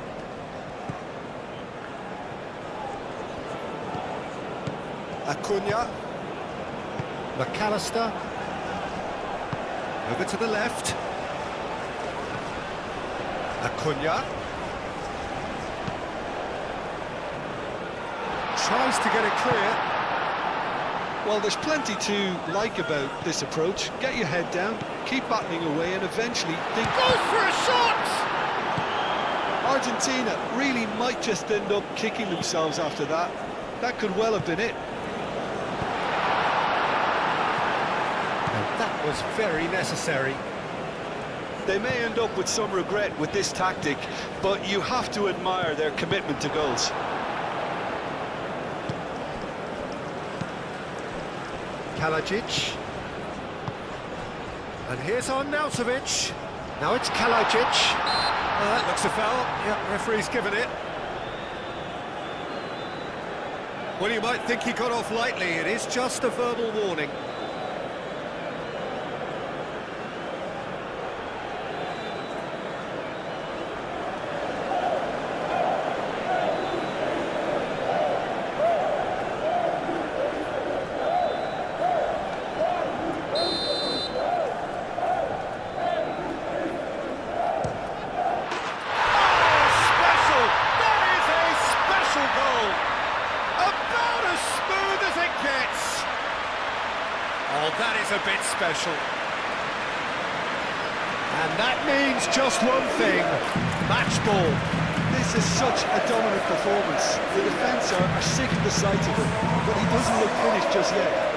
Acuna. McAllister. Over to the left. Acuna. Tries to get it clear. Well, there's plenty to like about this approach. Get your head down, keep battling away, and eventually think... Goes for a shot! Argentina really might just end up kicking themselves after that. That could well have been it. And that was very necessary. They may end up with some regret with this tactic, but you have to admire their commitment to goals. Kalajic. And here's Arnautovic. Now it's Kalajic. That looks a foul. Yeah, referee's given it. Well, you might think he got off lightly. It is just a verbal warning. Oh, that is a bit special. And that means just one thing, match ball. This is such a dominant performance. The defence are sick of the sight of him, but he doesn't look finished just yet.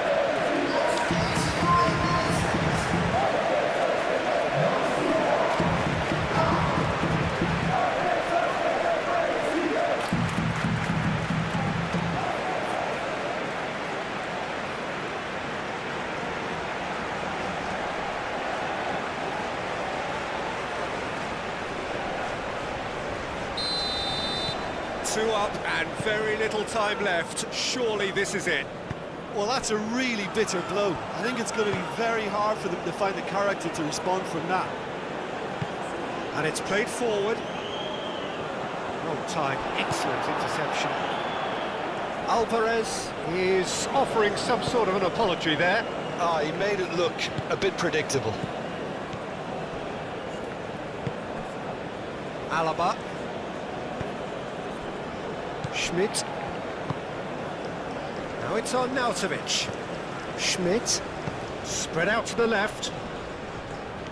Two up and very little time left. Surely this is it. Well, that's a really bitter blow. I think it's going to be very hard for them to find the character to respond from that. And it's played forward. Wrong time, excellent interception. Alvarez is offering some sort of an apology there. He made it look a bit predictable. Alaba. Schmidt. Now it's on Arnautovic. Schmidt. Spread out to the left.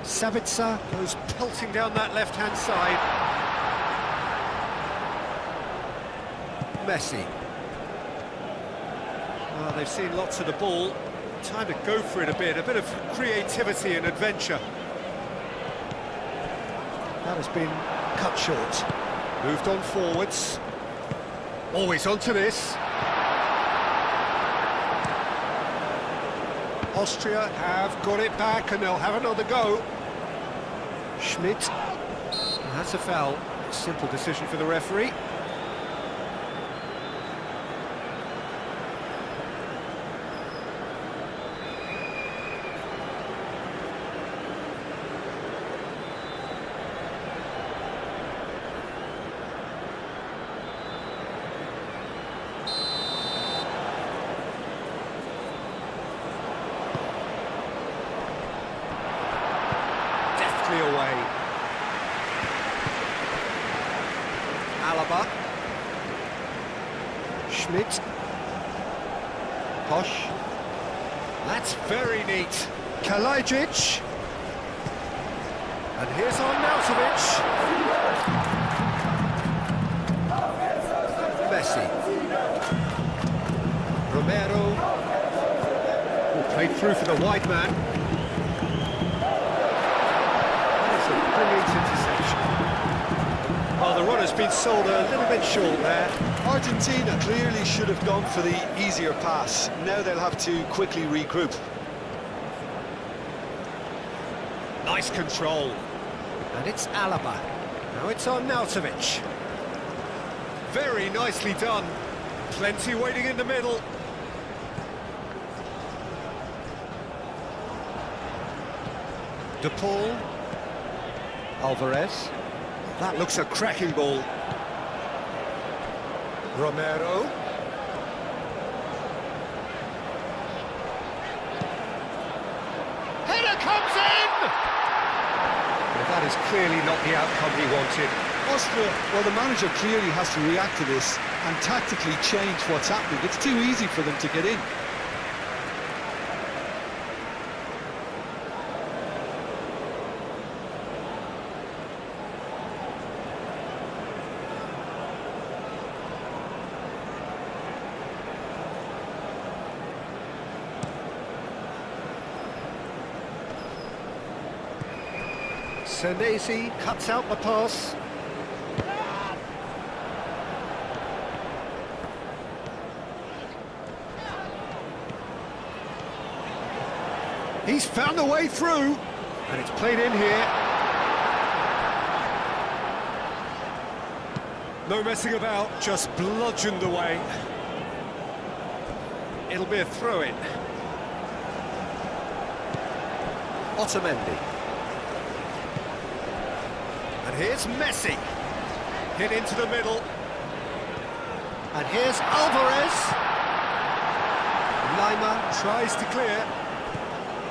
Savitzer goes pelting down that left-hand side. Messi. Well, they've seen lots of the ball. Time to go for it a bit of creativity and adventure. That has been cut short. Moved on forwards. Always onto this. Austria have got it back and they'll have another go. Schmidt. And that's a foul. Simple decision for the referee. Away. Alaba. Schmidt. Posh. That's very neat. Kalajic. And here's Arnautovic. Messi. Romero. Who played through for the wide man. Brilliant interception. Well, the run has been sold a little bit short there. Argentina clearly should have gone for the easier pass. Now they'll have to quickly regroup. Nice control. And it's Alaba. Now it's on Arnautovic. Very nicely done. Plenty waiting in the middle. De Paul. Alvarez. That looks a cracking ball. Romero. Header comes in! Well, that is clearly not the outcome he wanted. Austria, well, the manager clearly has to react to this and tactically change what's happening. It's too easy for them to get in. Senesi cuts out the pass. He's found a way through, and it's played in here. No messing about, just bludgeoned away. It'll be a throw-in. Otamendi. And here's Messi. Hit into the middle. And here's Alvarez. Lima tries to clear.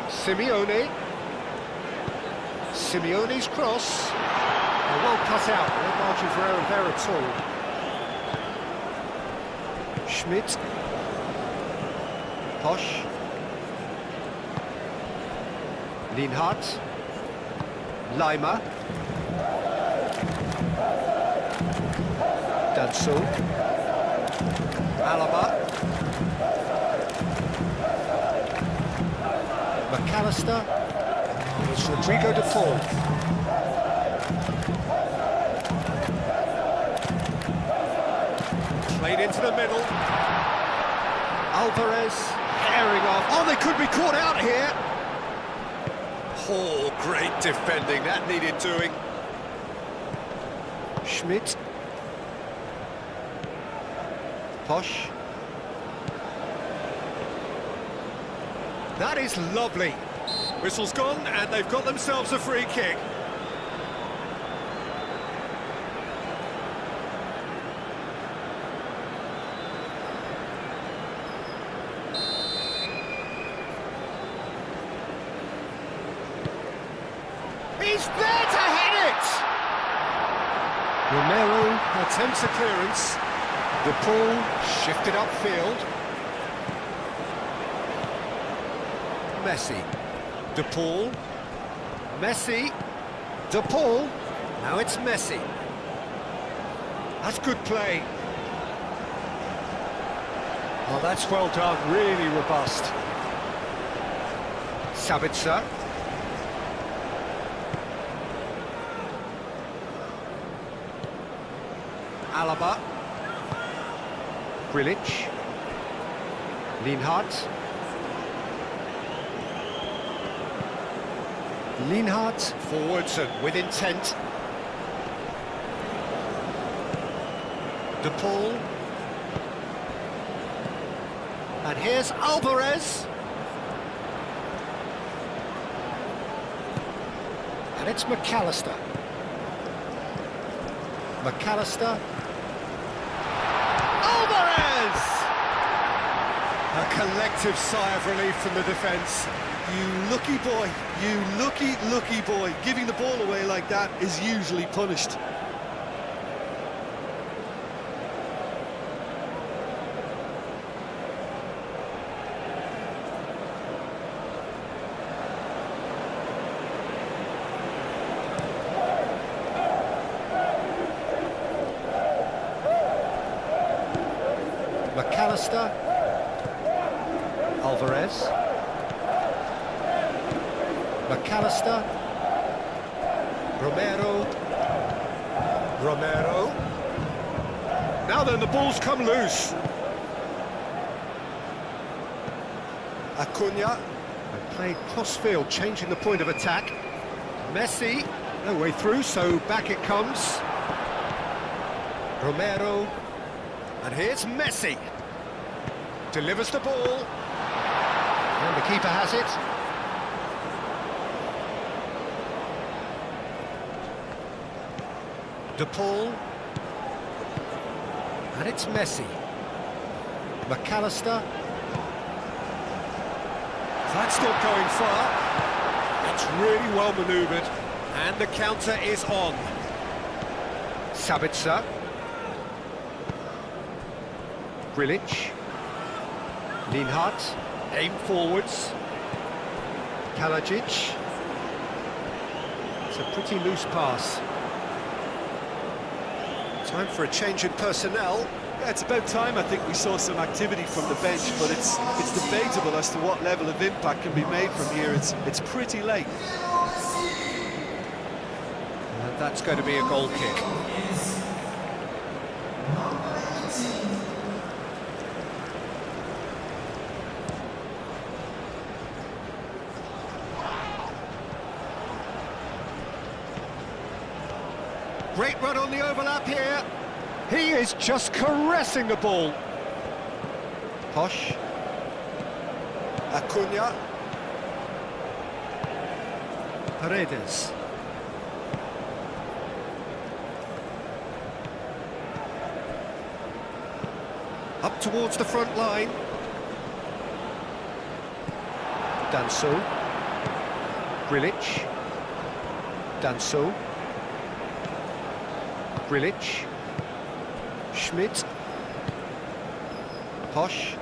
Simeone. Simeone's cross. Well cut out. No margin for error there at all. Schmidt. Posch. Lienhardt. Lima. Danso. Alaba. McAllister. It's Rodrigo de Paul. Played into the middle. Alvarez herring off. Oh, they could be caught out here. Oh, great defending. That needed doing. Schmidt. Posch. That is lovely. Whistle's gone, and they've got themselves a free kick. He's there to hit it! Romero attempts a clearance. The ball shifted upfield. Messi. De Paul. Messi. De Paul. Now it's Messi. That's good play. Oh, that's well done. Really robust. Sabitzer. Alaba. Grilic. Lienhardt. Lienhardt forwards and with intent. De Paul. And here's Alvarez. And it's McAllister. McAllister. Alvarez! A collective sigh of relief from the defence. You lucky boy, you lucky boy. Giving the ball away like that is usually punished. McAllister. Alvarez. McAllister. Romero. Romero. Now then, the ball's come loose. Acuna. And played cross-field, changing the point of attack. Messi. No way through, so back it comes. Romero. And here's Messi. Delivers the ball. And the keeper has it. De Paul. And it's Messi. McAllister. That's not going far. It's really well manoeuvred. And the counter is on. Sabitzer. Grilic. Lienhardt. Aim forwards. Kalajic. It's a pretty loose pass. Time for a change in personnel. Yeah, it's about time I think we saw some activity from the bench, but it's debatable as to what level of impact can be made from here. It's pretty late. That's going to be a goal kick. Great run on the overlap here. He is just caressing the ball. Posh. Acuna. Paredes. Up towards the front line. Danso. Grilic. Danso. Grilic. Schmidt. Posh.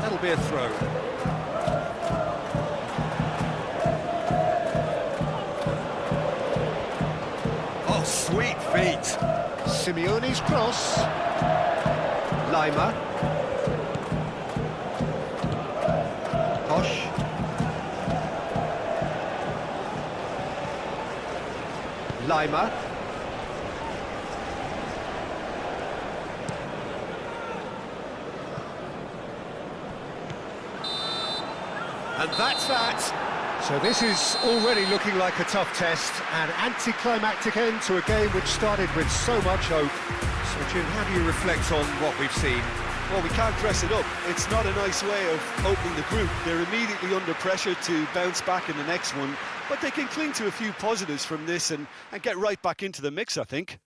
That'll be a throw. Oh, sweet feet. Simeone's cross. Lima. Posh. Lima. And that's that. So this is already looking like a tough test, an anticlimactic end to a game which started with so much hope. So Jim, how do you reflect on what we've seen? Well, we can't dress it up. It's not a nice way of opening the group. They're immediately under pressure to bounce back in the next one, but they can cling to a few positives from this and get right back into the mix, I think.